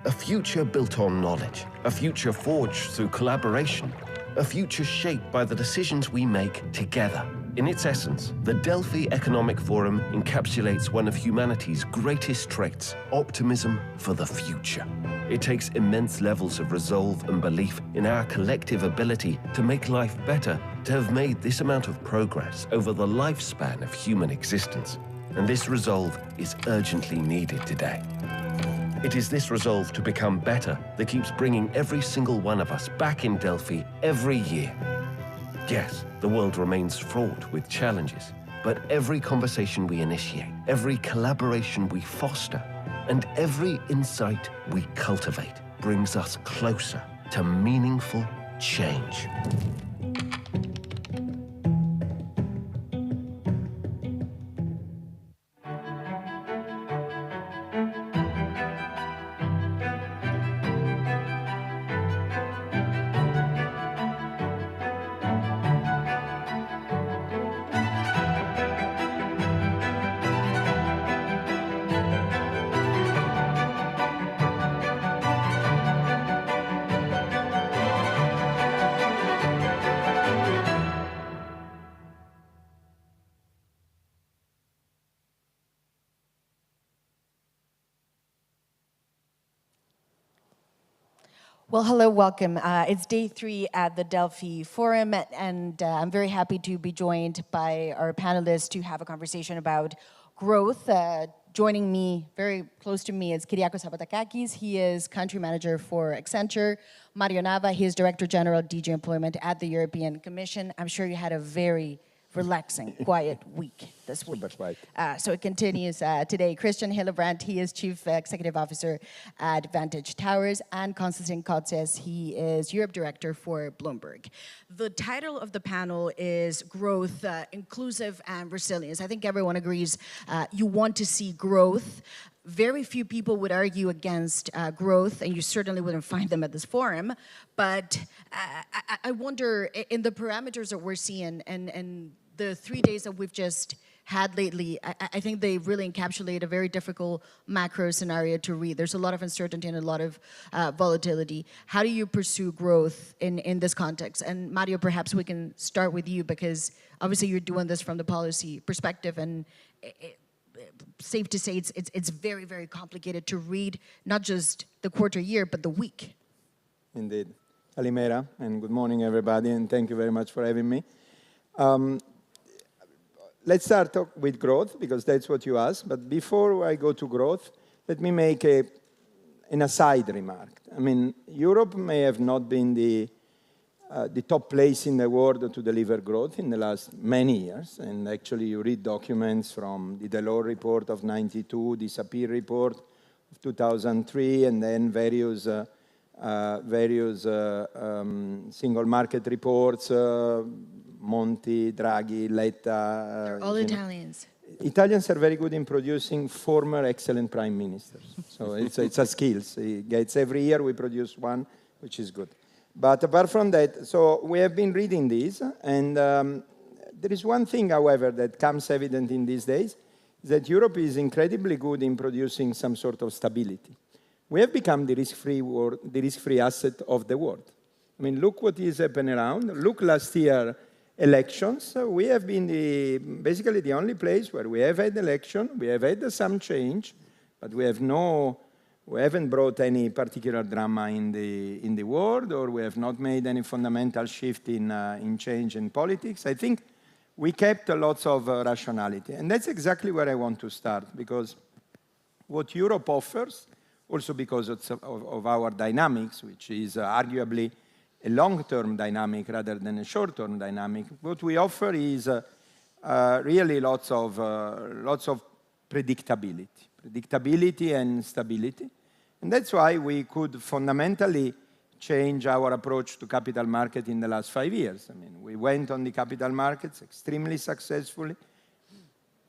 A future built on knowledge, a future forged through collaboration, a future shaped by the decisions we make together. In its essence, the Delphi Economic Forum encapsulates one of humanity's greatest traits, optimism for the future. It takes immense levels of resolve and belief in our collective ability to make life better to have made this amount of progress over the lifespan of human existence. And this resolve is urgently needed today. It is this resolve to become better that keeps bringing every single one of us back in Delphi every year. Yes, the world remains fraught with challenges, but every conversation we initiate, every collaboration we foster, and every insight we cultivate brings us closer to meaningful change. Well, hello, welcome. It's day 3 at the Delphi Forum, and I'm very happy to be joined by our panelists to have a conversation about growth. Joining me, very close to me, is Kyriakos Zapatakakis. He is country manager for Accenture. Mario Nava, he is Director General DG Employment at the European Commission. I'm sure you had a very relaxing, quiet week this week. That's right. So it continues today. Christian Hillebrand, he is Chief Executive Officer at Vantage Towers, and Konstantin Kotses, he is Europe Director for Bloomberg. The title of the panel is Growth, Inclusive and Resilience. I think everyone agrees you want to see growth. Very few people would argue against growth, and you certainly wouldn't find them at this forum. But I wonder, in the parameters that we're seeing, and the 3 days that we've just had lately, I think they really encapsulate a very difficult macro scenario to read. There's a lot of uncertainty and a lot of volatility. How do you pursue growth in this context? And Mario, perhaps we can start with you, because obviously you're doing this from the policy perspective, and safe to say it's very, very complicated to read not just the quarter year, but the week. Indeed. Kalimera, and good morning, everybody, and thank you very much for having me. Let's start with growth, because that's what you asked. But before I go to growth, let me make an aside remark. I mean, Europe may have not been the top place in the world to deliver growth in the last many years. And actually, you read documents from the Delors report of '92, the Sapir report of 2003, and then various single market reports, Monti, Draghi, Letta. They're all Italians. Italians are very good in producing former excellent prime ministers. So it's a skill. Every year we produce one, which is good. But apart from that, so we have been reading these, and there is one thing, however, that comes evident in these days, is that Europe is incredibly good in producing some sort of stability. We have become the risk-free asset of the world. I mean, look what is happening around. Look last year, elections. We have been basically the only place where we have had election. We have had some change, but we haven't brought any particular drama in the world, or we have not made any fundamental shift in change in politics. I think we kept lots of rationality. And that's exactly where I want to start, because what Europe offers, also because of our dynamics, which is arguably a long-term dynamic rather than a short-term dynamic, what we offer is really lots of predictability and stability. And that's why we could fundamentally change our approach to capital market in the last 5 years. I mean, we went on the capital markets extremely successfully,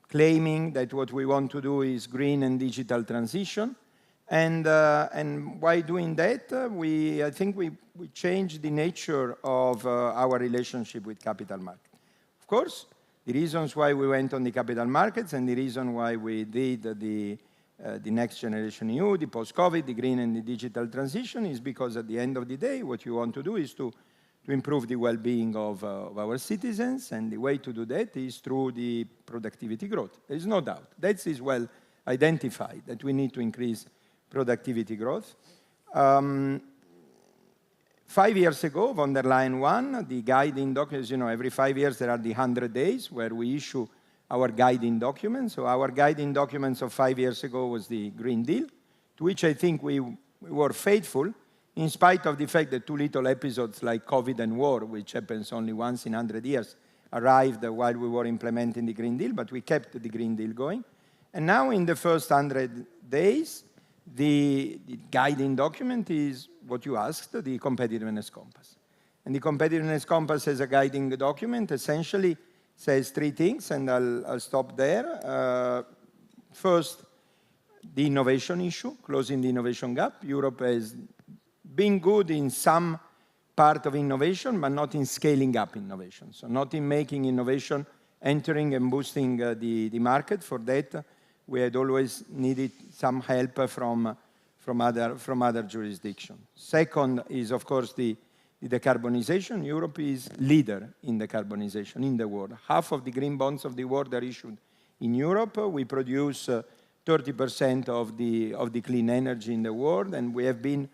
claiming that what we want to do is green and digital transition. And by doing that, I think we changed the nature of our relationship with capital market. Of course, the reasons why we went on the capital markets and the reason why we did the the next generation EU, the post-COVID, the green and the digital transition, is because at the end of the day, what you want to do is to improve the well-being of our citizens, and the way to do that is through the productivity growth. There is no doubt. That is well identified, that we need to increase productivity growth. 5 years ago, von der Leyen won the guiding documents. You know, every 5 years there are the 100 days where we issue our guiding documents. So our guiding documents of 5 years ago was the Green Deal, to which I think we were faithful, in spite of the fact that two little episodes like COVID and war, which happens only once in 100 years, arrived while we were implementing the Green Deal, but we kept the Green Deal going. And now in the first 100 days, the guiding document is what you asked, the competitiveness compass. And the competitiveness compass as a guiding document essentially says three things, and I'll stop there. First, the innovation issue, closing the innovation gap. Europe has been good in some part of innovation, but not in scaling up innovation. So not in making innovation, entering and boosting the market. For that, we had always needed some help from other jurisdictions. Second is, of course, the decarbonization. Europe is leader in decarbonization in the world. Half of the green bonds of the world are issued in Europe. We produce 30% of the clean energy in the world, and we have been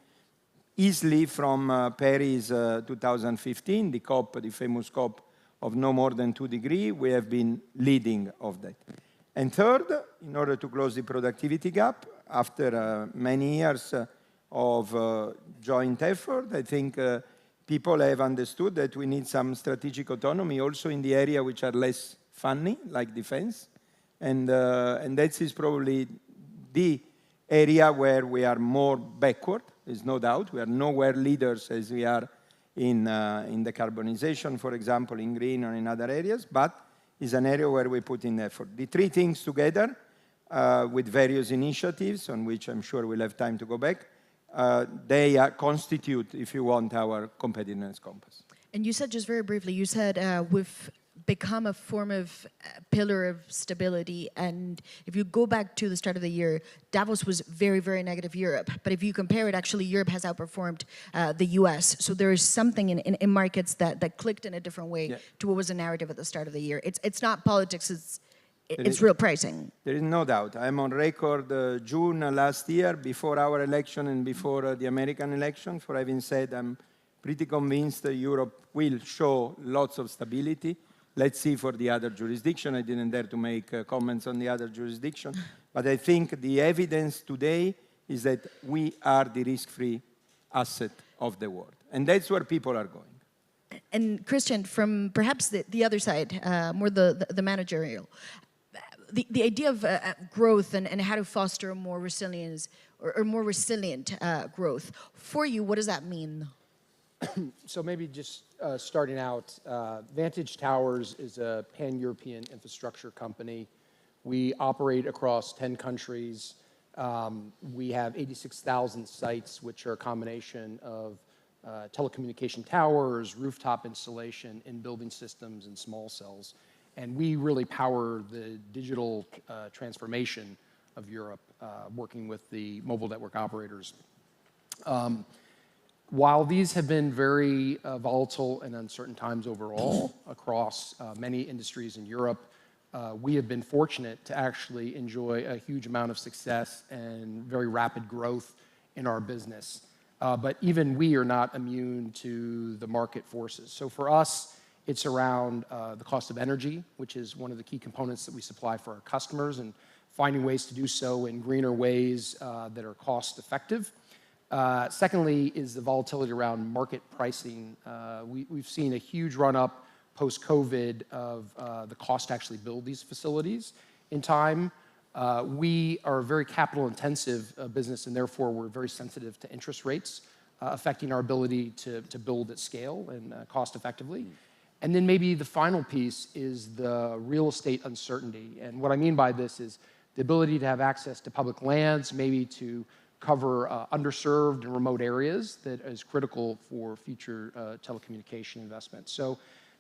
easily from Paris 2015, the COP, the famous COP of no more than 2 degrees, we have been leading of that. And third, in order to close the productivity gap, after many years of joint effort, I think people have understood that we need some strategic autonomy also in the area which are less funny, like defense. And that is probably the area where we are more backward, there's no doubt. We are nowhere leaders as we are in decarbonization, for example, in green or in other areas, but is an area where we put in effort. The three things together, with various initiatives, on which I'm sure we'll have time to go back, they constitute, if you want, our competitiveness compass. And you said, just very briefly, you said we've become a form of pillar of stability. And if you go back to the start of the year, Davos was very, very negative Europe. But if you compare it, actually, Europe has outperformed the US. So there is something in markets that clicked in a different way to what was a narrative at the start of the year. It's not politics, it's real pricing. There is no doubt. I'm on record June last year, before our election and before the American election, for having said I'm pretty convinced that Europe will show lots of stability. Let's see for the other jurisdiction. I didn't dare to make comments on the other jurisdiction. But I think the evidence today is that we are the risk-free asset of the world. And that's where people are going. And Christian, from perhaps the other side, more the managerial, the idea of growth and how to foster a more resilience or more resilient growth, for you, what does that mean? So maybe just starting out, Vantage Towers is a pan-European infrastructure company. We operate across 10 countries. We have 86,000 sites, which are a combination of telecommunication towers, rooftop installation, in-building systems, and small cells. And we really power the digital transformation of Europe, working with the mobile network operators. While these have been very volatile and uncertain times overall across many industries in Europe, we have been fortunate to actually enjoy a huge amount of success and very rapid growth in our business. But even we are not immune to the market forces. So for us, it's around the cost of energy, which is one of the key components that we supply for our customers, and finding ways to do so in greener ways that are cost effective. Secondly is the volatility around market pricing. We've seen a huge run-up post-COVID of the cost to actually build these facilities in time. We are a very capital-intensive business, and therefore we're very sensitive to interest rates, affecting our ability to build at scale and cost effectively. And then maybe the final piece is the real estate uncertainty. And what I mean by this is the ability to have access to public lands, maybe to cover underserved and remote areas that is critical for future telecommunication investments. So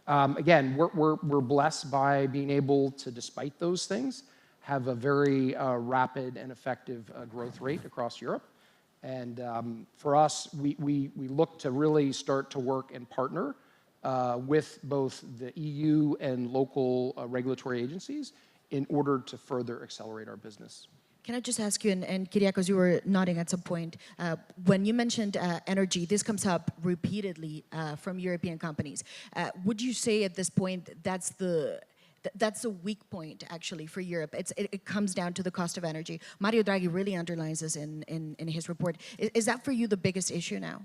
again, we're blessed by being able to, despite those things, have a very rapid and effective growth rate across Europe. And for us, we look to really start to work and partner with both the EU and local regulatory agencies in order to further accelerate our business. Can I just ask you, and Kyriakos, you were nodding at some point, when you mentioned energy, this comes up repeatedly from European companies. Would you say at this point that's a weak point, actually, for Europe? It comes down to the cost of energy. Mario Draghi really underlines this in his report. Is that for you the biggest issue now?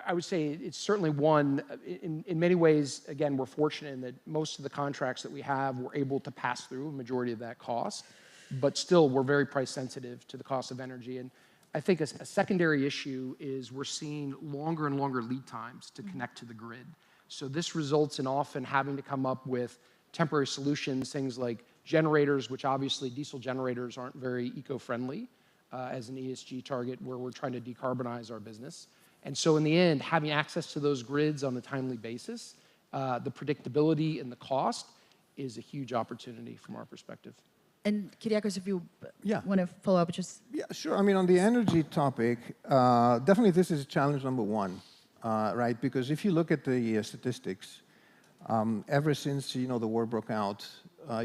I would say it's certainly one. In many ways, again, we're fortunate in that most of the contracts that we have, we're able to pass through a majority of that cost, but still we're very price sensitive to the cost of energy. And I think a secondary issue is we're seeing longer and longer lead times to connect to the grid. So this results in often having to come up with temporary solutions, things like generators, which obviously diesel generators aren't very eco-friendly as an ESG target where we're trying to decarbonize our business. And so in the end, having access to those grids on a timely basis, the predictability and the cost is a huge opportunity from our perspective. And Kyriakos, if you want to follow up, just... Yeah, sure. I mean, on the energy topic, definitely this is challenge number one, right? Because if you look at the statistics, ever since, the war broke out,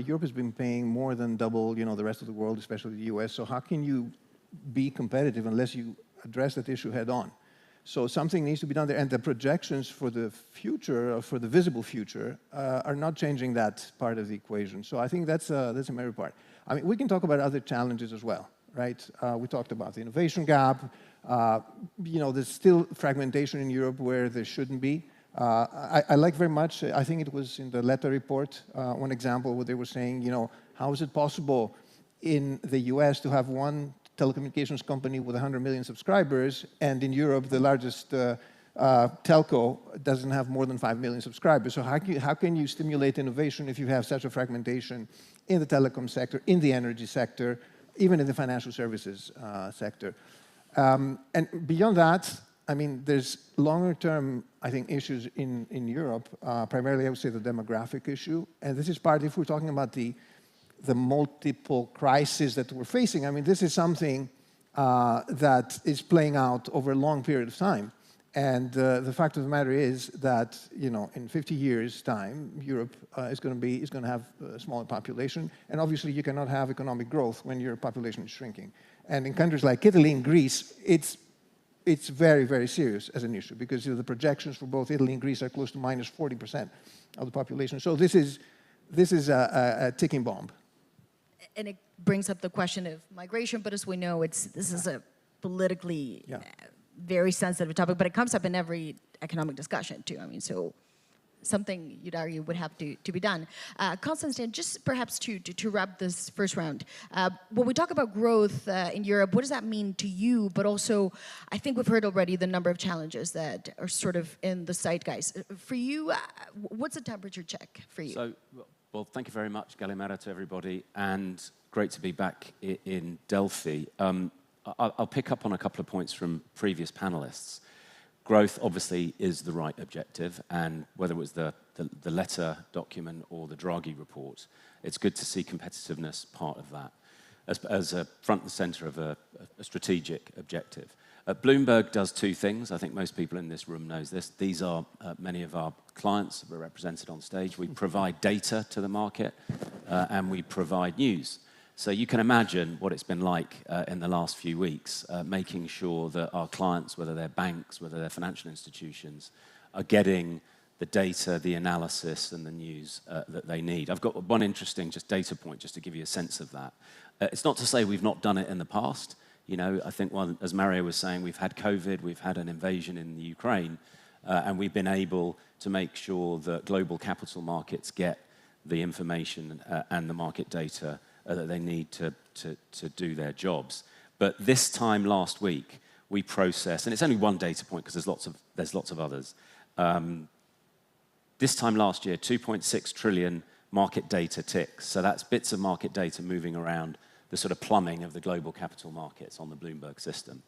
Europe has been paying more than double, the rest of the world, especially the US. So how can you be competitive unless you address that issue head on? So something needs to be done there, and the projections for the future, for the visible future, are not changing that part of the equation. So I think that's a major part. I mean, we can talk about other challenges as well, right? We talked about the innovation gap. There's still fragmentation in Europe where there shouldn't be. I like very much, I think it was in the Letta report, one example where they were saying, how is it possible in the US to have one telecommunications company with 100 million subscribers, and in Europe, the largest telco doesn't have more than 5 million subscribers. So how can you stimulate innovation if you have such a fragmentation in the telecom sector, in the energy sector, even in the financial services sector? And beyond that, I mean, there's longer-term, I think, issues in Europe. Primarily, I would say the demographic issue. And this is part, if we're talking about the multiple crises that we're facing. I mean, this is something that is playing out over a long period of time. And the fact of the matter is that, in 50 years' time, Europe is going to have a smaller population. And obviously, you cannot have economic growth when your population is shrinking. And in countries like Italy and Greece, it's very, very serious as an issue because the projections for both Italy and Greece are close to minus 40% of the population. So this is a ticking bomb. And it brings up the question of migration, but as we know, this is a politically very sensitive topic, but it comes up in every economic discussion too. I mean, so something you'd argue would have to be done. Konstantin, just perhaps to wrap this first round, when we talk about growth in Europe, what does that mean to you? But also, I think we've heard already the number of challenges that are sort of in the zeitgeist. For you, what's a temperature check for you? Well, thank you very much, Galimera, to everybody, and great to be back in Delphi. I'll pick up on a couple of points from previous panelists. Growth, obviously, is the right objective, and whether it was the Letta document or the Draghi report, it's good to see competitiveness part of that as a front and center of a strategic objective. Bloomberg does two things. I think most people in this room knows this. These are many of our clients who are represented on stage. We provide data to the market, and we provide news. So you can imagine what it's been like in the last few weeks, making sure that our clients, whether they're banks, whether they're financial institutions, are getting the data, the analysis, and the news that they need. I've got one interesting just data point just to give you a sense of that. It's not to say we've not done it in the past. I think, as Mario was saying, we've had COVID, we've had an invasion in the Ukraine, and we've been able to make sure that global capital markets get the information and the market data that they need to do their jobs. But this time last week, we processed, and it's only one data point because there's lots of others. This time last year, 2.6 trillion market data ticks. So that's bits of market data moving around the sort of plumbing of the global capital markets on the Bloomberg system.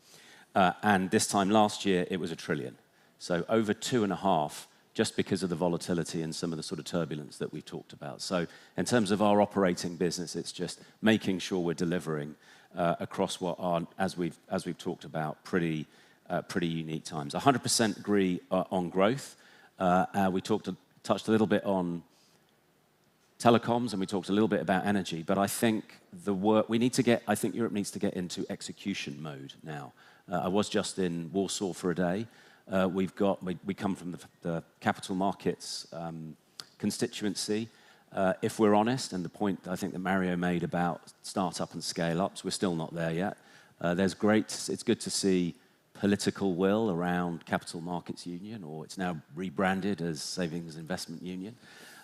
And this time last year, it was 1 trillion. So over 2.5 just because of the volatility and some of the sort of turbulence that we've talked about. So in terms of our operating business, it's just making sure we're delivering across what are, as we've talked about, pretty unique times. 100% agree on growth. We touched a little bit on telecoms, and we talked a little bit about energy, but I think Europe needs to get into execution mode now. I was just in Warsaw for a day. We come from the capital markets constituency. If we're honest, and the point I think that Mario made about startup and scale-ups, we're still not there yet. It's good to see political will around Capital Markets Union, or it's now rebranded as Savings Investment Union.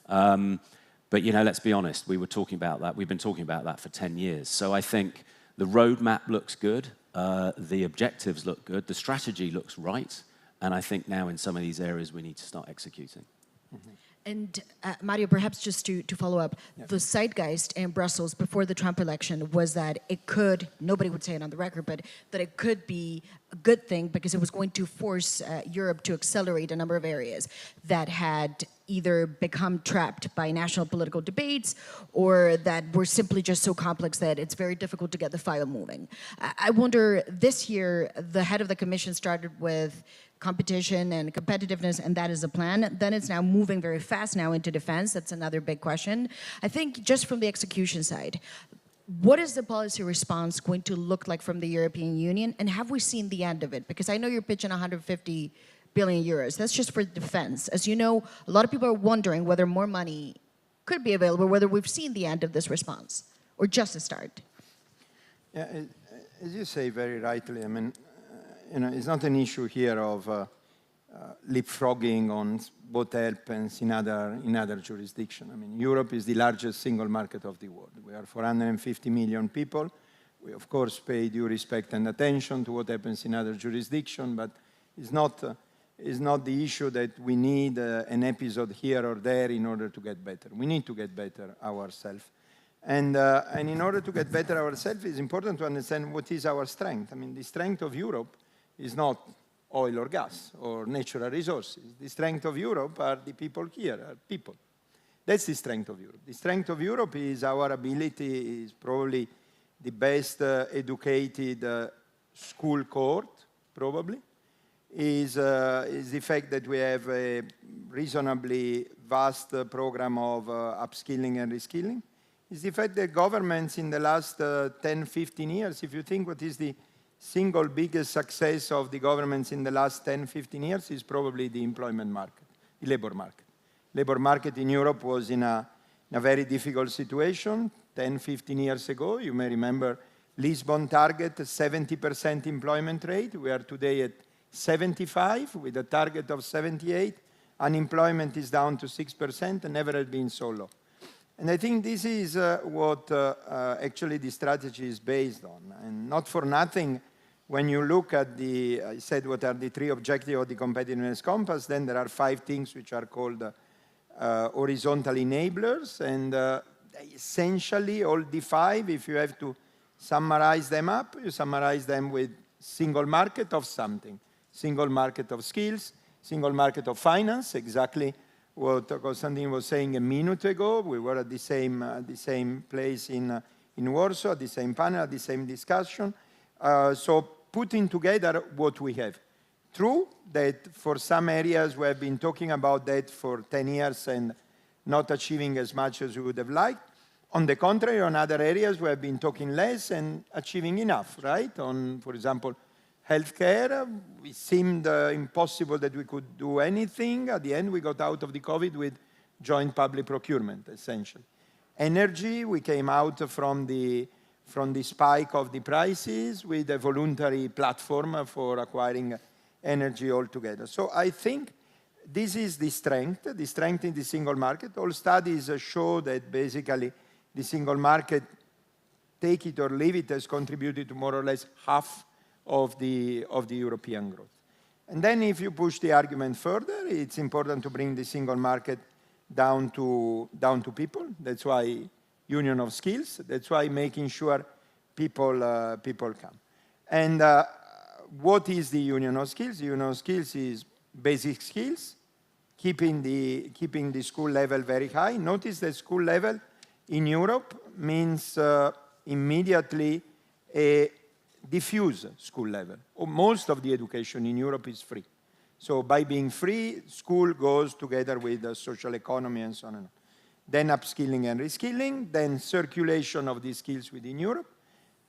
But let's be honest, we've been talking about that for 10 years. So I think the roadmap looks good, the objectives look good, the strategy looks right, and I think now in some of these areas we need to start executing. Mm-hmm. And Mario, perhaps just to follow up, the zeitgeist in Brussels before the Trump election was that it could, nobody would say it on the record, but that it could be a good thing because it was going to force Europe to accelerate a number of areas that had either become trapped by national political debates or that were simply just so complex that it's very difficult to get the file moving. I wonder, this year, the head of the commission started with competition and competitiveness, and that is a plan. Then it's now moving very fast now into defense. That's another big question. I think just from the execution side, what is the policy response going to look like from the European Union, and have we seen the end of it? Because I know you're pitching 150 billion euros. That's just for defense. As you know, a lot of people are wondering whether more money could be available, whether we've seen the end of this response, or just a start. Yeah, as you say very rightly, I mean, it's not an issue here of leapfrogging on what happens in other jurisdictions. I mean, Europe is the largest single market of the world. We are 450 million people. We, of course, pay due respect and attention to what happens in other jurisdictions, but it's not the issue that we need an episode here or there in order to get better. We need to get better ourselves. And in order to get better ourselves, it's important to understand what is our strength. I mean, the strength of Europe is not oil or gas or natural resources. The strength of Europe are the people here, are people. That's the strength of Europe. The strength of Europe is our ability, is probably the best educated school cohort, probably, is the fact that we have a reasonably vast program of upskilling and reskilling. Is the fact that governments in the last 10, 15 years, if you think what is the single biggest success of the governments in the last 10, 15 years is probably the employment market, the labor market. Labor market in Europe was in a very difficult situation 10, 15 years ago. You may remember Lisbon target, 70% employment rate. We are today at 75 with a target of 78. Unemployment is down to 6% and never had been so low. And I think this is what actually the strategy is based on. And not for nothing, when you look at I said what are the 3 objectives of the competitiveness compass, then there are 5 things which are called horizontal enablers. And essentially all the 5, if you have to summarize them up, you summarize them with single market of something. Single market of skills, single market of finance, exactly what Konstantin was saying a minute ago. We were at the same place in Warsaw, at the same panel, at the same discussion. So putting together what we have. True that for some areas we have been talking about that for 10 years and not achieving as much as we would have liked. On the contrary, on other areas we have been talking less and achieving enough, right? On, for example, healthcare, it seemed impossible that we could do anything. At the end, we got out of the COVID with joint public procurement, essentially. Energy, we came out from the spike of the prices with a voluntary platform for acquiring energy altogether. So I think this is the strength in the single market. All studies show that basically the single market, take it or leave it, has contributed to more or less half of the European growth. And then if you push the argument further, it's important to bring the single market down to people. That's why union of skills. That's why making sure people come. And what is the union of skills? The union of skills is basic skills, keeping the school level very high. Notice the school level in Europe means immediately a diffuse school level. Most of the education in Europe is free. So by being free, school goes together with the social economy and so on and on. Then upskilling and reskilling, then circulation of these skills within Europe,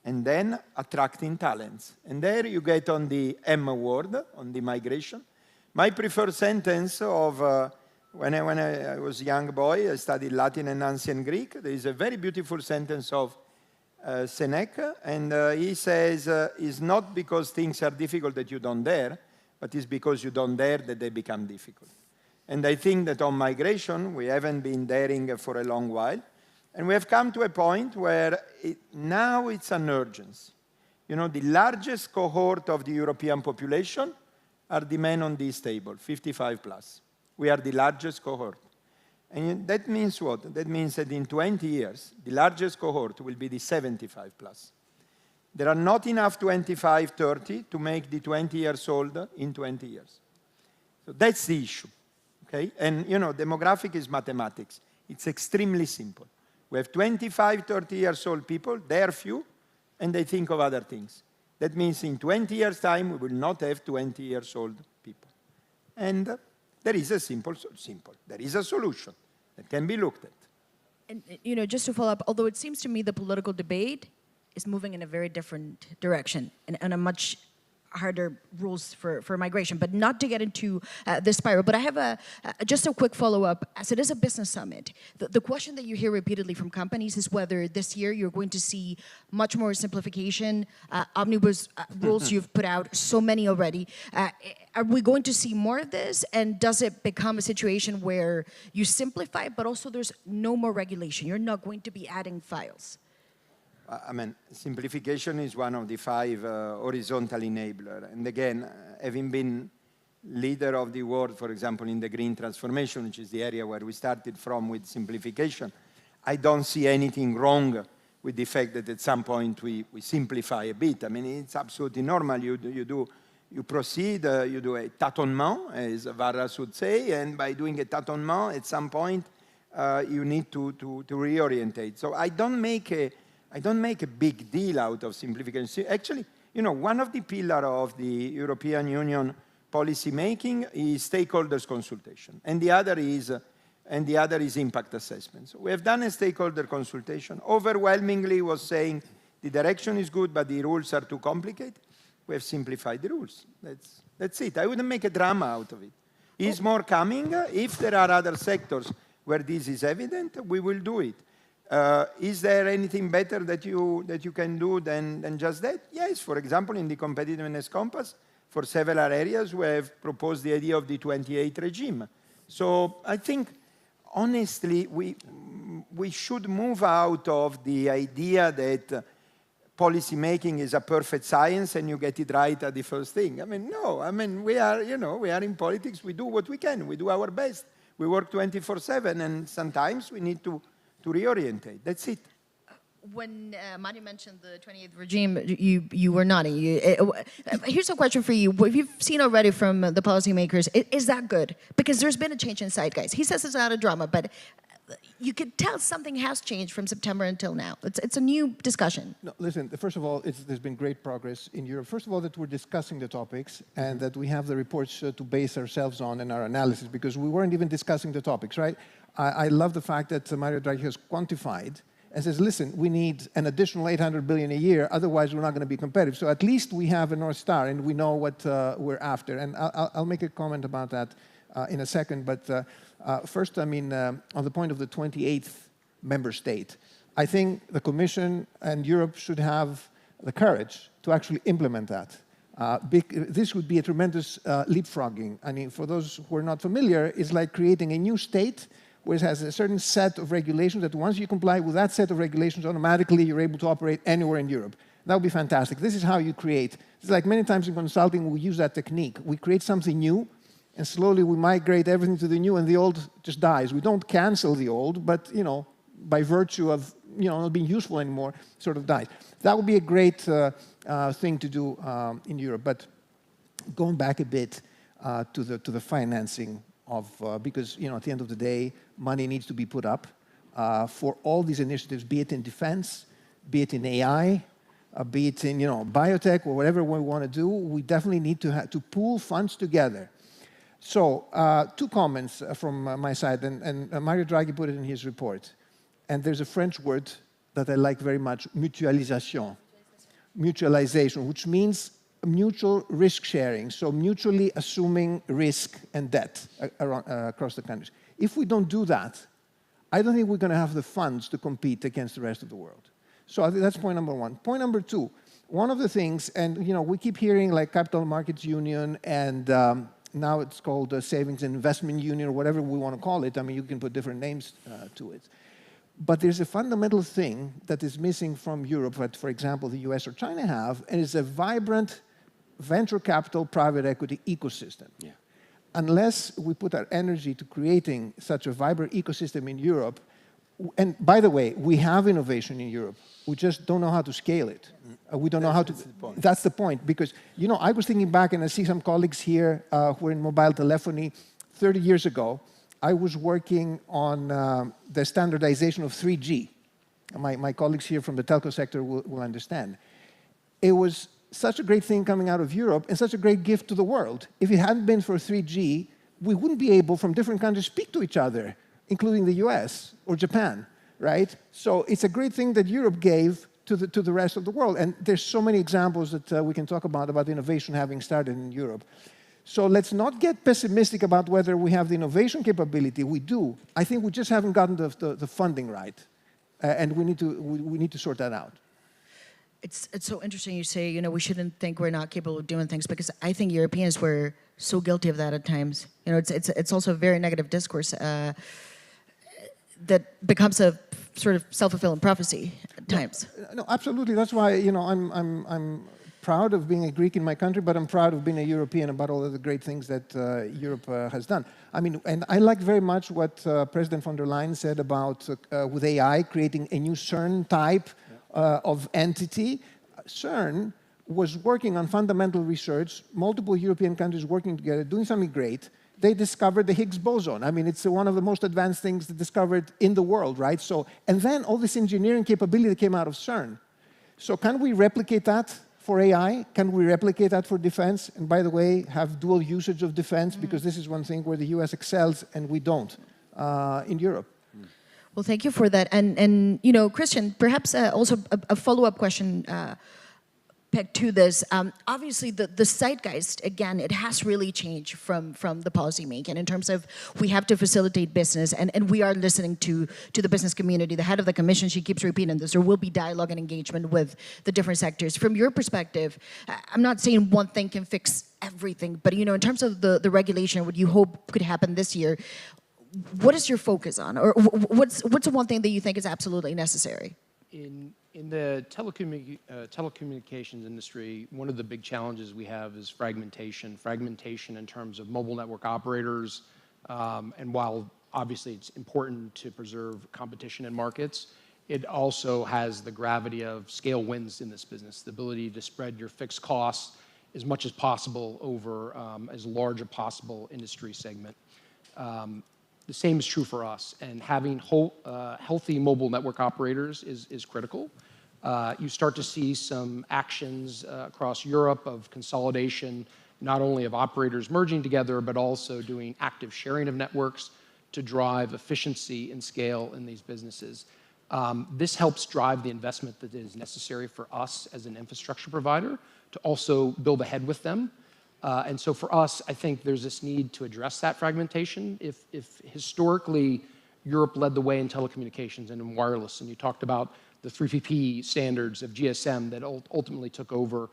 and then attracting talents. And there you get on the M word, on the migration. My preferred sentence of when I was a young boy, I studied Latin and Ancient Greek. There is a very beautiful sentence of Seneca, and he says, it's not because things are difficult that you don't dare, but it's because you don't dare that they become difficult. And I think that on migration, we haven't been daring for a long while, and we have come to a point where now it's an urgency. You know, the largest cohort of the European population are the men on this table, 55 plus. We are the largest cohort. And that means what? That means that in 20 years, the largest cohort will be the 75 plus. There are not enough 25, 30 to make the 20 years old in 20 years. So that's the issue, okay? And, you know, demographic is mathematics. It's extremely simple. We have 25, 30 years old people, they are few, and they think of other things. That means in 20 years' time, we will not have 20 years old people. And there is a there is a solution that can be looked at. And, you know, just to follow up, although it seems to me the political debate is moving in a very different direction and a much harder rules for migration, but not to get into the spiral. But I have just a quick follow-up. As it is a business summit, the question that you hear repeatedly from companies is whether this year you're going to see much more simplification, omnibus rules you've put out, so many already. Are we going to see more of this? And does it become a situation where you simplify, but also there's no more regulation? You're not going to be adding files. I mean, simplification is one of the 5 horizontal enablers. And again, having been leader of the world, for example, in the green transformation, which is the area where we started from with simplification, I don't see anything wrong with the fact that at some point we simplify a bit. I mean, it's absolutely normal. You proceed, you do a tâtonnement, as Varras would say, and by doing a tâtonnement, at some point, you need to reorientate. So I don't make a big deal out of simplification. Actually, you know, one of the pillars of the European Union policy making is stakeholders consultation, and the other is impact assessment. So we have done a stakeholder consultation. Overwhelmingly was saying the direction is good, but the rules are too complicated. We have simplified the rules. That's it. I wouldn't make a drama out of it. Is more coming? If there are other sectors where this is evident, we will do it. Is there anything better that you can do than just that? Yes, for example, in the competitiveness compass, for several areas, we have proposed the idea of the 28 regime. So I think, honestly, we should move out of the idea that policy making is a perfect science and you get it right at the first thing. I mean, no. I mean, we are in politics. We do what we can. We do our best. We work 24/7, and sometimes we need to reorientate. That's it. When Mario mentioned the 28th regime, you were nodding. Here's a question for you. What you've seen already from the policymakers, is that good? Because there's been a change in zeitgeist. He says it's not a drama, but you could tell something has changed from September until now. It's a new discussion. No, listen, first of all, there's been great progress in Europe. First of all, that we're discussing the topics and that we have the reports to base ourselves on in our analysis, because we weren't even discussing the topics, right? I love the fact that Mario Draghi has quantified and says, listen, we need an additional 800 billion a year, otherwise we're not going to be competitive. So at least we have a North Star and we know what we're after. And I'll make a comment about that in a second. But first, I mean, on the point of the 28th member state, I think the Commission and Europe should have the courage to actually implement that. This would be a tremendous leapfrogging. I mean, for those who are not familiar, it's like creating a new state which has a certain set of regulations that once you comply with that set of regulations, automatically you're able to operate anywhere in Europe. That would be fantastic. This is how you create. It's like many times in consulting, we use that technique. We create something new, and slowly we migrate everything to the new, and the old just dies. We don't cancel the old, but, you know, by virtue of, you know, not being useful anymore, it sort of dies. That would be a great thing to do in Europe. But going back a bit to the financing because at the end of the day, money needs to be put up for all these initiatives, be it in defense, be it in AI, be it in biotech or whatever we want to do. We definitely need to pool funds together. So 2 comments from my side, and Mario Draghi put it in his report. And there's a French word that I like very much, mutualisation, which means mutual risk sharing, so mutually assuming risk and debt across the countries. If we don't do that, I don't think we're going to have the funds to compete against the rest of the world. So I think that's point number 1. Point number 2, one of the things, and we keep hearing like Capital Markets Union, and now it's called Savings and Investment Union, or whatever we want to call it. I mean, you can put different names to it. But there's a fundamental thing that is missing from Europe that, for example, the US or China have, and it's a vibrant venture capital private equity ecosystem. Yeah. Unless we put our energy to creating such a vibrant ecosystem in Europe, and by the way, we have innovation in Europe. We just don't know how to scale it. We don't know how to. That's the point. Because, I was thinking back, and I see some colleagues here who are in mobile telephony. 30 years ago, I was working on the standardization of 3G. My colleagues here from the telco sector will understand. It was such a great thing coming out of Europe and such a great gift to the world. If it hadn't been for 3G, we wouldn't be able, from different countries, to speak to each other, including the US or Japan, right? So it's a great thing that Europe gave to the rest of the world. And there's so many examples that we can talk about innovation having started in Europe. So let's not get pessimistic about whether we have the innovation capability. We do. I think we just haven't gotten the funding right. And we need to sort that out. It's so interesting you say, we shouldn't think we're not capable of doing things, because I think Europeans were so guilty of that at times. It's also a very negative discourse that becomes a sort of self-fulfilling prophecy at times. No, absolutely. That's why, I'm proud of being a Greek in my country, but I'm proud of being a European about all of the great things that Europe has done. I mean, and I like very much what President von der Leyen said about, with AI, creating a new CERN type of entity. CERN was working on fundamental research, multiple European countries working together, doing something great. They discovered the Higgs boson. I mean, it's one of the most advanced things discovered in the world, right? So, and then all this engineering capability came out of CERN. So can we replicate that for AI? Can we replicate that for defense? And by the way, have dual usage of defense, because this is one thing where the US excels and we don't in Europe. Well, thank you for that. And Christian, perhaps also a follow-up question pegged to this. Obviously, the zeitgeist, again, it has really changed from the policy making in terms of we have to facilitate business, and we are listening to the business community. The head of the commission, she keeps repeating this. There will be dialogue and engagement with the different sectors. From your perspective, I'm not saying one thing can fix everything, but in terms of the regulation, what you hope could happen this year, what is your focus on, or what's the one thing that you think is absolutely necessary? In the telecommunications industry, one of the big challenges we have is fragmentation. Fragmentation in terms of mobile network operators, and while obviously it's important to preserve competition in markets, it also has the gravity of scale wins in this business, the ability to spread your fixed costs as much as possible over as large a possible industry segment. The same is true for us, and having healthy mobile network operators is critical. You start to see some actions across Europe of consolidation, not only of operators merging together, but also doing active sharing of networks to drive efficiency and scale in these businesses. This helps drive the investment that is necessary for us as an infrastructure provider to also build ahead with them. And so for us, I think there's this need to address that fragmentation. If historically Europe led the way in telecommunications and in wireless, and you talked about the 3GPP standards of GSM that ultimately took over,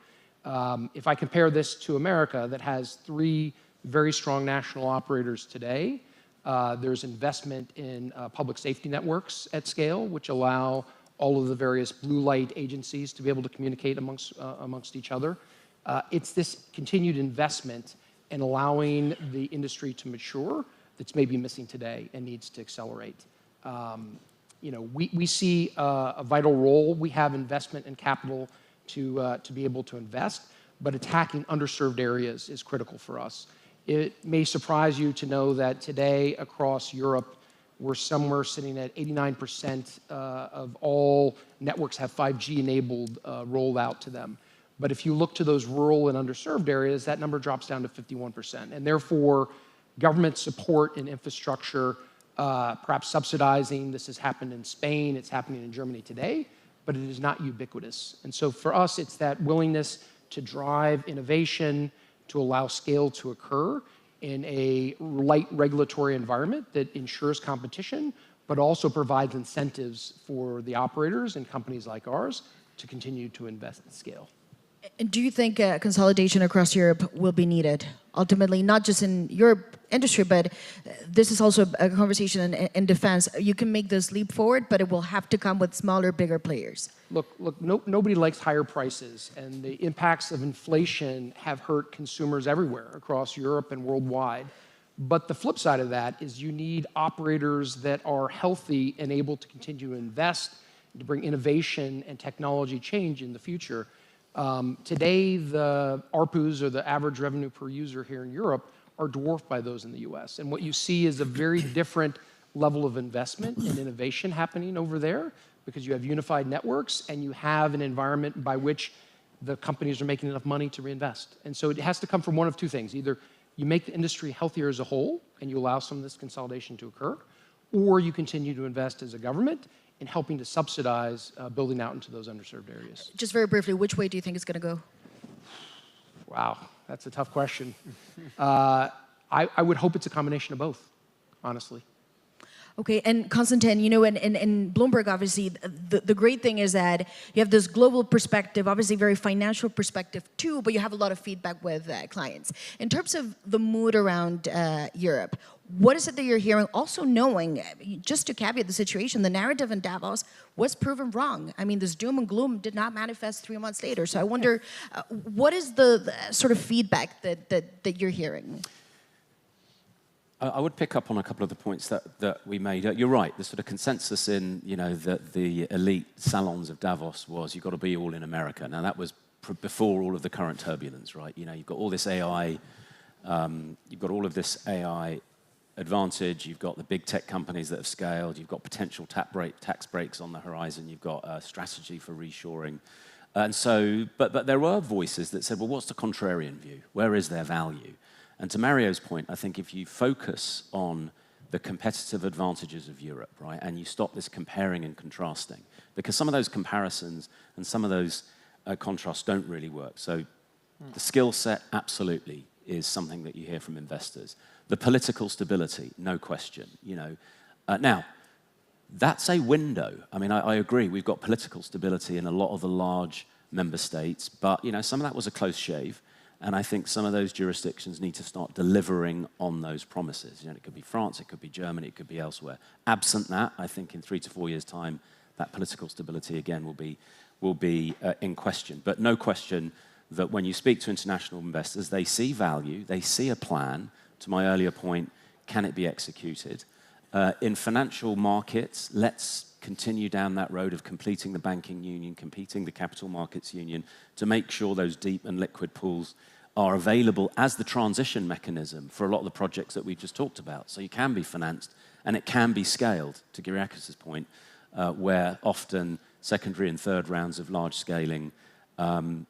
if I compare this to America that has 3 very strong national operators today, there's investment in public safety networks at scale, which allow all of the various blue light agencies to be able to communicate amongst each other. It's this continued investment in allowing the industry to mature that's maybe missing today and needs to accelerate. We see a vital role. We have investment in capital to be able to invest, but attacking underserved areas is critical for us. It may surprise you to know that today across Europe, we're somewhere sitting at 89% of all networks have 5G enabled rolled out to them. But if you look to those rural and underserved areas, that number drops down to 51%. And therefore, government support in infrastructure, perhaps subsidizing, this has happened in Spain, it's happening in Germany today, but it is not ubiquitous. And so for us, it's that willingness to drive innovation, to allow scale to occur in a light regulatory environment that ensures competition, but also provides incentives for the operators and companies like ours to continue to invest at scale. And do you think consolidation across Europe will be needed? Ultimately, not just in your industry, but this is also a conversation in defense. You can make this leap forward, but it will have to come with smaller, bigger players. Look, nobody likes higher prices, and the impacts of inflation have hurt consumers everywhere across Europe and worldwide. But the flip side of that is you need operators that are healthy and able to continue to invest, to bring innovation and technology change in the future. Today, the ARPUs, or the average revenue per user here in Europe, are dwarfed by those in the US. And what you see is a very different level of investment and innovation happening over there, because you have unified networks and you have an environment by which the companies are making enough money to reinvest. And so it has to come from one of two things. Either you make the industry healthier as a whole and you allow some of this consolidation to occur, or you continue to invest as a government in helping to subsidize building out into those underserved areas. Just very briefly, which way do you think it's going to go? Wow, that's a tough question. I would hope it's a combination of both, honestly. Okay, and Konstantin, you know, in Bloomberg, obviously, the great thing is that you have this global perspective, obviously very financial perspective too, but you have a lot of feedback with clients. In terms of the mood around Europe, what is it that you're hearing? Also knowing, just to caveat the situation, the narrative in Davos was proven wrong. I mean, this doom and gloom did not manifest 3 months later. So I wonder, what is the sort of feedback that you're hearing? I would pick up on a couple of the points that we made. You're right. The sort of consensus in, you know, the elite salons of Davos was you've got to be all in America. Now that was before all of the current turbulence, right? You know, you've got all this AI, you've got all of this AI advantage. You've got the big tech companies that have scaled. You've got potential tax breaks on the horizon. You've got a strategy for reshoring. And so, but there were voices that said, well, what's the contrarian view? Where is their value? And to Mario's point, I think if you focus on the competitive advantages of Europe, right, and you stop this comparing and contrasting, because some of those comparisons and some of those contrasts don't really work. So the skill set absolutely is something that you hear from investors. The political stability, no question. You know, now that's a window. I mean, I agree. We've got political stability in a lot of the large member states, but you know, some of that was a close shave. And I think some of those jurisdictions need to start delivering on those promises. You know, it could be France, it could be Germany, it could be elsewhere. Absent that, I think in 3 to 4 years' time, that political stability again will be in question. But no question that when you speak to international investors, they see value, they see a plan. To my earlier point, can it be executed? In financial markets, let's continue down that road of completing the banking union, completing the capital markets union, to make sure those deep and liquid pools are available as the transition mechanism for a lot of the projects that we've just talked about. So you can be financed and it can be scaled, to Kyriakos' point, where often secondary and third rounds of large scaling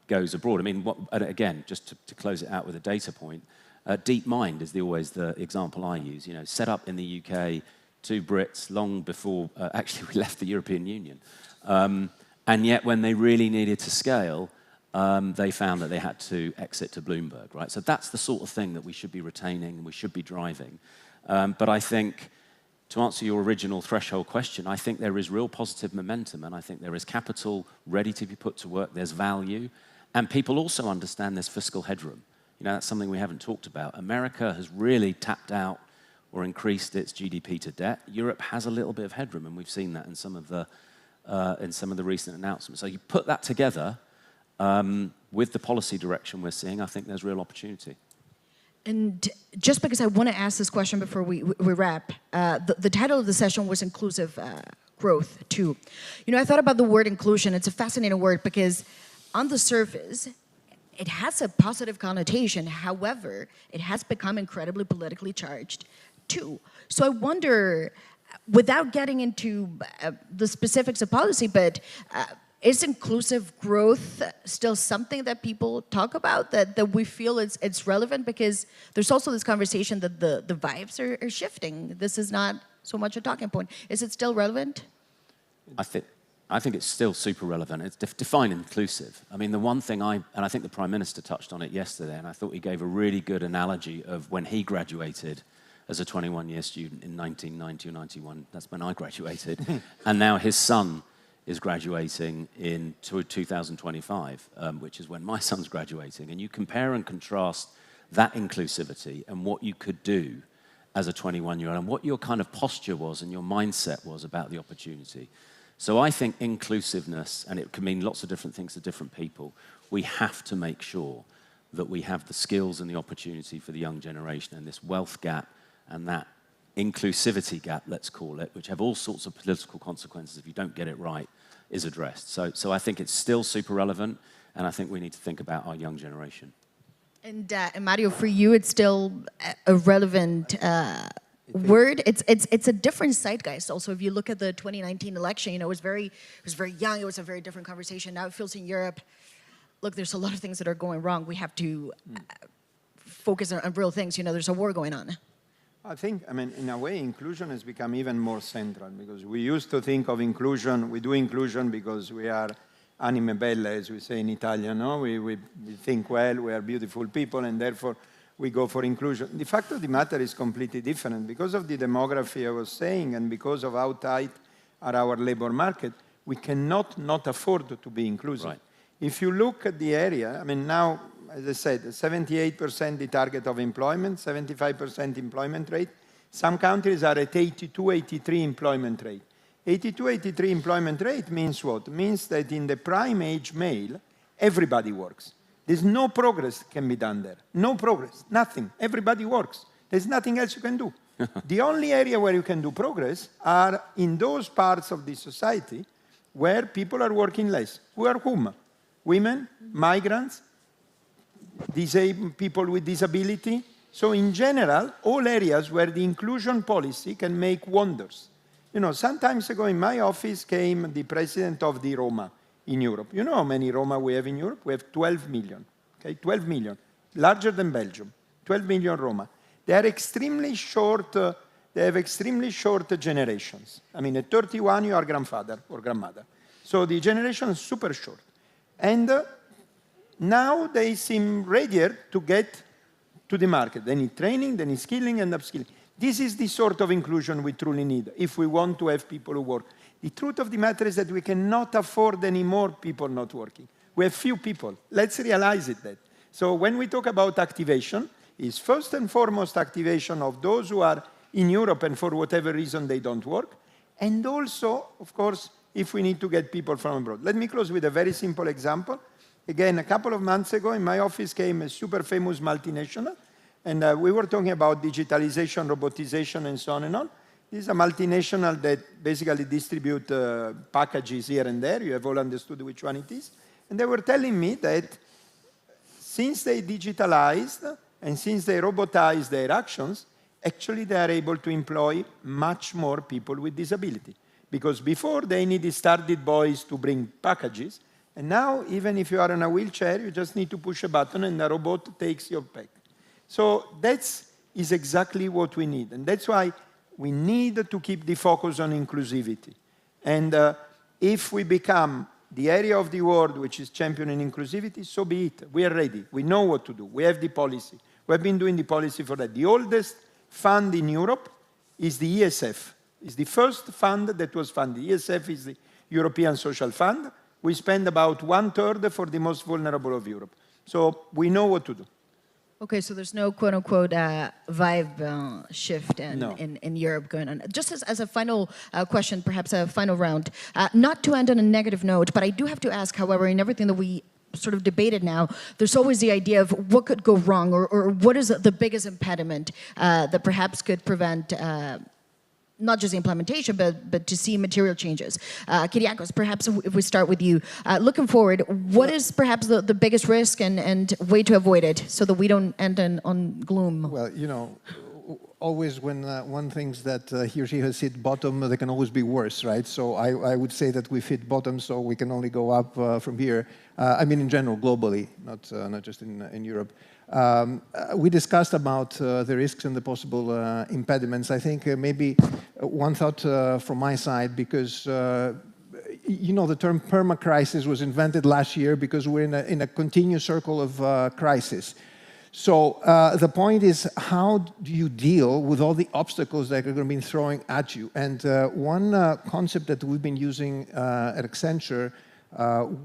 goes abroad. I mean, again, just to close it out with a data point, DeepMind is always the example I use. You know, set up in the UK, 2 Brits long before actually we left the European Union. And yet when they really needed to scale, they found that they had to exit to Bloomberg, right? So that's the sort of thing that we should be retaining and we should be driving. But I think, to answer your original threshold question, I think there is real positive momentum, and I think there is capital ready to be put to work, there's value, and people also understand there's fiscal headroom. You know, that's something we haven't talked about. America has really tapped out or increased its GDP to debt. Europe has a little bit of headroom, and we've seen that in some of the recent announcements. So you put that together with the policy direction we're seeing, I think there's real opportunity. And just because I want to ask this question before we wrap, the title of the session was Inclusive Growth, too. You know, I thought about the word inclusion. It's a fascinating word because on the surface, it has a positive connotation. However, it has become incredibly politically charged too. So I wonder, without getting into the specifics of policy, but is inclusive growth still something that people talk about, that we feel it's relevant? Because there's also this conversation that the vibes are shifting. This is not so much a talking point. Is it still relevant? I think it's still super relevant. It's define inclusive. I mean, the one thing and I think the Prime Minister touched on it yesterday, and I thought he gave a really good analogy of when he graduated as a 21-year student in 1990 or 91. That's when I graduated. And now his son is graduating in 2025, which is when my son's graduating. And you compare and contrast that inclusivity and what you could do as a 21-year-old and what your kind of posture was and your mindset was about the opportunity. So I think inclusiveness, and it can mean lots of different things to different people, we have to make sure that we have the skills and the opportunity for the young generation, and this wealth gap and that inclusivity gap, let's call it, which have all sorts of political consequences if you don't get it right, is addressed. So I think it's still super relevant, and I think we need to think about our young generation. And Mario, for you, it's still a relevant word. It's a different zeitgeist. Also, if you look at the 2019 election, you know, it was very young. It was a very different conversation. Now it feels in Europe, look, there's a lot of things that are going wrong. We have to focus on real things. You know, there's a war going on. I think, I mean, in a way, inclusion has become even more central, because we used to think of inclusion, we do inclusion because we are anime belle, as we say in Italian, no? We think well, we are beautiful people, and therefore we go for inclusion. The fact of the matter is completely different. Because of the demography I was saying, and because of how tight are our labor market, we cannot not afford to be inclusive. Right. If you look at the area, I mean, now, as I said, 78% the target of employment, 75% employment rate. Some countries are at 82, 83 employment rate. 82, 83 employment rate means what? Means that in the prime age male, everybody works. There's no progress can be done there. No progress, nothing. Everybody works. There's nothing else you can do. The only area where you can do progress are in those parts of the society where people are working less. Who are whom? Women, migrants, people with disability. So in general, all areas where the inclusion policy can make wonders. You know, some time ago in my office came the president of the Roma in Europe. You know how many Roma we have in Europe? We have 12 million, okay? 12 million, larger than Belgium, 12 million Roma. They are extremely short, they have extremely short generations. I mean, at 31, you are grandfather or grandmother. So the generation is super short. And now they seem readier to get to the market. They need training, they need skilling and upskilling. This is the sort of inclusion we truly need if we want to have people who work. The truth of the matter is that we cannot afford any more people not working. We have few people. Let's realize it that. So when we talk about activation, it's first and foremost activation of those who are in Europe and for whatever reason they don't work. And also, of course, if we need to get people from abroad. Let me close with a very simple example. Again, a couple of months ago, in my office came a super famous multinational, and we were talking about digitalization, robotization, and so on and on. This is a multinational that basically distributes packages here and there. You have all understood which one it is. And they were telling me that since they digitalized and since they robotized their actions, actually they are able to employ much more people with disability. Because before they needed started boys to bring packages, and now even if you are in a wheelchair, you just need to push a button and the robot takes your pack. So that is exactly what we need. And that's why we need to keep the focus on inclusivity. And if we become the area of the world which is championing inclusivity, so be it. We are ready. We know what to do. We have the policy. We have been doing the policy for that. The oldest fund in Europe is the ESF. It's the first fund that was funded. ESF is the European Social Fund. We spend about 1/3 for the most vulnerable of Europe. So we know what to do. Okay, so there's no quote-unquote vibe shift No. in Europe going on. Just as a final question, perhaps a final round, not to end on a negative note, but I do have to ask, however, in everything that we sort of debated now, there's always the idea of what could go wrong or what is the biggest impediment that perhaps could prevent not just the implementation, but to see material changes. Kyriakos, perhaps if we start with you, looking forward, what is perhaps the biggest risk and way to avoid it so that we don't end on gloom? Well, you know, always when one thinks that he or she has hit bottom, they can always be worse, right? So I would say that we've hit bottom, so we can only go up from here. I mean, in general, globally, not just in Europe. We discussed about the risks and the possible impediments. I think maybe one thought from my side, because you know, the term perma-crisis was invented last year because we're in a continuous circle of crisis. So the point is, how do you deal with all the obstacles that are going to be throwing at you? And one concept that we've been using at Accenture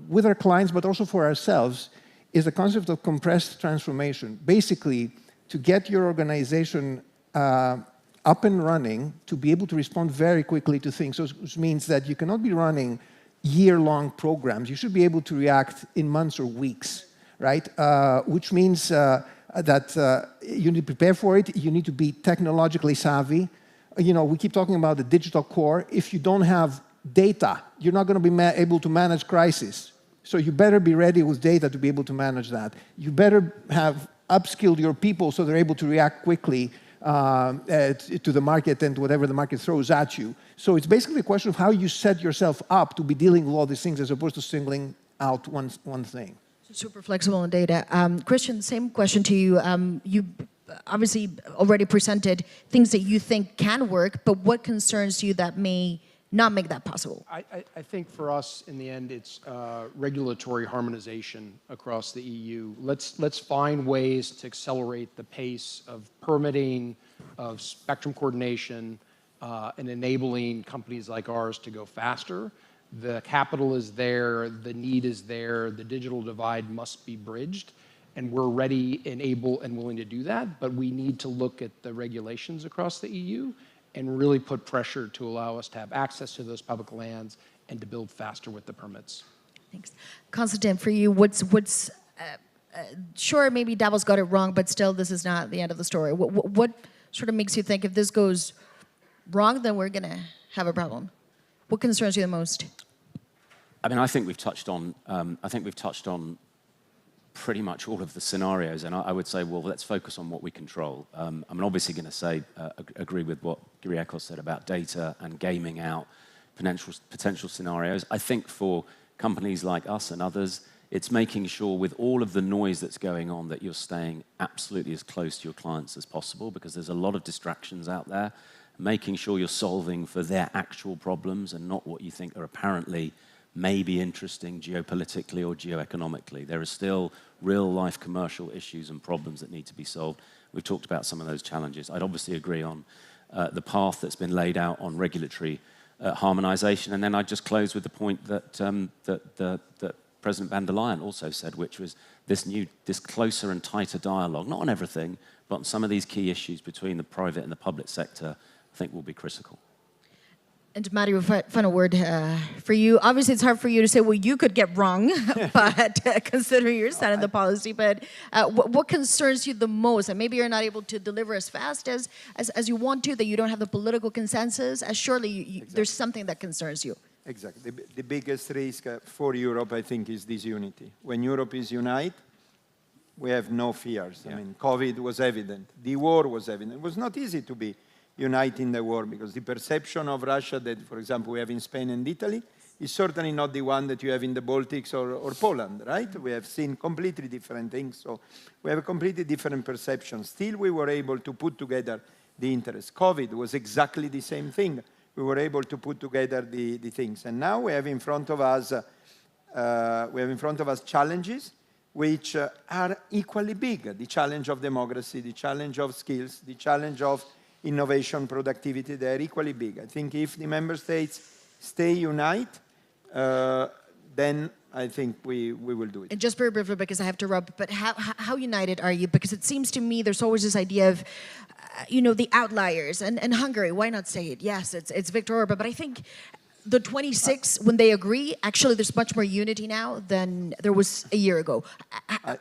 with our clients, but also for ourselves, is the concept of compressed transformation. Basically, to get your organization up and running, to be able to respond very quickly to things. So which means that you cannot be running year-long programs. You should be able to react in months or weeks, right? Which means that you need to prepare for it. You need to be technologically savvy. You know, we keep talking about the digital core. If you don't have data, you're not going to be able to manage crisis. So you better be ready with data to be able to manage that. You better have upskilled your people so they're able to react quickly to the market and whatever the market throws at you. So it's basically a question of how you set yourself up to be dealing with all these things as opposed to singling out one thing. Super flexible in data. Christian, same question to you. You obviously already presented things that you think can work, but what concerns you that may not make that possible? I think for us, in the end, it's regulatory harmonization across the EU. Let's find ways to accelerate the pace of permitting, of spectrum coordination, and enabling companies like ours to go faster. The capital is there, the need is there, the digital divide must be bridged, and we're ready and able and willing to do that, but we need to look at the regulations across the EU and really put pressure to allow us to have access to those public lands and to build faster with the permits. Thanks. Konstantin, for you, what's sure, maybe Davos got it wrong, but still this is not the end of the story. What sort of makes you think if this goes wrong, then we're going to have a problem? What concerns you the most? I mean, I think we've touched on pretty much all of the scenarios, and I would say, well, let's focus on what we control. I'm obviously going to say, agree with what Kyriakos said about data and gaming out potential scenarios. I think for companies like us and others, it's making sure with all of the noise that's going on that you're staying absolutely as close to your clients as possible, because there's a lot of distractions out there, making sure you're solving for their actual problems and not what you think are apparently maybe interesting geopolitically or geoeconomically. There are still real-life commercial issues and problems that need to be solved. We've talked about some of those challenges. I'd obviously agree on the path that's been laid out on regulatory harmonization. And then I'd just close with the point that, that President van der Leyen also said, which was this closer and tighter dialogue, not on everything, but on some of these key issues between the private and the public sector, I think will be critical. And Mario, final word for you. Obviously, it's hard for you to say, well, you could get wrong, but considering you're setting the policy. But what concerns you the most? And maybe you're not able to deliver as fast as you want to, that you don't have the political consensus, as surely exactly. There's something that concerns you. Exactly. The biggest risk for Europe, I think, is disunity. When Europe is united, we have no fears. Yeah. I mean, COVID was evident. The war was evident. It was not easy to be unite in the war, because the perception of Russia that, for example, we have in Spain and Italy is certainly not the one that you have in the Baltics or Poland, right? We have seen completely different things, so we have a completely different perception. Still, we were able to put together the interests. COVID was exactly the same thing. We were able to put together the things. And now we have in front of us, challenges which are equally big. The challenge of democracy, the challenge of skills, the challenge of innovation, productivity, they are equally big. I think if the member states stay united, then I think we will do it. And just very briefly, because I have to rub, but how united are you? Because it seems to me there's always this idea of, the outliers. And Hungary, why not say it? Yes, it's Viktor Orban, but I think the 26, when they agree, actually there's much more unity now than there was a year ago.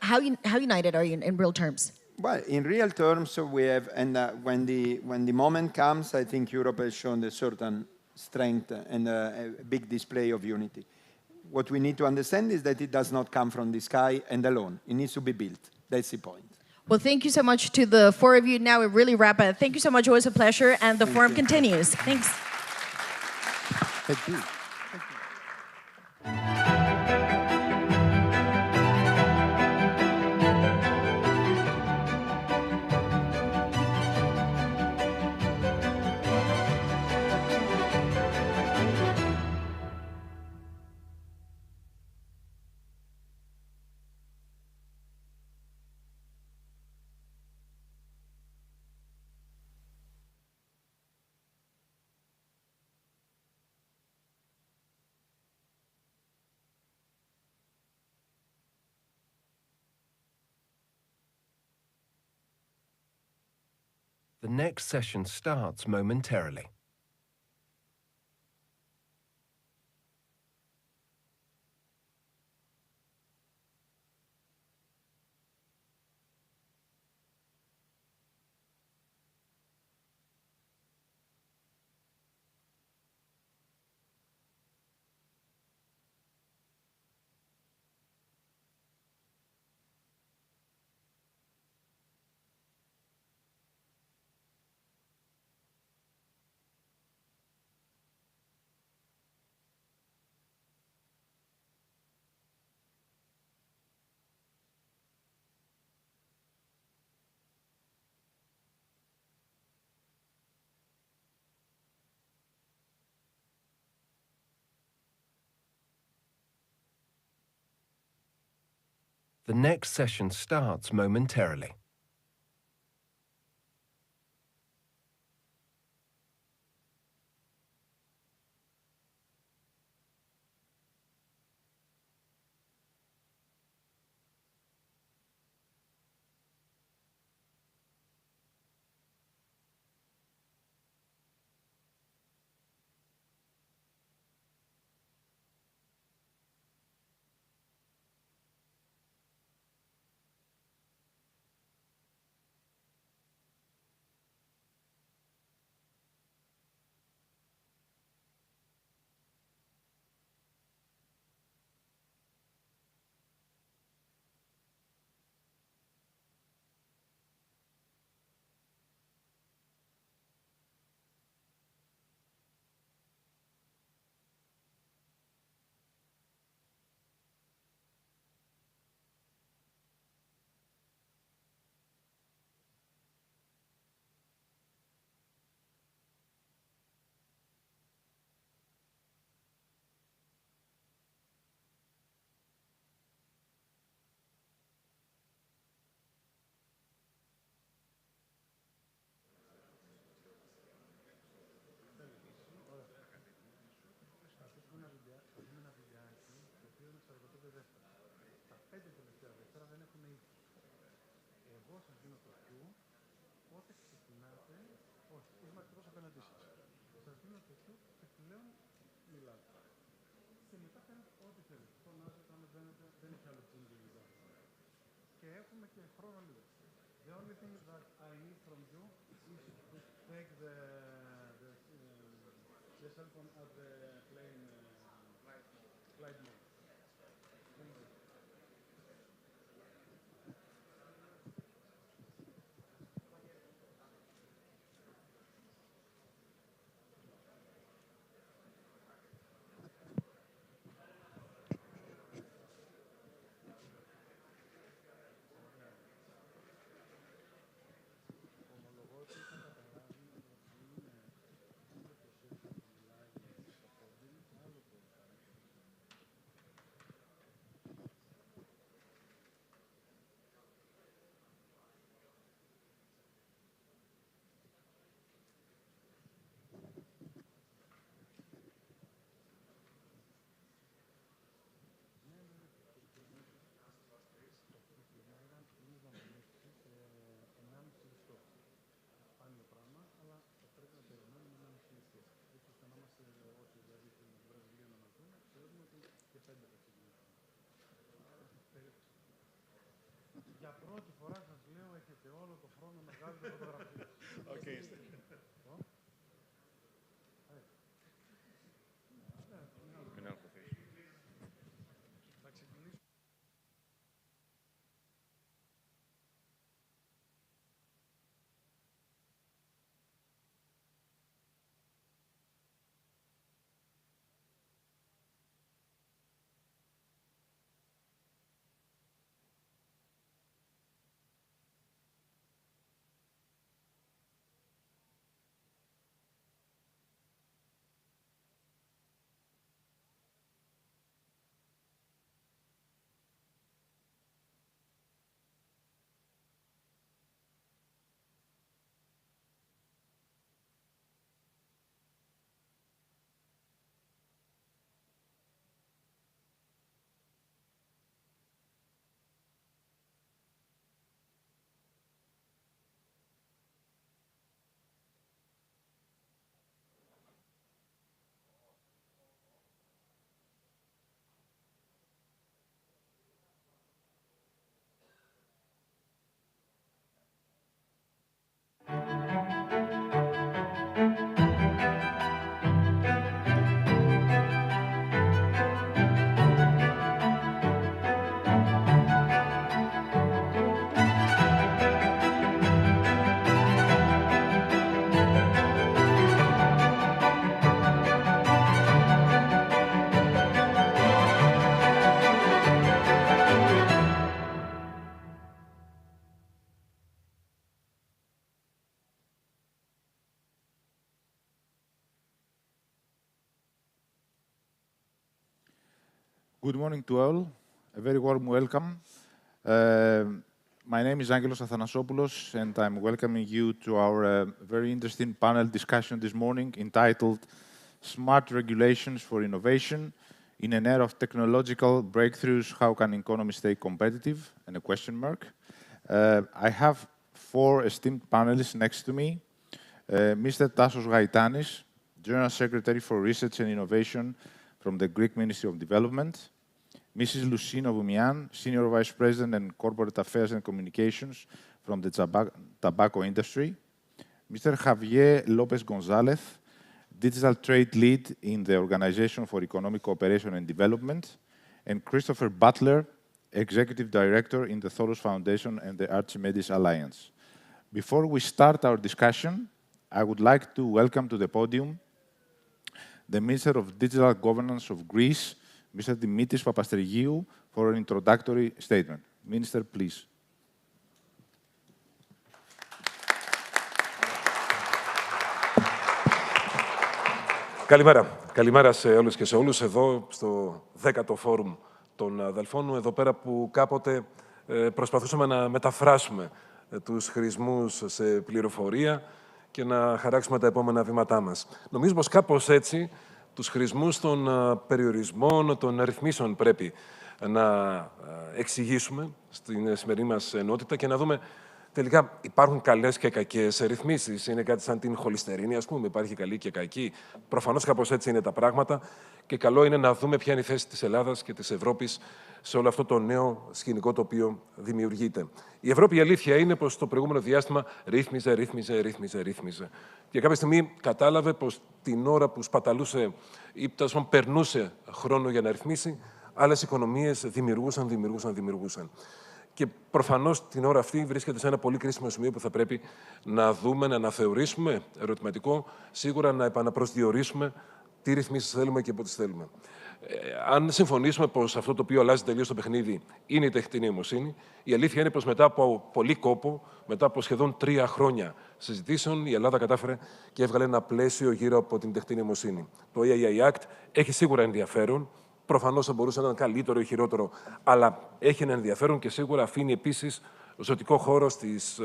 How united are you in real terms? Well, in real terms, we have, and when the moment comes, I think Europe has shown a certain strength and a big display of unity. What we need to understand is that it does not come from the sky and alone. It needs to be built. That's the point. Well, thank you so much to the four of you. Now we really wrap up. Thank you so much. Always a pleasure. And the forum continues. Thanks. Thank you. The next session starts momentarily. The next session starts momentarily. Good morning to all. A very warm welcome. My name is Angelos Athanasopoulos, and I'm welcoming you to our very interesting panel discussion this morning entitled Smart Regulations for Innovation in an Era of Technological Breakthroughs, How Can Economies Stay Competitive? And a question mark. I have four esteemed panelists next to me. Mr. Tassos Gaitanis, General Secretary for Research and Innovation from the Greek Ministry of Development. Mrs. Lucina Voumian, Senior Vice President and Corporate Affairs and Communications from the tobacco industry. Mr. Javier Lopez Gonzalez, Digital Trade Lead in the Organization for Economic Cooperation and Development. And Christopher Butler, Executive Director in the Thoros Foundation and the Archimedes Alliance. Before we start our discussion, I would like to welcome to the podium the Minister of Digital Governance of Greece, Mr. Dimitris Papastergiou, for an introductory statement. Minister, please. Καλημέρα. Καλημέρα σε όλους και σε όλους εδώ στο 10ο Φόρουμ των Αδελφών, εδώ πέρα που κάποτε προσπαθούσαμε να μεταφράσουμε τους χρησμούς σε πληροφορία και να χαράξουμε τα επόμενα βήματά μας. Νομίζω πως κάπως έτσι τους χρησμούς των περιορισμών, των ρυθμίσεων πρέπει να εξηγήσουμε στην σημερινή μας ενότητα και να δούμε τελικά υπάρχουν καλές και κακές ρυθμίσεις. Είναι κάτι σαν την χολυστερίνη, ας πούμε, υπάρχει καλή και κακή. Προφανώς κάπως έτσι είναι τα πράγματα και καλό είναι να δούμε ποια είναι η θέση της Ελλάδας και της Ευρώπης σε όλο αυτό το νέο σκηνικό το οποίο δημιουργείται. Η Ευρώπη, η αλήθεια είναι πως το προηγούμενο διάστημα ρύθμιζε. Και κάποια στιγμή κατάλαβε πως την ώρα που σπαταλούσε ή περνούσε χρόνο για να ρυθμίσει, άλλες οικονομίες δημιουργούσαν. Και προφανώς την ώρα αυτή βρίσκεται σε ένα πολύ κρίσιμο σημείο που θα πρέπει να δούμε, να αναθεωρήσουμε, ερωτηματικό, σίγουρα να επαναπροσδιορίσουμε τι ρυθμίσεις θέλουμε και πού τις θέλουμε. Αν συμφωνήσουμε πως αυτό το οποίο αλλάζει τελείως το παιχνίδι είναι η τεχνητή νοημοσύνη, η αλήθεια είναι πως μετά από πολύ κόπο, μετά από σχεδόν 3 χρόνια συζητήσεων, η Ελλάδα κατάφερε και έβγαλε ένα πλαίσιο γύρω από την τεχνητή νοημοσύνη. Το AI Act έχει σίγουρα ενδιαφέρον. Προφανώς θα μπορούσε να είναι καλύτερο ή χειρότερο, αλλά έχει ένα ενδιαφέρον και σίγουρα αφήνει επίσης ζωτικό χώρο στις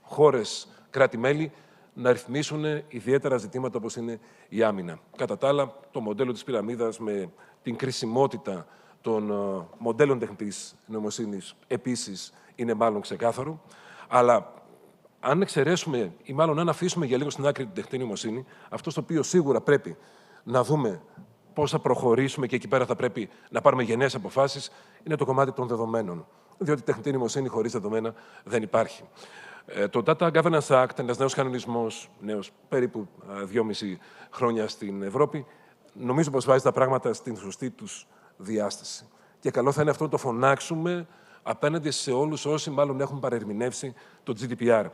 χώρες κράτη-μέλη να ρυθμίσουν ιδιαίτερα ζητήματα όπως είναι η άμυνα. Κατά τα άλλα, το μοντέλο της πυραμίδας με την κρισιμότητα των μοντέλων τεχνητής νοημοσύνης επίσης είναι μάλλον ξεκάθαρο. Αλλά αν εξαιρέσουμε ή μάλλον αν αφήσουμε για λίγο στην άκρη την τεχνητή νοημοσύνη, αυτό στο οποίο σίγουρα πρέπει να δούμε πώς θα προχωρήσουμε και εκεί πέρα θα πρέπει να πάρουμε γενναίες αποφάσεις, είναι το κομμάτι των δεδομένων. Διότι τεχνητή νοημοσύνη χωρίς δεδομένα δεν υπάρχει. Το Data Governance Act, ένας νέος κανονισμός, νέος περίπου 2,5 χρόνια στην Ευρώπη, νομίζω πως βάζει τα πράγματα στην σωστή τους διάσταση. Και καλό θα είναι αυτό να το φωνάξουμε απέναντι σε όλους όσοι μάλλον έχουν παρερμηνεύσει το GDPR.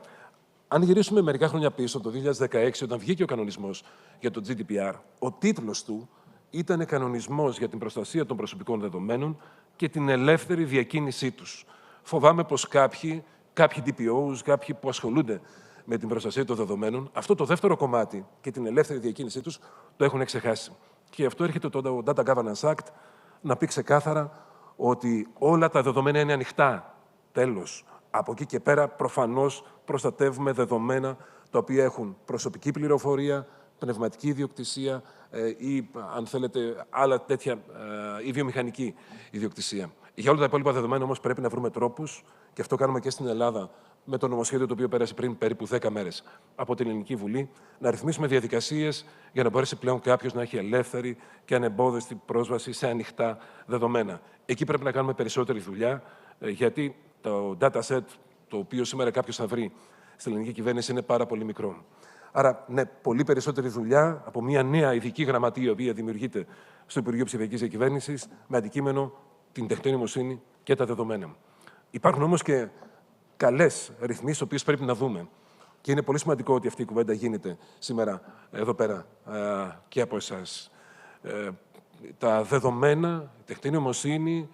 Αν γυρίσουμε μερικά χρόνια πίσω, το 2016, όταν βγήκε ο κανονισμός για το GDPR, ο τίτλος του ήταν «Κανονισμός για την προστασία των προσωπικών δεδομένων και την ελεύθερη διακίνησή τους». Φοβάμαι πως κάποιοι DPOs, κάποιοι που ασχολούνται με την προστασία των δεδομένων, αυτό το δεύτερο κομμάτι και την ελεύθερη διακίνησή τους το έχουν ξεχάσει. Και αυτό έρχεται το Data Governance Act να πει ξεκάθαρα ότι όλα τα δεδομένα είναι ανοιχτά. Τέλος. Από εκεί και πέρα, προφανώς, προστατεύουμε δεδομένα τα οποία έχουν προσωπική πληροφορία, πνευματική ιδιοκτησία ή, αν θέλετε, άλλα τέτοια ή βιομηχανική ιδιοκτησία. Για όλα τα υπόλοιπα δεδομένα, όμως, πρέπει να βρούμε τρόπους, και αυτό κάνουμε και στην Ελλάδα με το νομοσχέδιο το οποίο πέρασε πριν περίπου 10 μέρες από την Ελληνική Βουλή, να ρυθμίσουμε διαδικασίες για να μπορέσει πλέον κάποιος να έχει ελεύθερη και ανεμπόδιστη πρόσβαση σε ανοιχτά δεδομένα. Εκεί πρέπει να κάνουμε περισσότερη δουλειά, γιατί το dataset το οποίο σήμερα κάποιος θα βρει στην ελληνική κυβέρνηση είναι πάρα πολύ μικρό. Άρα, ναι, πολύ περισσότερη δουλειά από μια νέα ειδική γραμματεία, η οποία δημιουργείται στο Υπουργείο Ψηφιακής Διακυβέρνησης, με αντικείμενο την τεχνητή νοημοσύνη και τα δεδομένα. Υπάρχουν όμως και καλές ρυθμίσεις, οποίες πρέπει να δούμε. Και είναι πολύ σημαντικό ότι αυτή η κουβέντα γίνεται σήμερα εδώ πέρα και από εσάς. Τα δεδομένα, η τεχνητή νοημοσύνη,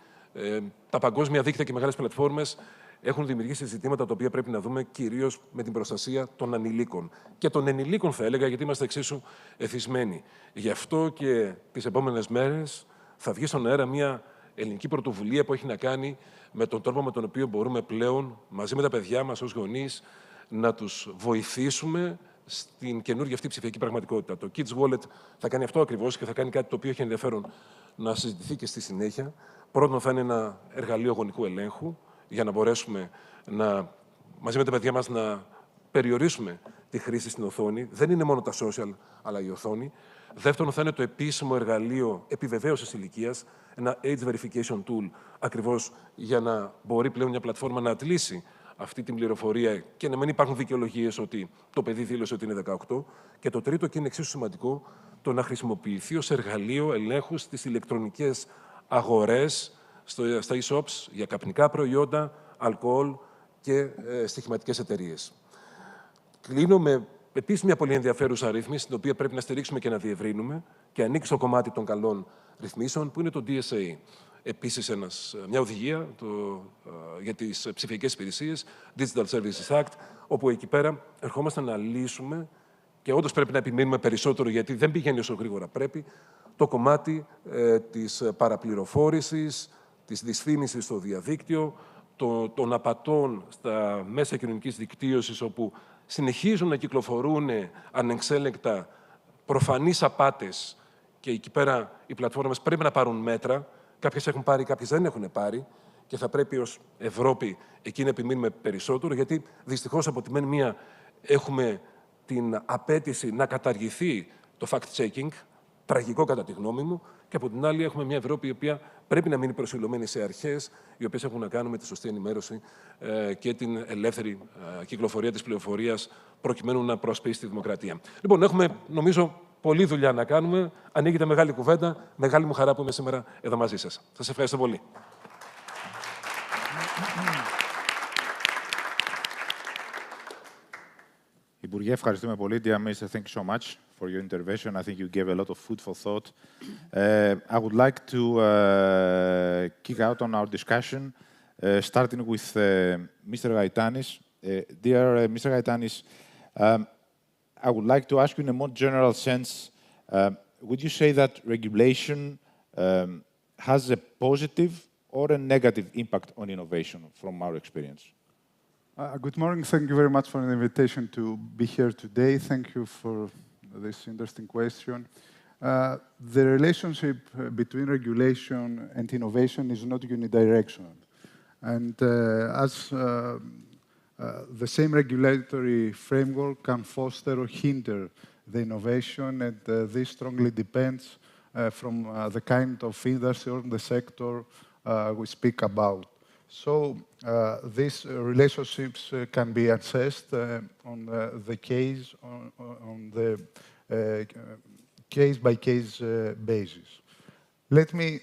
τα παγκόσμια δίκτυα και μεγάλες πλατφόρμες έχουν δημιουργήσει ζητήματα τα οποία πρέπει να δούμε κυρίως με την προστασία των ανηλίκων. Και των ενηλίκων, θα έλεγα, γιατί είμαστε εξίσου εθισμένοι. Γι' αυτό και τις επόμενες μέρες θα βγει στον αέρα μια ελληνική πρωτοβουλία που έχει να κάνει με τον τρόπο με τον οποίο μπορούμε πλέον, μαζί με τα παιδιά μας ως γονείς, να τους βοηθήσουμε στην καινούργια αυτή ψηφιακή πραγματικότητα. Το Kids Wallet θα κάνει αυτό ακριβώς και θα κάνει κάτι το οποίο έχει ενδιαφέρον να συζητηθεί και στη συνέχεια. Πρώτον, θα είναι ένα εργαλείο γονικού ελέγχου για να μπορέσουμε μαζί με τα παιδιά μας να περιορίσουμε τη χρήση στην οθόνη. Δεν είναι μόνο τα social, αλλά η οθόνη. Δεύτερον, θα είναι το επίσημο εργαλείο επιβεβαίωσης ηλικίας, ένα age verification tool, ακριβώς για να μπορεί πλέον μια πλατφόρμα να αντλήσει αυτή την πληροφορία και να μην υπάρχουν δικαιολογίες ότι το παιδί δήλωσε ότι είναι 18. Και το τρίτο, και είναι εξίσου σημαντικό, το να χρησιμοποιηθεί ως εργαλείο ελέγχου στις ηλεκτρονικές αγορές, στα e-shops για καπνικά προϊόντα, αλκοόλ και στοιχηματικές εταιρείες. Κλείνω με επίσης μια πολύ ενδιαφέρουσα ρύθμιση, την οποία πρέπει να στηρίξουμε και να διευρύνουμε και ανοίξει το κομμάτι των καλών ρυθμίσεων, που είναι το DSA. Επίσης, μια οδηγία για τις ψηφιακές υπηρεσίες, Digital Services Act, όπου εκεί πέρα ερχόμαστε να λύσουμε, και όντως πρέπει να επιμείνουμε περισσότερο, γιατί δεν πηγαίνει όσο γρήγορα πρέπει, το κομμάτι της παραπληροφόρησης, της δυσφήμισης στο διαδίκτυο, των απατών στα μέσα κοινωνικής δικτύωσης, όπου συνεχίζουν να κυκλοφορούν ανεξέλεγκτα προφανείς απάτες και εκεί πέρα οι πλατφόρμες πρέπει να πάρουν μέτρα. Κάποιες έχουν πάρει, κάποιες δεν έχουν πάρει και θα πρέπει ως Ευρώπη εκεί να επιμείνουμε περισσότερο, γιατί δυστυχώς από τη μεν μία έχουμε την απέτηση να καταργηθεί το fact-checking, τραγικό κατά τη γνώμη μου, και από την άλλη έχουμε μια Ευρώπη η οποία πρέπει να μείνει προσιλωμένη σε αρχές οι οποίες έχουν να κάνουν με τη σωστή ενημέρωση και την ελεύθερη κυκλοφορία της πληροφορίας προκειμένου να προασπίσει τη δημοκρατία. Λοιπόν, έχουμε νομίζω πολλή δουλειά να κάνουμε. Ανοίγεται μεγάλη κουβέντα. Μεγάλη μου χαρά που είμαι σήμερα εδώ μαζί σας. Σας ευχαριστώ πολύ. Υπουργέ, ευχαριστούμε πολύ. Dear Minister, thank you so much for your intervention. I think you gave a lot of food for thought. I would like to kick out on our discussion, starting with Mr. Gaitanis. Dear Mr. Gaitanis, I would like to ask you in a more general sense, would you say that regulation has a positive or a negative impact on innovation from our experience? Good morning. Thank you very much for the invitation to be here today. Thank you for this interesting question. The relationship between regulation and innovation is not unidirectional. And as the same regulatory framework can foster or hinder the innovation, and this strongly depends from the kind of industry or the sector we speak about. So these relationships can be assessed on the case, on the case-by-case basis. Let me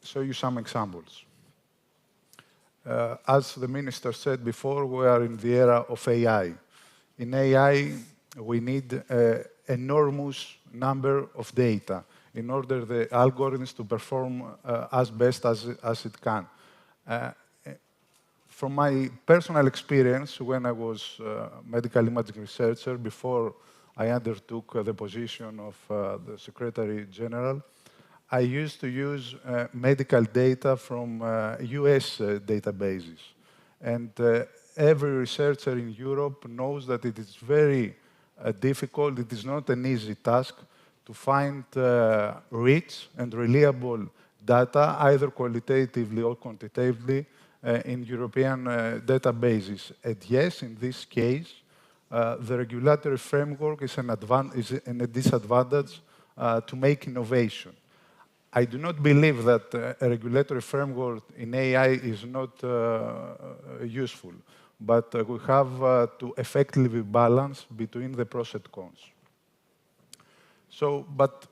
show you some examples. As the minister said before, we are in the era of AI. In AI, we need an enormous number of data in order the algorithms to perform as best as it can. From my personal experience, when I was a medical imaging researcher, before I undertook the position of the Secretary General, I used to use medical data from US databases. And every researcher in Europe knows that it is very difficult, it is not an easy task to find rich and reliable data, either qualitatively or quantitatively, in European databases. And yes, in this case, the regulatory framework is a disadvantage to make innovation. I do not believe that a regulatory framework in AI is not useful, but we have to effectively balance between the pros and cons. So, but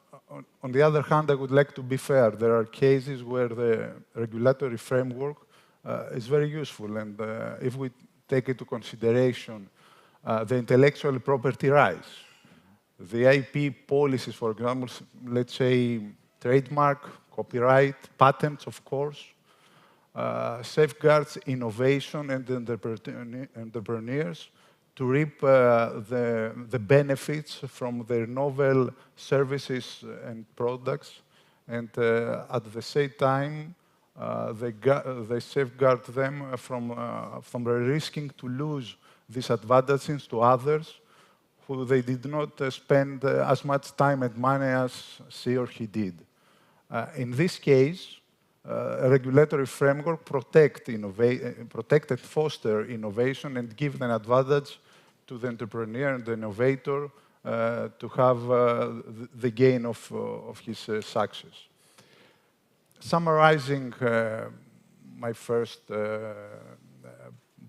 on the other hand, I would like to be fair. There are cases where the regulatory framework is very useful, and if we take into consideration the intellectual property rights, the IP policies, for example, let's say trademark, copyright, patents, of course, safeguards innovation and entrepreneurs to reap the benefits from their novel services and products, and at the same time, they safeguard them from risking to lose these advantages to others who they did not spend as much time and money as she or he did. In this case, a regulatory framework protect and foster innovation and give an advantage to the entrepreneur and the innovator to have the gain of his success. Summarizing my first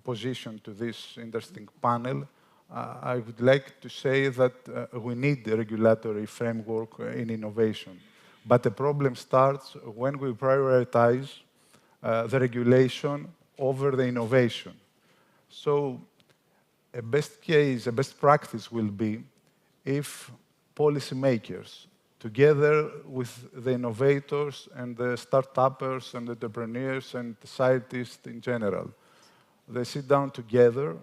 position to this interesting panel, I would like to say that we need a regulatory framework in innovation. But the problem starts when we prioritize the regulation over the innovation. So a best practice will be if policymakers, together with the innovators and the start-uppers and entrepreneurs and scientists in general, they sit down together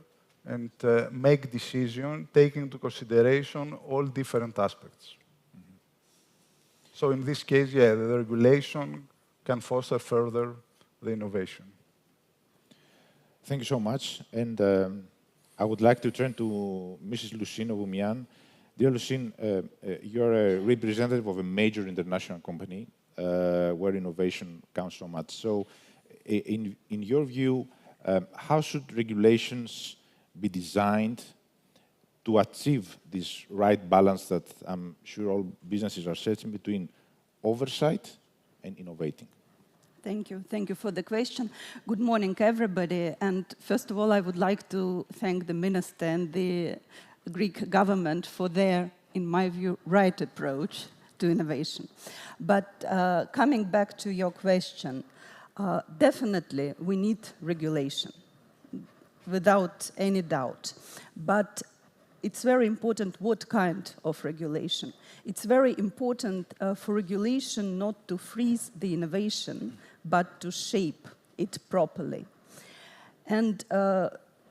and make decisions taking into consideration all different aspects. So in this case, yeah, the regulation can foster further the innovation. Thank you so much. And I would like to turn to Mrs. Lucine Ovumian. Dear Lucine, you're a representative of a major international company where innovation counts so much. So in your view, how should regulations be designed to achieve this right balance that I'm sure all businesses are searching between oversight and innovating? Thank you. Thank you for the question. Good morning, everybody. And first of all, I would like to thank the minister and the Greek government for their, in my view, right approach to innovation. But coming back to your question, definitely we need regulation, without any doubt. But it's very important what kind of regulation. It's very important for regulation not to freeze the innovation, but to shape it properly. And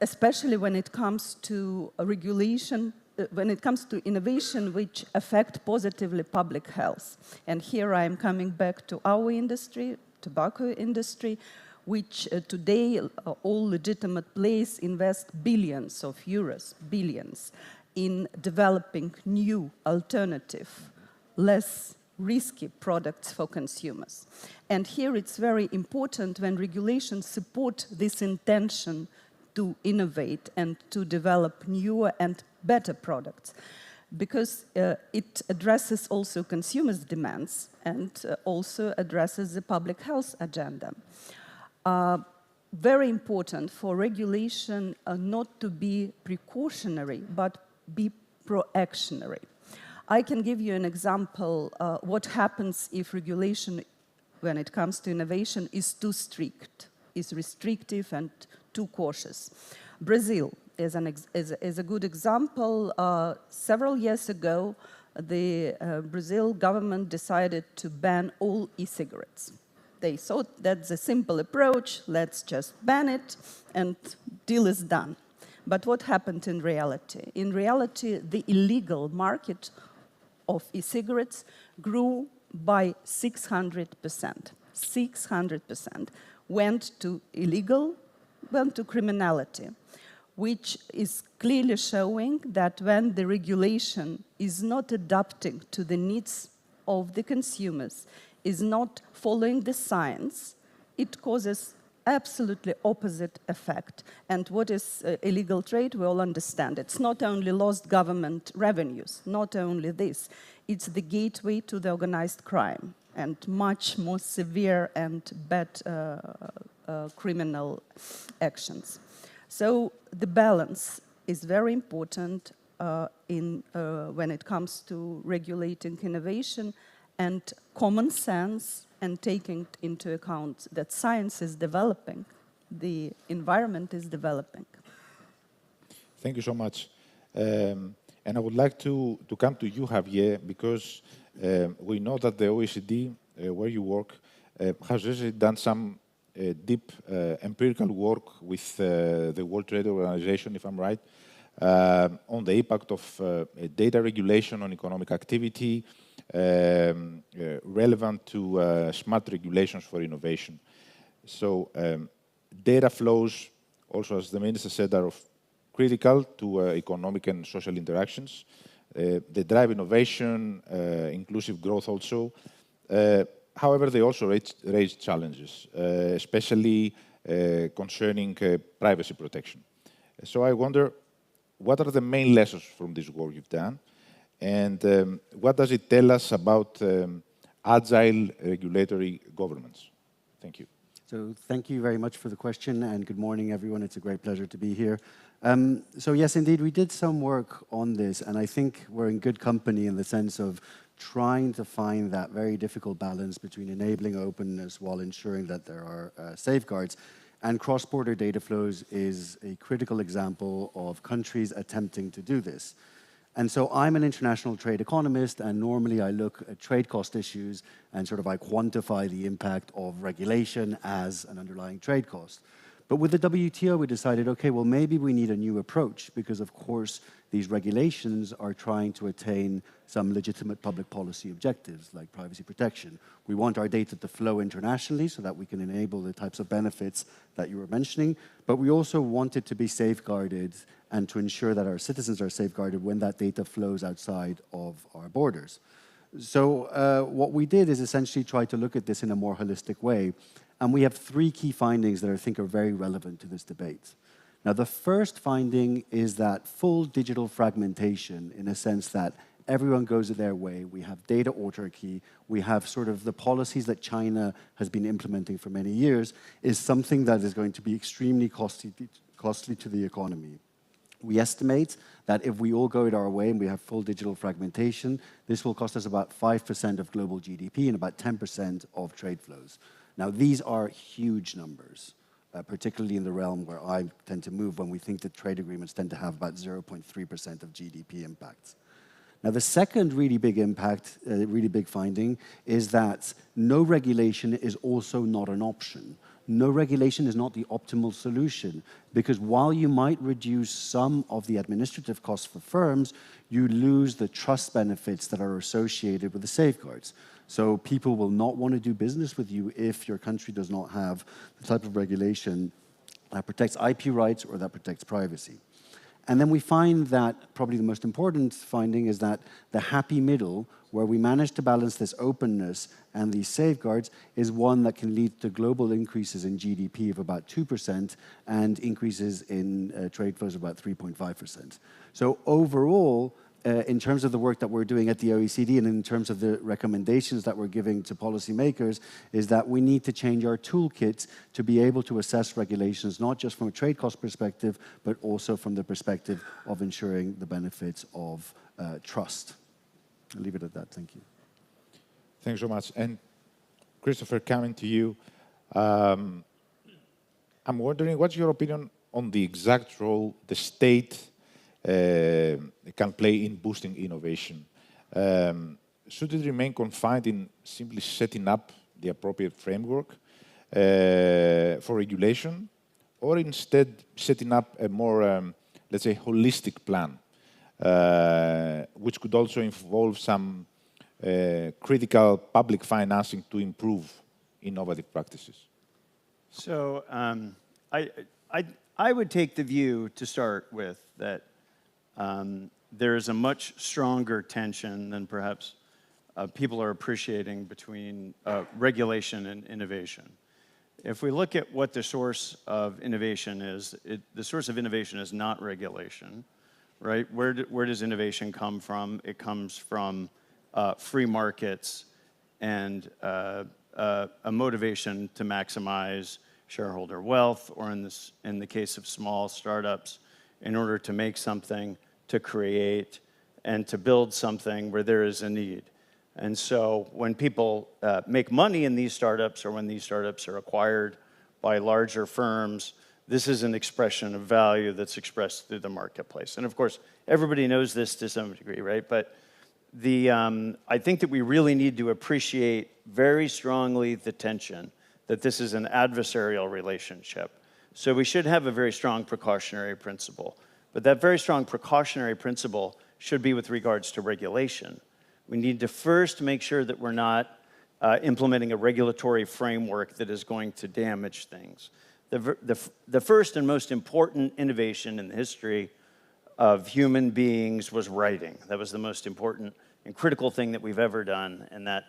especially when it comes to regulation, when it comes to innovation which affect positively public health. And here I am coming back to our industry, tobacco industry, which today all legitimate players invest billions of euros, billions, in developing new alternative, less risky products for consumers. And here it's very important when regulations support this intention to innovate and to develop newer and better products, because it addresses also consumers' demands and also addresses the public health agenda. very important for regulation not to be precautionary, but be proactionary. I can give you an example what happens if regulation, when it comes to innovation, is too strict, is restrictive and too cautious. Brazil is a good example. Several years ago, the Brazil government decided to ban all e-cigarettes. They thought that's a simple approach, let's just ban it, and deal is done. But what happened in reality? In reality, the illegal market of e-cigarettes grew by 600%. 600% went to illegal, went to criminality, which is clearly showing that when the regulation is not adapting to the needs of the consumers, is not following the science, it causes absolutely opposite effect. And what is illegal trade, we all understand. It's not only lost government revenues, not only this, it's the gateway to the organized crime and much more severe and bad criminal actions. So the balance is very important when it comes to regulating innovation, and common sense, and taking into account that science is developing, the environment is developing. Thank you so much. And I would like to come to you, Javier, because we know that the OECD, where you work, has recently done some deep empirical work with the World Trade Organization, if I'm right, on the impact of data regulation on economic activity, relevant to smart regulations for innovation. So data flows, also as the Minister said, are critical to economic and social interactions. They drive innovation, inclusive growth also. However, they also raise challenges, especially concerning privacy protection. So I wonder, what are the main lessons from this work you've done? And what does it tell us about agile regulatory governments? Thank you. So thank you very much for the question, and good morning, everyone. It's a great pleasure to be here. So yes, indeed, we did some work on this, and I think we're in good company in the sense of trying to find that very difficult balance between enabling openness while ensuring that there are safeguards. And cross-border data flows is a critical example of countries attempting to do this. And so I'm an international trade economist, and normally I look at trade cost issues and sort of I quantify the impact of regulation as an underlying trade cost. But with the WTO, we decided, okay, well, maybe we need a new approach because, of course, these regulations are trying to attain some legitimate public policy objectives like privacy protection. We want our data to flow internationally so that we can enable the types of benefits that you were mentioning, but we also want it to be safeguarded and to ensure that our citizens are safeguarded when that data flows outside of our borders. So what we did is essentially try to look at this in a more holistic way. And we have three key findings that I think are very relevant to this debate. Now, the first finding is that full digital fragmentation, in a sense that everyone goes their way. We have data autarky. We have sort of the policies that China has been implementing for many years, is something that is going to be extremely costly to the economy. We estimate that if we all go it our way and we have full digital fragmentation, this will cost us about 5% of global GDP and about 10% of trade flows. Now, these are huge numbers, particularly in the realm where I tend to move when we think that trade agreements tend to have about 0.3% of GDP impacts. Now, the second really big impact, really big finding, is that no regulation is also not an option. No regulation is not the optimal solution, because while you might reduce some of the administrative costs for firms, you lose the trust benefits that are associated with the safeguards. So people will not want to do business with you if your country does not have the type of regulation that protects IP rights or that protects privacy. And then we find that probably the most important finding is that the happy middle, where we manage to balance this openness and these safeguards, is one that can lead to global increases in GDP of about 2% and increases in trade flows of about 3.5%. So overall, in terms of the work that we're doing at the OECD and in terms of the recommendations that we're giving to policymakers, is that we need to change our toolkits to be able to assess regulations, not just from a trade cost perspective, but also from the perspective of ensuring the benefits of trust. I'll leave it at that. Thank you. Thanks so much. And Christopher, coming to you, I'm wondering what's your opinion on the exact role the state can play in boosting innovation? Should it remain confined in simply setting up the appropriate framework for regulation, or instead setting up a more, let's say, holistic plan, which could also involve some critical public financing to improve innovative practices? So I would take the view to start with that there is a much stronger tension than perhaps people are appreciating between regulation and innovation. If we look at what the source of innovation is, the source of innovation is not regulation, right? Where does innovation come from? It comes from free markets and a motivation to maximize shareholder wealth, or in the case of small startups, in order to make something, to create, and to build something where there is a need. And so when people make money in these startups, or when these startups are acquired by larger firms, this is an expression of value that's expressed through the marketplace. And of course, everybody knows this to some degree, right? But I think that we really need to appreciate very strongly the tension that this is an adversarial relationship. So we should have a very strong precautionary principle. But that very strong precautionary principle should be with regards to regulation. We need to first make sure that we're not implementing a regulatory framework that is going to damage things. The first and most important innovation in the history of human beings was writing. That was the most important and critical thing that we've ever done, and that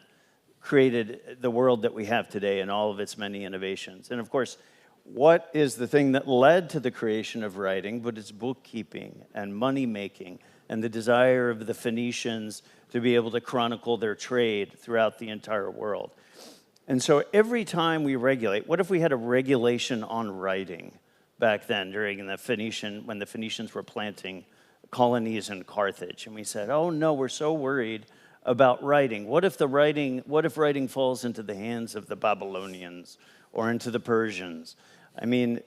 created the world that we have today and all of its many innovations. And of course, what is the thing that led to the creation of writing? But it's bookkeeping and money making and the desire of the Phoenicians to be able to chronicle their trade throughout the entire world. And so every time we regulate, what if we had a regulation on writing back then during when the Phoenicians were planting colonies in Carthage? And we said, oh no, we're so worried about writing. What if writing falls into the hands of the Babylonians or into the Persians? I mean,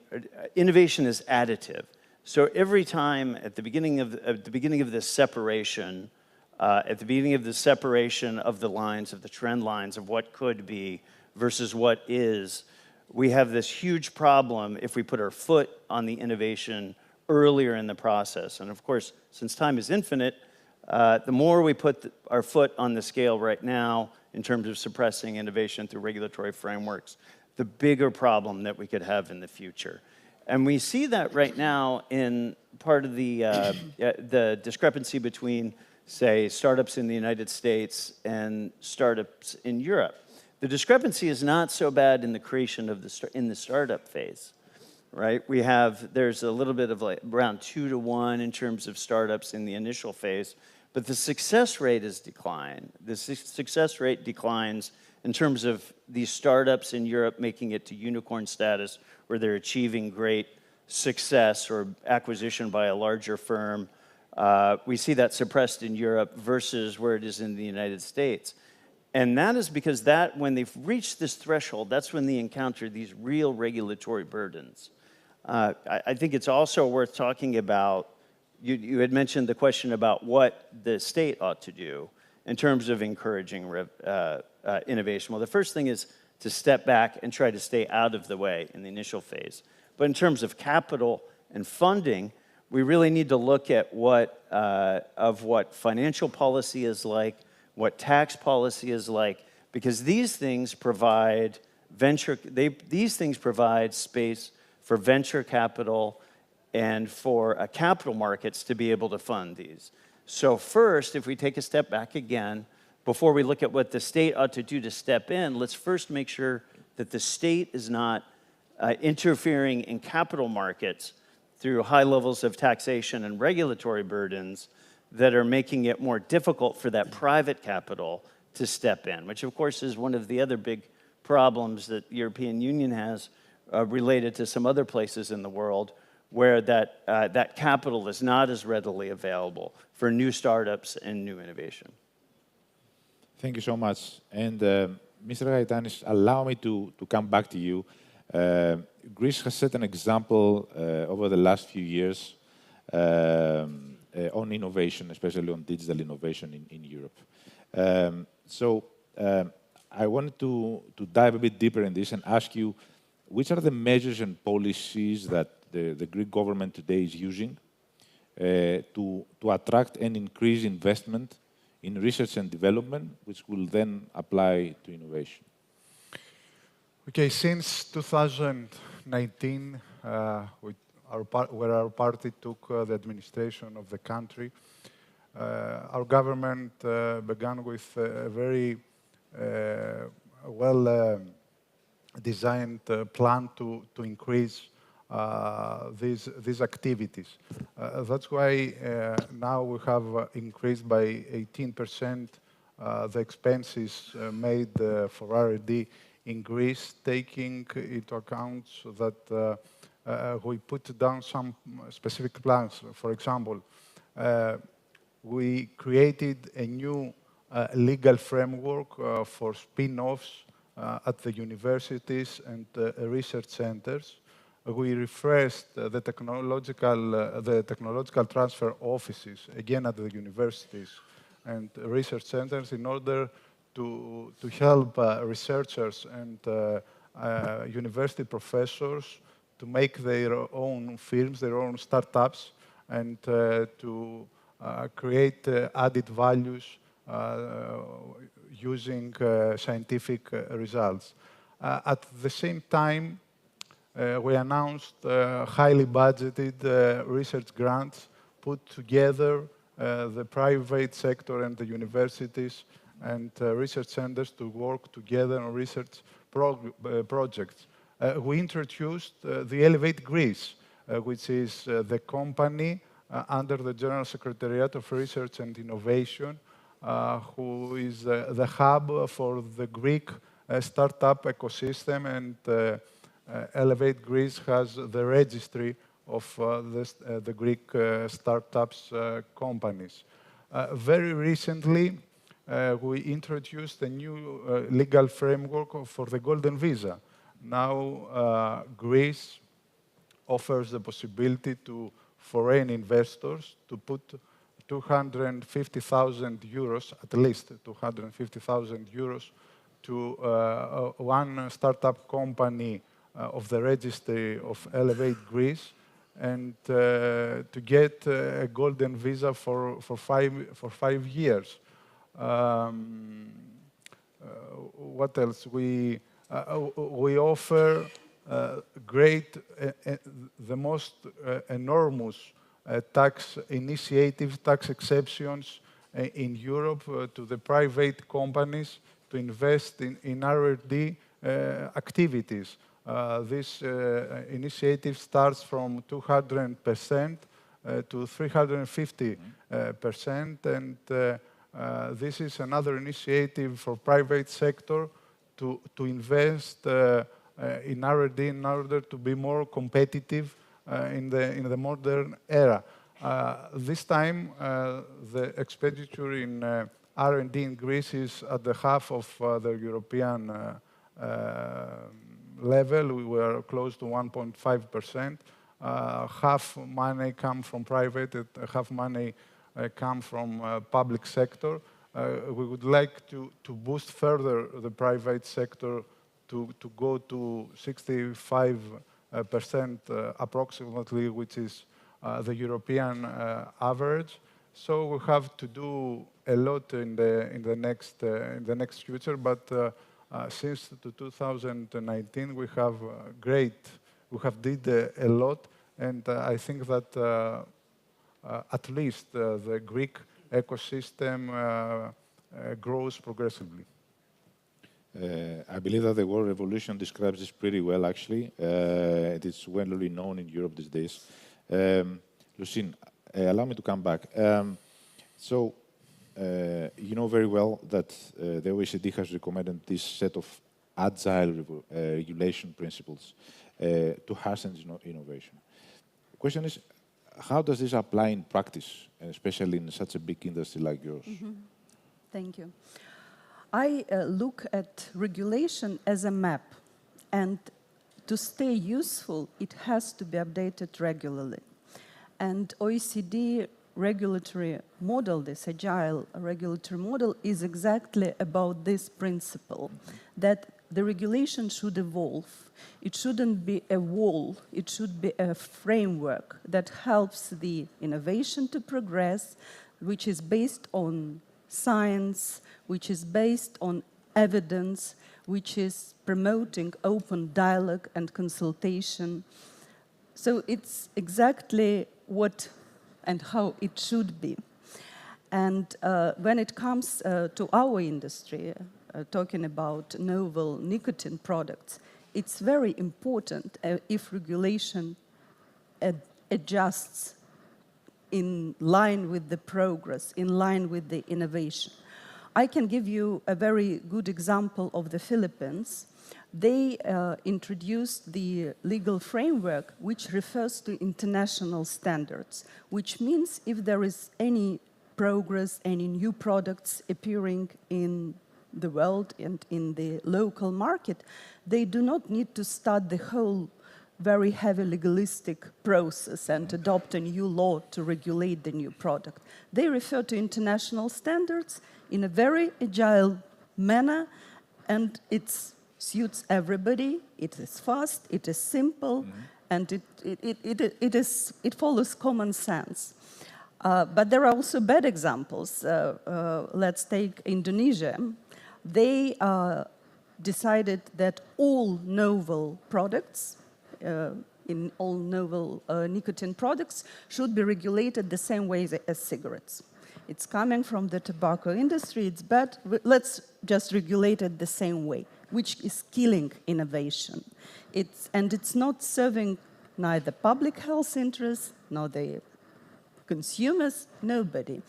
innovation is additive. So every time at the beginning of this separation, at the beginning of the separation of the lines, of the trend lines of what could be versus what is, we have this huge problem if we put our foot on the innovation earlier in the process. And of course, since time is infinite, the more we put our foot on the scale right now in terms of suppressing innovation through regulatory frameworks, the bigger problem that we could have in the future. And we see that right now in part of the discrepancy between, say, startups in the United States and startups in Europe. The discrepancy is not so bad in the creation of in the startup phase, right? There's a little bit of like around 2 to 1 in terms of startups in the initial phase, but the success rate has declined. The success rate declines in terms of these startups in Europe making it to unicorn status, where they're achieving great success or acquisition by a larger firm. We see that suppressed in Europe versus where it is in the United States. And that is because when they've reached this threshold, that's when they encounter these real regulatory burdens. I think it's also worth talking about, you had mentioned the question about what the state ought to do in terms of encouraging innovation. Well, the first thing is to step back and try to stay out of the way in the initial phase. But in terms of capital and funding, we really need to look at what financial policy is like, what tax policy is like, because these things provide space for venture capital and for capital markets to be able to fund these. So first, if we take a step back again, before we look at what the state ought to do to step in, let's first make sure that the state is not interfering in capital markets through high levels of taxation and regulatory burdens that are making it more difficult for that private capital to step in, which of course is one of the other big problems that the European Union has related to some other places in the world where that capital is not as readily available for new startups and new innovation. Thank you so much. And Mr. Gaetanis, allow me to come back to you. Greece has set an example over the last few years on innovation, especially on digital innovation in Europe. I wanted to dive a bit deeper in this and ask you, which are the measures and policies that the Greek government today is using to attract and increase investment in research and development, which will then apply to innovation? Okay, since 2019, where our party took the administration of the country, our government began with a very well-designed plan to increase these activities. That's why now we have increased by 18% the expenses made for R&D in Greece, taking into account that we put down some specific plans. For example, we created a new legal framework for spin-offs at the universities and research centers. We refreshed the technological transfer offices, again at the universities and research centers, in order to help researchers and university professors to make their own firms, their own startups, and to create added values using scientific results. At the same time, we announced highly budgeted research grants, put together the private sector and the universities and research centers to work together on research projects. We introduced the Elevate Greece, which is the company under the General Secretariat of Research and Innovation, who is the hub for the Greek startup ecosystem, and Elevate Greece has the registry of the Greek startups companies. Very recently, we introduced a new legal framework for the Golden Visa. Now, Greece offers the possibility to foreign investors to put 250,000 euros, at least 250,000 euros, to one startup company of the registry of Elevate Greece, and to get a golden visa for 5 years. What else? We offer the most enormous tax initiative, tax exceptions in Europe to the private companies to invest in R&D activities. This initiative starts from 200% to 350%, and this is another initiative for private sector to invest in R&D in order to be more competitive in the modern era. This time, the expenditure in R&D in Greece is at the half of the European level. We were close to 1.5%. Half money come from private, and half money come from public sector. We would like to boost further the private sector to go to 65% approximately, which is the European average. So we have to do a lot in the next future. But since 2019, we have did a lot, and I think that at least the Greek ecosystem grows progressively. I believe that the word revolution describes this pretty well, actually. It is well known in Europe these days. Lucine, allow me to come back. So, you know very well that the OECD has recommended this set of agile regulation principles to hasten innovation. The question is, how does this apply in practice, especially in such a big industry like yours? Thank you. I look at regulation as a map, and to stay useful, it has to be updated regularly. And OECD regulatory model, this agile regulatory model, is exactly about this principle, that the regulation should evolve. It shouldn't be a wall, it should be a framework that helps the innovation to progress, which is based on science, which is based on evidence, which is promoting open dialogue and consultation. So it's exactly what and how it should be. And when it comes to our industry, talking about novel nicotine products, it's very important if regulation adjusts in line with the progress, in line with the innovation. I can give you a very good example of the Philippines. They introduced the legal framework which refers to international standards, which means if there is any progress, any new products appearing in the world and in the local market, they do not need to start the whole very heavy legalistic process and adopt a new law to regulate the new product. They refer to international standards in a very agile manner, and it suits everybody. It is fast, it is simple, and it follows common sense. But there are also bad examples. Let's take Indonesia. They decided that all novel products, in all novel nicotine products, should be regulated the same way as cigarettes. It's coming from the tobacco industry, it's bad, let's just regulate it the same way, which is killing innovation. It's not serving neither public health interests, nor the consumers, nobody.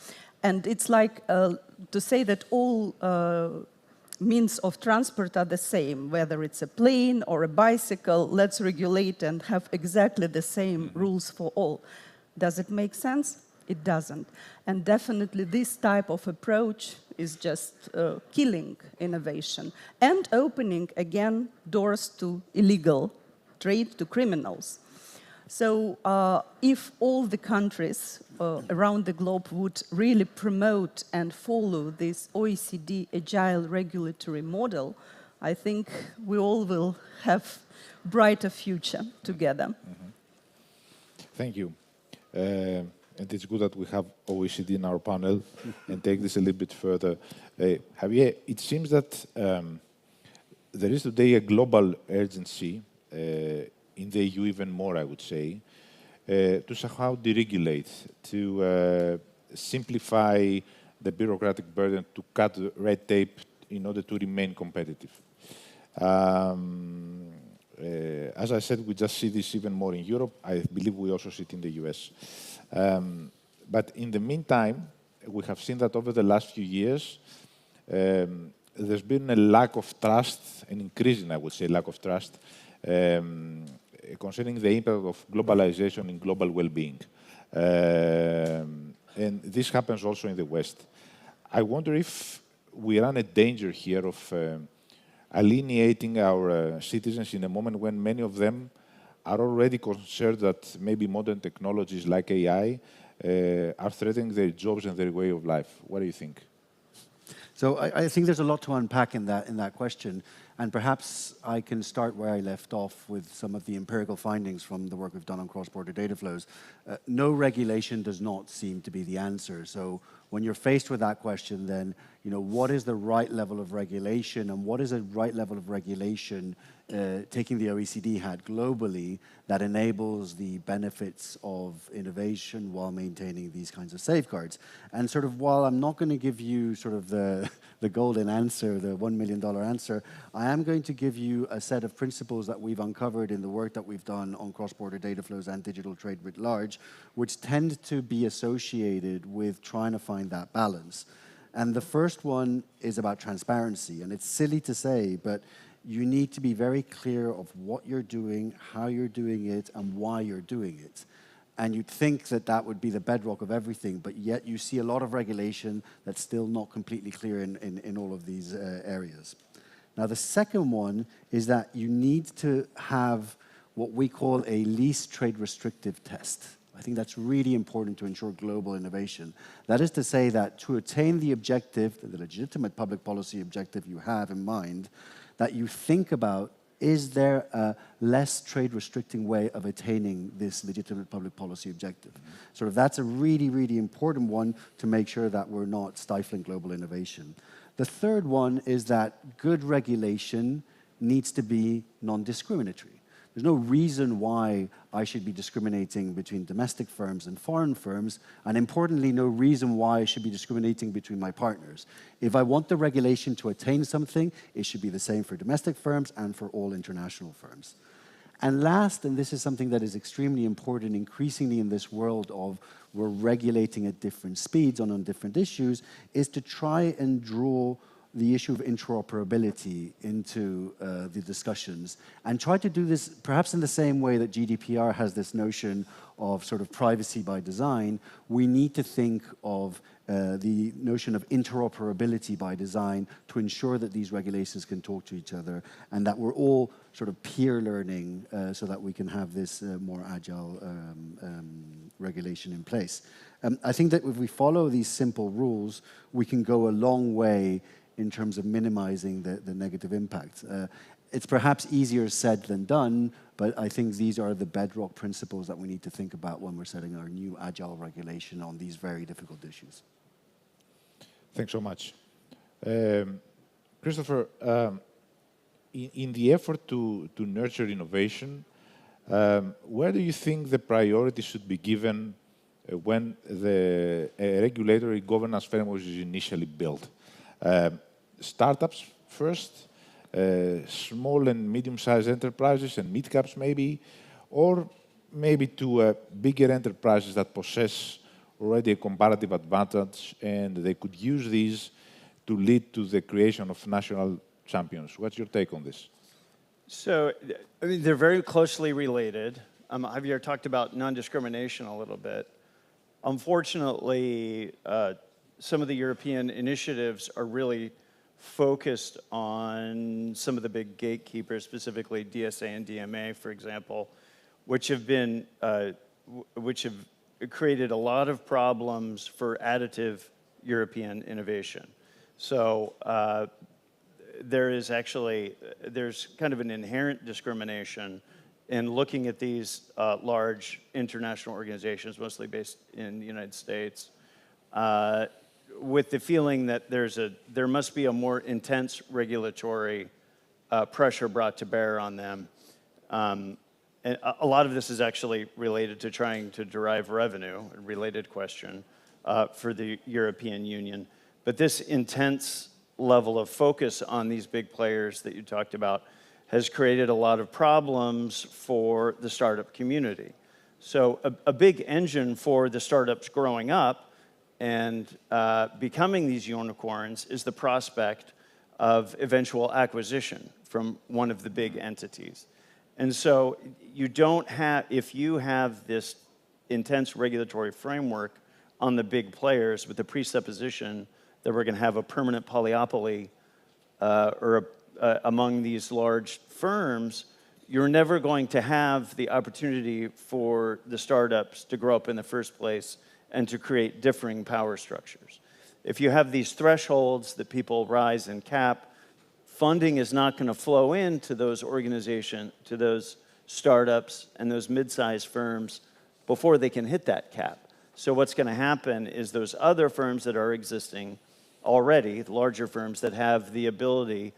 And it's like to say that all means of transport are the same, whether it's a plane or a bicycle, let's regulate and have exactly the same rules for all. Does it make sense? It doesn't. And definitely this type of approach is just killing innovation and opening, again, doors to illegal trade, to criminals. So if all the countries around the globe would really promote and follow this OECD agile regulatory model, I think we all will have a brighter future together. Thank you. And it's good that we have OECD in our panel and take this a little bit further. Javier, it seems that there is today a global urgency in the EU even more, I would say, to somehow deregulate, to simplify the bureaucratic burden, to cut red tape in order to remain competitive. As I said, we just see this even more in Europe. I believe we also see it in the US. But in the meantime, we have seen that over the last few years, there's been a lack of trust, an increasing, I would say, lack of trust, concerning the impact of globalization in global well-being. And this happens also in the West. I wonder if we run a danger here of alienating our citizens in a moment when many of them are already concerned that maybe modern technologies like AI are threatening their jobs and their way of life. What do you think? So I think there's a lot to unpack in that question, and perhaps I can start where I left off with some of the empirical findings from the work we've done on cross-border data flows. No regulation does not seem to be the answer. So when you're faced with that question, then what is the right level of regulation, and what is a right level of regulation taking the OECD hat globally that enables the benefits of innovation while maintaining these kinds of safeguards. And sort of while I'm not going to give you sort of the golden answer, the $1 million answer, I am going to give you a set of principles that we've uncovered in the work that we've done on cross-border data flows and digital trade writ large, which tend to be associated with trying to find that balance. And the first one is about transparency. And it's silly to say, but you need to be very clear of what you're doing, how you're doing it, and why you're doing it. And you'd think that that would be the bedrock of everything, but yet you see a lot of regulation that's still not completely clear in all of these areas. Now, the second one is that you need to have what we call a least trade restrictive test. I think that's really important to ensure global innovation. That is to say that to attain the objective, the legitimate public policy objective you have in mind, that you think about, is there a less trade restricting way of attaining this legitimate public policy objective? Sort of that's a really, really important one to make sure that we're not stifling global innovation. The third one is that good regulation needs to be non-discriminatory. There's no reason why I should be discriminating between domestic firms and foreign firms, and importantly, no reason why I should be discriminating between my partners. If I want the regulation to attain something, it should be the same for domestic firms and for all international firms. And last, and this is something that is extremely important increasingly in this world of we're regulating at different speeds on different issues, is to try and draw the issue of interoperability into the discussions and try to do this perhaps in the same way that GDPR has this notion of sort of privacy by design. We need to think of the notion of interoperability by design to ensure that these regulations can talk to each other and that we're all sort of peer learning so that we can have this more agile regulation in place. I think that if we follow these simple rules, we can go a long way in terms of minimizing the negative impact. It's perhaps easier said than done, but I think these are the bedrock principles that we need to think about when we're setting our new agile regulation on these very difficult issues. Thanks so much. Christopher, in the effort to nurture innovation, where do you think the priority should be given when the regulatory governance framework is initially built? Startups first, small and medium-sized enterprises and mid-caps maybe, or maybe to bigger enterprises that possess already a comparative advantage and they could use these to lead to the creation of national champions. What's your take on this? So, I mean, they're very closely related. Javier talked about non-discrimination a little bit. Unfortunately, some of the European initiatives are really focused on some of the big gatekeepers, specifically DSA and DMA, for example, which have created a lot of problems for additive European innovation. So there's kind of an inherent discrimination in looking at these large international organizations, mostly based in the United States, with the feeling that there must be a more intense regulatory pressure brought to bear on them. And a lot of this is actually related to trying to derive revenue, a related question for the European Union. But this intense level of focus on these big players that you talked about has created a lot of problems for the startup community. So a big engine for the startups growing up and becoming these unicorns is the prospect of eventual acquisition from one of the big entities. And so if you have this intense regulatory framework on the big players with the presupposition that we're going to have a permanent polyopoly among these large firms, you're never going to have the opportunity for the startups to grow up in the first place and to create differing power structures. If you have these thresholds that people rise and cap, funding is not going to flow into those organizations, to those startups and those mid-sized firms before they can hit that cap. So what's going to happen is those other firms that are existing already, the larger firms that have the ability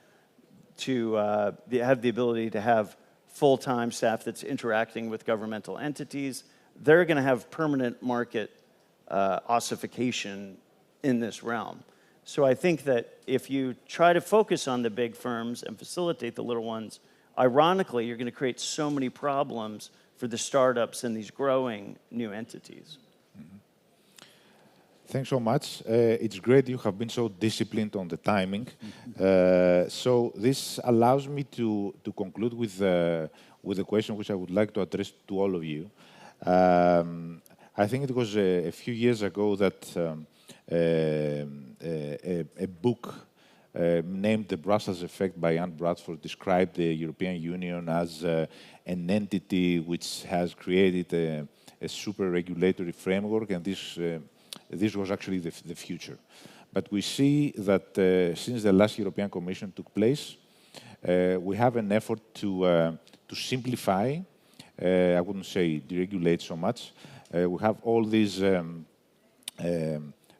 to have the ability to have full-time staff that's interacting with governmental entities. They're going to have permanent market ossification in this realm. So I think that if you try to focus on the big firms and facilitate the little ones, ironically, you're going to create so many problems for the startups and these growing new entities. Thanks so much. It's great you have been so disciplined on the timing. So this allows me to conclude with a question which I would like to address to all of you. I think it was a few years ago that a book named The Brussels Effect by Anne Bradford described the European Union as an entity which has created a super regulatory framework, and this was actually the future. But we see that since the last European Commission took place, we have an effort to simplify, I wouldn't say deregulate so much. We have all these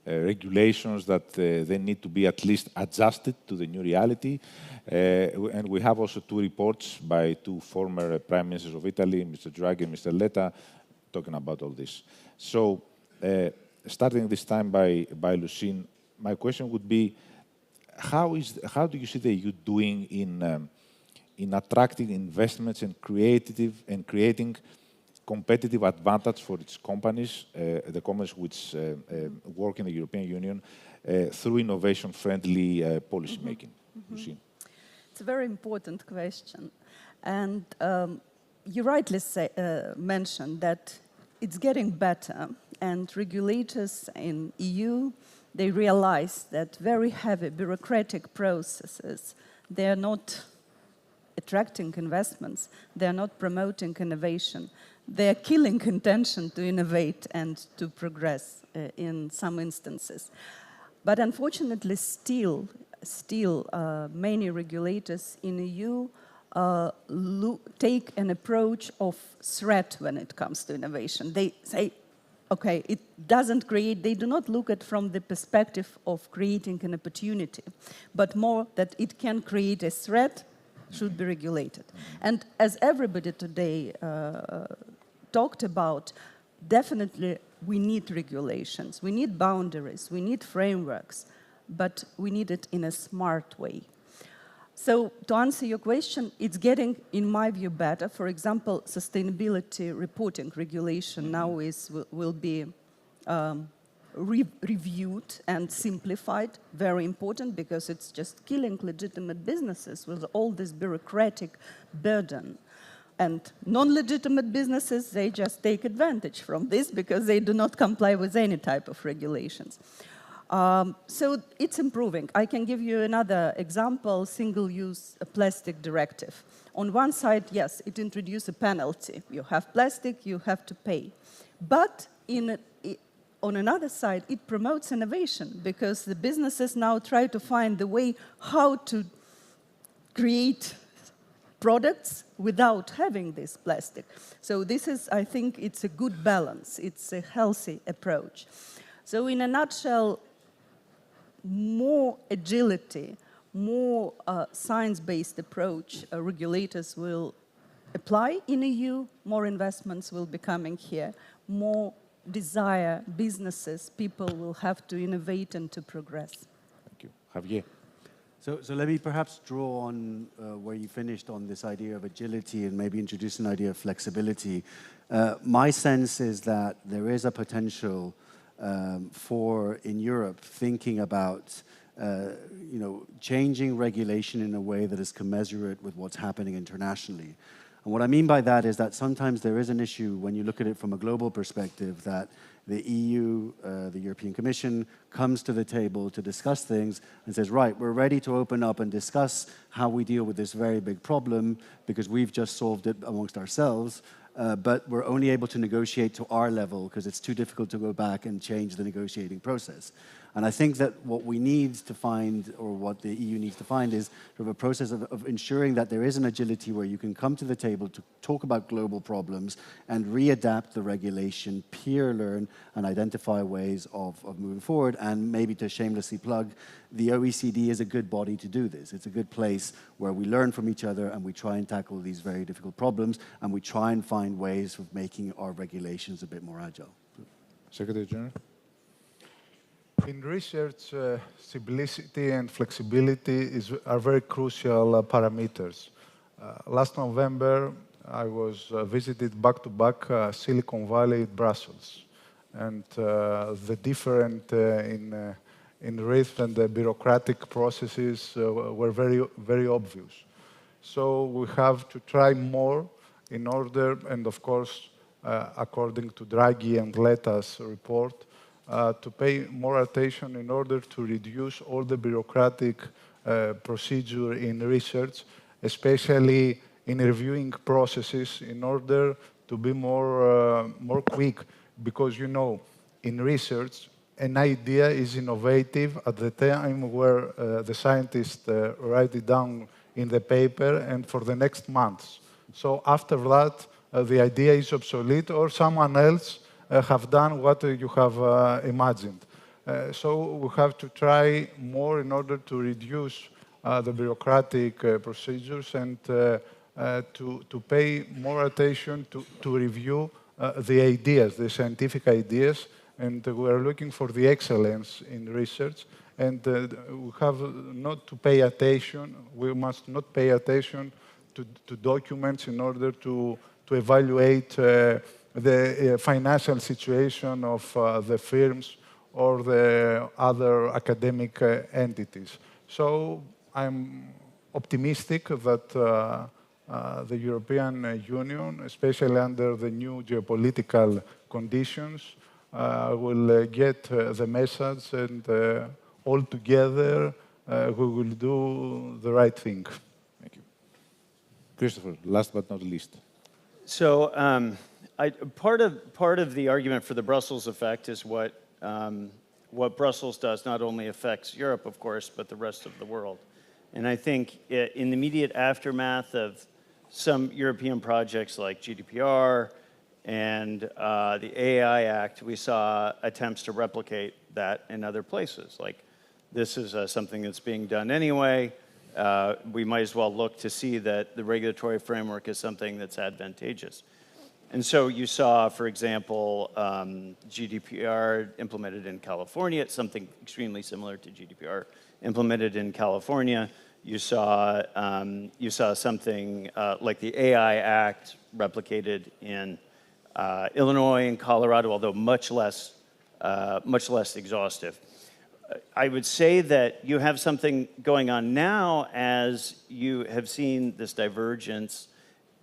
regulations that they need to be at least adjusted to the new reality. And we have also two reports by two former Prime Ministers of Italy, Mr. Draghi and Mr. Letta, talking about all this. So, starting this time by Lucine, my question would be, how do you see the EU doing in attracting investments and creating competitive advantage for its companies, the companies which work in the European Union, through innovation-friendly policy making? Lucine. It's a very important question. And you rightly mentioned that it's getting better, and regulators in EU, they realize that very heavy bureaucratic processes, they are not attracting investments, they are not promoting innovation. They are killing intention to innovate and to progress in some instances. But unfortunately, still many regulators in EU take an approach of threat when it comes to innovation. They say, okay, it doesn't create, they do not look at from the perspective of creating an opportunity, but more that it can create a threat, should be regulated. And as everybody today talked about, definitely we need regulations, we need boundaries, we need frameworks, but we need it in a smart way. So to answer your question, it's getting, in my view, better. For example, sustainability reporting regulation now will be reviewed and simplified, very important, because it's just killing legitimate businesses with all this bureaucratic burden. And non-legitimate businesses, they just take advantage from this because they do not comply with any type of regulations. So it's improving. I can give you another example, single-use plastic directive. On one side, yes, it introduces a penalty. You have plastic, you have to pay. But on another side, it promotes innovation because the businesses now try to find the way how to create products without having this plastic. So this is, I think, it's a good balance. It's a healthy approach. So in a nutshell, more agility, more science-based approach regulators will apply in EU, more investments will be coming here, more desire, businesses, people will have to innovate and to progress. Thank you. Javier. So let me perhaps draw on where you finished on this idea of agility and maybe introduce an idea of flexibility. My sense is that there is a potential for, in Europe, thinking about changing regulation in a way that is commensurate with what's happening internationally. And what I mean by that is that sometimes there is an issue when you look at it from a global perspective that the EU, the European Commission, comes to the table to discuss things and says, right, we're ready to open up and discuss how we deal with this very big problem because we've just solved it amongst ourselves. but we're only able to negotiate to our level because it's too difficult to go back and change the negotiating process. And I think that what we need to find, or what the EU needs to find, is sort of a process of ensuring that there is an agility where you can come to the table to talk about global problems and readapt the regulation, peer learn, and identify ways of moving forward. And maybe to shamelessly plug, the OECD is a good body to do this. It's a good place where we learn from each other and we try and tackle these very difficult problems, and we try and find ways of making our regulations a bit more agile. Secretary General. In research, simplicity and flexibility are very crucial parameters. Last November, I was visited back-to-back Silicon Valley, Brussels, and the difference in risk and the bureaucratic processes were very obvious. So we have to try more in order, and of course, according to Draghi and Leta's report, to pay more attention in order to reduce all the bureaucratic procedure in research, especially in reviewing processes, in order to be more quick. Because, you know, in research, an idea is innovative at the time where the scientists write it down in the paper and for the next months. So after that, the idea is obsolete, or someone else have done what you have imagined. So we have to try more in order to reduce the bureaucratic procedures and to pay more attention to review the ideas, the scientific ideas, and we are looking for the excellence in research. And we have not to pay attention, we must not pay attention to documents in order to evaluate the financial situation of the firms or the other academic entities. So I'm optimistic that the European Union, especially under the new geopolitical conditions, will get the message, and all together we will do the right thing. Thank you. Christopher, last but not least. So part of the argument for the Brussels effect is what Brussels does not only affects Europe, of course, but the rest of the world. And I think in the immediate aftermath of some European projects like GDPR and the AI Act, we saw attempts to replicate that in other places. Like, this is something that's being done anyway. We might as well look to see that the regulatory framework is something that's advantageous. And so you saw, for example, GDPR implemented in California. It's something extremely similar to GDPR implemented in California. You saw something like the AI Act replicated in Illinois and Colorado, although much less exhaustive. I would say that you have something going on now as you have seen this divergence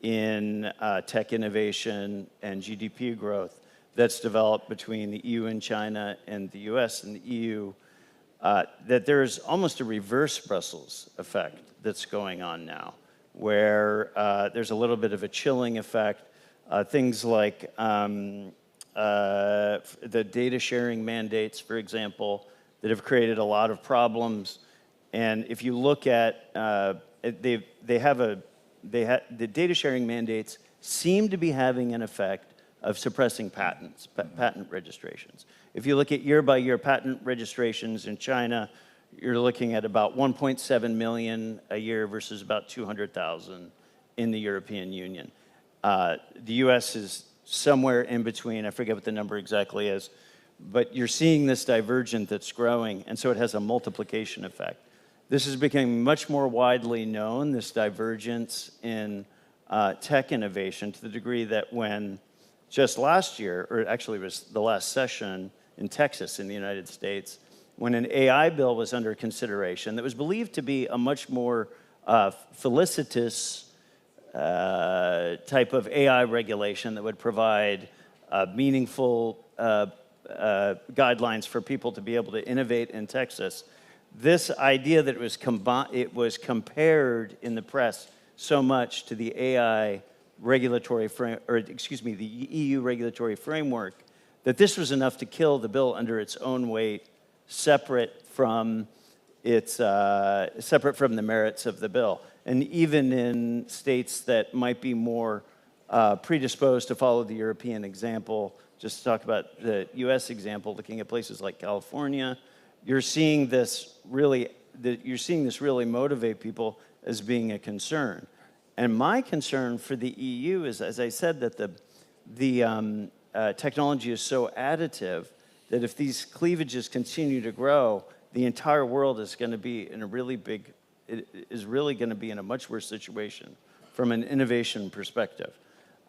in tech innovation and GDP growth that's developed between the EU and China and the US and the EU, that there's almost a reverse Brussels effect that's going on now, where there's a little bit of a chilling effect. Things like the data sharing mandates, for example, that have created a lot of problems. And if you look at, the data sharing mandates seem to be having an effect of suppressing patents, patent registrations. If you look at year-by-year patent registrations in China, you're looking at about 1.7 million a year versus about 200,000 in the European Union. The US is somewhere in between. I forget what the number exactly is. But you're seeing this divergence that's growing, and so it has a multiplication effect. This is becoming much more widely known, this divergence in tech innovation, to the degree that when just last year, or actually it was the last session in Texas in the United States, when an AI bill was under consideration that was believed to be a much more felicitous type of AI regulation that would provide meaningful guidelines for people to be able to innovate in Texas. This idea that it was compared in the press so much to the AI regulatory frame, or excuse me, the EU regulatory framework, that this was enough to kill the bill under its own weight, separate from the merits of the bill. And even in states that might be more predisposed to follow the European example, just to talk about the US example, looking at places like California, you're seeing this really motivate people as being a concern. And my concern for the EU is, as I said, that the technology is so additive that if these cleavages continue to grow, the entire world is going to be in a really much worse situation from an innovation perspective.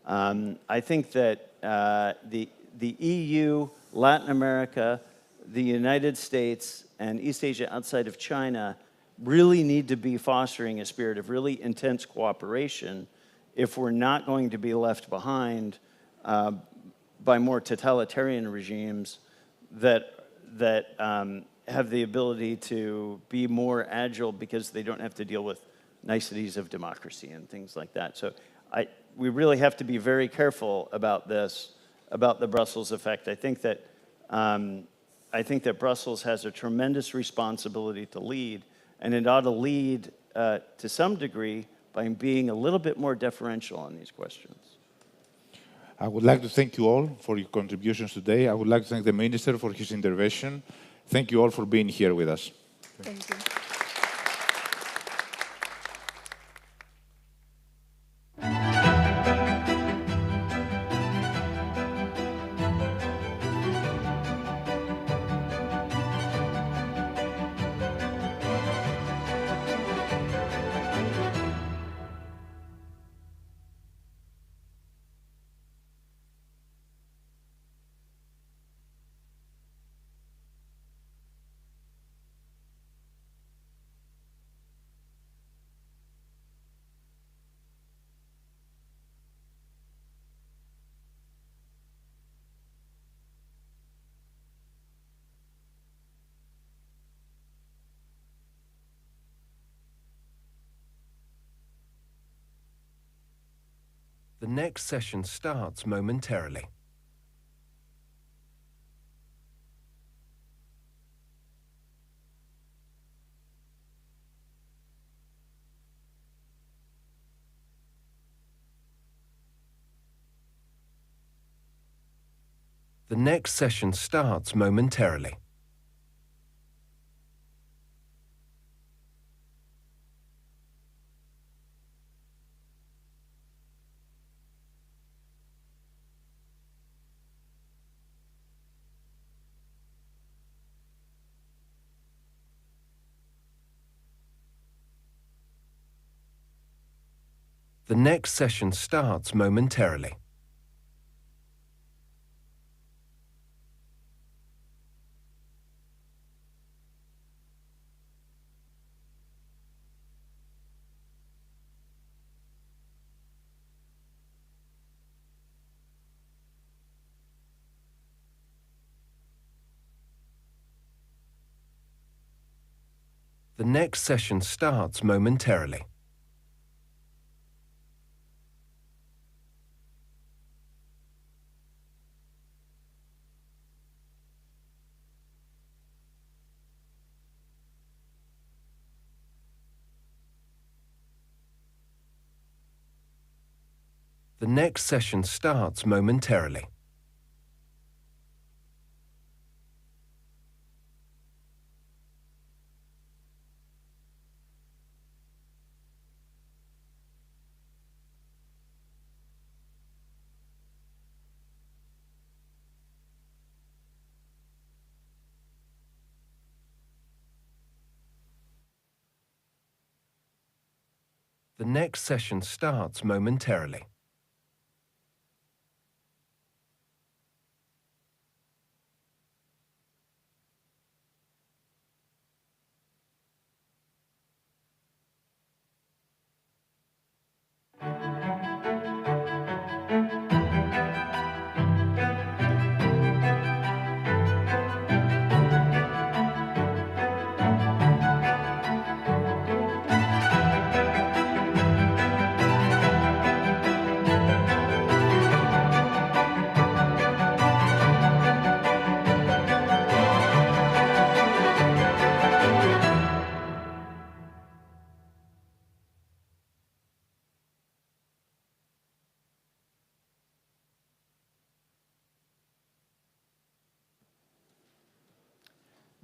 I think that the EU, Latin America, the United States, and East Asia outside of China really need to be fostering a spirit of really intense cooperation if we're not going to be left behind by more totalitarian regimes that have the ability to be more agile because they don't have to deal with niceties of democracy and things like that. So we really have to be very careful about this, about the Brussels effect. I think that Brussels has a tremendous responsibility to lead, and it ought to lead to some degree by being a little bit more deferential on these questions. I would like to thank you all for your contributions today. I would like to thank the Minister for his intervention. Thank you all for being here with us. Thank you. The next session starts momentarily. The next session starts momentarily. The next session starts momentarily. The next session starts momentarily. The next session starts momentarily. The next session starts momentarily.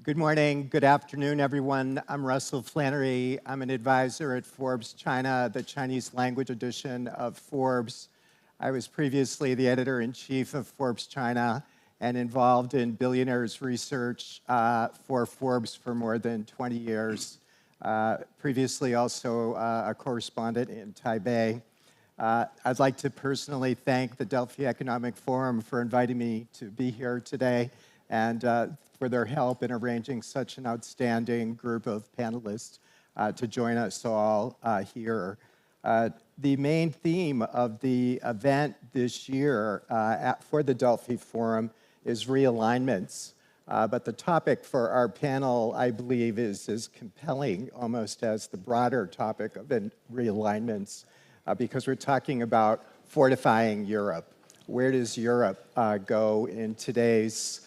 Good morning, good afternoon, everyone. I'm Russell Flannery. I'm an advisor at Forbes China, the Chinese language edition of Forbes. I was previously the editor-in-chief of Forbes China and involved in billionaires research for Forbes for more than 20 years. Previously also a correspondent in Taipei. I'd like to personally thank the Delphi Economic Forum for inviting me to be here today and for their help in arranging such an outstanding group of panelists to join us all here. The main theme of the event this year for the Delphi Forum is realignments. But the topic for our panel, I believe, is as compelling almost as the broader topic of realignments because we're talking about fortifying Europe. Where does Europe go in today's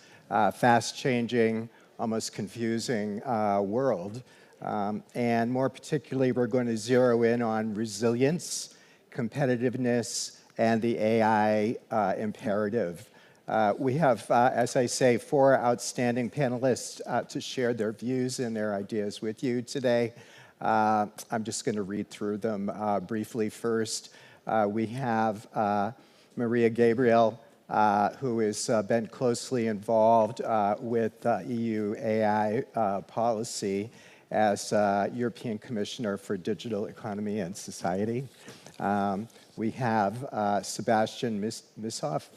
fast-changing, almost confusing world? And more particularly, we're going to zero in on resilience, competitiveness, and the AI imperative. We have, as I say, 4 outstanding panelists to share their views and their ideas with you today. I'm just going to read through them briefly first. We have Maria Gabriel, who has been closely involved with EU AI policy as European Commissioner for Digital Economy and Society. We have Sebastian Mishoff,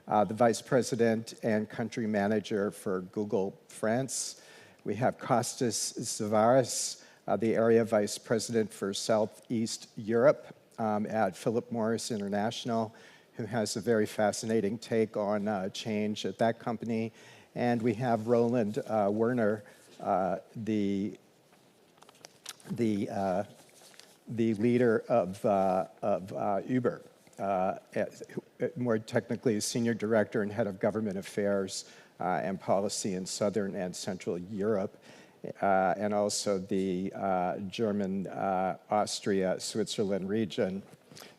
the Vice President and Country Manager for Google France. We have Kostas Zavaris, the Area Vice President for Southeast Europe at Philip Morris International, who has a very fascinating take on change at that company. And we have Roland Werner, the leader of Uber, more technically Senior Director and Head of Government Affairs and Policy in Southern and Central Europe, and also the German, Austria, Switzerland region.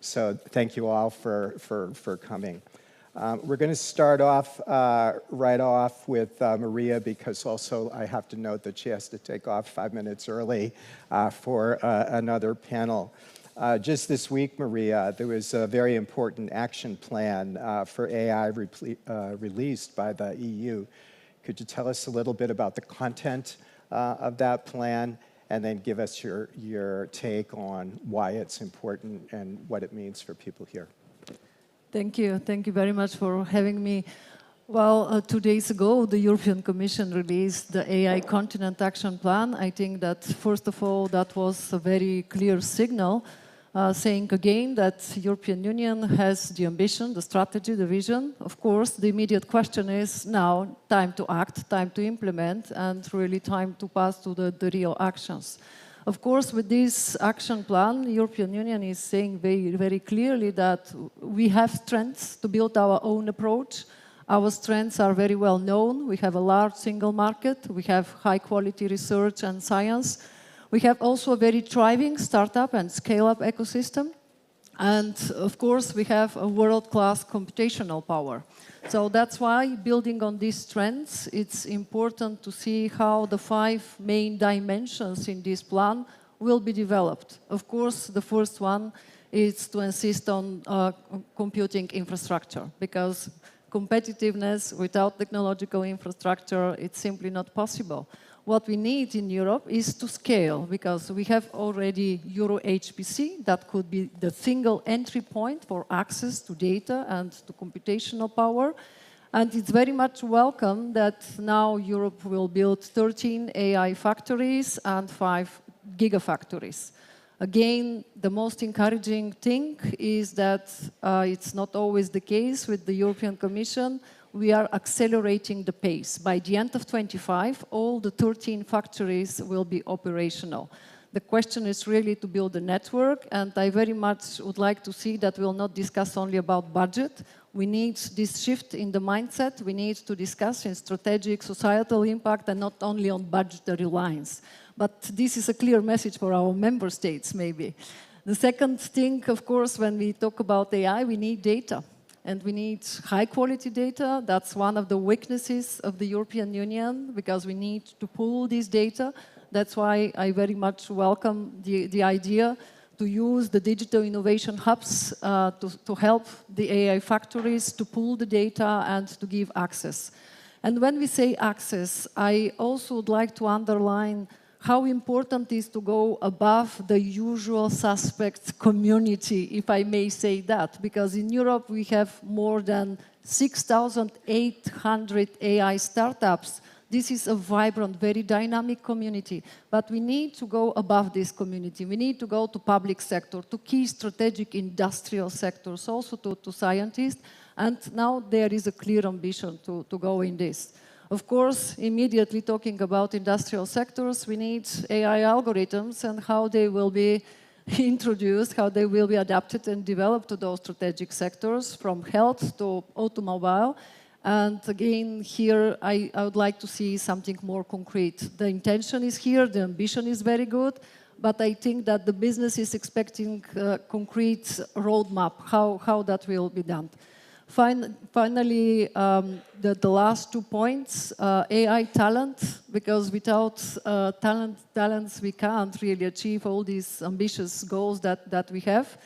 So thank you all for coming. We're going to start off right off with Maria, because also I have to note that she has to take off 5 minutes early for another panel. Just this week, Maria, there was a very important action plan for AI released by the EU. Could you tell us a little bit about the content of that plan, and then give us your take on why it's important and what it means for people here? Thank you. Thank you very much for having me. Well, 2 days ago, the European Commission released the AI Continent Action Plan. I think that, first of all, that was a very clear signal saying again that the European Union has the ambition, the strategy, the vision. Of course, the immediate question is now time to act, time to implement, and really time to pass to the real actions. Of course, with this action plan, the European Union is saying very, very clearly that we have strengths to build our own approach. Our strengths are very well known. We have a large single market. We have high-quality research and science. We have also a very thriving startup and scale-up ecosystem. And of course, we have a world-class computational power. So that's why, building on these strengths, it's important to see how the 5 main dimensions in this plan will be developed. Of course, the first one is to insist on computing infrastructure, because competitiveness without technological infrastructure, it's simply not possible. What we need in Europe is to scale, because we have already Euro HPC, that could be the single entry point for access to data and to computational power. And it's very much welcome that now Europe will build 13 AI factories and 5 gigafactories. Again, the most encouraging thing is that it's not always the case with the European Commission. We are accelerating the pace. By the end of 2025, all the 13 factories will be operational. The question is really to build a network, and I very much would like to see that we'll not discuss only about budget. We need this shift in the mindset. We need to discuss in strategic societal impact and not only on budgetary lines. But this is a clear message for our member states, maybe. The second thing, of course, when we talk about AI, we need data. and we need high-quality data. That's one of the weaknesses of the European Union, because we need to pool this data. That's why I very much welcome the idea to use the digital innovation hubs to help the AI factories to pool the data and to give access. And when we say access, I also would like to underline how important it is to go above the usual suspect community, if I may say that, because in Europe we have more than 6,800 AI startups. This is a vibrant, very dynamic community, but we need to go above this community. We need to go to public sector, to key strategic industrial sectors, also to scientists, and now there is a clear ambition to go in this. Of course, immediately talking about industrial sectors, we need AI algorithms and how they will be introduced, how they will be adapted and developed to those strategic sectors, from health to automobile. And again, here I would like to see something more concrete. The intention is here, the ambition is very good, but I think that the business is expecting a concrete roadmap, how that will be done. Finally, the last 2 points, AI talent, because without talents, we can't really achieve all these ambitious goals that we have.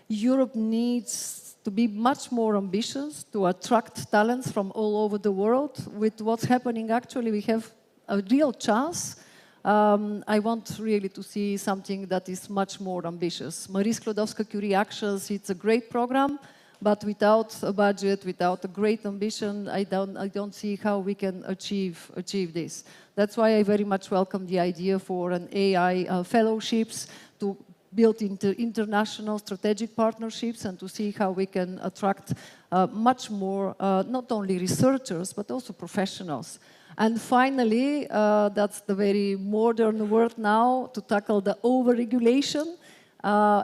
Europe needs to be much more ambitious to attract talents from all over the world. With what's happening, actually, we have a real chance. I want really to see something that is much more ambitious. Marie Skłodowska-Curie Actions, it's a great program, but without a budget, without a great ambition, I don't see how we can achieve this. That's why I very much welcome the idea for an AI fellowships to build international strategic partnerships and to see how we can attract much more, not only researchers, but also professionals. And finally, that's the very modern word now, to tackle the over-regulation.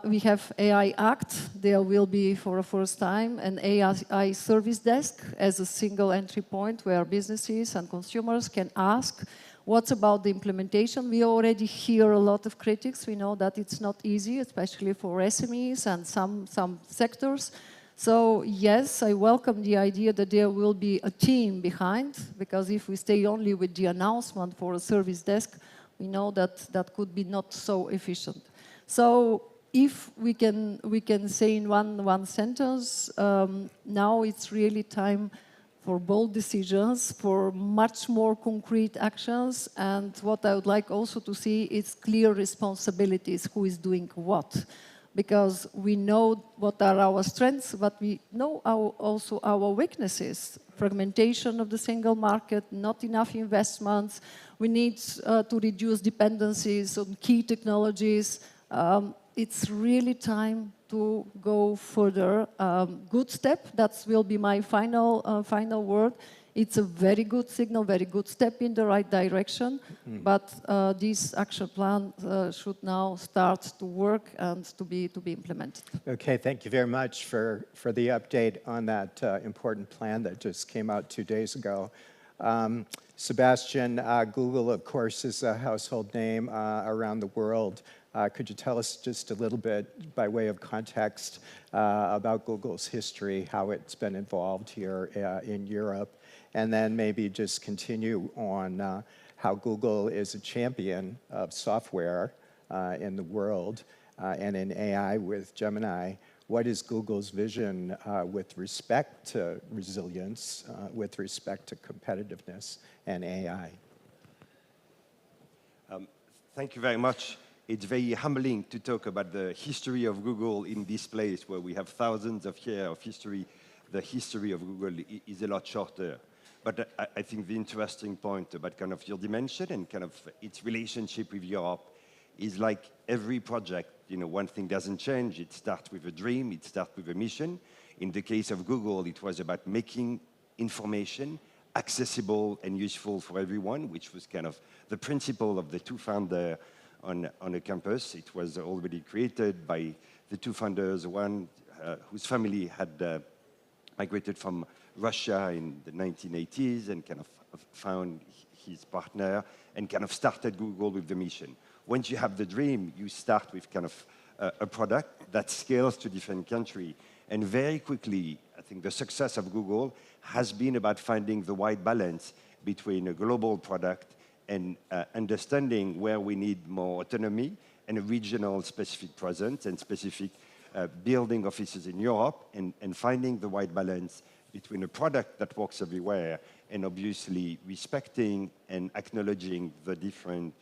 We have AI Act. There will be, for the first time, an AI service desk as a single entry point where businesses and consumers can ask, what's about the implementation? We already hear a lot of critics. We know that it's not easy, especially for SMEs and some sectors. So yes, I welcome the idea that there will be a team behind, because if we stay only with the announcement for a service desk, we know that that could be not so efficient. So if we can say in one sentence, now it's really time for bold decisions, for much more concrete actions, and what I would like also to see is clear responsibilities, who is doing what. Because we know what are our strengths, but we know also our weaknesses. Fragmentation of the single market, not enough investments. We need to reduce dependencies on key technologies. It's really time to go further. Good step, that will be my final word. It's a very good signal, very good step in the right direction, but this action plan should now start to work and to be implemented. Okay, thank you very much for the update on that important plan that just came out 2 days ago. Sebastian, Google, of course, is a household name around the world. Could you tell us just a little bit, by way of context, about Google's history, how it's been involved here in Europe, and then maybe just continue on how Google is a champion of software in the world and in AI with Gemini. What is Google's vision with respect to resilience, with respect to competitiveness and AI? Thank you very much. It's very humbling to talk about the history of Google in this place where we have thousands of years of history. The history of Google is a lot shorter. But I think the interesting point about kind of your dimension and kind of its relationship with Europe is like every project, you know, one thing doesn't change. It starts with a dream, it starts with a mission. In the case of Google, it was about making information accessible and useful for everyone, which was kind of the principle of the two founders on a campus. It was already created by the two founders, one whose family had migrated from Russia in the 1980s and kind of found his partner and kind of started Google with the mission. Once you have the dream, you start with kind of a product that scales to different countries. And very quickly, I think the success of Google has been about finding the right balance between a global product and understanding where we need more autonomy and a regional specific presence and specific building offices in Europe, and finding the right balance between a product that works everywhere and obviously respecting and acknowledging the different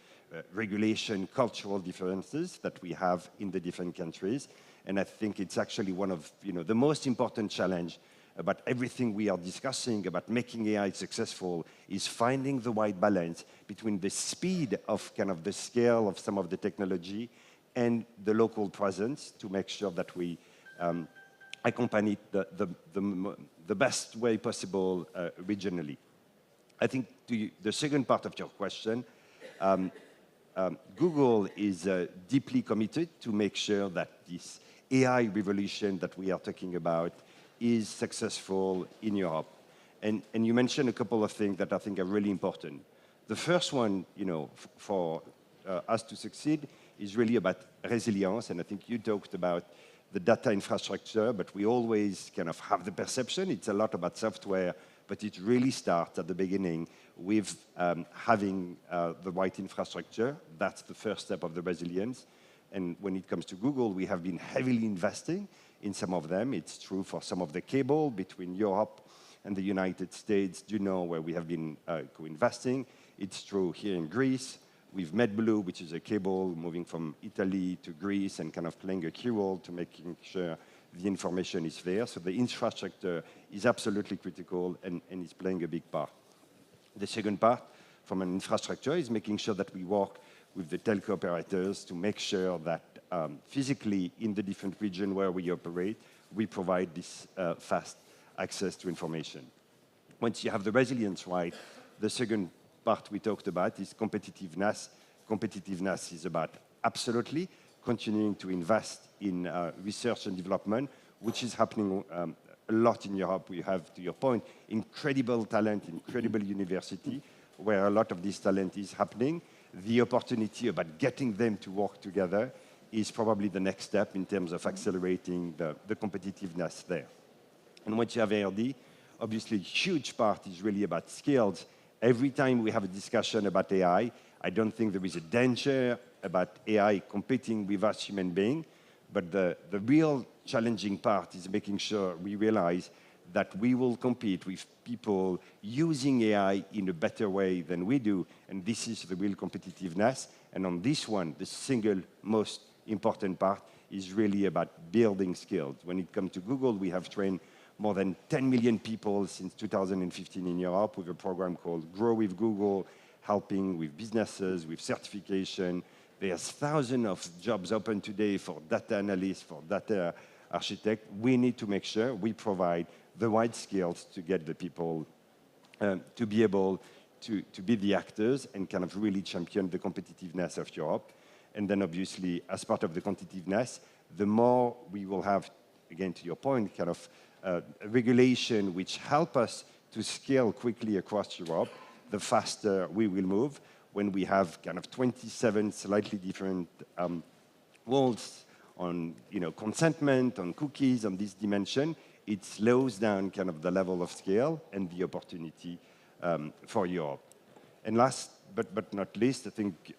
regulation, cultural differences that we have in the different countries. And I think it's actually one of the most important challenge about everything we are discussing about making AI successful is finding the right balance between the speed of kind of the scale of some of the technology and the local presence to make sure that we accompany the best way possible regionally. I think the second part of your question, Google is deeply committed to make sure that this AI revolution that we are talking about is successful in Europe. And you mentioned a couple of things that I think are really important. The first one, for us to succeed is really about resilience. And I think you talked about the data infrastructure, but we always kind of have the perception it's a lot about software, but it really starts at the beginning with having the right infrastructure. That's the first step of the resilience. And when it comes to Google, we have been heavily investing in some of them. It's true for some of the cable between Europe and the United States, where we have been co-investing. It's true here in Greece with MedBlue, which is a cable moving from Italy to Greece and kind of playing a key role to making sure the information is there. So the infrastructure is absolutely critical and is playing a big part. The second part from an infrastructure is making sure that we work with the telco operators to make sure that physically in the different regions where we operate, we provide this fast access to information. Once you have the resilience right, the second part we talked about is competitiveness. Competitiveness is about absolutely continuing to invest in research and development, which is happening a lot in Europe. We have, to your point, incredible talent, incredible university, where a lot of this talent is happening. The opportunity about getting them to work together is probably the next step in terms of accelerating the competitiveness there. And once you have ARD, obviously a huge part is really about skills. Every time we have a discussion about AI, I don't think there is a danger about AI competing with us human beings, but the real challenging part is making sure we realize that we will compete with people using AI in a better way than we do, and this is the real competitiveness. And on this one, the single most important part is really about building skills. When it comes to Google, we have trained more than 10 million people since 2015 in Europe with a program called Grow with Google, helping with businesses, with certification. There's thousands of jobs open today for data analysts, for data architects. We need to make sure we provide the right skills to get the people to be able to be the actors and kind of really champion the competitiveness of Europe. And then obviously, as part of the competitiveness, the more we will have, again, to your point, kind of regulation which help us to scale quickly across Europe, the faster we will move. When we have kind of 27 slightly different rules on consentment, on cookies, on this dimension, it slows down kind of the level of scale and the opportunity for Europe. And last but not least, I think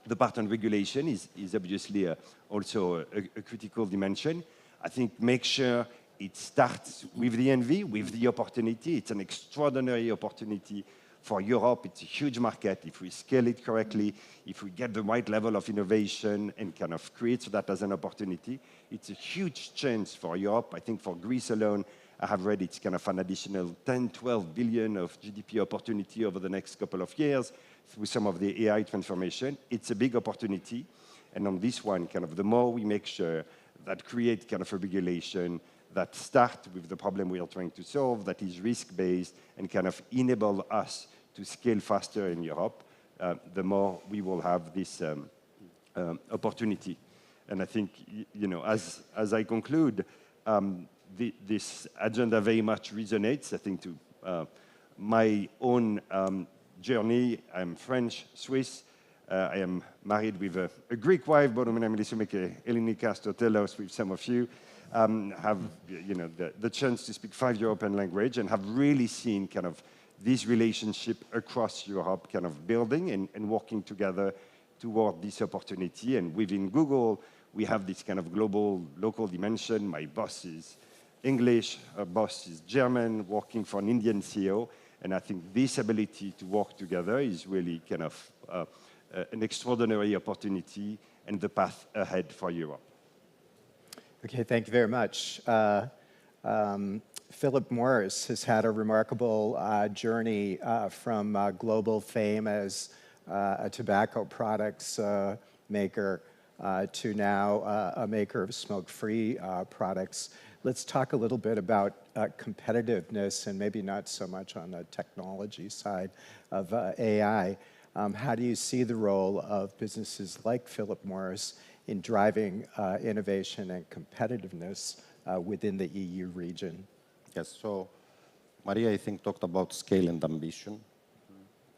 the part on regulation is obviously also a critical dimension. I think make sure it starts with the envy, with the opportunity. It's an extraordinary opportunity for Europe. It's a huge market. If we scale it correctly, if we get the right level of innovation and kind of create that as an opportunity, it's a huge chance for Europe. I think for Greece alone, I have read it's kind of an additional 10, 12 billion of GDP opportunity over the next couple of years through some of the AI transformation. It's a big opportunity. And on this one, kind of the more we make sure that create kind of a regulation that start with the problem we are trying to solve, that is risk-based and kind of enable us to scale faster in Europe, the more we will have this opportunity. And I think, as I conclude, this agenda very much resonates, I think, to my own journey. I'm French, Swiss. I am married with a Greek wife, but I'm Elinika Stotelos with some of you. have the chance to speak 5 European languages and have really seen kind of this relationship across Europe kind of building and working together toward this opportunity. And within Google, we have this kind of global, local dimension. My boss is English, her boss is German, working for an Indian CEO. And I think this ability to work together is really kind of an extraordinary opportunity and the path ahead for Europe. Okay, thank you very much. Philip Morris has had a remarkable journey from global fame as a tobacco products maker to now a maker of smoke-free products. Let's talk a little bit about competitiveness and maybe not so much on the technology side of AI. How do you see the role of businesses like Philip Morris in driving innovation and competitiveness within the EU region? Yes, so Maria, I think, talked about scale and ambition.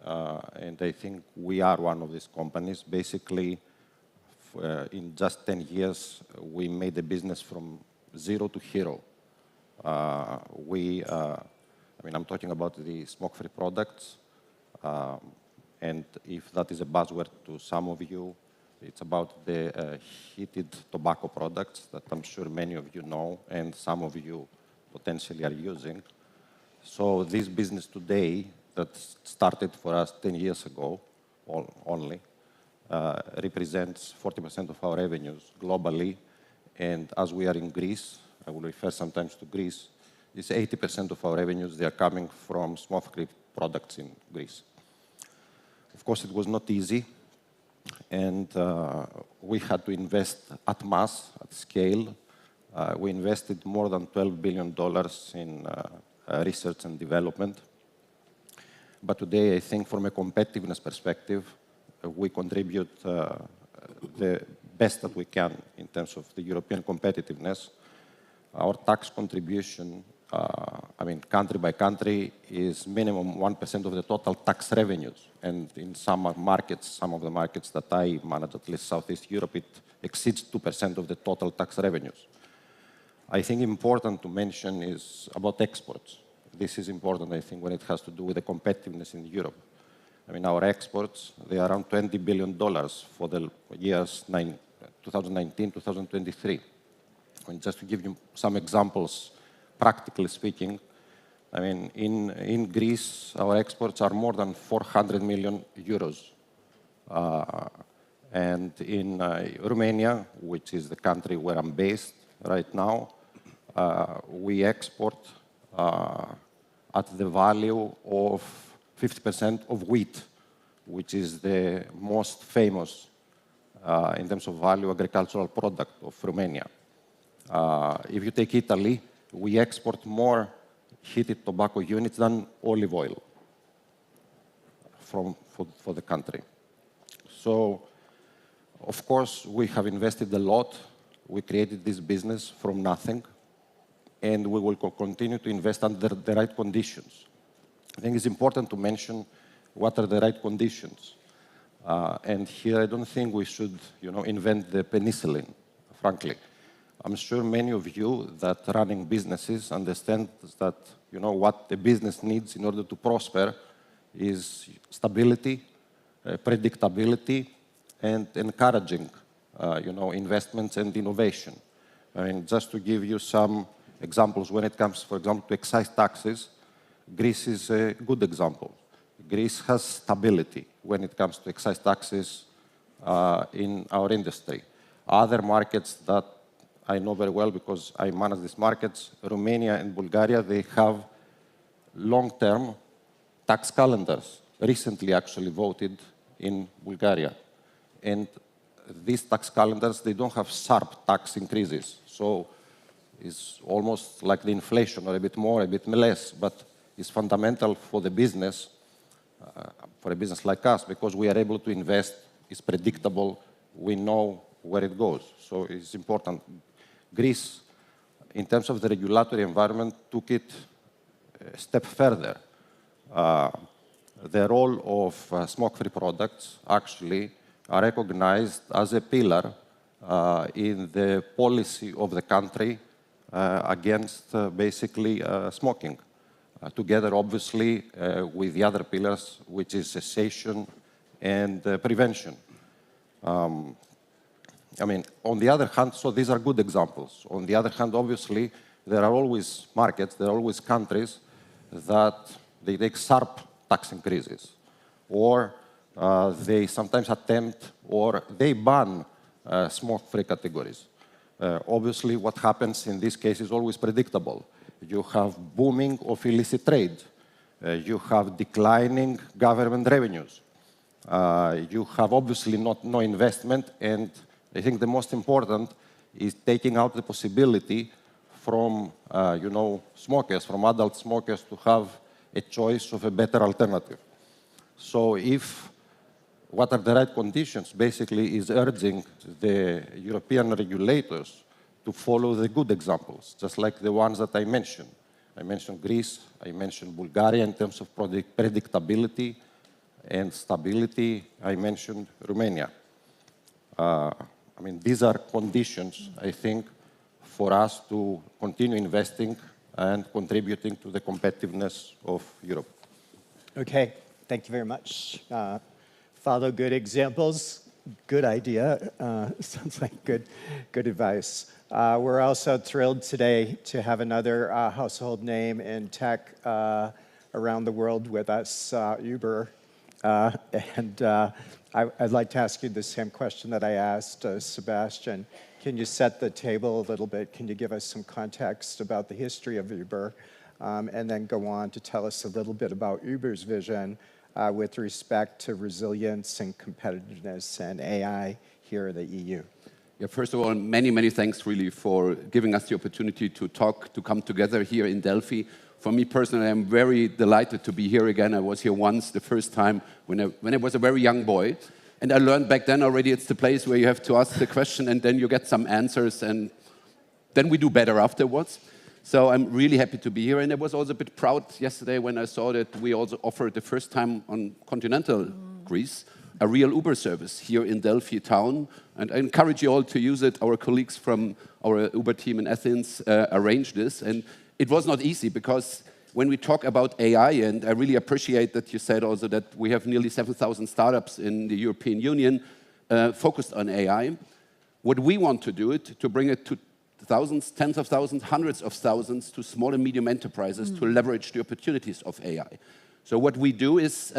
And I think we are one of these companies. Basically, in just 10 years, we made the business from 0 to hero. I mean, I'm talking about the smoke-free products. And if that is a buzzword to some of you, it's about the heated tobacco products that I'm sure many of you know and some of you potentially are using. So this business today that started for us 10 years ago only represents 40% of our revenues globally. And as we are in Greece, I will refer sometimes to Greece, it's 80% of our revenues, they are coming from smoke-free products in Greece. Of course, it was not easy. And we had to invest at mass, at scale. We invested more than $12 billion in research and development. But today, I think from a competitiveness perspective, we contribute the best that we can in terms of the European competitiveness. Our tax contribution, I mean, country by country, is minimum 1% of the total tax revenues. And in some markets, some of the markets that I manage, at least Southeast Europe, it exceeds 2% of the total tax revenues. I think important to mention is about exports. This is important, I think, when it has to do with the competitiveness in Europe. I mean, our exports, they are around $20 billion for the years 2019, 2023. And just to give you some examples, practically speaking, I mean, in Greece, our exports are more than 400 million euros. And in Romania, which is the country where I'm based right now, we export at the value of 50% of wheat, which is the most famous, in terms of value, agricultural product of Romania. If you take Italy, we export more heated tobacco units than olive oil for the country. So, of course, we have invested a lot. We created this business from nothing, and we will continue to invest under the right conditions. I think it's important to mention what are the right conditions. And here, I don't think we should, invent the penicillin, frankly. I'm sure many of you that running businesses understand that, what the business needs in order to prosper is stability, predictability, and encouraging, investments and innovation. I mean, just to give you some examples, when it comes, for example, to excise taxes, Greece is a good example. Greece has stability when it comes to excise taxes in our industry. Other markets that I know very well because I manage these markets, Romania and Bulgaria, they have long-term tax calendars, recently actually voted in Bulgaria. And these tax calendars, they don't have sharp tax increases. So it's almost like the inflation, or a bit more, a bit less, but it's fundamental for the business, for a business like us, because we are able to invest, it's predictable, we know where it goes. So it's important. Greece, in terms of the regulatory environment, took it a step further. The role of smoke-free products actually are recognized as a pillar in the policy of the country against basically smoking. Together, obviously, with the other pillars, which is cessation and prevention. I mean, on the other hand, so these are good examples. On the other hand, obviously, there are always markets, there are always countries that they take sharp tax increases, or they sometimes attempt, or they ban smoke-free categories. Obviously, what happens in this case is always predictable. You have booming of illicit trade. You have declining government revenues. You have obviously no investment, and I think the most important is taking out the possibility from smokers, from adult smokers, to have a choice of a better alternative. So if what are the right conditions basically is urging the European regulators to follow the good examples, just like the ones that I mentioned. I mentioned Greece, I mentioned Bulgaria in terms of predictability and stability. I mentioned Romania. I mean, these are conditions, I think, for us to continue investing and contributing to the competitiveness of Europe. Okay, thank you very much. Follow good examples, good idea. Sounds like good advice. We're also thrilled today to have another household name in tech around the world with us, Uber. I'd like to ask you the same question that I asked Sebastian. Can you set the table a little bit? Can you give us some context about the history of Uber? And then go on to tell us a little bit about Uber's vision with respect to resilience and competitiveness and AI here in the EU. Yeah, first of all, many thanks really for giving us the opportunity to talk, to come together here in Delphi. For me personally, I'm very delighted to be here again. I was here once, the first time, when I was a very young boy. And I learned back then already it's the place where you have to ask the question and then you get some answers and then we do better afterwards. So I'm really happy to be here. And I was also a bit proud yesterday when I saw that we also offered the first time on continental Greece a real Uber service here in Delphi town. And I encourage you all to use it. Our colleagues from our Uber team in Athens arranged this. And it was not easy because when we talk about AI, and I really appreciate that you said also that we have nearly 7,000 startups in the European Union focused on AI. What we want to do it to bring it to thousands, tens of thousands, hundreds of thousands to small and medium enterprises to leverage the opportunities of AI. So what we do is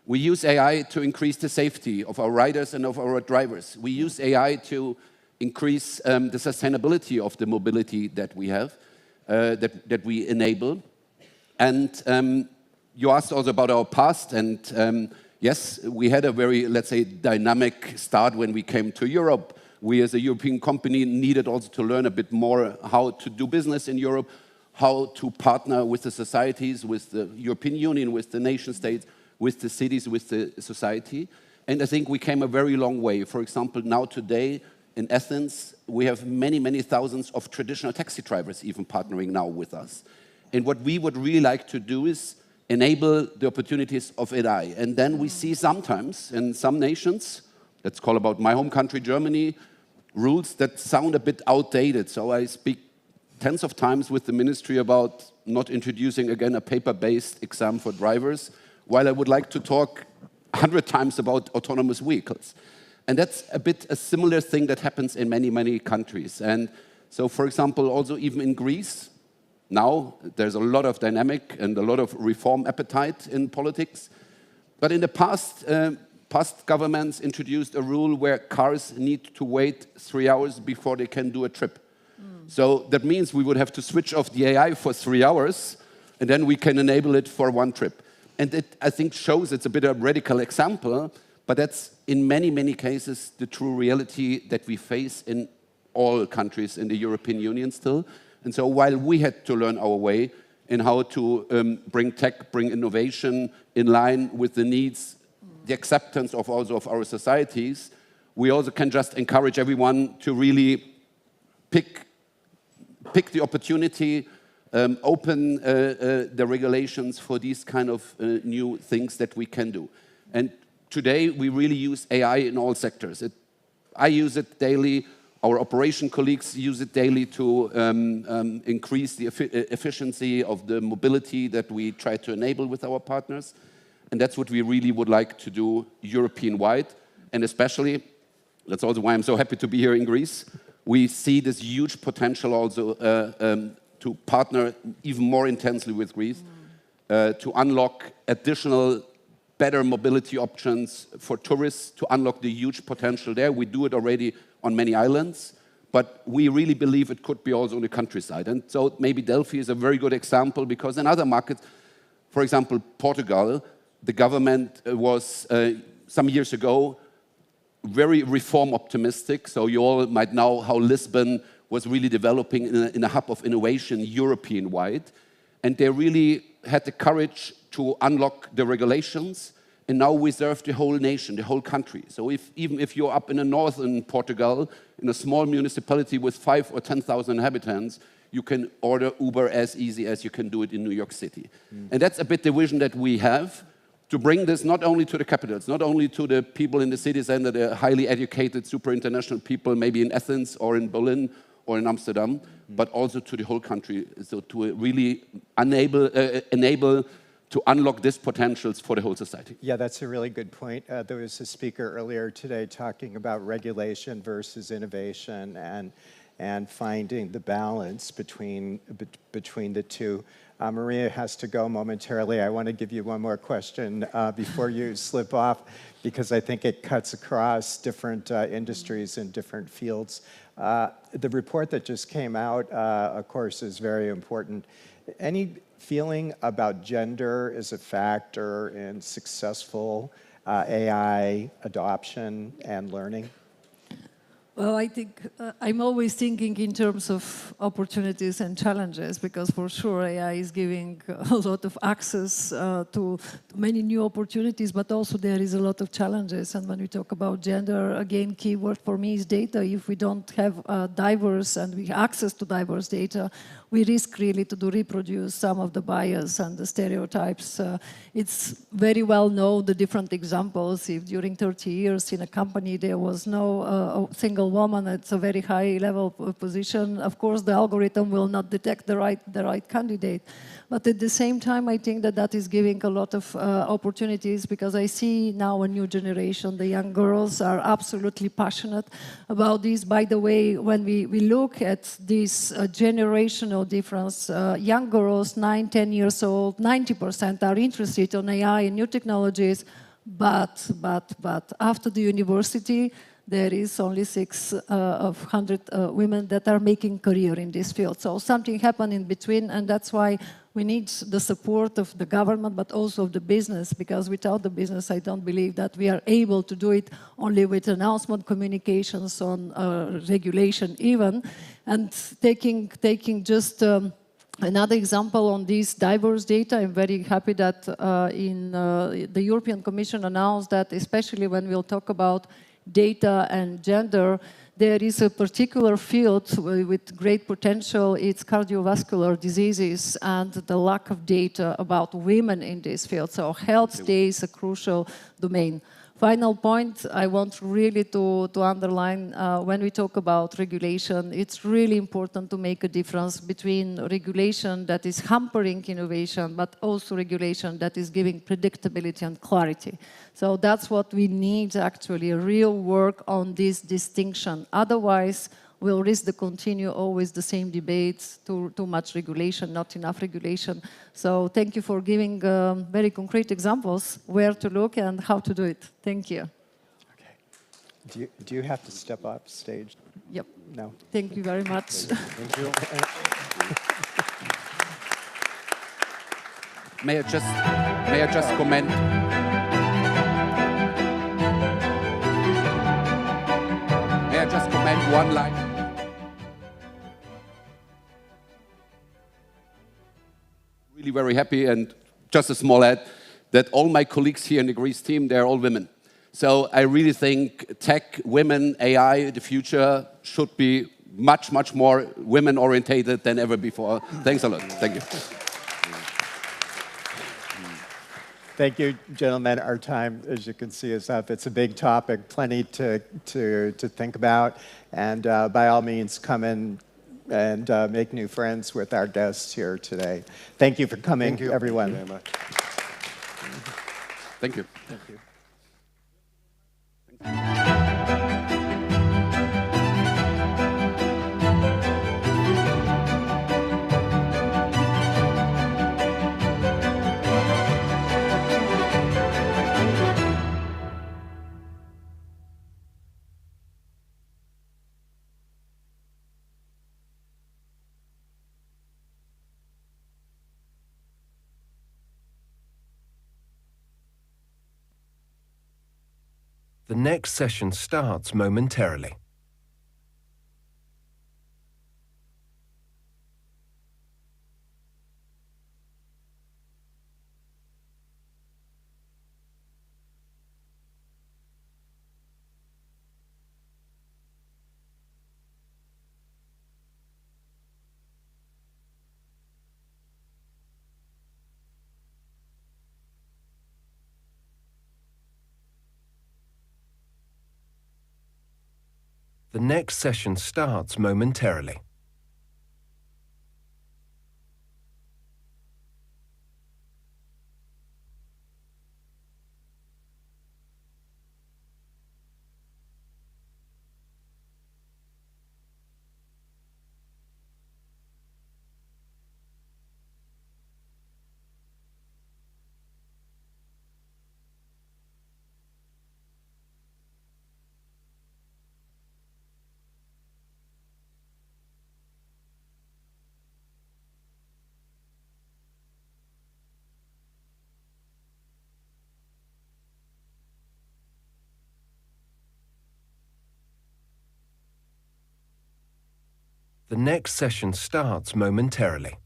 we use AI to increase the safety of our riders and of our drivers. We use AI to increase the sustainability of the mobility that we have, that we enable. And you asked also about our past, and yes, we had a very, let's say, dynamic start when we came to Europe. We as a European company needed also to learn a bit more how to do business in Europe, how to partner with the societies, with the European Union, with the nation states, with the cities, with the society. And I think we came a very long way. For example, now today in Athens, we have many thousands of traditional taxi drivers even partnering now with us. And what we would really like to do is enable the opportunities of AI. And then we see sometimes in some nations, let's call about my home country, Germany, rules that sound a bit outdated. So I speak tens of times with the ministry about not introducing again a paper-based exam for drivers, while I would like to talk 100 times about autonomous vehicles. And that's a bit a similar thing that happens in many countries. And so, for example, also even in Greece, now there's a lot of dynamic and a lot of reform appetite in politics. But in the past, past governments introduced a rule where cars need to wait 3 hours before they can do a trip. So that means we would have to switch off the AI for 3 hours, and then we can enable it for one trip. And it, I think, shows it's a bit of a radical example, but that's in many cases the true reality that we face in all countries in the European Union still. And so while we had to learn our way in how to bring tech, bring innovation in line with the needs, the acceptance of also of our societies, we also can just encourage everyone to really pick the opportunity, open the regulations for these kind of new things that we can do. And today we really use AI in all sectors. I use it daily Our operation colleagues use it daily to increase the efficiency of the mobility that we try to enable with our partners. And that's what we really would like to do European-wide. And especially, that's also why I'm so happy to be here in Greece, we see this huge potential also to partner even more intensely with Greece to unlock additional better mobility options for tourists, to unlock the huge potential there. We do it already on many islands, but we really believe it could be also on the countryside. And so maybe Delphi is a very good example, because in other markets, for example, Portugal, the government was some years ago very reform optimistic. So you all might know how Lisbon was really developing in a hub of innovation European-wide. And they really had the courage to unlock the regulations. And now we serve the whole nation, the whole country. So even if you're up in the northern Portugal, in a small municipality with 5,000 or 10,000 inhabitants, you can order Uber as easy as you can do it in New York City. And that's a bit the vision that we have, to bring this not only to the capitals, not only to the people in the city center, the highly educated, super international people, maybe in Athens or in Berlin or in Amsterdam, but also to the whole country, so to really enable to unlock these potentials for the whole society. Yeah, that's a really good point. There was a speaker earlier today talking about regulation versus innovation and finding the balance between the two. Maria has to go momentarily. I want to give you one more question before you slip off, because I think it cuts across different industries and different fields. The report that just came out, of course, is very important. Any feeling about gender as a factor in successful AI adoption and learning? Well, I think I'm always thinking in terms of opportunities and challenges, because for sure AI is giving a lot of access to many new opportunities, but also there is a lot of challenges. And when we talk about gender, again, key word for me is data. If we don't have diverse and we access to diverse data, we risk really to reproduce some of the bias and the stereotypes. It's very well known, the different examples. If during 30 years in a company there was no single woman at a very high level position, of course the algorithm will not detect the right candidate. But at the same time, I think that is giving a lot of opportunities, because I see now a new generation. The young girls are absolutely passionate about this. By the way, when we look at this generational difference, young girls, 9, 10 years old, 90% are interested in AI and new technologies, but after the university, there is only 6 of 100 women that are making career in this field. So something happened in between, and that's why we need the support of the government, but also of the business, because without the business, I don't believe that we are able to do it only with announcement, communications on regulation even. And taking just another example on this diverse data, I'm very happy that the European Commission announced that, especially when we'll talk about data and gender, there is a particular field with great potential. It's cardiovascular diseases and the lack of data about women in this field. So health stays a crucial domain. Final point I want really to underline, when we talk about regulation, it's really important to make a difference between regulation that is hampering innovation, but also regulation that is giving predictability and clarity. So that's what we need, actually, real work on this distinction. Otherwise, we'll risk to continue always the same debates, too much regulation, not enough regulation. So thank you for giving very concrete examples where to look and how to do it. Thank you. Okay. Do you have to step up stage? Yep. No. Thank you very much. Thank you. May I just comment? May I just comment one line? Really very happy, and just a small add, that all my colleagues here in the Greece team, they're all women. So I really think tech, women, AI, the future should be much, much more women-orientated than ever before. Thanks a lot. Thank you. Thank you, gentlemen. Our time, as you can see, is up. It's a big topic, plenty to think about. And by all means, come in and make new friends with our guests here today. Thank you for coming, everyone. Thank you very much. Thank you. Thank you. The next session starts momentarily. The next session starts momentarily. The next session starts momentarily.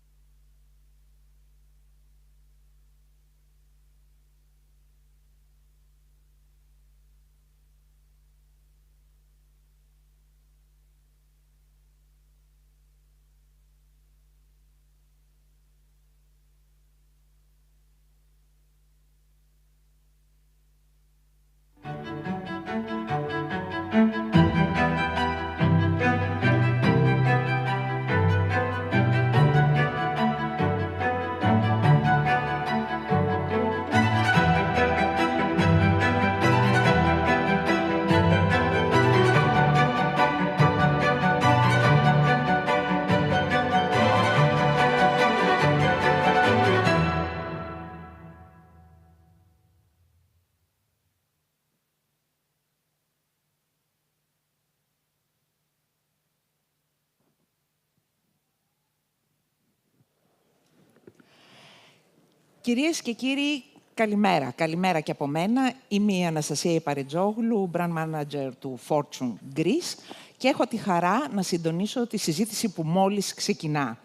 Κυρίες και κύριοι, καλημέρα. Καλημέρα και από μένα. Είμαι η Αναστασία Ιπαρετζόγλου, Brand Manager του Fortune Greece και έχω τη χαρά να συντονίσω τη συζήτηση που μόλις ξεκινά.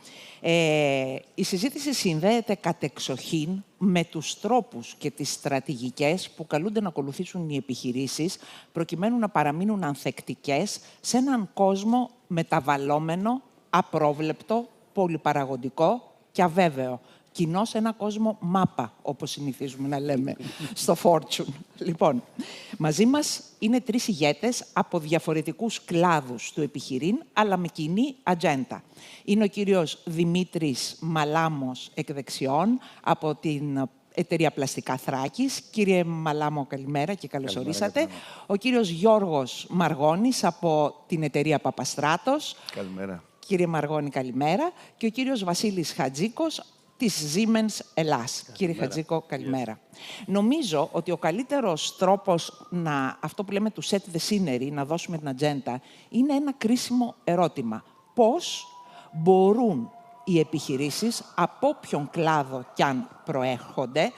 Η συζήτηση συνδέεται κατεξοχήν με τους τρόπους και τις στρατηγικές που καλούνται να ακολουθήσουν οι επιχειρήσεις προκειμένου να παραμείνουν ανθεκτικές σε έναν κόσμο μεταβαλλόμενο, απρόβλεπτο, πολυπαραγωγικό και αβέβαιο. Κοινό σε ένα κόσμο μάπα, όπως συνηθίζουμε να λέμε στο Fortune. Λοιπόν, μαζί μας είναι 3 ηγέτες από διαφορετικούς κλάδους του επιχειρήν, αλλά με κοινή ατζέντα. Είναι ο κύριος Δημήτρης Μαλάμος, εκ δεξιών, από την εταιρεία Πλαστικά Θράκης. Κύριε Μαλάμο, καλημέρα και καλώς ορίσατε. Ο κύριος Γιώργος Μαργώνης, από την εταιρεία Παπαστράτος. Καλημέρα. Κύριε Μαργώνη, καλημέρα. Και ο κύριος Βασίλης Χατζίκος, της Siemens Ελλάς. Κύριε Χατζίκο, καλημέρα. Νομίζω ότι ο καλύτερος τρόπος αυτό που λέμε to set the scenery, να δώσουμε την ατζέντα, είναι ένα κρίσιμο ερώτημα. Πώς μπορούν οι επιχειρήσεις, από όποιον κλάδο κι αν προέρχονται,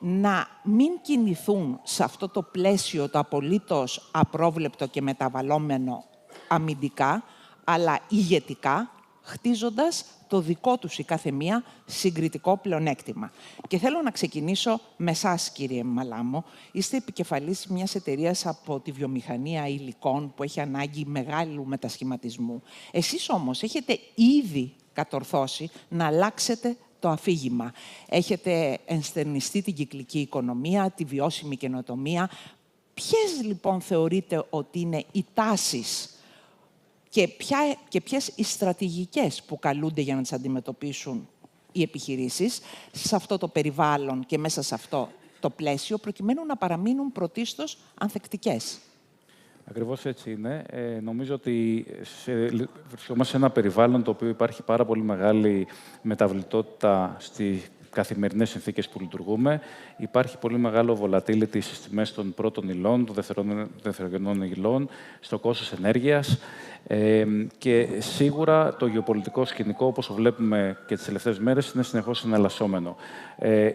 να μην κινηθούν σε αυτό το πλαίσιο το απολύτως απρόβλεπτο και μεταβαλλόμενο αμυντικά, αλλά ηγετικά, χτίζοντας το δικό τους η κάθε μία συγκριτικό πλεονέκτημα. Και θέλω να ξεκινήσω με εσάς, κύριε Μαλάμο. Είστε επικεφαλής μιας εταιρείας από τη βιομηχανία υλικών που έχει ανάγκη μεγάλου μετασχηματισμού. Εσείς όμως έχετε ήδη κατορθώσει να αλλάξετε το αφήγημα. Έχετε ενστερνιστεί την κυκλική οικονομία, τη βιώσιμη καινοτομία. Ποιες λοιπόν θεωρείτε ότι είναι οι τάσεις και ποιες οι στρατηγικές που καλούνται για να τις αντιμετωπίσουν οι επιχειρήσεις σε αυτό το περιβάλλον και μέσα σε αυτό το πλαίσιο, προκειμένου να παραμείνουν πρωτίστως ανθεκτικές? Ακριβώς έτσι είναι. Νομίζω ότι βρισκόμαστε σε ένα περιβάλλον το οποίο υπάρχει πάρα πολύ μεγάλη μεταβλητότητα στις καθημερινές συνθήκες που λειτουργούμε. Υπάρχει πολύ μεγάλο volatility στις τιμές των πρώτων υλών, των δευτερογενών υλών, στο κόστος ενέργειας. Και σίγουρα το γεωπολιτικό σκηνικό, όπως το βλέπουμε και τις τελευταίες μέρες, είναι συνεχώς εναλλασσόμενο.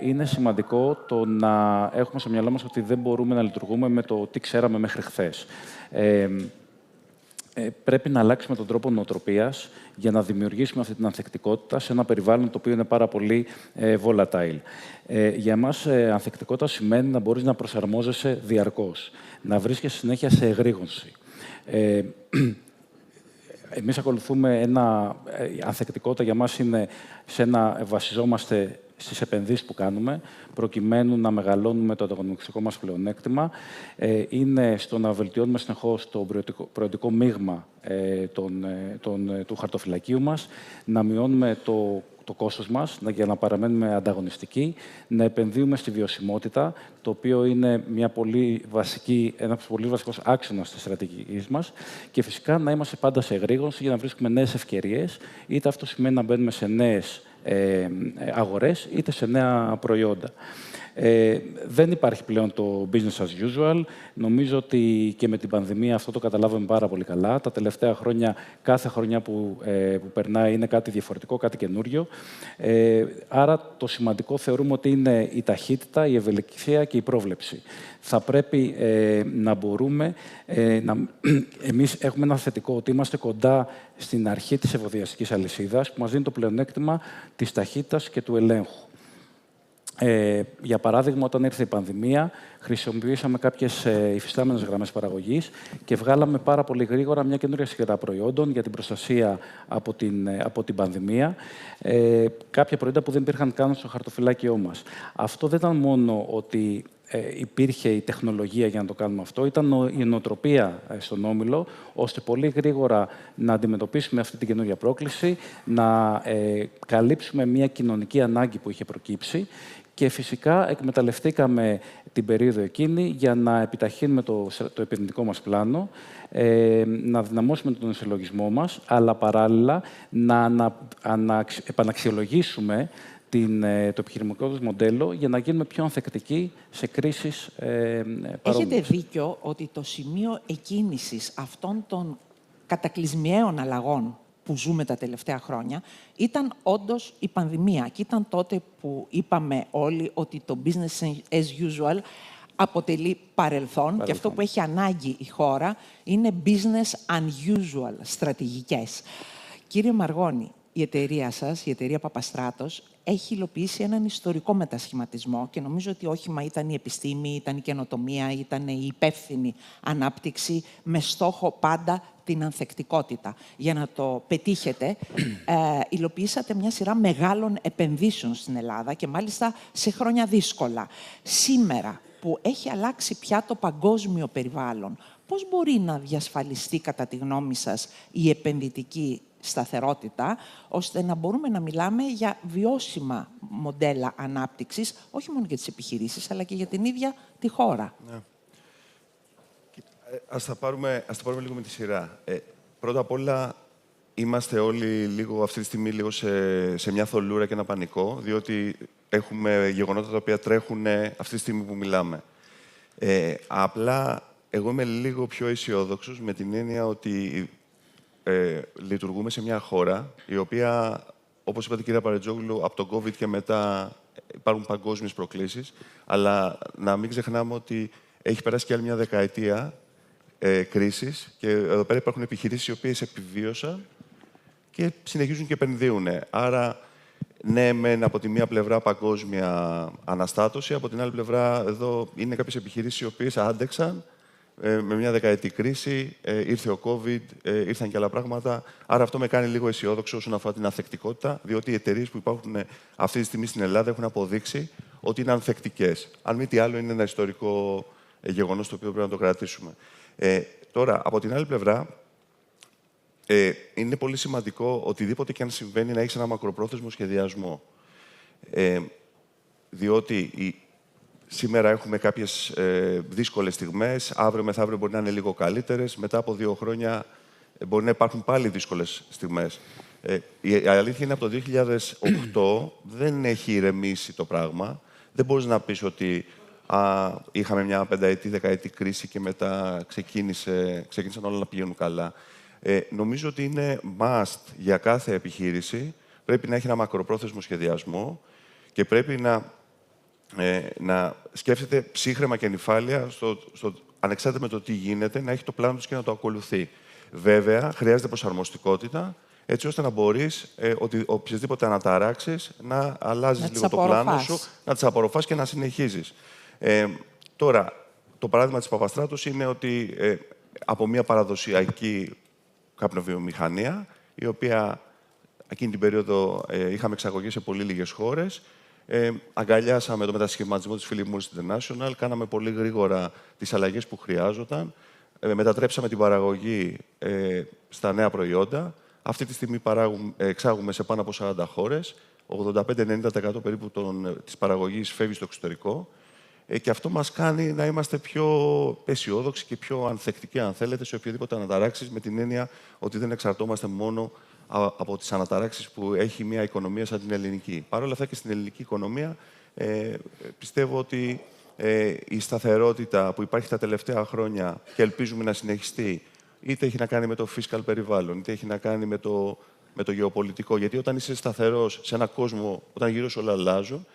Είναι σημαντικό το να έχουμε στο μυαλό μας ότι δεν μπορούμε να λειτουργούμε με το τι ξέραμε μέχρι χθες. Πρέπει να αλλάξουμε τον τρόπο νοοτροπίας για να δημιουργήσουμε αυτή την ανθεκτικότητα σε ένα περιβάλλον το οποίο είναι πάρα πολύ volatile. Για εμάς, ανθεκτικότητα σημαίνει να μπορείς να προσαρμόζεσαι διαρκώς, να βρίσκεσαι συνέχεια σε εγρήγορση. Εμείς ακολουθούμε ανθεκτικότητα για μας είναι βασιζόμαστε στις επενδύσεις που κάνουμε, προκειμένου να μεγαλώνουμε το ανταγωνιστικό μας πλεονέκτημα. Είναι στο να βελτιώνουμε συνεχώς το προϊόντικό μείγμα του χαρτοφυλακίου μας, να μειώνουμε το κόστος μας για να παραμένουμε ανταγωνιστικοί, να επενδύουμε στη βιωσιμότητα, το οποίο είναι ένας πολύ βασικός άξονας της στρατηγικής μας, και φυσικά να είμαστε πάντα σε εγρήγορση για να βρίσκουμε νέες ευκαιρίες, είτε αυτό σημαίνει να μπαίνουμε σε νέες αγορές, είτε σε νέα προϊόντα. Δεν υπάρχει πλέον το business as usual. Νομίζω ότι και με την πανδημία αυτό το καταλάβαμε πάρα πολύ καλά. Τα τελευταία χρόνια, κάθε χρονιά που περνάει είναι κάτι διαφορετικό, κάτι καινούριο. Άρα το σημαντικό θεωρούμε ότι είναι η ταχύτητα, η ευελιξία και η πρόβλεψη. Θα πρέπει να μπορούμε εμείς έχουμε ένα θετικό ότι είμαστε κοντά στην αρχή της εφοδιαστικής αλυσίδας, που μας δίνει το πλεονέκτημα της ταχύτητας και του ελέγχου. Για παράδειγμα, όταν ήρθε η πανδημία, χρησιμοποιήσαμε κάποιες υφιστάμενες γραμμές παραγωγής και βγάλαμε πάρα πολύ γρήγορα μια καινούρια σειρά προϊόντων για την προστασία από την πανδημία. Κάποια προϊόντα που δεν υπήρχαν καν στο χαρτοφυλάκιό μας. Αυτό δεν ήταν μόνο ότι υπήρχε η τεχνολογία για να το κάνουμε αυτό, ήταν η νοοτροπία στον Όμιλο, ώστε πολύ γρήγορα να αντιμετωπίσουμε αυτή την καινούργια πρόκληση, να καλύψουμε μια κοινωνική ανάγκη που είχε προκύψει και φυσικά εκμεταλλευτήκαμε την περίοδο εκείνη για να επιταχύνουμε το επενδυτικό μας πλάνο, να δυναμώσουμε τον συλλογισμό μας, αλλά παράλληλα να επαναξιολογήσουμε το επιχειρηματικό του μοντέλο για να γίνουμε πιο ανθεκτικοί σε κρίσεις παρόμοιες. Έχετε δίκιο ότι το σημείο εκκίνησης αυτών των κατακλυσμιαίων αλλαγών που ζούμε τα τελευταία χρόνια ήταν όντως η πανδημία. Και ήταν τότε που είπαμε όλοι ότι το business as usual αποτελεί παρελθόν και αυτό που έχει ανάγκη η χώρα είναι business unusual στρατηγικές. Κύριε Μαργώνη, η εταιρεία σας, η εταιρεία Παπαστράτος, έχει υλοποιήσει έναν ιστορικό μετασχηματισμό και νομίζω ότι όχημα ήταν η επιστήμη, ήταν η καινοτομία, ήταν η υπεύθυνη ανάπτυξη με στόχο πάντα την ανθεκτικότητα. Για να το πετύχετε, υλοποιήσατε μια σειρά μεγάλων επενδύσεων στην Ελλάδα και μάλιστα σε χρόνια δύσκολα. Σήμερα που έχει αλλάξει πια το παγκόσμιο περιβάλλον, πώς μπορεί να διασφαλιστεί κατά τη γνώμη σας η επενδυτική σταθερότητα, ώστε να μπορούμε να μιλάμε για βιώσιμα μοντέλα ανάπτυξης, όχι μόνο για τις επιχειρήσεις, αλλά και για την ίδια τη χώρα. Ναι. Ας τα πάρουμε λίγο με τη σειρά. Πρώτα απ' όλα, είμαστε όλοι λίγο αυτή τη στιγμή λίγο σε μια θολούρα και ένα πανικό, διότι έχουμε γεγονότα τα οποία τρέχουν αυτή τη στιγμή που μιλάμε. Απλά, εγώ είμαι λίγο πιο αισιόδοξος με την έννοια ότι λειτουργούμε σε μια χώρα η οποία, όπως είπατε κυρία Παρετζόγλου, από τον COVID και μετά υπάρχουν παγκόσμιες προκλήσεις, αλλά να μην ξεχνάμε ότι έχει περάσει και άλλη μια δεκαετία κρίσης και εδώ πέρα υπάρχουν επιχειρήσεις οι οποίες επιβίωσαν και συνεχίζουν και επενδύουν. Άρα, ναι, μεν από τη μία πλευρά παγκόσμια αναστάτωση, από την άλλη πλευρά εδώ είναι κάποιες επιχειρήσεις οι οποίες άντεξαν με μια δεκαετή κρίση, ήρθε ο COVID, ήρθαν και άλλα πράγματα. Άρα αυτό με κάνει λίγο αισιόδοξο όσον αφορά την ανθεκτικότητα, διότι οι εταιρείες που υπάρχουν αυτή τη στιγμή στην Ελλάδα έχουν αποδείξει ότι είναι ανθεκτικές. Αν μη τι άλλο, είναι ένα ιστορικό γεγονός το οποίο πρέπει να το κρατήσουμε. Τώρα, από την άλλη πλευρά, είναι πολύ σημαντικό οτιδήποτε και αν συμβαίνει να έχεις ένα μακροπρόθεσμο σχεδιασμό. Διότι σήμερα έχουμε κάποιες δύσκολες στιγμές, αύριο μεθαύριο μπορεί να είναι λίγο καλύτερες, μετά από 2 χρόνια μπορεί να υπάρχουν πάλι δύσκολες στιγμές. Η αλήθεια είναι από το 2008 δεν έχει ηρεμήσει το πράγμα. Δεν μπορείς να πεις ότι είχαμε μια 5ετή, 10ετή κρίση και μετά ξεκίνησαν όλα να πηγαίνουν καλά. Νομίζω ότι είναι must για κάθε επιχείρηση. Πρέπει να έχει ένα μακροπρόθεσμο σχεδιασμό και πρέπει να σκέφτεται ψύχραιμα και νηφάλια, ανεξάρτητα με το τι γίνεται, να έχει το πλάνο του και να το ακολουθεί. Βέβαια, χρειάζεται προσαρμοστικότητα, έτσι ώστε να μπορείς ότι οποιασδήποτε αναταράξεις να αλλάζεις λίγο το πλάνο σου, να τις απορροφάς και να συνεχίζεις. Τώρα, το παράδειγμα της Παπαστράτους είναι ότι από μια παραδοσιακή καπνοβιομηχανία, η οποία εκείνη την περίοδο είχαμε εξαγωγές σε πολύ λίγες χώρες, αγκαλιάσαμε το μετασχηματισμό της Philip Morris International, κάναμε πολύ γρήγορα τις αλλαγές που χρειάζονταν, μετατρέψαμε την παραγωγή στα νέα προϊόντα. Αυτή τη στιγμή εξάγουμε σε πάνω από 40 χώρες, 85-90% περίπου της παραγωγής φεύγει στο εξωτερικό και αυτό μας κάνει να είμαστε πιο αισιόδοξοι και πιο ανθεκτικοί, αν θέλετε, σε οποιοδήποτε αναταράξεις, με την έννοια ότι δεν εξαρτώμαστε μόνο από τις αναταράξεις που έχει μια οικονομία σαν την ελληνική. Παρ' όλα αυτά και στην ελληνική οικονομία πιστεύω ότι η σταθερότητα που υπάρχει τα τελευταία χρόνια και ελπίζουμε να συνεχιστεί, είτε έχει να κάνει με το fiscal περιβάλλον, είτε έχει να κάνει με το γεωπολιτικό. Γιατί όταν είσαι σταθερός σε έναν κόσμο, όταν γύρω σου όλα αλλάζουν,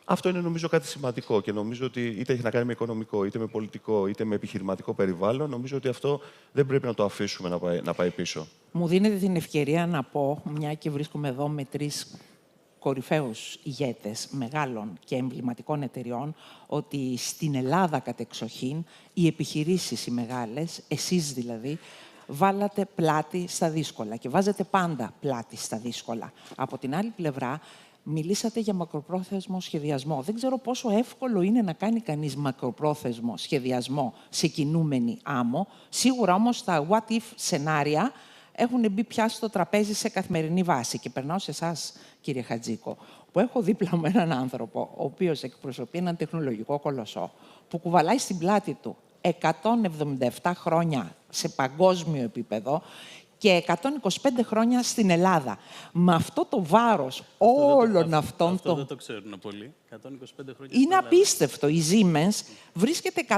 αυτό είναι νομίζω κάτι σημαντικό και νομίζω ότι είτε έχει να κάνει με οικονομικό, είτε με πολιτικό, είτε με επιχειρηματικό περιβάλλον, νομίζω ότι αυτό δεν πρέπει να το αφήσουμε να πάει πίσω. Μου δίνετε την ευκαιρία να πω, μια και βρίσκομαι εδώ με 3 κορυφαίους ηγέτες μεγάλων και εμβληματικών εταιριών, ότι στην Ελλάδα κατεξοχήν οι επιχειρήσεις οι μεγάλες, εσείς δηλαδή, βάλατε πλάτη στα δύσκολα και βάζετε πάντα πλάτη στα δύσκολα. Από την άλλη πλευρά, μιλήσατε για μακροπρόθεσμο σχεδιασμό. Δεν ξέρω πόσο εύκολο είναι να κάνει κανείς μακροπρόθεσμο σχεδιασμό σε κινούμενη άμμο. Σίγουρα όμως τα what if σενάρια έχουν μπει πια στο τραπέζι σε καθημερινή βάση. Και περνάω σε εσάς, κύριε Χατζίκο, που έχω δίπλα μου έναν άνθρωπο, ο οποίος εκπροσωπεί έναν τεχνολογικό κολοσσό, που κουβαλάει στην πλάτη του 177 χρόνια σε παγκόσμιο επίπεδο και 125 χρόνια στην Ελλάδα. Με αυτό το βάρος όλων αυτών Αυτό δεν το ξέρουν πολύ. 125 χρόνια είναι απίστευτο. Η Siemens βρίσκεται 125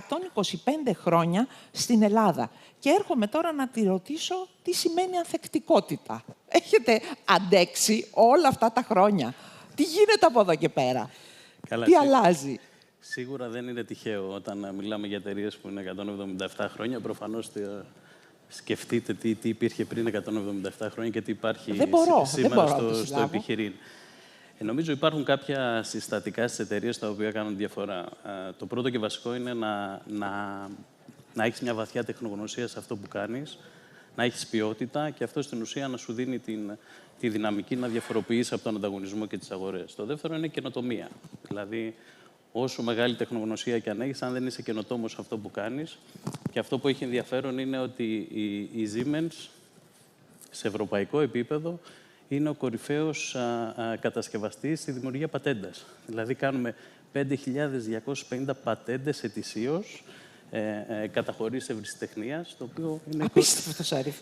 χρόνια στην Ελλάδα. Και έρχομαι τώρα να τη ρωτήσω τι σημαίνει ανθεκτικότητα. Έχετε αντέξει όλα αυτά τα χρόνια. Τι γίνεται από εδώ και πέρα. Καλά, τι αλλάζει. Σίγουρα δεν είναι τυχαίο όταν μιλάμε για εταιρείες που είναι 177 χρόνια. Προφανώς σκεφτείτε τι υπήρχε πριν 177 χρόνια και τι υπάρχει σήμερα στο επιχειρήν. Νομίζω υπάρχουν κάποια συστατικά στις εταιρείες τα οποία κάνουν διαφορά. Το πρώτο και βασικό είναι να έχεις μια βαθιά τεχνογνωσία σε αυτό που κάνεις, να έχεις ποιότητα και αυτό στην ουσία να σου δίνει τη δυναμική να διαφοροποιείς από τον ανταγωνισμό και τις αγορές. Το δεύτερο είναι καινοτομία. Δηλαδή, όσο μεγάλη τεχνογνωσία και αν έχεις, αν δεν είσαι καινοτόμος σε αυτό που κάνεις. Και αυτό που έχει ενδιαφέρον είναι ότι η Siemens, σε ευρωπαϊκό επίπεδο, είναι ο κορυφαίος κατασκευαστής στη δημιουργία πατέντας. Δηλαδή, κάνουμε 5.250 πατέντες ετησίως, καταχωρήσεις ευρεσιτεχνίας, το οποίο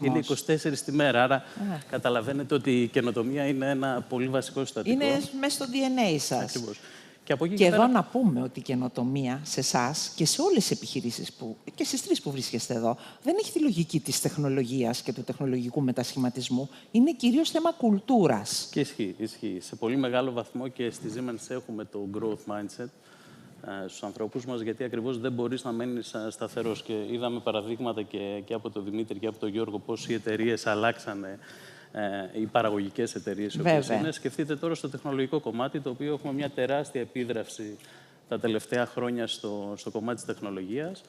είναι 24 τη μέρα. Άρα, καταλαβαίνετε ότι η καινοτομία είναι ένα πολύ βασικό συστατικό. Είναι μέσα στο DNA σας. Ακριβώς. Και εδώ να πούμε ότι η καινοτομία σε εσάς και σε όλες τις επιχειρήσεις και στις 3 που βρίσκεστε εδώ, δεν έχει τη λογική της τεχνολογίας και του τεχνολογικού μετασχηματισμού. Είναι κυρίως θέμα κουλτούρας. Και ισχύει. Σε πολύ μεγάλο βαθμό και στη Siemens έχουμε το growth mindset στους ανθρώπους μας, γιατί ακριβώς δεν μπορείς να μένεις σταθερός. Και είδαμε παραδείγματα και από τον Δημήτρη και από τον Γιώργο πώς οι εταιρείες αλλάξανε. Οι παραγωγικές εταιρείες οι οποίες είναι. Σκεφτείτε τώρα στο τεχνολογικό κομμάτι, το οποίο έχουμε μια τεράστια επίδραση τα τελευταία χρόνια στο κομμάτι της τεχνολογίας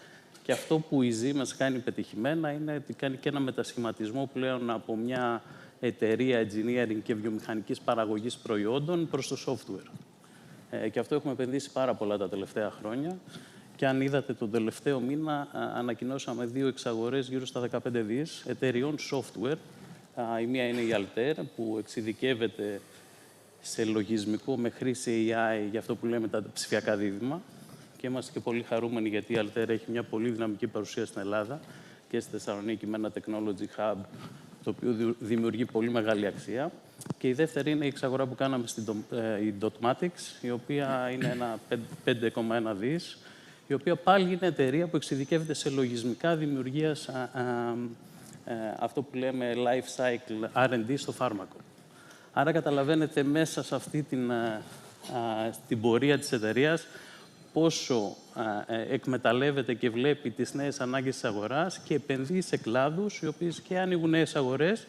Και αυτό που η Siemens κάνει πετυχημένα είναι ότι κάνει και ένα μετασχηματισμό πλέον από μια εταιρεία engineering και βιομηχανικής παραγωγής προϊόντων προς το software. Και αυτό έχουμε επενδύσει πάρα πολλά τα τελευταία χρόνια. Και αν είδατε τον τελευταίο μήνα, ανακοινώσαμε 2 εξαγορές γύρω στα 15 δις εταιρεών software. Η μία είναι η Altair, που εξειδικεύεται σε λογισμικό με χρήση AI για αυτό που λέμε τα ψηφιακά δίδυμα. Και είμαστε και πολύ χαρούμενοι γιατί η Altair έχει μια πολύ δυναμική παρουσία στην Ελλάδα και στη Θεσσαλονίκη με ένα technology hub, το οποίο δημιουργεί πολύ μεγάλη αξία. Και η δεύτερη είναι η εξαγορά που κάναμε στην Dotmatics, η οποία είναι ένα 5,1 δις, η οποία πάλι είναι εταιρεία που εξειδικεύεται σε λογισμικά δημιουργίας αυτό που λέμε life cycle R&D στο φάρμακο. Άρα καταλαβαίνετε μέσα σε αυτή την πορεία της εταιρείας πόσο εκμεταλλεύεται και βλέπει τις νέες ανάγκες της αγοράς και επενδύει σε κλάδους οι οποίοι και ανοίγουν νέες αγορές,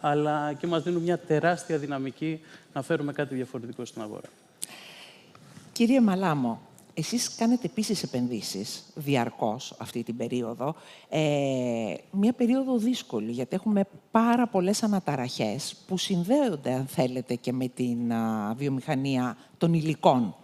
αλλά και μας δίνουν μια τεράστια δυναμική να φέρουμε κάτι διαφορετικό στην αγορά. Κύριε Μαλάμο, εσείς κάνετε επίσης επενδύσεις διαρκώς αυτή την περίοδο. Μια περίοδο δύσκολη, γιατί έχουμε πάρα πολλές αναταραχές που συνδέονται, αν θέλετε, και με την βιομηχανία των υλικών.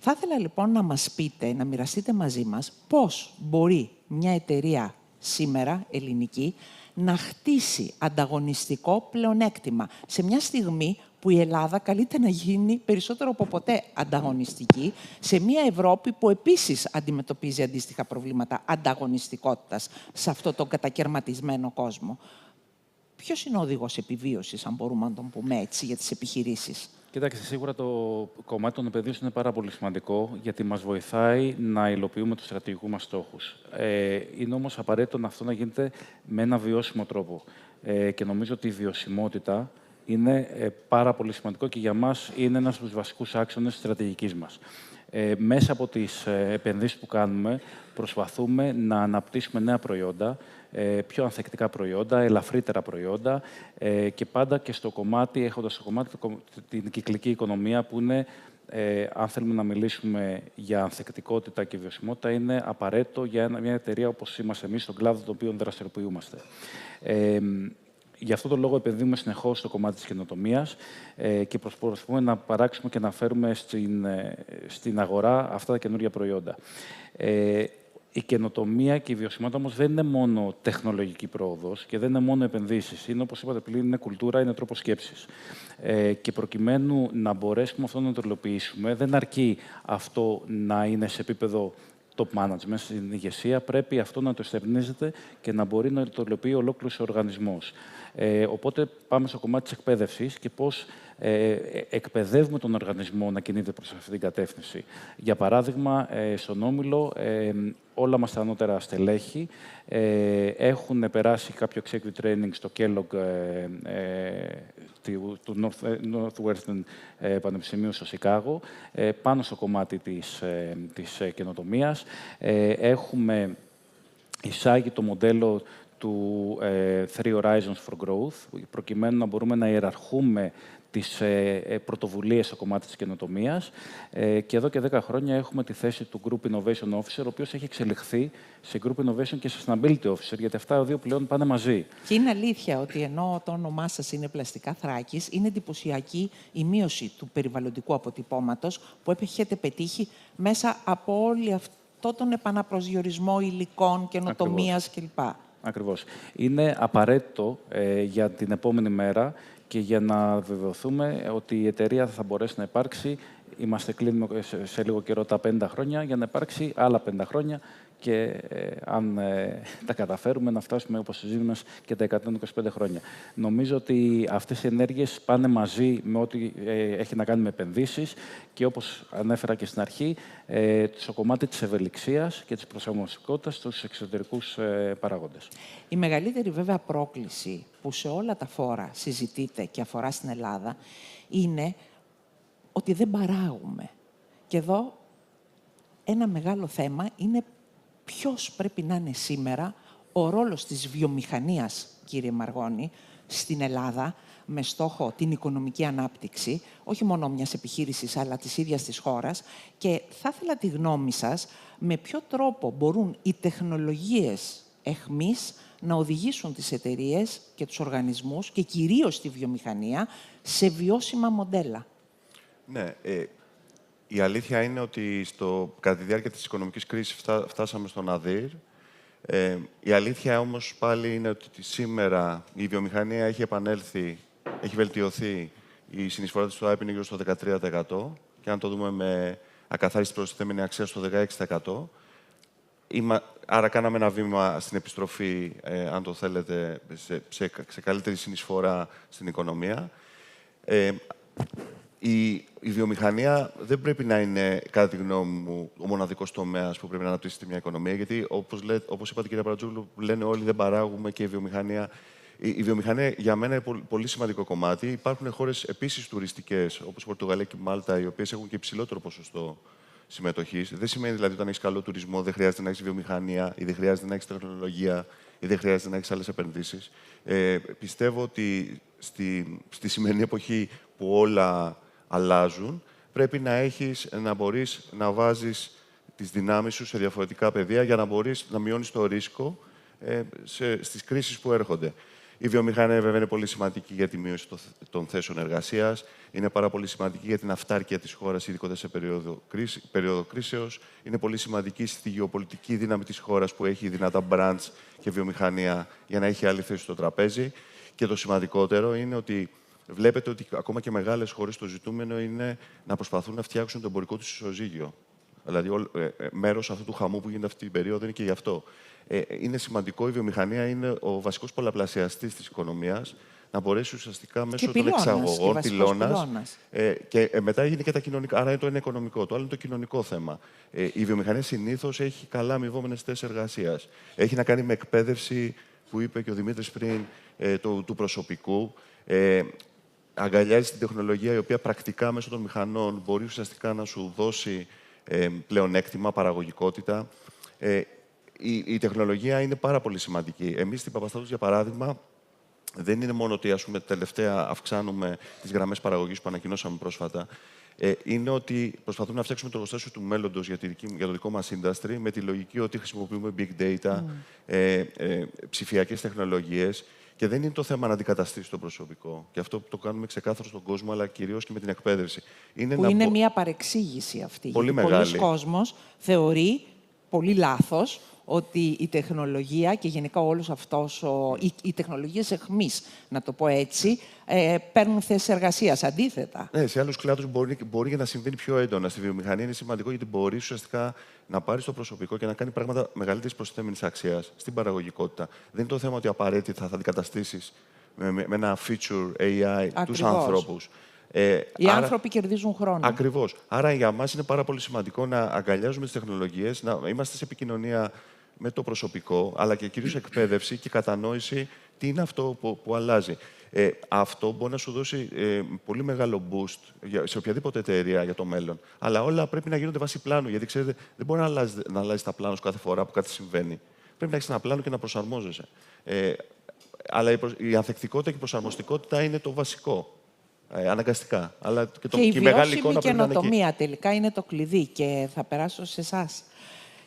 Θα ήθελα λοιπόν να μας πείτε, να μοιραστείτε μαζί μας πώς μπορεί μια εταιρεία σήμερα, ελληνική, να χτίσει ανταγωνιστικό πλεονέκτημα σε μια στιγμή που η Ελλάδα καλείται να γίνει περισσότερο από ποτέ ανταγωνιστική, σε μια Ευρώπη που επίσης αντιμετωπίζει αντίστοιχα προβλήματα ανταγωνιστικότητας σε αυτό τον κατακαιρματισμένο κόσμο. Ποιος είναι ο οδηγός επιβίωσης, αν μπορούμε να τον πούμε έτσι, για τις επιχειρήσεις? Κοιτάξτε, σίγουρα το κομμάτι των επενδύσεων είναι πάρα πολύ σημαντικό, γιατί μας βοηθάει να υλοποιούμε τους στρατηγικούς μας στόχους. Είναι όμως απαραίτητο αυτό να γίνεται με ένα βιώσιμο τρόπο. Και νομίζω ότι η βιωσιμότητα είναι πάρα πολύ σημαντικό και για μας είναι ένας από τους βασικούς άξονες της στρατηγικής μας. Μέσα από τις επενδύσεις που κάνουμε, προσπαθούμε να αναπτύσσουμε νέα προϊόντα, πιο ανθεκτικά προϊόντα, ελαφρύτερα προϊόντα και πάντα και στο κομμάτι, έχοντας στο κομμάτι την κυκλική οικονομία που είναι, αν θέλουμε να μιλήσουμε για ανθεκτικότητα και βιωσιμότητα, είναι απαραίτητο για μια εταιρεία όπως είμαστε εμείς, στον κλάδο τον οποίο δραστηριοποιούμαστε. Γι' αυτό τον λόγο επενδύουμε συνεχώς στο κομμάτι της καινοτομίας και προσπαθούμε να παράξουμε και να φέρουμε στην αγορά αυτά τα καινούργια προϊόντα. Η καινοτομία και η βιωσιμότητα όμως δεν είναι μόνο τεχνολογική πρόοδος και δεν είναι μόνο επενδύσεις. Είναι, όπως είπατε πριν, είναι κουλτούρα, είναι τρόπος σκέψης. Και προκειμένου να μπορέσουμε αυτό να το υλοποιήσουμε, δεν αρκεί αυτό να είναι σε επίπεδο top management, στην ηγεσία, πρέπει αυτό να το εστερνίζεται και να μπορεί να το υλοποιεί ολόκληρος ο οργανισμός. Οπότε πάμε στο κομμάτι της εκπαίδευσης και πώς εκπαιδεύουμε τον οργανισμό να κινείται προς αυτή την κατεύθυνση. Για παράδειγμα, στον Όμιλο, όλα μας τα ανώτερα στελέχη έχουν περάσει κάποιο executive training στο Kellogg του Northwestern Πανεπιστημίου στο Σικάγο, πάνω στο κομμάτι της καινοτομίας. Έχουμε εισάγει το μοντέλο του Three Horizons for Growth, προκειμένου να μπορούμε να ιεραρχούμε τις πρωτοβουλίες στο κομμάτι της καινοτομίας. Και εδώ και 10 χρόνια έχουμε τη θέση του Group Innovation Officer, ο οποίος έχει εξελιχθεί σε Group Innovation και σε Sustainability Officer, γιατί αυτά οι δύο πλέον πάνε μαζί. Και είναι αλήθεια ότι ενώ το όνομά σας είναι Πλαστικά Θράκης, είναι εντυπωσιακή η μείωση του περιβαλλοντικού αποτυπώματος που έχετε πετύχει μέσα από όλη αυτό τον επαναπροσδιορισμό υλικών, καινοτομίας κλπ. Ακριβώς. Είναι απαραίτητο για την επόμενη μέρα και για να βεβαιωθούμε ότι η εταιρεία θα μπορέσει να υπάρξει. Κλείνουμε σε λίγο καιρό τα 50 χρόνια για να υπάρξει άλλα 50 χρόνια και αν τα καταφέρουμε να φτάσουμε όπως συζήτησαμε και τα 125 χρόνια. Νομίζω ότι αυτές οι ενέργειες πάνε μαζί με ό,τι έχει να κάνει με επενδύσεις και όπως ανέφερα και στην αρχή, στο κομμάτι της ευελιξίας και της προσαρμοστικότητας στους εξωτερικούς παράγοντες. Η μεγαλύτερη βέβαια πρόκληση που σε όλα τα φόρα συζητείται και αφορά στην Ελλάδα είναι ότι δεν παράγουμε. Και εδώ ένα μεγάλο θέμα είναι ποιος πρέπει να είναι σήμερα ο ρόλος της βιομηχανίας, κύριε Μαργώνη, στην Ελλάδα, με στόχο την οικονομική ανάπτυξη, όχι μόνο μιας επιχείρησης, αλλά της ίδιας της χώρας. Και θα ήθελα τη γνώμη σας, με ποιο τρόπο μπορούν οι τεχνολογίες εχμής να οδηγήσουν τις εταιρείες και τους οργανισμούς, και κυρίως τη βιομηχανία, σε βιώσιμα μοντέλα. Ναι, η αλήθεια είναι ότι κατά τη διάρκεια της οικονομικής κρίσης φτάσαμε στον ναδύρ. Η αλήθεια όμως πάλι είναι ότι σήμερα η βιομηχανία έχει επανέλθει, έχει βελτιωθεί, η συνεισφορά της στο ΑΕΠ είναι γύρω στο 13% και αν το δούμε με ακαθάριστη προστιθέμενη αξία στο 16%. Άρα κάναμε ένα βήμα στην επιστροφή, αν το θέλετε, σε καλύτερη συνεισφορά στην οικονομία. Η βιομηχανία δεν πρέπει να είναι, κατά τη γνώμη μου, ο μοναδικός τομέας που πρέπει να αναπτύσσεται μια οικονομία, γιατί όπως είπατε, κύριε Παρατζόγλου, λένε όλοι δεν παράγουμε και η βιομηχανία. Η βιομηχανία για μένα είναι πολύ σημαντικό κομμάτι. Υπάρχουν χώρες επίσης τουριστικές, όπως η Πορτογαλία και η Μάλτα, οι οποίες έχουν και υψηλότερο ποσοστό συμμετοχής. Δεν σημαίνει δηλαδή ότι όταν έχεις καλό τουρισμό δεν χρειάζεται να έχεις βιομηχανία ή δεν χρειάζεται να έχεις τεχνολογία ή δεν χρειάζεται να έχεις άλλες επενδύσεις. Πιστεύω ότι στη σημερινή εποχή που όλα αλλάζουν, πρέπει να μπορείς να βάζεις τις δυνάμεις σου σε διαφορετικά πεδία για να μπορείς να μειώνεις το ρίσκο στις κρίσεις που έρχονται. Η βιομηχανία βέβαια είναι πολύ σημαντική για τη μείωση των θέσεων εργασίας, είναι πάρα πολύ σημαντική για την αυτάρκεια της χώρας, ειδικότερα σε περίοδο κρίσεως, είναι πολύ σημαντική στη γεωπολιτική δύναμη της χώρας που έχει δυνατά brands και βιομηχανία για να έχει άλλη θέση στο τραπέζι. Και το σημαντικότερο είναι ότι βλέπετε ότι ακόμα και μεγάλες χώρες το ζητούμενο είναι να προσπαθούν να φτιάξουν το εμπορικό τους ισοζύγιο. Δηλαδή, μέρος αυτού του χαμού που γίνεται αυτή την περίοδο είναι και γι' αυτό. Είναι σημαντικό, η βιομηχανία είναι ο βασικός πολλαπλασιαστής της οικονομίας, να μπορέσει ουσιαστικά μέσω των εξαγωγών, πυλώνας. Και μετά έγινε και τα κοινωνικά. Άρα το είναι οικονομικό. Το άλλο είναι το κοινωνικό θέμα. Η βιομηχανία συνήθως έχει καλά αμοιβόμενες θέσεις εργασίας. Έχει να κάνει με εκπαίδευση, που είπε και ο Δημήτρης πριν, του προσωπικού. Αγκαλιάζει την τεχνολογία η οποία πρακτικά μέσω των μηχανών μπορεί ουσιαστικά να σου δώσει πλεονέκτημα, παραγωγικότητα. Η τεχνολογία είναι πάρα πολύ σημαντική. Εμείς στην Παπαστάτους, για παράδειγμα, δεν είναι μόνο ότι τελευταία αυξάνουμε τις γραμμές παραγωγής που ανακοινώσαμε πρόσφατα. Είναι ότι προσπαθούμε να φτιάξουμε το εργοστάσιο του μέλλοντος για το δικό μας industry με τη λογική ότι χρησιμοποιούμε big data, ψηφιακές τεχνολογίες. Και δεν είναι το θέμα να αντικαταστήσει το προσωπικό. Και αυτό το κάνουμε ξεκάθαρο στον κόσμο, αλλά κυρίως και με την εκπαίδευση. Είναι μια παρεξήγηση αυτή. Πολύ γιατί μεγάλη. Πολλοί κόσμος θεωρεί, πολύ λάθος, ότι η τεχνολογία και γενικά όλος αυτός, οι τεχνολογίες εχμής, να το πω έτσι, παίρνουν θέσεις εργασίας. Αντίθετα. Ναι, σε άλλους κλάδους μπορεί να συμβαίνει πιο έντονα. Στη βιομηχανία είναι σημαντικό γιατί μπορεί ουσιαστικά να πάρει το προσωπικό και να κάνει πράγματα μεγαλύτερης προσθέμενης αξίας στην παραγωγικότητα. Δεν είναι το θέμα ότι απαραίτητα θα αντικαταστήσεις με ένα feature AI τους ανθρώπους. Οι άνθρωποι κερδίζουν χρόνο. Ακριβώς. Άρα για μας είναι πάρα πολύ σημαντικό να αγκαλιάζουμε τις τεχνολογίες, να είμαστε σε επικοινωνία με το προσωπικό, αλλά και κυρίως εκπαίδευση και κατανόηση τι είναι αυτό που αλλάζει. Αυτό μπορεί να σου δώσει πολύ μεγάλο boost σε οποιαδήποτε εταιρεία για το μέλλον. Αλλά όλα πρέπει να γίνονται βάσει πλάνου, γιατί ξέρετε, δεν μπορεί να αλλάζει τα πλάνο κάθε φορά που κάτι συμβαίνει. Πρέπει να έχεις ένα πλάνο και να προσαρμόζεσαι. Αλλά η ανθεκτικότητα και η προσαρμοστικότητα είναι το βασικό. Αναγκαστικά. Αλλά και η βιώσιμη καινοτομία τελικά είναι το κλειδί. Και θα περάσω σε εσάς,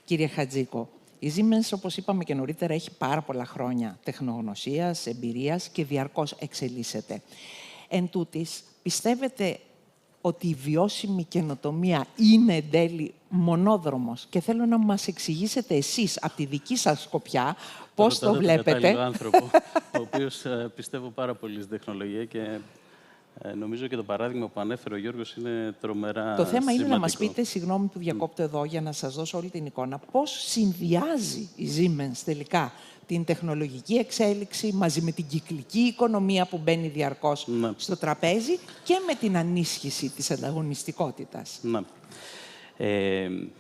κύριε Χατζίκο. Η Siemens, όπως είπαμε και νωρίτερα, έχει πάρα πολλά χρόνια τεχνογνωσίας, εμπειρίας και διαρκώς εξελίσσεται. Εν τούτης, πιστεύετε ότι η βιώσιμη καινοτομία είναι εν τέλει μονόδρομος? Και θέλω να μας εξηγήσετε εσείς, από τη δική σας σκοπιά, πώς το βλέπετε. Τον άνθρωπο, ο οποίος πιστεύω πάρα πολύ στην τεχνολογία και νομίζω και το παράδειγμα που ανέφερε ο Γιώργος είναι τρομερά Το θέμα σημαντικό. είναι να μας πείτε, συγγνώμη που διακόπτω εδώ για να σας δώσω όλη την εικόνα, πώς συνδυάζει η Siemens τελικά την τεχνολογική εξέλιξη μαζί με την κυκλική οικονομία που μπαίνει διαρκώς στο τραπέζι και με την ανίσχυση της ανταγωνιστικότητας. Ναι.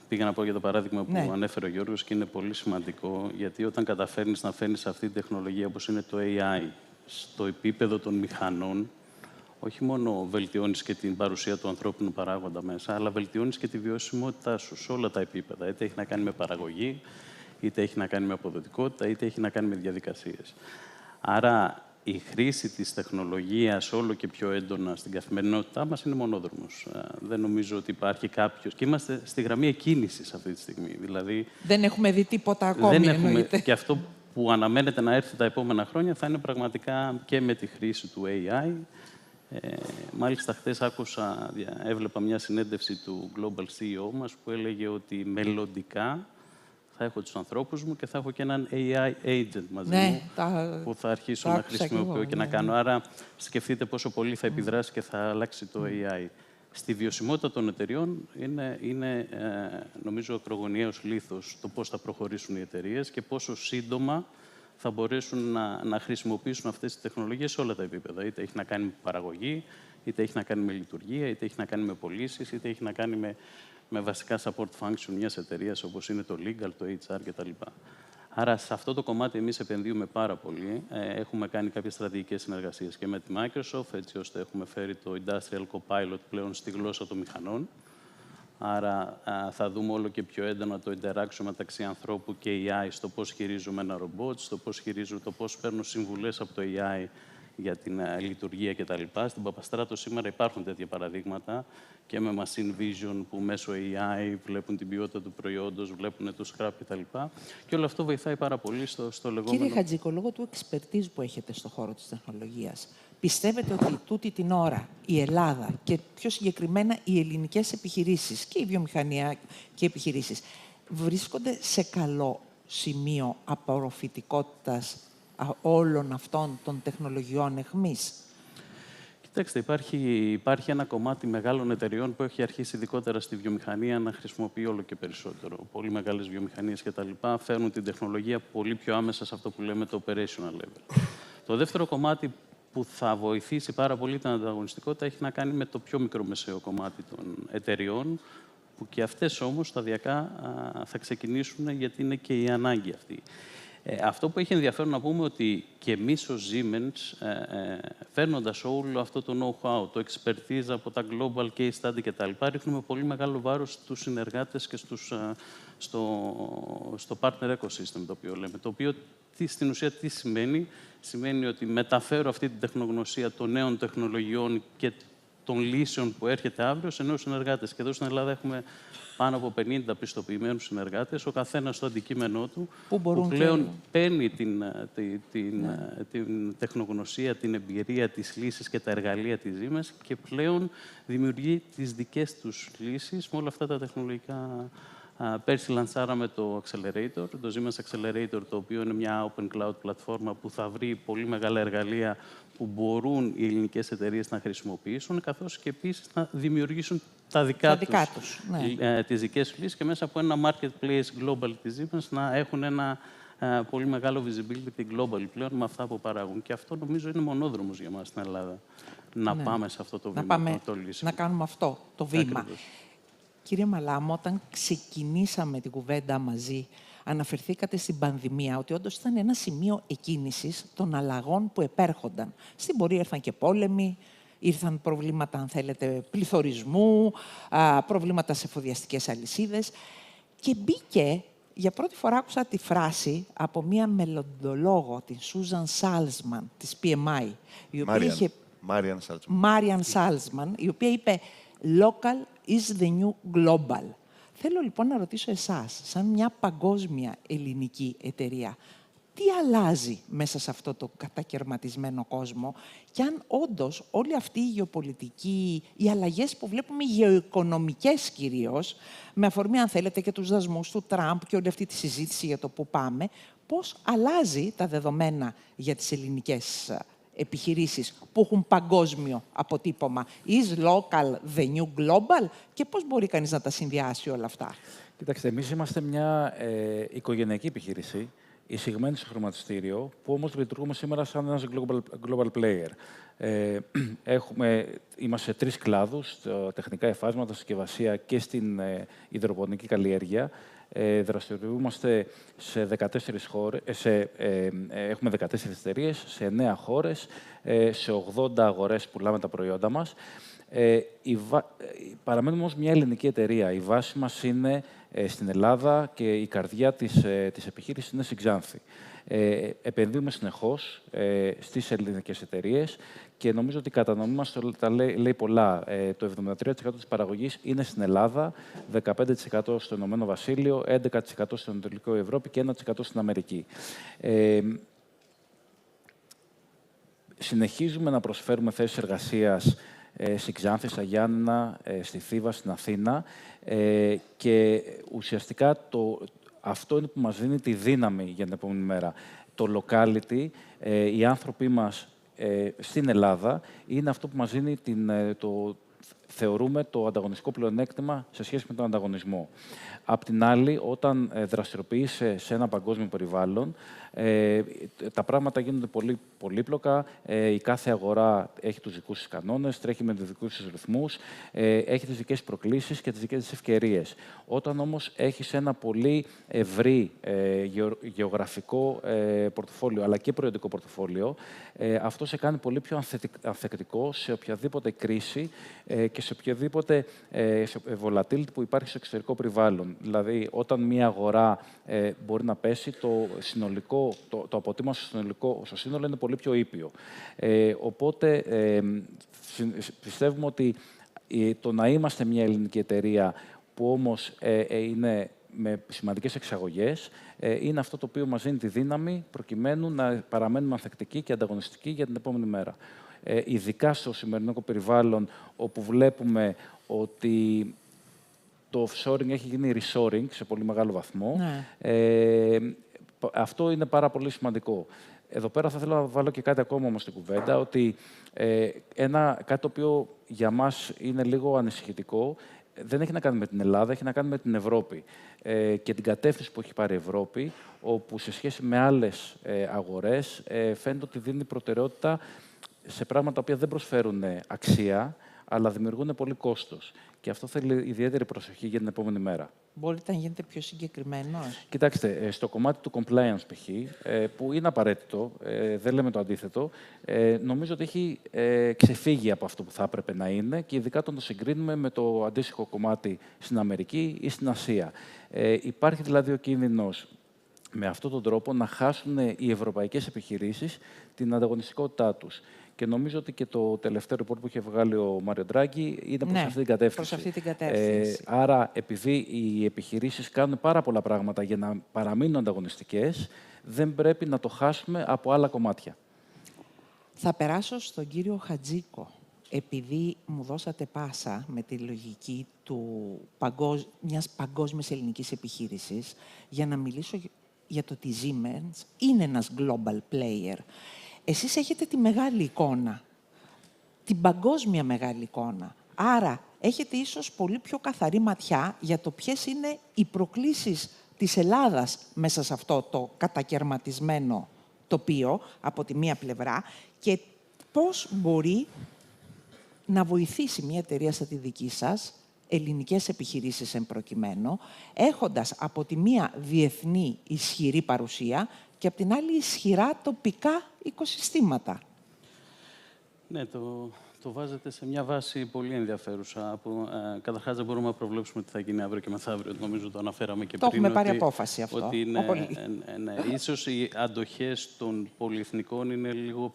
Πήγα να πω για το παράδειγμα που ανέφερε ο Γιώργος και είναι πολύ σημαντικό, γιατί όταν καταφέρνεις να φέρνεις αυτή τη τεχνολογία όπως είναι το AI στο επίπεδο των μηχανών, όχι μόνο βελτιώνεις και την παρουσία του ανθρώπινου παράγοντα μέσα, αλλά βελτιώνεις και τη βιωσιμότητά σου σε όλα τα επίπεδα. Είτε έχει να κάνει με παραγωγή, είτε έχει να κάνει με αποδοτικότητα, είτε έχει να κάνει με διαδικασίες. Άρα, η χρήση της τεχνολογίας όλο και πιο έντονα στην καθημερινότητά μας είναι μονόδρομος. Δεν νομίζω ότι υπάρχει κάποιος... Και είμαστε στη γραμμή εκκίνησης αυτή τη στιγμή. Δηλαδή, δεν έχουμε δει τίποτα ακόμη, εννοείται. Και αυτό που αναμένεται να έρθει τα επόμενα χρόνια θα είναι πραγματικά και με τη χρήση του AI. Μάλιστα, χθες έβλεπα μια συνέντευξη του Global CEO μας που έλεγε ότι μελλοντικά θα έχω τους ανθρώπους μου και θα έχω και έναν AI agent μαζί μου που θα αρχίσω να χρησιμοποιώ και να κάνω. Άρα, σκεφτείτε πόσο πολύ θα επιδράσει και θα αλλάξει το AI. Στη βιωσιμότητα των εταιριών είναι νομίζω, ακρογωνιαίος λίθος το πώς θα προχωρήσουν οι εταιρείες και πόσο σύντομα θα μπορέσουν να χρησιμοποιήσουν αυτές τις τεχνολογίες σε όλα τα επίπεδα. Είτε έχει να κάνει με παραγωγή, είτε έχει να κάνει με λειτουργία, είτε έχει να κάνει με πωλήσεις, είτε έχει να κάνει με βασικά support function μιας εταιρείας, όπως είναι το legal, το HR κτλ. Άρα, σε αυτό το κομμάτι εμείς επενδύουμε πάρα πολύ. Έχουμε κάνει κάποιες στρατηγικές συνεργασίες και με τη Microsoft, έτσι ώστε έχουμε φέρει το Industrial Copilot πλέον στη γλώσσα των μηχανών. Άρα, θα δούμε όλο και πιο έντονα το interaction μεταξύ ανθρώπου και AI στο πώς χειρίζουμε ένα ρομπότ, στο πώς παίρνω συμβουλές από το AI για την λειτουργία κτλ. Στην Παπαστράτο σήμερα υπάρχουν τέτοια παραδείγματα και με machine vision που μέσω AI βλέπουν την ποιότητα του προϊόντος, βλέπουν το scrap κτλ. Και όλο αυτό βοηθάει πάρα πολύ στο λεγόμενο... Κύριε Χατζίκο, λόγω του expertise που έχετε στον χώρο της τεχνολογίας, πιστεύετε ότι τούτη την ώρα η Ελλάδα και πιο συγκεκριμένα οι ελληνικές επιχειρήσεις και η βιομηχανία και οι επιχειρήσεις βρίσκονται σε καλό σημείο απορροφητικότητας όλων αυτών των τεχνολογιών εχμής? Κοιτάξτε, υπάρχει ένα κομμάτι μεγάλων εταιριών που έχει αρχίσει ειδικότερα στη βιομηχανία να χρησιμοποιεί όλο και περισσότερο. Πολύ μεγάλες βιομηχανίες κτλ. Φέρνουν την τεχνολογία πολύ πιο άμεσα σε αυτό που λέμε το operational level. Το δεύτερο κομμάτι που θα βοηθήσει πάρα πολύ την ανταγωνιστικότητα έχει να κάνει με το πιο μικρομεσαίο κομμάτι των εταιριών, που και αυτές όμως σταδιακά θα ξεκινήσουν, γιατί είναι και η ανάγκη αυτή. Αυτό που έχει ενδιαφέρον να πούμε ότι και εμείς ως Siemens, φέρνοντας όλο αυτό το know-how, το expertise από τα global case study κτλ., ρίχνουμε πολύ μεγάλο βάρος στους συνεργάτες και στο partner ecosystem, το οποίο λέμε. Το οποίο στην ουσία τι σημαίνει? Σημαίνει ότι μεταφέρω αυτή την τεχνογνωσία των νέων τεχνολογιών και των λύσεων που έρχεται αύριο σε νέους συνεργάτες. Και εδώ στην Ελλάδα έχουμε πάνω από 50 πιστοποιημένους συνεργάτες, ο καθένας στο αντικείμενό του, που πλέον παίρνει την τεχνογνωσία, την εμπειρία, τις λύσεις και τα εργαλεία της Siemens και πλέον δημιουργεί τις δικές τους λύσεις με όλα αυτά τα τεχνολογικά. Πέρσι λανσάραμε το Accelerator, το Siemens Accelerator, το οποίο είναι μια open cloud πλατφόρμα που θα βρει πολύ μεγάλα εργαλεία που μπορούν οι ελληνικές εταιρείες να χρησιμοποιήσουν, καθώς και επίσης να δημιουργήσουν τα δικά τους τις δικές τους λύσεις και μέσα από ένα marketplace global της Siemens να έχουν ένα πολύ μεγάλο visibility global πλέον με αυτά που παράγουν. Και αυτό νομίζω είναι μονόδρομος για μας στην Ελλάδα. Να πάμε σε αυτό το βήμα. Να κάνουμε αυτό το βήμα. Ακριβώς. Κύριε Μαλάμο, όταν ξεκινήσαμε την κουβέντα μαζί, αναφερθήκατε στην πανδημία, ότι όντως ήταν ένα σημείο εκκίνησης των αλλαγών που επέρχονταν. Στην πορεία ήρθαν και πόλεμοι, ήρθαν προβλήματα, αν θέλετε, πληθωρισμού, προβλήματα σε εφοδιαστικές αλυσίδες και μπήκε, για πρώτη φορά άκουσα τη φράση από μία μελλοντολόγο, την Susan Salzman, της PMI, η οποία είχε... Marian Salzman, η οποία είπε «Local is the new global». Θέλω λοιπόν να ρωτήσω εσάς, σαν μια παγκόσμια ελληνική εταιρεία, τι αλλάζει μέσα σε αυτό το κατακαιρματισμένο κόσμο και αν όντως όλη αυτή η γεωπολιτική, οι αλλαγές που βλέπουμε γεωοικονομικές κυρίως, με αφορμή αν θέλετε και τους δασμούς του Τραμπ και όλη αυτή τη συζήτηση για το που πάμε, πώς αλλάζει τα δεδομένα για τις ελληνικές επιχειρήσεις που έχουν παγκόσμιο αποτύπωμα. Is local the new global? Και πώς μπορεί κανείς να τα συνδυάσει όλα αυτά? Κοιτάξτε, εμείς είμαστε μια οικογενειακή επιχείρηση, εισηγμένη στο χρηματιστήριο, που όμως λειτουργούμε σήμερα σαν ένας global player. Είμαστε σε 3 κλάδους, τεχνικά υφάσματα, συσκευασία και στην υδροπονική καλλιέργεια. Δραστηριοποιούμαστε σε 14 χώρες, έχουμε 14 εταιρείες, σε 9 χώρες, σε 80 αγορές πουλάμε τα προϊόντα μας. Παραμένουμε όμως μια ελληνική εταιρεία. Η βάση μας είναι στην Ελλάδα και η καρδιά της επιχείρησης είναι στην Ξάνθη. Επενδύουμε συνεχώς στις ελληνικές εταιρείες και νομίζω ότι η κατανομή μας λέει πολλά. Το 73% της παραγωγής είναι στην Ελλάδα, 15% στο Ηνωμένο Βασίλειο, 11% στην Ανατολική Ευρώπη και 1% στην Αμερική. Συνεχίζουμε να προσφέρουμε θέσεις εργασίας στη Ξάνθη, στα Γιάννενα, στη Θήβα, στην Αθήνα και ουσιαστικά αυτό είναι που μας δίνει τη δύναμη για την επόμενη μέρα. Το locality, οι άνθρωποι μας στην Ελλάδα, είναι αυτό που μας δίνει θεωρούμε το ανταγωνιστικό πλεονέκτημα σε σχέση με τον ανταγωνισμό. Απ' την άλλη, όταν δραστηριοποιείσαι σε ένα παγκόσμιο περιβάλλον, τα πράγματα γίνονται πολύ πολύπλοκα. Η κάθε αγορά έχει τους δικούς της κανόνες, τρέχει με τους δικούς της ρυθμούς, έχει τις δικές της προκλήσεις και τις δικές της ευκαιρίες. Όταν όμως έχεις ένα πολύ ευρύ γεωγραφικό πορτοφόλιο, αλλά και προϊόντικο πορτοφόλιο, αυτό σε κάνει πολύ πιο ανθεκτικό σε οποιαδήποτε κρίση και σε οποιαδήποτε volatility που υπάρχει στο εξωτερικό περιβάλλον. Δηλαδή, όταν μια αγορά μπορεί να πέσει, το αποτύπωμα στο σύνολο είναι πολύ πιο ήπιο. Οπότε, πιστεύουμε ότι το να είμαστε μια ελληνική εταιρεία που όμως είναι με σημαντικές εξαγωγές, είναι αυτό το οποίο μας δίνει τη δύναμη προκειμένου να παραμένουμε ανθεκτικοί και ανταγωνιστικοί για την επόμενη μέρα. Ειδικά στο σημερινό περιβάλλον, όπου βλέπουμε ότι το offshoring έχει γίνει reshoring σε πολύ μεγάλο βαθμό. Ναι. Αυτό είναι πάρα πολύ σημαντικό. Εδώ πέρα θα θέλω να βάλω και κάτι ακόμα όμως στην κουβέντα, ότι κάτι το οποίο για μας είναι λίγο ανησυχητικό, δεν έχει να κάνει με την Ελλάδα, έχει να κάνει με την Ευρώπη και την κατεύθυνση που έχει πάρει η Ευρώπη, όπου σε σχέση με άλλες αγορές φαίνεται ότι δίνει προτεραιότητα σε πράγματα τα οποία δεν προσφέρουν αξία, αλλά δημιουργούν πολύ κόστος. Και αυτό θέλει ιδιαίτερη προσοχή για την επόμενη μέρα. Μπορείτε να γίνετε πιο συγκεκριμένος? Κοιτάξτε, στο κομμάτι του compliance π.χ., που είναι απαραίτητο, δεν λέμε το αντίθετο, νομίζω ότι έχει ξεφύγει από αυτό που θα έπρεπε να είναι και ειδικά όταν το συγκρίνουμε με το αντίστοιχο κομμάτι στην Αμερική ή στην Ασία. Υπάρχει δηλαδή ο κίνδυνος με αυτόν τον τρόπο να χάσουν οι ευρωπαϊκές επιχειρήσεις την ανταγωνιστικότητά τους. Και νομίζω ότι και το τελευταίο report που είχε βγάλει ο Μάριο Ντράγκη είναι προς αυτή την κατεύθυνση. Προς αυτή την κατεύθυνση. Άρα, επειδή οι επιχειρήσεις κάνουν πάρα πολλά πράγματα για να παραμείνουν ανταγωνιστικές, δεν πρέπει να το χάσουμε από άλλα κομμάτια. Θα περάσω στον κύριο Χατζίκο. Επειδή μου δώσατε πάσα με τη λογική μιας παγκόσμιας ελληνικής επιχείρησης, για να μιλήσω για το ότι η Siemens είναι ένας global player. Εσείς έχετε τη μεγάλη εικόνα, την παγκόσμια μεγάλη εικόνα. Άρα, έχετε ίσως πολύ πιο καθαρή ματιά για το ποιες είναι οι προκλήσεις της Ελλάδας μέσα σε αυτό το κατακαιρματισμένο τοπίο, από τη μία πλευρά, και πώς μπορεί να βοηθήσει μια εταιρεία σαν τη δική σας, ελληνικές επιχειρήσεις εν προκειμένου, έχοντας από τη μία διεθνή ισχυρή παρουσία και από την άλλη ισχυρά τοπικά οικοσυστήματα. Ναι, το βάζετε σε μια βάση πολύ ενδιαφέρουσα. Καταρχάς, δεν μπορούμε να προβλέψουμε τι θα γίνει αύριο και μεθαύριο. Νομίζω το αναφέραμε και πριν. Το έχουμε πάρει απόφαση αυτό. Ότι ναι, ίσως οι αντοχές των πολυεθνικών είναι λίγο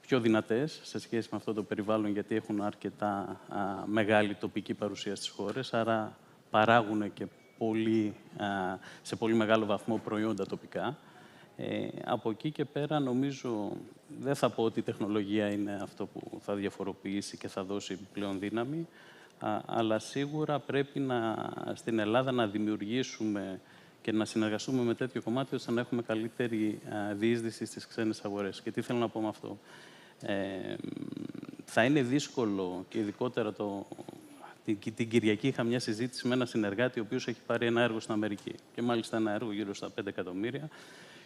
πιο δυνατές σε σχέση με αυτό το περιβάλλον, γιατί έχουν αρκετά μεγάλη τοπική παρουσία στις χώρες, άρα παράγουν και σε πολύ μεγάλο βαθμό προϊόντα τοπικά. Από εκεί και πέρα, νομίζω, δεν θα πω ότι η τεχνολογία είναι αυτό που θα διαφοροποιήσει και θα δώσει πλέον δύναμη, αλλά σίγουρα πρέπει στην Ελλάδα να δημιουργήσουμε και να συνεργαστούμε με τέτοιο κομμάτι, ώστε να έχουμε καλύτερη διείσδυση στις ξένες αγορές. Και τι θέλω να πω με αυτό. Θα είναι δύσκολο και ειδικότερα την Κυριακή είχα μια συζήτηση με ένα συνεργάτη ο οποίος έχει πάρει ένα έργο στην Αμερική και μάλιστα ένα έργο γύρω στα 5 εκατομμύρια.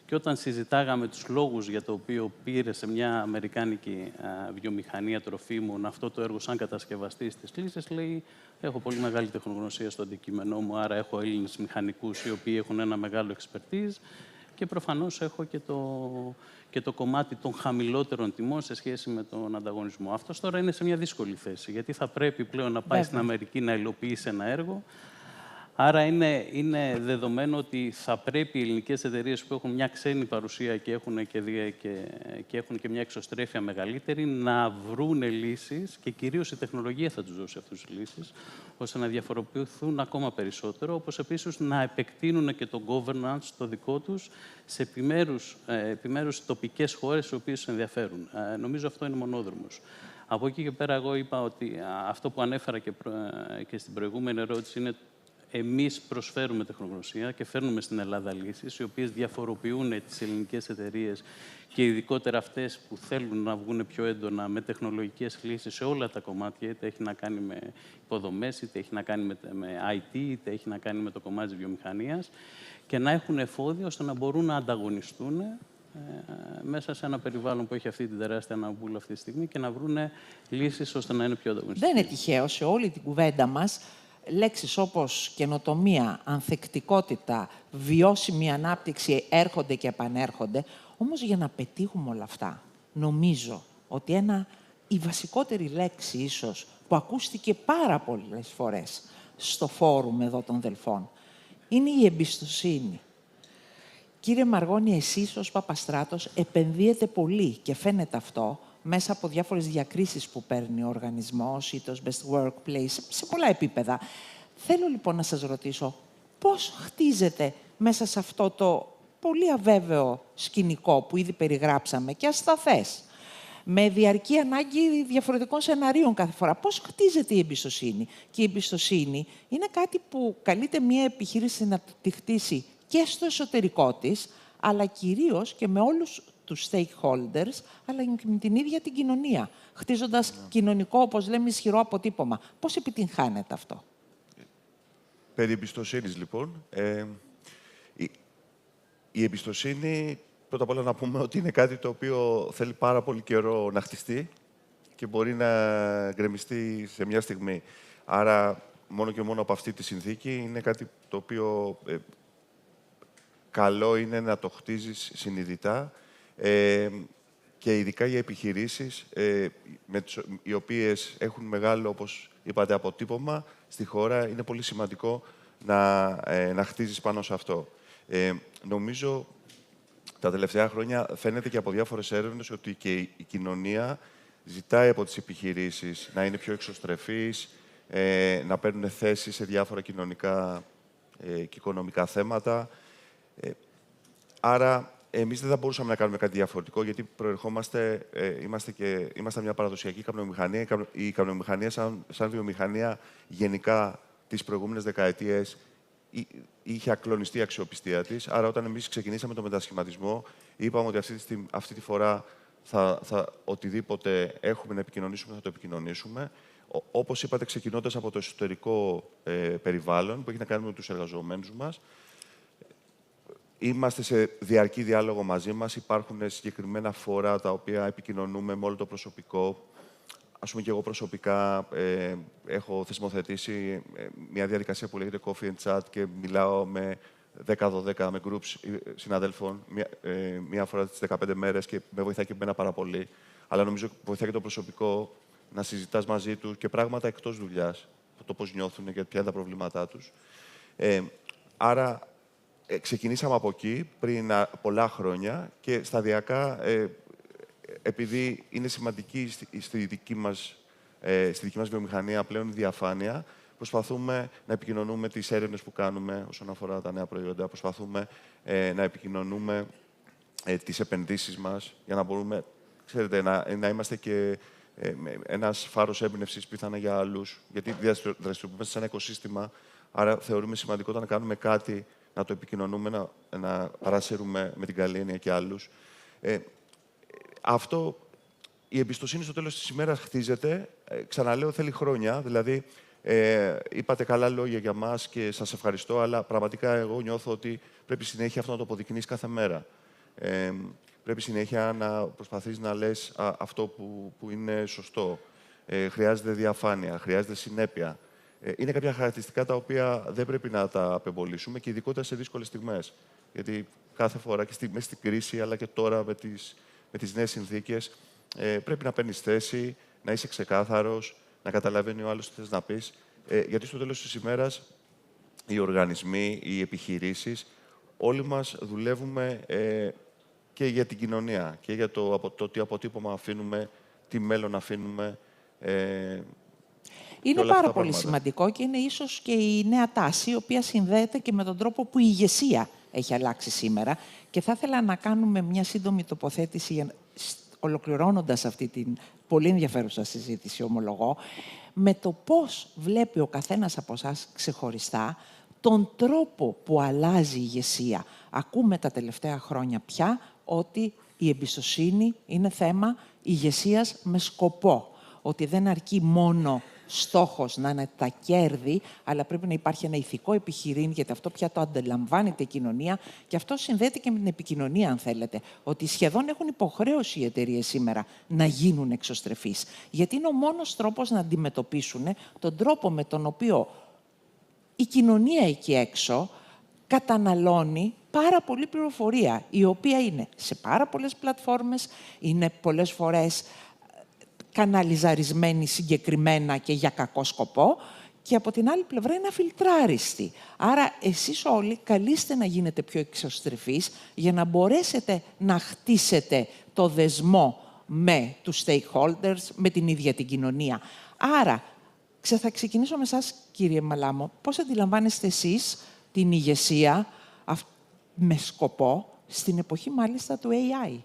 Και όταν συζητάγαμε τους λόγους για το οποίο πήρε σε μια αμερικάνικη βιομηχανία τροφίμων αυτό το έργο σαν κατασκευαστής της κλίσης, λέει: έχω πολύ μεγάλη τεχνογνωσία στο αντικείμενό μου, άρα έχω Έλληνες μηχανικούς οι οποίοι έχουν ένα μεγάλο expertise. Και προφανώς έχω και το κομμάτι των χαμηλότερων τιμών σε σχέση με τον ανταγωνισμό. Αυτός τώρα είναι σε μια δύσκολη θέση, γιατί θα πρέπει πλέον να πάει στην Αμερική να υλοποιήσει ένα έργο. Άρα είναι δεδομένο ότι θα πρέπει οι ελληνικές εταιρείες που έχουν μια ξένη παρουσία και έχουν και μια εξωστρέφεια μεγαλύτερη να βρουν λύσεις, και κυρίως η τεχνολογία θα τους δώσει αυτές τις λύσεις, ώστε να διαφοροποιηθούν ακόμα περισσότερο, όπως επίσης να επεκτείνουν και το governance το δικό τους σε επιμέρους τοπικές χώρες στις οποίες τους ενδιαφέρουν. Νομίζω αυτό είναι μονόδρομος. Από εκεί και πέρα εγώ είπα ότι αυτό που ανέφερα και στην προηγούμενη ερώτηση είναι εμείς προσφέρουμε τεχνογνωσία και φέρνουμε στην Ελλάδα λύσεις, οι οποίες διαφοροποιούν τις ελληνικές εταιρείες και ειδικότερα αυτές που θέλουν να βγουν πιο έντονα με τεχνολογικές λύσεις σε όλα τα κομμάτια, είτε έχει να κάνει με υποδομές, είτε έχει να κάνει με IT, είτε έχει να κάνει με το κομμάτι της βιομηχανίας, και να έχουν εφόδια ώστε να μπορούν να ανταγωνιστούν μέσα σε ένα περιβάλλον που έχει αυτή την τεράστια αναβούλα αυτή τη στιγμή και να βρουν λύσεις ώστε να είναι πιο ανταγωνιστικοί. Δεν είναι τυχαίο σε όλη την κουβέντα μας λέξεις όπως καινοτομία, ανθεκτικότητα, βιώσιμη ανάπτυξη έρχονται και επανέρχονται. Όμως για να πετύχουμε όλα αυτά, νομίζω ότι η βασικότερη λέξη ίσως που ακούστηκε πάρα πολλές φορές στο φόρουμ εδώ των Δελφών είναι η εμπιστοσύνη. Κύριε Μαργώνη, εσείς ως Παπαστράτος επενδύετε πολύ και φαίνεται αυτό μέσα από διάφορες διακρίσεις που παίρνει ο οργανισμός, είτε ως Best Workplace, σε πολλά επίπεδα. Θέλω λοιπόν να σας ρωτήσω, πώς χτίζεται μέσα σε αυτό το πολύ αβέβαιο σκηνικό που ήδη περιγράψαμε και ασταθές, με διαρκή ανάγκη διαφορετικών σεναρίων κάθε φορά. Πώς χτίζεται η εμπιστοσύνη? Και η εμπιστοσύνη είναι κάτι που καλείται μια επιχείρηση να τη χτίσει και στο εσωτερικό της, αλλά κυρίως και με όλους τους stakeholders, αλλά και με την ίδια την κοινωνία, χτίζοντας κοινωνικό, όπως λέμε, ισχυρό αποτύπωμα. Πώς επιτυγχάνεται αυτό? Περί εμπιστοσύνης, λοιπόν. Η εμπιστοσύνη, πρώτα απ' όλα να πούμε ότι είναι κάτι το οποίο θέλει πάρα πολύ καιρό να χτιστεί και μπορεί να γκρεμιστεί σε μια στιγμή. Άρα, μόνο και μόνο από αυτή τη συνθήκη, είναι κάτι το οποίο καλό είναι να το χτίζεις συνειδητά, και ειδικά για επιχειρήσεις οι οποίες έχουν μεγάλο, όπως είπατε, αποτύπωμα στη χώρα, είναι πολύ σημαντικό να χτίζεις πάνω σε αυτό. Νομίζω τα τελευταία χρόνια φαίνεται και από διάφορες έρευνες ότι και η κοινωνία ζητάει από τις επιχειρήσεις να είναι πιο εξωστρεφείς, να παίρνουν θέση σε διάφορα κοινωνικά και οικονομικά θέματα. Άρα, εμείς δεν θα μπορούσαμε να κάνουμε κάτι διαφορετικό, γιατί είμαστε μια παραδοσιακή καπνοβιομηχανία. Η καπνοβιομηχανία, σαν βιομηχανία, γενικά τις προηγούμενες δεκαετίες είχε ακλονιστεί η αξιοπιστία της. Άρα, όταν εμείς ξεκινήσαμε το μετασχηματισμό, είπαμε ότι αυτή τη φορά οτιδήποτε έχουμε να επικοινωνήσουμε, θα το επικοινωνήσουμε. Όπως είπατε, ξεκινώντας από το εσωτερικό περιβάλλον, που έχει να κάνει με τους εργαζομένους μας. Είμαστε σε διαρκή διάλογο μαζί μας. Υπάρχουν συγκεκριμένα φόρα τα οποία επικοινωνούμε με όλο το προσωπικό. Ας πούμε, και εγώ προσωπικά έχω θεσμοθετήσει μια διαδικασία που λέγεται Coffee and Chat και μιλάω με 10-12 με groups συναδέλφων μία φορά τις 15 μέρες και με βοηθάει και εμένα πάρα πολύ. Αλλά νομίζω βοηθάει και το προσωπικό να συζητάς μαζί του και πράγματα εκτός δουλειάς, το πώς νιώθουν και ποια είναι τα προβλήματά τους. Άρα, ξεκινήσαμε από εκεί πριν πολλά χρόνια και σταδιακά, επειδή είναι σημαντική στη δική μας βιομηχανία πλέον η διαφάνεια, προσπαθούμε να επικοινωνούμε τις έρευνες που κάνουμε όσον αφορά τα νέα προϊόντα, προσπαθούμε να επικοινωνούμε τις επενδύσεις μας για να μπορούμε, ξέρετε, να είμαστε και ένας φάρος έμπνευσης πιθανά για άλλους, γιατί δραστηριοποιούμαστε σε ένα οικοσύστημα, άρα θεωρούμε σημαντικό όταν κάνουμε κάτι να το επικοινωνούμε, να παρασύρουμε με την καλή έννοια και άλλους. Η εμπιστοσύνη στο τέλος της ημέρας χτίζεται. Ξαναλέω, θέλει χρόνια. Δηλαδή, είπατε καλά λόγια για μας και σας ευχαριστώ, αλλά πραγματικά εγώ νιώθω ότι πρέπει συνέχεια αυτό να το αποδεικνύεις κάθε μέρα. Πρέπει συνέχεια να προσπαθείς να λες αυτό που είναι σωστό. Χρειάζεται διαφάνεια, χρειάζεται συνέπεια. Είναι κάποια χαρακτηριστικά τα οποία δεν πρέπει να τα απεμπολίσουμε και ειδικότερα σε δύσκολες στιγμές. Γιατί κάθε φορά και μέσα στην κρίση, αλλά και τώρα με τις νέες συνθήκες, πρέπει να παίρνεις θέση, να είσαι ξεκάθαρος, να καταλαβαίνει ο άλλος τι θες να πεις. Γιατί στο τέλος της ημέρας, οι οργανισμοί, οι επιχειρήσεις, όλοι μας δουλεύουμε και για την κοινωνία και για το τι αποτύπωμα αφήνουμε, τι μέλλον αφήνουμε. Είναι πάρα πολύ σημαντικό και είναι ίσως και η νέα τάση, η οποία συνδέεται και με τον τρόπο που η ηγεσία έχει αλλάξει σήμερα. Και θα ήθελα να κάνουμε μια σύντομη τοποθέτηση, ολοκληρώνοντας αυτή την πολύ ενδιαφέρουσα συζήτηση, ομολογώ, με το πώς βλέπει ο καθένας από εσάς ξεχωριστά τον τρόπο που αλλάζει η ηγεσία. Ακούμε τα τελευταία χρόνια πια ότι η εμπιστοσύνη είναι θέμα ηγεσίας με σκοπό. Ότι δεν αρκεί μόνο στόχος να είναι τα κέρδη, αλλά πρέπει να υπάρχει ένα ηθικό επιχειρήν, γιατί αυτό πια το αντιλαμβάνεται η κοινωνία και αυτό συνδέεται και με την επικοινωνία, αν θέλετε. Ότι σχεδόν έχουν υποχρέωση οι εταιρείες σήμερα να γίνουν εξωστρεφείς. Γιατί είναι ο μόνος τρόπος να αντιμετωπίσουν τον τρόπο με τον οποίο η κοινωνία εκεί έξω καταναλώνει πάρα πολλή πληροφορία, η οποία είναι σε πάρα πολλές πλατφόρμες, είναι πολλές φορές καναλιζαρισμένη συγκεκριμένα και για κακό σκοπό και από την άλλη πλευρά είναι αφιλτράριστη. Άρα εσείς όλοι καλείστε να γίνετε πιο εξωστρεφείς για να μπορέσετε να χτίσετε το δεσμό με τους stakeholders, με την ίδια την κοινωνία. Άρα, θα ξεκινήσω με εσάς, κύριε Μαλάμο. Πώς αντιλαμβάνεστε εσείς την ηγεσία με σκοπό στην εποχή μάλιστα του AI?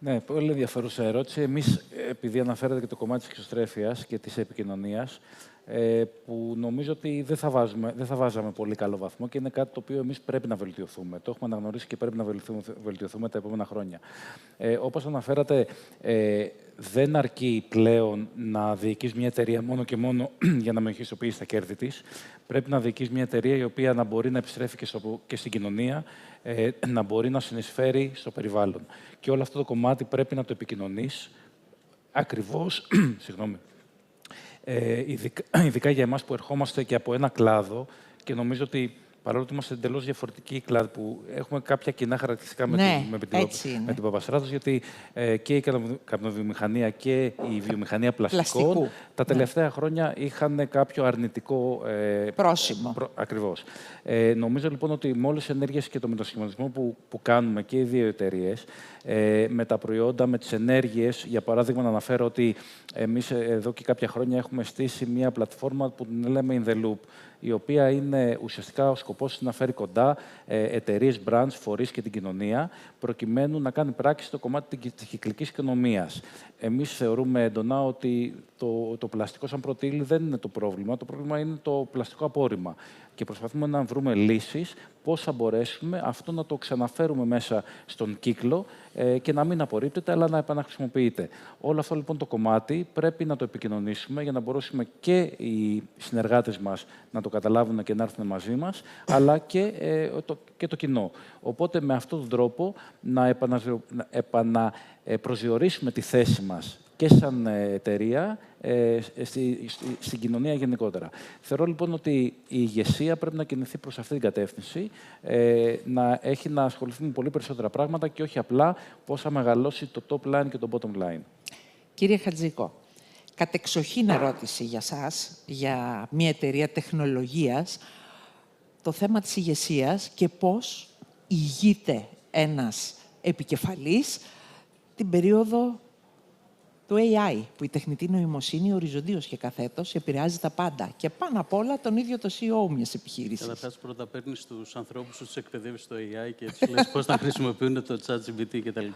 Ναι, πολύ ενδιαφέρουσα ερώτηση. Εμείς, επειδή αναφέρατε και το κομμάτι της εξωστρέφειας και της επικοινωνίας, που νομίζω ότι δεν θα βάζαμε πολύ καλό βαθμό και είναι κάτι το οποίο εμείς πρέπει να βελτιωθούμε. Το έχουμε αναγνωρίσει και πρέπει να βελτιωθούμε τα επόμενα χρόνια. Όπως αναφέρατε, δεν αρκεί πλέον να διοικείς μια εταιρεία μόνο και μόνο για να μεγιστοποιήσει τα κέρδη της. Πρέπει να διοικείς μια εταιρεία η οποία να μπορεί να επιστρέφει και στην κοινωνία, να μπορεί να συνεισφέρει στο περιβάλλον. Και όλο αυτό το κομμάτι πρέπει να το επικοινωνείς ακριβώς, ειδικά για εμάς που ερχόμαστε και από ένα κλάδο και νομίζω ότι παρόλο ότι είμαστε εντελώς διαφορετικοί κλάδοι που έχουμε κάποια κοινά χαρακτηριστικά με την Παπαστράτος, γιατί και η καπνοβιομηχανία και η βιομηχανία πλαστικών τα τελευταία χρόνια είχαν κάποιο αρνητικό πρόσημο. Ακριβώς. Νομίζω λοιπόν ότι με όλες τις ενέργειες και το μετασχηματισμό που κάνουμε και οι δύο εταιρείες, με τα προϊόντα, με τις ενέργειες, για παράδειγμα να αναφέρω ότι εμείς εδώ και κάποια χρόνια έχουμε στήσει μια πλατφόρμα που την λέμε In The Loop, η οποία είναι ουσιαστικά ο σκοπός να φέρει κοντά εταιρείες, brands, φορείς και την κοινωνία, προκειμένου να κάνει πράξη στο κομμάτι της κυκλικής οικονομίας. Εμείς θεωρούμε έντονα ότι το πλαστικό σαν πρώτη ύλη δεν είναι το πρόβλημα. Το πρόβλημα είναι το πλαστικό απόρριμμα. Και προσπαθούμε να βρούμε λύσεις πώς θα μπορέσουμε αυτό να το ξαναφέρουμε μέσα στον κύκλο και να μην απορρίπτεται, αλλά να επαναχρησιμοποιείται. Όλο αυτό λοιπόν το κομμάτι πρέπει να το επικοινωνήσουμε για να μπορέσουμε και οι συνεργάτες μας να το καταλάβουν και να έρθουν μαζί μας, αλλά και το κοινό. Οπότε με αυτόν τον τρόπο να επαναπροσδιορίσουμε τη θέση μας και σαν εταιρεία στην κοινωνία γενικότερα. Θεωρώ λοιπόν ότι η ηγεσία πρέπει να κινηθεί προς αυτή την κατεύθυνση, να έχει να ασχοληθεί με πολύ περισσότερα πράγματα και όχι απλά πώς θα μεγαλώσει το top line και το bottom line. Κύριε Χατζίκο, κατεξοχήν ερώτηση για σας, για μια εταιρεία τεχνολογίας, το θέμα της ηγεσίας και πώς ηγείται ένας επικεφαλής την περίοδο του AI, που η τεχνητή νοημοσύνη οριζοντίως και καθέτος επηρεάζει τα πάντα. Και πάνω απ' όλα τον ίδιο το CEO μιας επιχείρησης. Καταρχάς, πρώτα παίρνεις τους ανθρώπους που τους εκπαιδεύεις στο AI και τους λες πώς να χρησιμοποιούν το ChatGPT κτλ.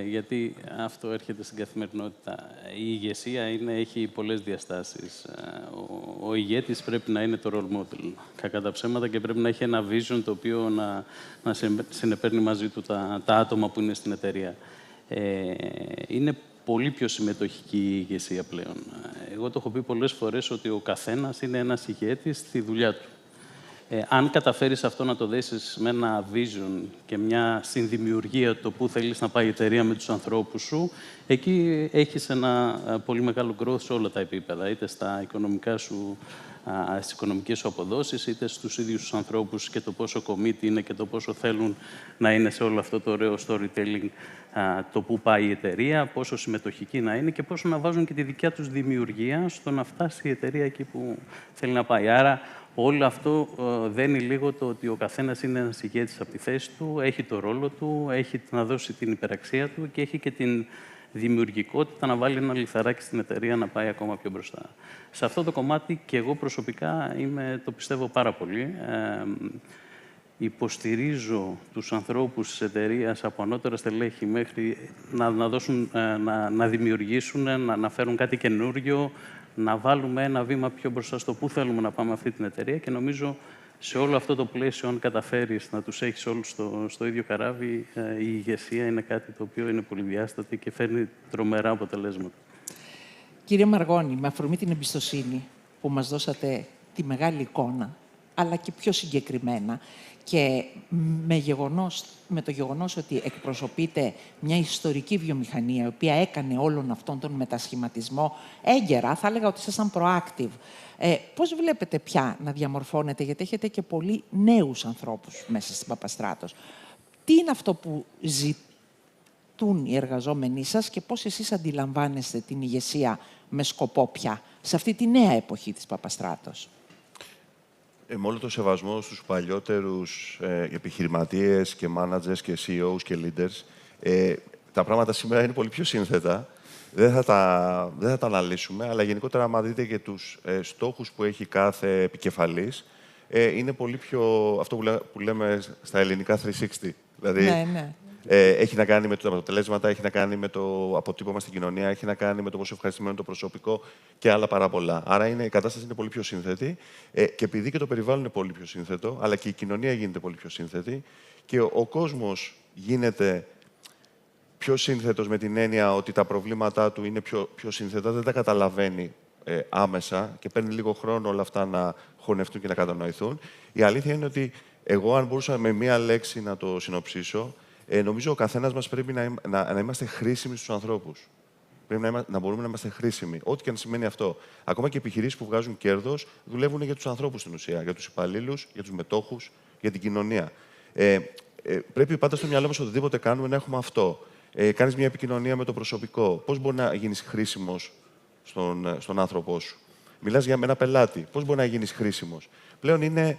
Γιατί αυτό έρχεται στην καθημερινότητα. Η ηγεσία έχει πολλές διαστάσεις. Ο ηγέτης πρέπει να είναι το role model, κακά τα ψέματα, και πρέπει να έχει ένα vision το οποίο να συνεπέρνει μαζί του τα άτομα που είναι στην εταιρεία. Είναι πολύ πιο συμμετοχική η ηγεσία πλέον. Εγώ το έχω πει πολλές φορές ότι ο καθένας είναι ένας ηγέτης στη δουλειά του. Αν καταφέρεις αυτό να το δέσεις με ένα vision και μια συνδημιουργία το που θέλεις να πάει η εταιρεία με τους ανθρώπους σου, εκεί έχεις ένα πολύ μεγάλο growth σε όλα τα επίπεδα, είτε στα οικονομικά σου, στις οικονομικές σου αποδόσεις, είτε στους ίδιους τους ανθρώπους και το πόσο commit είναι και το πόσο θέλουν να είναι σε όλο αυτό το ωραίο storytelling, το που πάει η εταιρεία, πόσο συμμετοχική να είναι και πόσο να βάζουν και τη δικιά τους δημιουργία στο να φτάσει η εταιρεία εκεί που θέλει να πάει. Άρα, όλο αυτό δένει λίγο το ότι ο καθένας είναι ένας ηγέτης από τη θέση του, έχει το ρόλο του, έχει να δώσει την υπεραξία του και έχει και την δημιουργικότητα να βάλει ένα λιθαράκι στην εταιρεία να πάει ακόμα πιο μπροστά. Σε αυτό το κομμάτι και εγώ προσωπικά το πιστεύω πάρα πολύ. Υποστηρίζω τους ανθρώπους της εταιρείας από ανώτερα στελέχη μέχρι να δημιουργήσουν, να φέρουν κάτι καινούριο, να βάλουμε ένα βήμα πιο μπροστά στο πού θέλουμε να πάμε αυτή την εταιρεία και νομίζω σε όλο αυτό το πλαίσιο, αν καταφέρεις να τους έχεις όλους στο ίδιο καράβι, η ηγεσία είναι κάτι το οποίο είναι πολυδιάστατη και φέρνει τρομερά αποτελέσματα. Κύριε Μαργώνη, με αφορμή την εμπιστοσύνη που μας δώσατε τη μεγάλη εικόνα, αλλά και πιο συγκεκριμένα, και με το γεγονός ότι εκπροσωπείται μια ιστορική βιομηχανία, η οποία έκανε όλον αυτόν τον μετασχηματισμό έγκαιρα, θα έλεγα ότι ήσασταν proactive. Πώς βλέπετε πια να διαμορφώνετε, γιατί έχετε και πολλοί νέους ανθρώπους μέσα στην Παπαστράτος. Τι είναι αυτό που ζητούν οι εργαζόμενοι σας και πώς εσείς αντιλαμβάνεστε την ηγεσία με σκοπό πια σε αυτή τη νέα εποχή της Παπαστράτος? Με όλο το σεβασμό στους παλιότερους επιχειρηματίες και managers και CEOs και leaders, τα πράγματα σήμερα είναι πολύ πιο σύνθετα. Δεν θα τα αναλύσουμε, αλλά γενικότερα, άμα δείτε και τους στόχους που έχει κάθε επικεφαλής, είναι πολύ πιο αυτό που λέμε στα ελληνικά 360. Δηλαδή, ναι. Έχει να κάνει με τα αποτελέσματα, έχει να κάνει με το αποτύπωμα στην κοινωνία, έχει να κάνει με το πόσο ευχαριστημένο είναι το προσωπικό και άλλα πάρα πολλά. Άρα η κατάσταση είναι πολύ πιο σύνθετη και επειδή και το περιβάλλον είναι πολύ πιο σύνθετο, αλλά και η κοινωνία γίνεται πολύ πιο σύνθετη και ο κόσμος γίνεται πιο σύνθετος με την έννοια ότι τα προβλήματά του είναι πιο σύνθετα, δεν τα καταλαβαίνει άμεσα και παίρνει λίγο χρόνο όλα αυτά να χωνευτούν και να κατανοηθούν. Η αλήθεια είναι ότι εγώ, αν μπορούσα με μία λέξη να το συνοψίσω, νομίζω ο καθένας μας πρέπει να είμαστε χρήσιμοι στους ανθρώπους. Πρέπει να μπορούμε να είμαστε χρήσιμοι, ό,τι και αν σημαίνει αυτό. Ακόμα και επιχειρήσεις που βγάζουν κέρδος δουλεύουν για τους ανθρώπους στην ουσία, για τους υπαλλήλους, για τους μετόχους, για την κοινωνία. Πρέπει πάντα στο μυαλό μας οτιδήποτε κάνουμε να έχουμε αυτό. Κάνεις μια επικοινωνία με το προσωπικό. Πώς μπορεί να γίνεις χρήσιμος στον άνθρωπό σου? Μιλάς για ένα πελάτη. Πώς μπορεί να γίνεις χρήσιμος? Πλέον είναι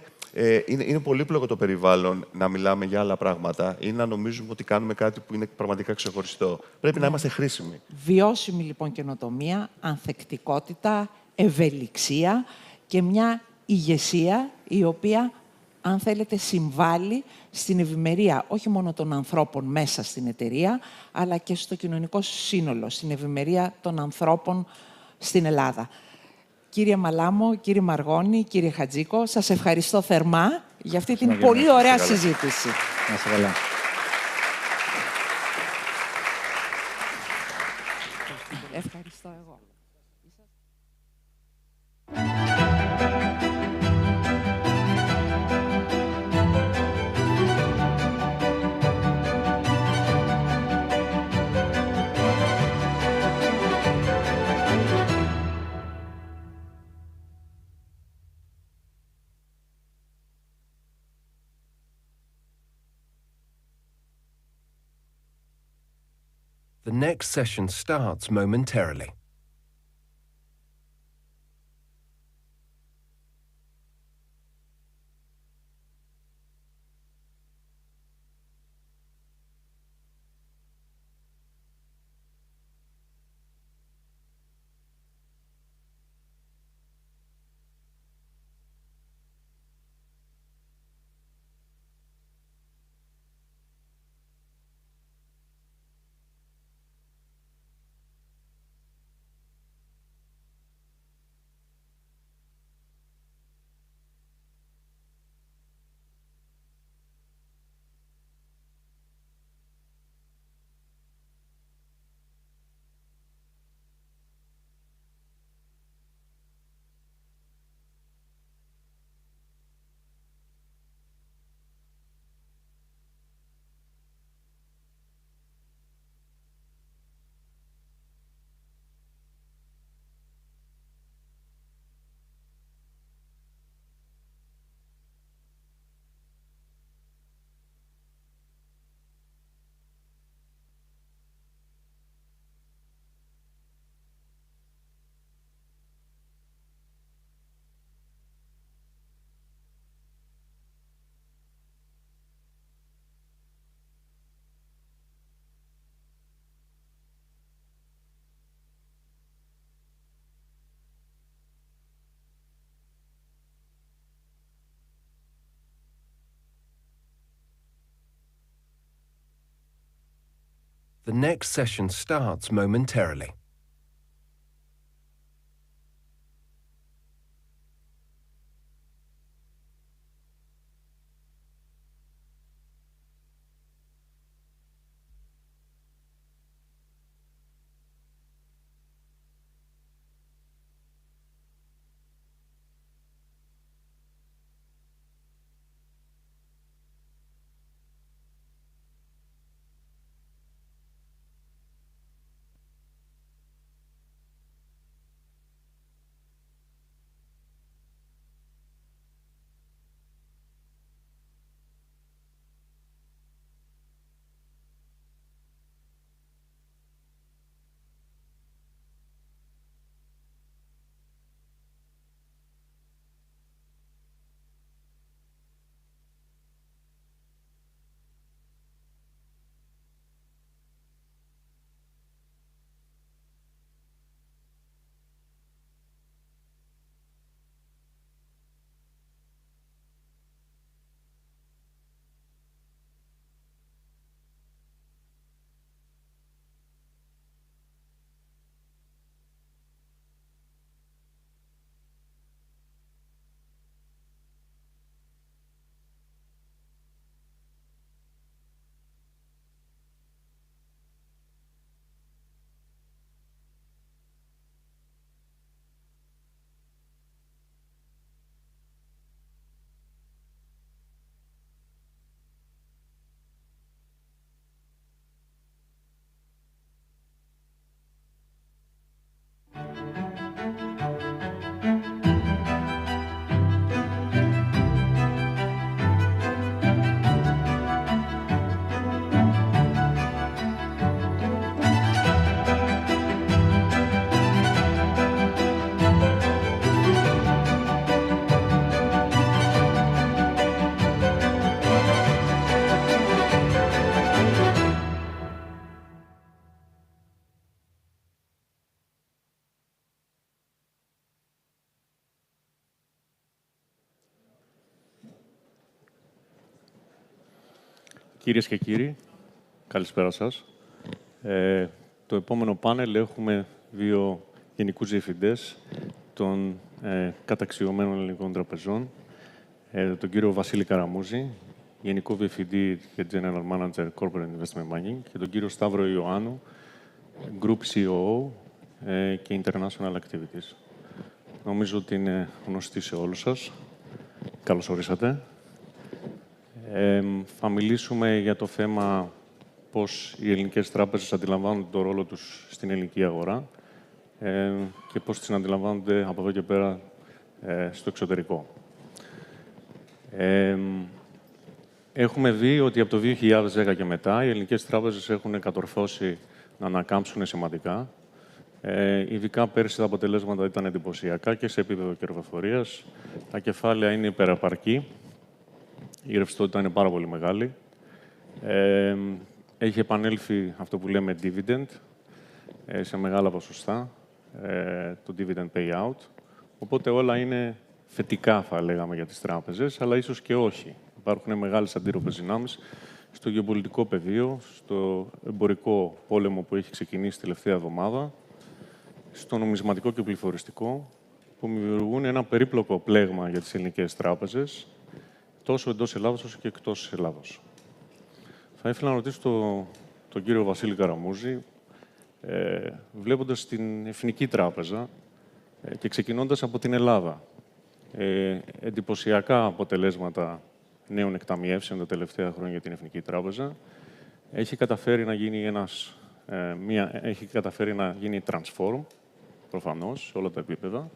πολύπλοκο το περιβάλλον να μιλάμε για άλλα πράγματα ή να νομίζουμε ότι κάνουμε κάτι που είναι πραγματικά ξεχωριστό. Πρέπει να είμαστε χρήσιμοι. Βιώσιμη λοιπόν καινοτομία, ανθεκτικότητα, ευελιξία και μια ηγεσία η οποία, αν θέλετε, συμβάλλει στην ευημερία όχι μόνο των ανθρώπων μέσα στην εταιρεία, αλλά και στο κοινωνικό σύνολο, στην ευημερία των ανθρώπων στην Ελλάδα. Κύριε Μαλάμο, κύριε Μαργώνη, κύριε Χατζίκο, σας ευχαριστώ θερμά για αυτή την πολύ ωραία συζήτηση. Να είστε καλά. Ευχαριστώ εγώ. The next session starts momentarily. The next session starts momentarily. Κυρίες και κύριοι, καλησπέρα σας. Το επόμενο πάνελ έχουμε δύο γενικούς διευθυντές των καταξιωμένων ελληνικών τραπεζών, τον κύριο Βασίλη Καραμούζη, Γενικό Διευθυντή και General Manager Corporate Investment Banking, και τον κύριο Σταύρο Ιωάννου, Group COO και International Activities. Νομίζω ότι είναι γνωστή σε όλους σας. Καλώς ορίσατε. Θα μιλήσουμε για το θέμα πώς οι ελληνικές τράπεζες αντιλαμβάνονται τον ρόλο τους στην ελληνική αγορά και πώς τις αντιλαμβάνονται από εδώ και πέρα στο εξωτερικό. Έχουμε δει ότι από το 2010 και μετά οι ελληνικές τράπεζες έχουν κατορθώσει να ανακάμψουν σημαντικά. Ειδικά πέρσι τα αποτελέσματα ήταν εντυπωσιακά και σε επίπεδο κερδοφορίας. Τα κεφάλαια είναι υπεραπαρκή. Η ρευστότητα είναι πάρα πολύ μεγάλη. Έχει επανέλθει αυτό που λέμε dividend σε μεγάλα ποσοστά, το dividend payout. Οπότε όλα είναι θετικά, θα λέγαμε, για τις τράπεζες, αλλά ίσως και όχι. Υπάρχουν μεγάλες αντίρροπες δυνάμεις στο γεωπολιτικό πεδίο, στο εμπορικό πόλεμο που έχει ξεκινήσει τελευταία εβδομάδα, στο νομισματικό και πληθωριστικό, που δημιουργούν ένα περίπλοκο πλέγμα για τις ελληνικές τράπεζες, τόσο εντός Ελλάδος όσο και εκτός Ελλάδος. Θα ήθελα να ρωτήσω τον κύριο Βασίλη Καραμούζη, βλέποντας την Εθνική Τράπεζα και ξεκινώντας από την Ελλάδα, εντυπωσιακά αποτελέσματα νέων εκταμιεύσεων τα τελευταία χρόνια για την Εθνική Τράπεζα, έχει καταφέρει να γίνει έχει καταφέρει να γίνει transform, προφανώς, σε όλα τα επίπεδα,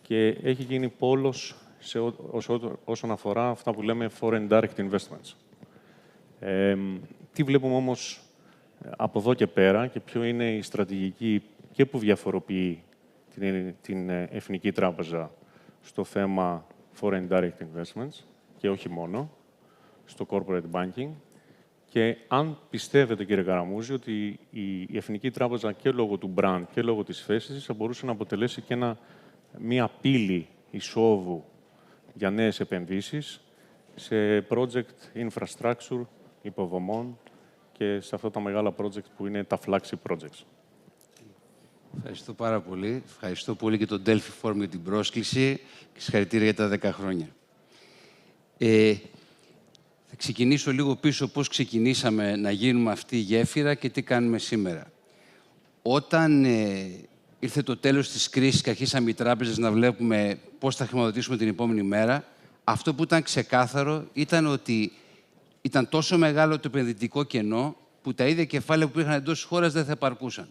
και έχει γίνει πόλος όσον αφορά αυτά που λέμε foreign direct investments. Τι βλέπουμε όμως από εδώ και πέρα και ποιο είναι η στρατηγική και που διαφοροποιεί την Εθνική Τράπεζα στο θέμα foreign direct investments και όχι μόνο, στο corporate banking, και αν πιστεύετε, κύριε Καραμούζη, ότι η Εθνική Τράπεζα και λόγω του brand και λόγω της θέσης της θα μπορούσε να αποτελέσει και μία πύλη εισόδου για νέες επενδύσεις σε project infrastructure, υποδομών και σε αυτά τα μεγάλα project που είναι τα flagship projects. Ευχαριστώ πάρα πολύ. Ευχαριστώ πολύ και τον Delphi Forum για την πρόσκληση και συγχαρητήρια για τα 10 χρόνια. Θα ξεκινήσω λίγο πίσω πώς ξεκινήσαμε να γίνουμε αυτή η γέφυρα και τι κάνουμε σήμερα. Όταν ήρθε το τέλος της κρίσης και αρχίσαμε οι τράπεζες να βλέπουμε πώς θα χρηματοδοτήσουμε την επόμενη μέρα, αυτό που ήταν ξεκάθαρο ήταν ότι ήταν τόσο μεγάλο το επενδυτικό κενό που τα ίδια κεφάλαια που είχαν εντός της χώρας δεν θα επαρκούσαν.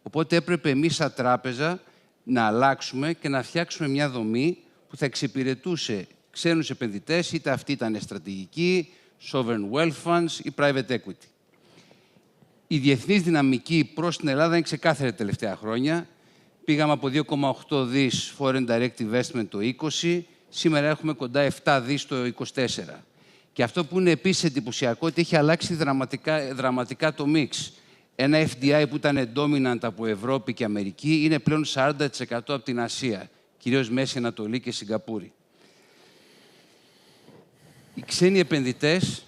Οπότε έπρεπε εμείς σαν τράπεζα να αλλάξουμε και να φτιάξουμε μια δομή που θα εξυπηρετούσε ξένους επενδυτές, είτε αυτοί ήταν στρατηγικοί, sovereign wealth funds ή private equity. Η διεθνής δυναμική προς την Ελλάδα είναι ξεκάθαρη τα τελευταία χρόνια. Πήγαμε από 2,8 δις foreign direct investment το 20, σήμερα έχουμε κοντά 7 δις το 24. Και αυτό που είναι επίσης εντυπωσιακό, ότι έχει αλλάξει δραματικά το mix. Ένα FDI που ήταν dominant από Ευρώπη και Αμερική είναι πλέον 40% από την Ασία, κυρίως Μέση Ανατολή και Σιγκαπούρη. Οι ξένοι επενδυτές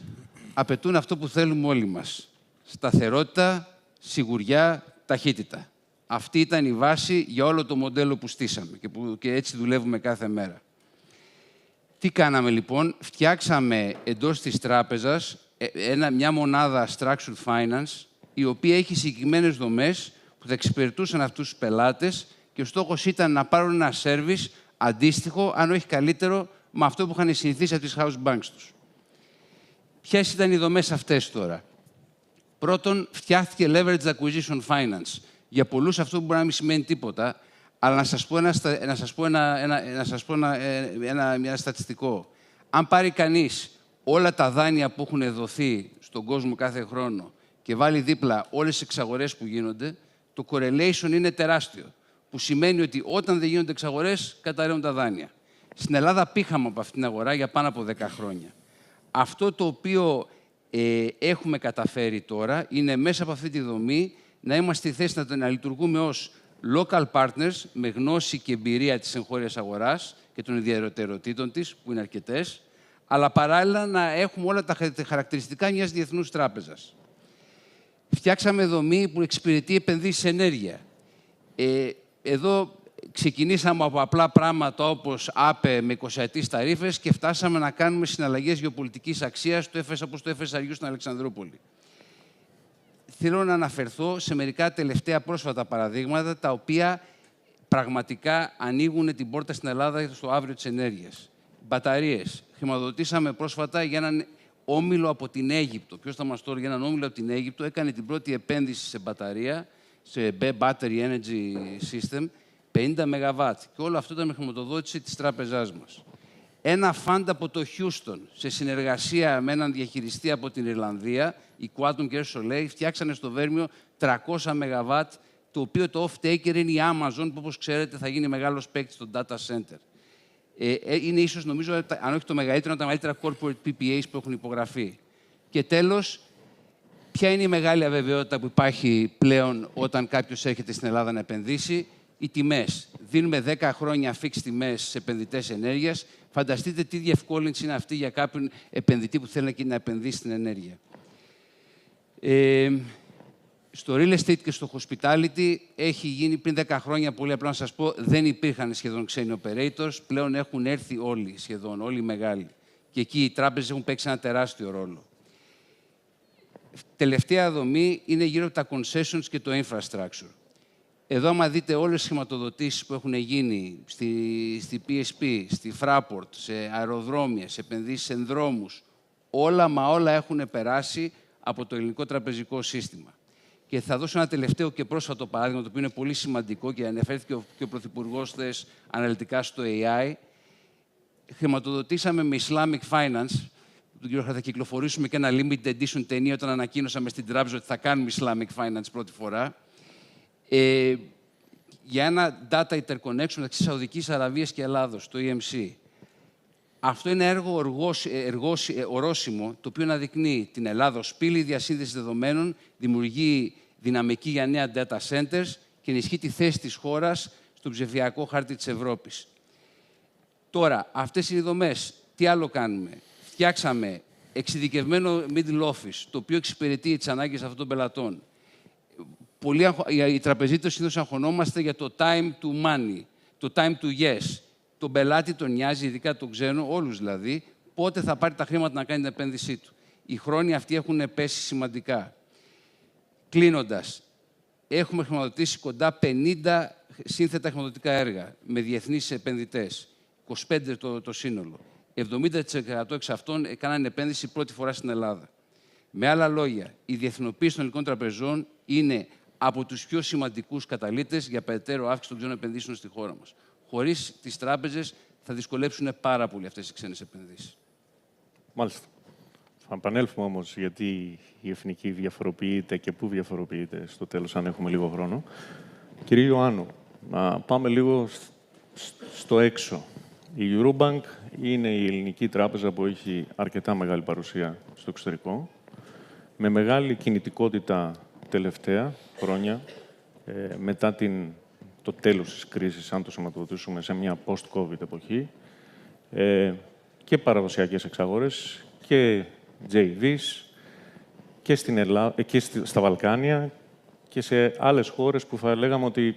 απαιτούν αυτό που θέλουμε όλοι μας. Σταθερότητα, σιγουριά, ταχύτητα. Αυτή ήταν η βάση για όλο το μοντέλο που στήσαμε και έτσι δουλεύουμε κάθε μέρα. Τι κάναμε λοιπόν? Φτιάξαμε εντός της τράπεζας μια μονάδα structured finance, η οποία έχει συγκεκριμένες δομές που θα εξυπηρετούσαν αυτούς τους πελάτες και ο στόχος ήταν να πάρουν ένα service αντίστοιχο, αν όχι καλύτερο, με αυτό που είχαν συνηθίσει από τις house banks τους. Ποιες ήταν οι δομές αυτές τώρα? Πρώτον, φτιάχτηκε leverage acquisition finance. Για πολλούς αυτό μπορεί να μην σημαίνει τίποτα, αλλά να σας πω ένα στατιστικό. Αν πάρει κανείς όλα τα δάνεια που έχουν δοθεί στον κόσμο κάθε χρόνο και βάλει δίπλα όλες τις εξαγορές που γίνονται, το correlation είναι τεράστιο, που σημαίνει ότι όταν δεν γίνονται εξαγορές, καταρρέουν τα δάνεια. Στην Ελλάδα πήχαμε από αυτήν την αγορά για πάνω από 10 χρόνια. Αυτό το οποίο έχουμε καταφέρει τώρα είναι μέσα από αυτή τη δομή να είμαστε στη θέση να λειτουργούμε ως local partners με γνώση και εμπειρία της εγχώριας αγοράς και των ιδιαιτεροτήτων της, που είναι αρκετές, αλλά παράλληλα να έχουμε όλα τα χαρακτηριστικά μιας διεθνούς τράπεζας. Φτιάξαμε δομή που εξυπηρετεί επενδύσεις σε ενέργεια. Εδώ ξεκινήσαμε από απλά πράγματα όπως ΑΠΕ με 20ετής ταρίφες και φτάσαμε να κάνουμε συναλλαγές γεωπολιτικής αξίας όπως το FSRU στην Αλεξανδρούπολη. Θέλω να αναφερθώ σε μερικά τελευταία πρόσφατα παραδείγματα, τα οποία πραγματικά ανοίγουν την πόρτα στην Ελλάδα στο αύριο της ενέργειας. Μπαταρίες. Χρηματοδοτήσαμε πρόσφατα για έναν όμιλο από την Αίγυπτο. Ποιος θα μας το για έναν όμιλο από την Αίγυπτο? Έκανε την πρώτη επένδυση σε μπαταρία, σε Battery Energy System, 50 ΜΒ. Και όλο αυτό ήταν με χρηματοδότηση της τράπεζάς μας. Ένα φαντ από το Houston, σε συνεργασία με έναν διαχειριστή από την Ιρλανδία, η Quantum και Soleil, φτιάξανε στο Βέρμιο 300 ΜΒ, το οποίο το off-taker είναι η Amazon, που όπως ξέρετε θα γίνει μεγάλος παίκτης στο data center. Είναι ίσως, νομίζω, αν όχι το μεγαλύτερο, τα μεγαλύτερα corporate PPAs που έχουν υπογραφεί. Και τέλος, ποια είναι η μεγάλη αβεβαιότητα που υπάρχει πλέον όταν κάποιος έρχεται στην Ελλάδα να επενδύσει? Οι τιμές. Δίνουμε 10 χρόνια fixed τιμές σε επενδυτές ενέργειας. Φανταστείτε τι διευκόλυνση είναι αυτή για κάποιον επενδυτή που θέλει να επενδύσει στην ενέργεια. Στο real estate και στο hospitality έχει γίνει πριν 10 χρόνια, πολύ απλά να σας πω, δεν υπήρχαν σχεδόν ξένοι operators. Πλέον έχουν έρθει όλοι, σχεδόν όλοι οι μεγάλοι. Και εκεί οι τράπεζες έχουν παίξει ένα τεράστιο ρόλο. Τελευταία δομή είναι γύρω από τα concessions και το infrastructure. Εδώ, άμα δείτε όλες τις χρηματοδοτήσεις που έχουν γίνει στη PSP, στη Fraport, σε αεροδρόμια, σε επενδύσεις εν δρόμους, όλα έχουν περάσει από το ελληνικό τραπεζικό σύστημα. Και θα δώσω ένα τελευταίο και πρόσφατο παράδειγμα, το οποίο είναι πολύ σημαντικό και αναφέρθηκε και ο Πρωθυπουργός χθες αναλυτικά στο AI. Χρηματοδοτήσαμε με Islamic Finance, τον κύριο θα κυκλοφορήσουμε και ένα limited edition ταινία όταν ανακοίνωσαμε στην τράπεζα ότι θα κάνουμε Islamic Finance πρώτη φορά, για ένα data interconnection μεταξύ Σαουδικής Αραβίας και Ελλάδος, το EMC. Αυτό είναι έργο ορόσημο, το οποίο αναδεικνύει την Ελλάδα ως πύλη διασύνδεσης δεδομένων, δημιουργεί δυναμική για νέα data centers και ενισχύει τη θέση της χώρας στον ψηφιακό χάρτη της Ευρώπης. Τώρα, αυτές είναι οι δομές. Τι άλλο κάνουμε? Φτιάξαμε εξειδικευμένο middle office, το οποίο εξυπηρετεί τις ανάγκες αυτών των πελατών. Οι τραπεζίτες συνήθως αγχωνόμαστε για το time to money, το time to yes. Τον πελάτη τον νοιάζει, ειδικά τον ξένο, όλους δηλαδή, πότε θα πάρει τα χρήματα να κάνει την επένδυσή του. Οι χρόνοι αυτοί έχουν πέσει σημαντικά. Κλείνοντας, έχουμε χρηματοδοτήσει κοντά 50 σύνθετα χρηματοδοτικά έργα με διεθνείς επενδυτές, 25 το σύνολο. 70% εξ αυτών έκαναν επένδυση πρώτη φορά στην Ελλάδα. Με άλλα λόγια, η διεθνοποίηση των ελληνικών τραπεζών είναι από τους πιο σημαντικούς καταλύτες για περαιτέρω αύξηση των ξένων επενδύσεων στη χώρα μας. Χωρίς τις τράπεζες θα δυσκολέψουν πάρα πολύ αυτές οι ξένες επενδύσεις. Μάλιστα. Θα επανέλθουμε όμως γιατί η εθνική διαφοροποιείται και πού διαφοροποιείται στο τέλος, αν έχουμε λίγο χρόνο. Κύριε Ιωάννου, να πάμε λίγο στο έξω. Η Eurobank είναι η ελληνική τράπεζα που έχει αρκετά μεγάλη παρουσία στο εξωτερικό, με μεγάλη κινητικότητα τελευταία χρόνια, μετά το τέλος της κρίσης, αν το σηματοδοτήσουμε σε μια post-COVID εποχή, και παραδοσιακές εξαγορές και JVs και στην Ελλάδα, και στα Βαλκάνια και σε άλλες χώρες που θα λέγαμε ότι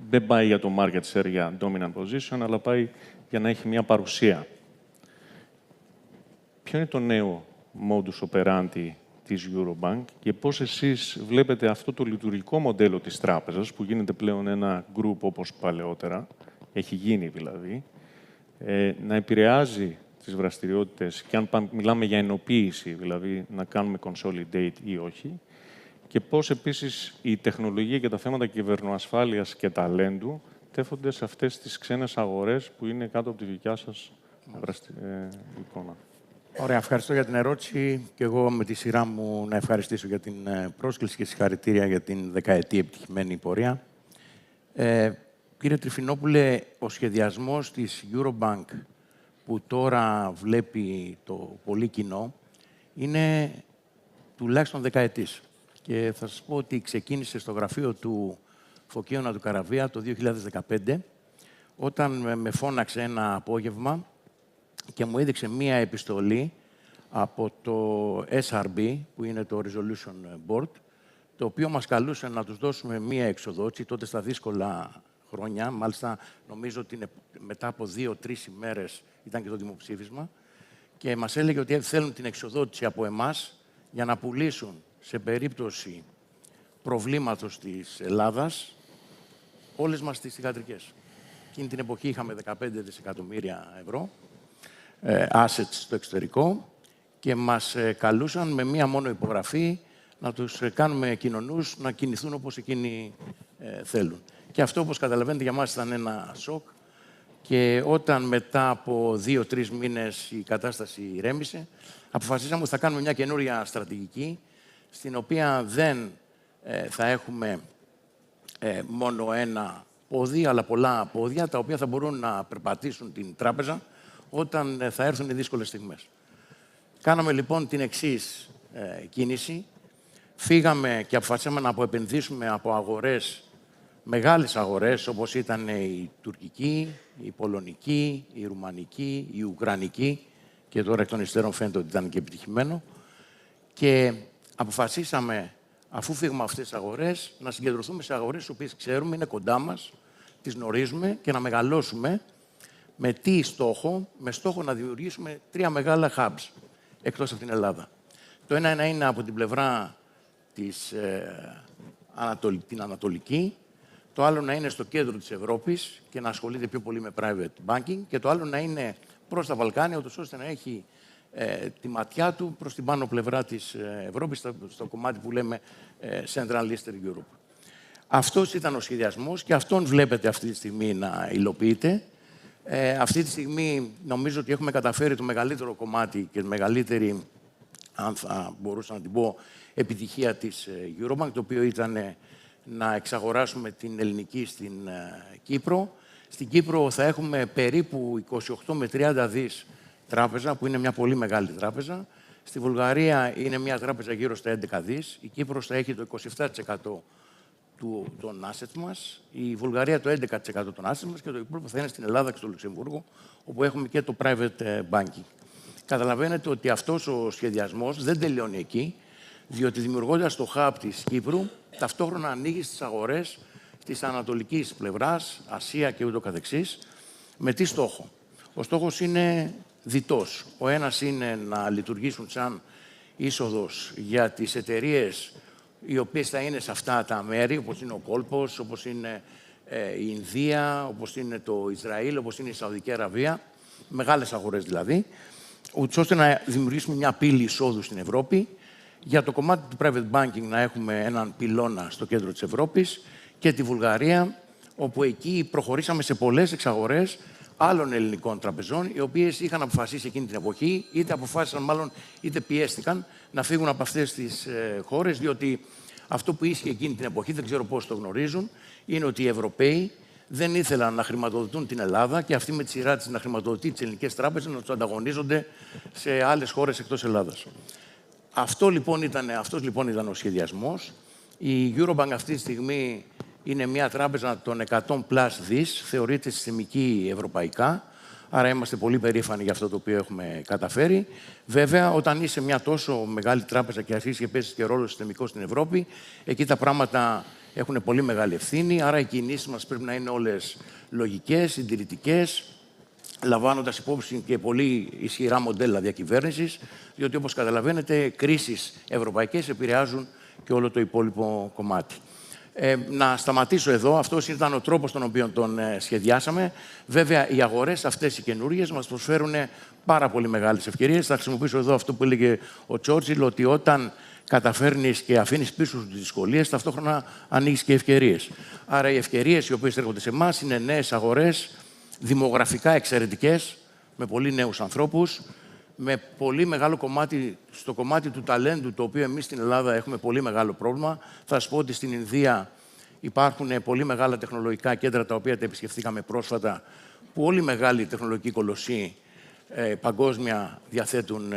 δεν πάει για το market share, για dominant position, αλλά πάει για να έχει μια παρουσία. Ποιο είναι το νέο modus operandi της Eurobank και πώς εσείς βλέπετε αυτό το λειτουργικό μοντέλο της τράπεζας, που γίνεται πλέον ένα group όπως παλαιότερα, έχει γίνει δηλαδή, να επηρεάζει τις δραστηριότητες και αν μιλάμε για ενοποίηση, δηλαδή να κάνουμε consolidate ή όχι, και πώς επίσης η τεχνολογία και τα θέματα κυβερνοασφάλειας και ταλέντου τέφονται σε αυτές τις ξένες αγορές που είναι κάτω από τη δικιά σας εικόνα. Ωραία, ευχαριστώ για την ερώτηση και εγώ με τη σειρά μου να ευχαριστήσω για την πρόσκληση και συγχαρητήρια για την δεκαετή επιτυχημένη πορεία. Κύριε Τριφινόπουλε, ο σχεδιασμός της Eurobank που τώρα βλέπει το πολύ κοινό είναι τουλάχιστον δεκαετής. Και θα σας πω ότι ξεκίνησε στο γραφείο του Φωκίωνα του Καραβία το 2015, όταν με φώναξε ένα απόγευμα και μου έδειξε μία επιστολή από το SRB, που είναι το Resolution Board, το οποίο μας καλούσε να τους δώσουμε μία εξοδότηση, τότε στα δύσκολα χρόνια, μάλιστα νομίζω ότι μετά από 2-3 ημέρες ήταν και το δημοψήφισμα, και μας έλεγε ότι θέλουν την εξοδότηση από εμάς για να πουλήσουν σε περίπτωση προβλήματος της Ελλάδας όλες μας τις θυγατρικές. Εκείνη την εποχή είχαμε 15 δισεκατομμύρια ευρώ assets στο εξωτερικό και μας καλούσαν με μία μόνο υπογραφή να τους κάνουμε κοινωνούς να κινηθούν όπως εκείνοι θέλουν. Και αυτό, όπως καταλαβαίνετε, για μας ήταν ένα σοκ, και όταν μετά από 2-3 μήνες η κατάσταση ηρέμησε, αποφασίσαμε ότι θα κάνουμε μια καινούρια στρατηγική, στην οποία δεν θα έχουμε μόνο ένα πόδι, αλλά πολλά πόδια, τα οποία θα μπορούν να περπατήσουν την τράπεζα όταν θα έρθουν οι δύσκολες στιγμές. Κάναμε λοιπόν την εξής κίνηση. Φύγαμε και αποφασίσαμε να αποεπενδύσουμε από αγορές, μεγάλες αγορές, όπως ήταν η τουρκική, η πολωνική, η ρουμανική, η ουκρανική, και τώρα εκ των υστέρων φαίνεται ότι ήταν και επιτυχημένο. Και αποφασίσαμε, αφού φύγουμε αυτές τις αγορές, να συγκεντρωθούμε σε αγορές τις οποίες ξέρουμε, είναι κοντά μας, τις γνωρίζουμε, και να μεγαλώσουμε με τι στόχο? Με στόχο να δημιουργήσουμε 3 μεγάλα hubs εκτός από την Ελλάδα. Το ένα να είναι από την πλευρά την ανατολική, το άλλο να είναι στο κέντρο της Ευρώπης και να ασχολείται πιο πολύ με private banking, και το άλλο να είναι προς τα Βαλκάνια, ούτως ώστε να έχει τη ματιά του προς την πάνω πλευρά της Ευρώπης, στο κομμάτι που λέμε Central Eastern Europe. Αυτός ήταν ο σχεδιασμός και αυτόν βλέπετε αυτή τη στιγμή να υλοποιείται. Αυτή τη στιγμή νομίζω ότι έχουμε καταφέρει το μεγαλύτερο κομμάτι και τη μεγαλύτερη, αν θα μπορούσα να την πω, επιτυχία της Eurobank, το οποίο ήταν να εξαγοράσουμε την ελληνική στην Κύπρο. Στην Κύπρο θα έχουμε περίπου 28 με 30 δις τράπεζα, που είναι μια πολύ μεγάλη τράπεζα. Στη Βουλγαρία είναι μια τράπεζα γύρω στα 11 δις. Η Κύπρος θα έχει το 27% των assets μας, η Βουλγαρία το 11% των assets μας, και το υπόλοιπο θα είναι στην Ελλάδα και στο Λουξεμβούργο, όπου έχουμε και το private banking. καταλαβαίνετε ότι αυτός ο σχεδιασμός δεν τελειώνει εκεί, διότι δημιουργώντας το hub της Κύπρου, ταυτόχρονα ανοίγει στις αγορές της ανατολικής πλευράς, Ασία και ούτω καθεξής, με τι στόχο. Ο στόχος είναι διτός. Ο ένας είναι να λειτουργήσουν σαν είσοδος για τις εταιρείες οι οποίες θα είναι σε αυτά τα μέρη, όπως είναι ο κόλπος, όπως είναι η Ινδία, όπως είναι το Ισραήλ, όπως είναι η Σαουδική Αραβία, μεγάλες αγορές δηλαδή, ούτως ώστε να δημιουργήσουμε μια πύλη εισόδου στην Ευρώπη. Για το κομμάτι του private banking να έχουμε έναν πυλώνα στο κέντρο της Ευρώπης και τη Βουλγαρία, όπου εκεί προχωρήσαμε σε πολλές εξαγορές άλλων ελληνικών τραπεζών, οι οποίες είχαν αποφασίσει εκείνη την εποχή, είτε αποφάσισαν μάλλον, είτε πιέστηκαν να φύγουν από αυτές τις χώρες, διότι αυτό που ίσχυε εκείνη την εποχή, δεν ξέρω πώς το γνωρίζουν, είναι ότι οι Ευρωπαίοι δεν ήθελαν να χρηματοδοτούν την Ελλάδα και αυτή με τη σειρά της να χρηματοδοτεί τις ελληνικές τράπεζες, να τους ανταγωνίζονται σε άλλες χώρες εκτός Ελλάδας. Αυτός λοιπόν ήταν ο σχεδιασμός. Η Eurobank αυτή τη στιγμή είναι μια τράπεζα των 100+ δις, θεωρείται συστημική ευρωπαϊκά, άρα είμαστε πολύ περήφανοι για αυτό το οποίο έχουμε καταφέρει. Βέβαια, όταν είσαι μια τόσο μεγάλη τράπεζα και αρχίσεις και παίζεις και ρόλο συστημικό στην Ευρώπη, εκεί τα πράγματα έχουν πολύ μεγάλη ευθύνη, άρα οι κινήσεις μας πρέπει να είναι όλες λογικές, συντηρητικές, λαμβάνοντας υπόψη και πολύ ισχυρά μοντέλα διακυβέρνησης, διότι όπως καταλαβαίνετε, κρίσεις ευρωπαϊκές επηρεάζουν και όλο το υπόλοιπο κομμάτι. Να σταματήσω εδώ. Αυτός ήταν ο τρόπος τον οποίο τον σχεδιάσαμε. Βέβαια, οι αγορές αυτές οι καινούργιες μας προσφέρουν πάρα πολύ μεγάλες ευκαιρίες. Θα χρησιμοποιήσω εδώ αυτό που έλεγε ο Τσόρτσιλ, ότι όταν καταφέρνεις και αφήνεις πίσω σου τις δυσκολίες, ταυτόχρονα ανοίγεις και ευκαιρίες. Άρα, οι ευκαιρίες οι οποίες έρχονται σε εμάς είναι νέες αγορές, δημογραφικά εξαιρετικές, με πολύ νέους ανθρώπους, με πολύ μεγάλο κομμάτι, στο κομμάτι του ταλέντου, το οποίο εμείς στην Ελλάδα έχουμε πολύ μεγάλο πρόβλημα. Θα σας πω ότι στην Ινδία υπάρχουν πολύ μεγάλα τεχνολογικά κέντρα, τα οποία τα επισκεφθήκαμε πρόσφατα, που όλοι οι μεγάλοι τεχνολογικοί κολοσσοί παγκόσμια διαθέτουν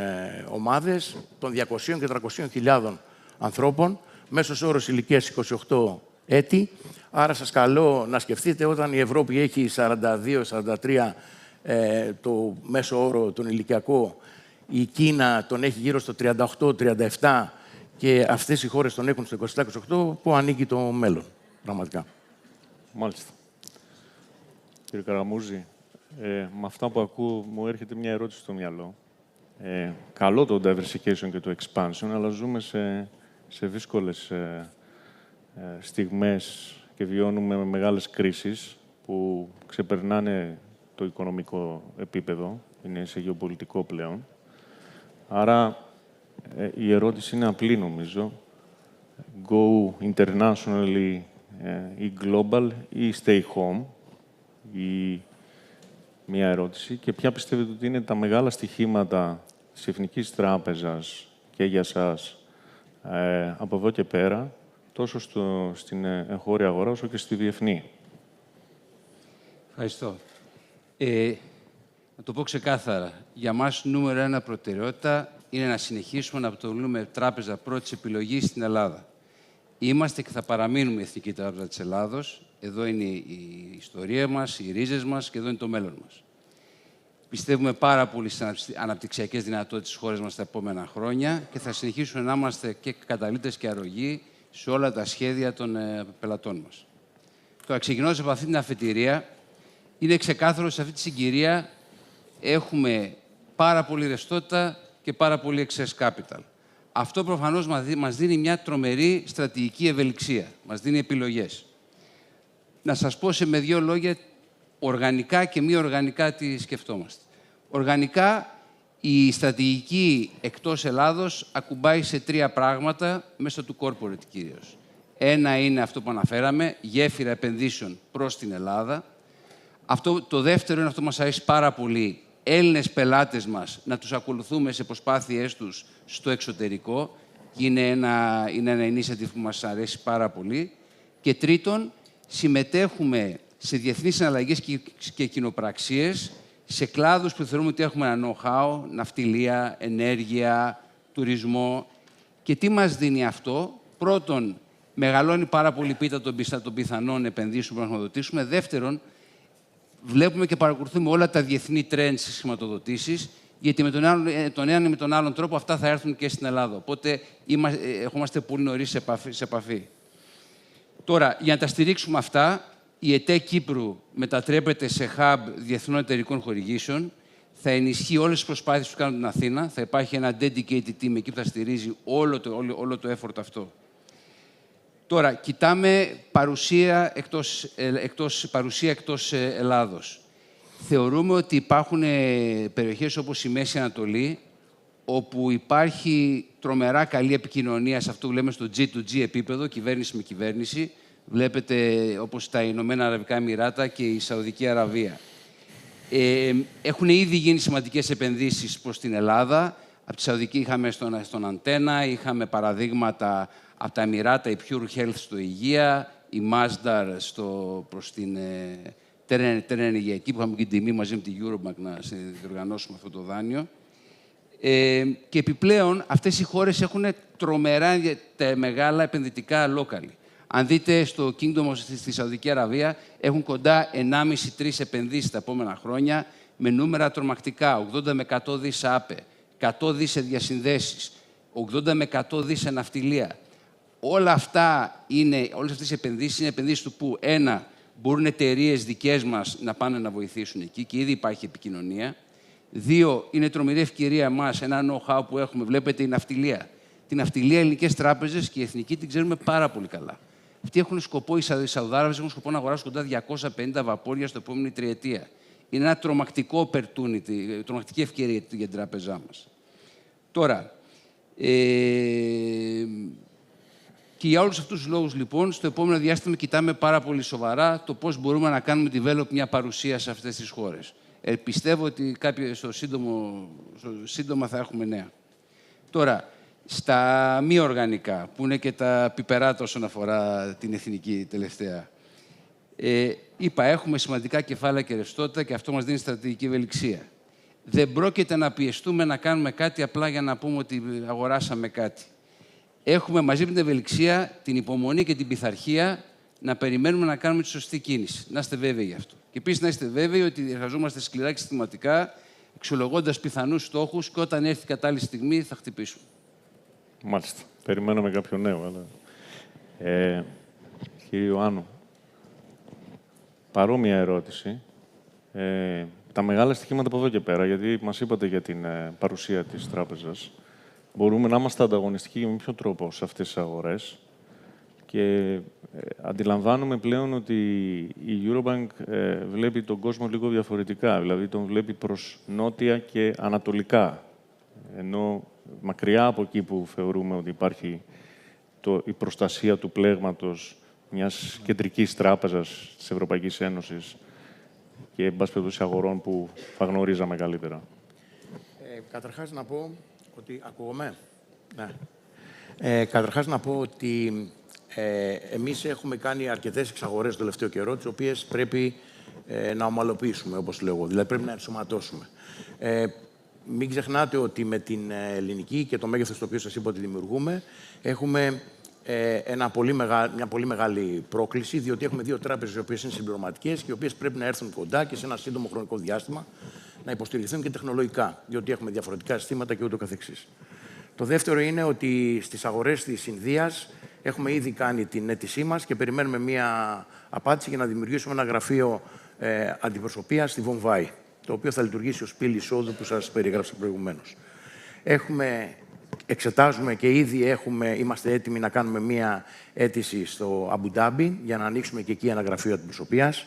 ομάδες των 200 και 300 χιλιάδων ανθρώπων, μέσος όρος ηλικίας 28 έτη. Άρα σας καλώ να σκεφτείτε, όταν η Ευρώπη έχει 42-43 το μέσο όρο τον ηλικιακό, η Κίνα τον έχει γύρω στο 38-37 και αυτές οι χώρες τον έχουν στο 27-28, που ανήκει το μέλλον, πραγματικά. Μάλιστα. Κύριε Καραμούζη, με αυτά που ακούω μου έρχεται μια ερώτηση στο μυαλό. Καλό το diversification και το expansion, αλλά ζούμε σε δύσκολες στιγμές και βιώνουμε μεγάλες κρίσεις που ξεπερνάνε το οικονομικό επίπεδο, είναι σε γεωπολιτικό πλέον. Άρα η ερώτηση είναι απλή, νομίζω. Go internationally ή global ή stay home, ή μια ερώτηση. Και ποια πιστεύετε ότι είναι τα μεγάλα στοιχήματα της Εθνικής Τράπεζας και για σας από εδώ και πέρα, τόσο στην εγχώρια αγορά όσο και στη διεθνή? Ευχαριστώ. Να το πω ξεκάθαρα. Για μας νούμερο ένα προτεραιότητα είναι να συνεχίσουμε να αποτελούμε τράπεζα πρώτης επιλογής στην Ελλάδα. Είμαστε και θα παραμείνουμε η Εθνική Τράπεζα της Ελλάδος. Εδώ είναι η ιστορία μας, οι ρίζες μας και εδώ είναι το μέλλον μας. Πιστεύουμε πάρα πολύ στις αναπτυξιακές δυνατότητες της χώρας μας τα επόμενα χρόνια και θα συνεχίσουμε να είμαστε και καταλύτες και αρρωγοί σε όλα τα σχέδια των πελατών μας. Τώρα, ξεκινώντας από αυτή την αφετηρία, είναι ξεκάθαρο σε αυτή τη συγκυρία έχουμε πάρα πολύ ρευστότητα και πάρα πολύ excess capital. Αυτό προφανώς μας δίνει μια τρομερή στρατηγική ευελιξία. Μας δίνει επιλογές. Να σας πω με δύο λόγια οργανικά και μη οργανικά τι σκεφτόμαστε. Οργανικά, η στρατηγική εκτός Ελλάδος ακουμπάει σε τρία πράγματα μέσω του corporate κυρίως. Ένα είναι αυτό που αναφέραμε, γέφυρα επενδύσεων προς την Ελλάδα. Το δεύτερο είναι αυτό που μας αρέσει πάρα πολύ, Έλληνες πελάτες μας να τους ακολουθούμε σε προσπάθειές τους στο εξωτερικό. Είναι ένα initiative που μας αρέσει πάρα πολύ. Και τρίτον, συμμετέχουμε σε διεθνείς συναλλαγές και κοινοπραξίες, σε κλάδους που θεωρούμε ότι έχουμε ένα know-how, ναυτιλία, ενέργεια, τουρισμό. Και τι μας δίνει αυτό? Πρώτον, μεγαλώνει πάρα πολύ πίτα των πιθανών επενδύσεων που να χρηματοδοτήσουμε. Δεύτερον, βλέπουμε και παρακολουθούμε όλα τα διεθνή trends στις χρηματοδοτήσεις γιατί με τον έναν ή με τον άλλον τρόπο αυτά θα έρθουν και στην Ελλάδα. Οπότε έχουμε πολύ νωρίς σε επαφή. Τώρα, για να τα στηρίξουμε αυτά, η Eventechpro μετατρέπεται σε hub διεθνών εταιρικών χορηγήσεων. Θα ενισχύει όλες τις προσπάθειες που κάνουν στην Αθήνα. Θα υπάρχει ένα dedicated team εκεί που θα στηρίζει όλο το effort αυτό. Τώρα, κοιτάμε παρουσία εκτός Ελλάδος. Θεωρούμε ότι υπάρχουν περιοχές όπως η Μέση Ανατολή, όπου υπάρχει τρομερά καλή επικοινωνία σε αυτό που λέμε στο G2G επίπεδο, κυβέρνηση με κυβέρνηση. Βλέπετε όπως τα Ηνωμένα Αραβικά Εμιράτα και η Σαουδική Αραβία. Έχουν ήδη γίνει σημαντικές επενδύσεις προς την Ελλάδα. Από τη Σαουδική είχαμε στον Αντένα, είχαμε παραδείγματα από τα Εμιράτα, η Pure Health στο Υγεία, η Masdar προς την Ενεργειακή, που είχαμε και την τιμή μαζί με την Eurobank να διοργανώσουμε αυτό το δάνειο. Και επιπλέον, αυτές οι χώρες έχουν τρομερά μεγάλα επενδυτικά local. Αν δείτε στο Kingdom στη Σαουδική Αραβία, έχουν κοντά 1,5-3 επενδύσεις τα επόμενα χρόνια, με νούμερα τρομακτικά, 80 με 100 δις ΑΠΕ, 100 δις σε διασυνδέσεις, 80 με 100 δις σε ναυτιλία. Όλα αυτά όλες αυτές οι επενδύσεις είναι επενδύσεις του που, ένα, μπορούν εταιρείες δικές μας να πάνε να βοηθήσουν εκεί και ήδη υπάρχει επικοινωνία. Δύο, είναι τρομερή ευκαιρία μας, ένα know-how που έχουμε. Βλέπετε η ναυτιλία. Την ναυτιλία, ελληνικές τράπεζες και η εθνική την ξέρουμε πάρα πολύ καλά. Αυτοί έχουν σκοπό, οι Σαουδάραβες έχουν σκοπό να αγοράσουν κοντά 250 βαπόρια στο επόμενη τριετία. Είναι ένα τρομακτικό opportunity, τρομακτική ευκαιρία για την τράπεζά μας. Τώρα, και για όλους αυτούς τους λόγους, λοιπόν, στο επόμενο διάστημα κοιτάμε πάρα πολύ σοβαρά το πώς μπορούμε να κάνουμε develop μια παρουσία σε αυτές τις χώρες. Πιστεύω ότι σύντομα θα έχουμε νέα. Τώρα, στα μη οργανικά, που είναι και τα πιπεράτα όσον αφορά την εθνική τελευταία. Έχουμε σημαντικά κεφάλαια και ρευστότητα και αυτό μας δίνει στρατηγική ευελιξία. Δεν πρόκειται να πιεστούμε να κάνουμε κάτι απλά για να πούμε ότι αγοράσαμε κάτι. Έχουμε μαζί με την ευελιξία, την υπομονή και την πειθαρχία να περιμένουμε να κάνουμε τη σωστή κίνηση. Να είστε βέβαιοι γι' αυτό. Και επίσης να είστε βέβαιοι ότι εργαζόμαστε σκληρά και συστηματικά, αξιολογώντας πιθανούς στόχους και όταν έρθει η κατάλληλη στιγμή θα χτυπήσουμε. Μάλιστα. Περιμέναμε κάποιο νέο. Αλλά... κύριε Ιωάννου, παρόμοια ερώτηση. Τα μεγάλα στοιχήματα από εδώ και πέρα, γιατί μας είπατε για την παρουσία της τράπεζας, μπορούμε να είμαστε ανταγωνιστικοί με ποιο τρόπο σε αυτές τις αγορές. Και αντιλαμβάνομαι πλέον ότι η Eurobank βλέπει τον κόσμο λίγο διαφορετικά, δηλαδή τον βλέπει προς νότια και ανατολικά, ενώ μακριά από εκεί που θεωρούμε ότι υπάρχει η προστασία του πλέγματος μιας κεντρικής τράπεζας της Ευρωπαϊκής Ένωσης και, εν πάση περιπτώσει, αγορών που θα γνωρίζαμε καλύτερα. Καταρχάς να πω ότι... Ακούγομαι? Ναι. Καταρχάς να πω ότι εμείς έχουμε κάνει αρκετές εξαγορές το τελευταίο καιρό, τις οποίες πρέπει να ομαλοποιήσουμε, όπως λέω. Δηλαδή πρέπει να ενσωματώσουμε. Μην ξεχνάτε ότι με την ελληνική και το μέγεθος το οποίο σας είπα ότι δημιουργούμε, έχουμε μια πολύ μεγάλη πρόκληση, διότι έχουμε δύο τράπεζες οι οποίες είναι συμπληρωματικές και οι οποίες πρέπει να έρθουν κοντά και σε ένα σύντομο χρονικό διάστημα να υποστηριχθούν και τεχνολογικά, διότι έχουμε διαφορετικά συστήματα και ούτω καθεξής. Το δεύτερο είναι ότι στις αγορές της Ινδίας έχουμε ήδη κάνει την αίτησή μας και περιμένουμε μία απάντηση για να δημιουργήσουμε ένα γραφείο αντιπροσωπείας στη Βομβάη, το οποίο θα λειτουργήσει ως πύλη εισόδου που σας περιέγραψα προηγουμένως. Εξετάζουμε και ήδη είμαστε έτοιμοι να κάνουμε μία αίτηση στο Αμπουντάμπι για να ανοίξουμε και εκεί ένα γραφείο αντιπροσωπείας.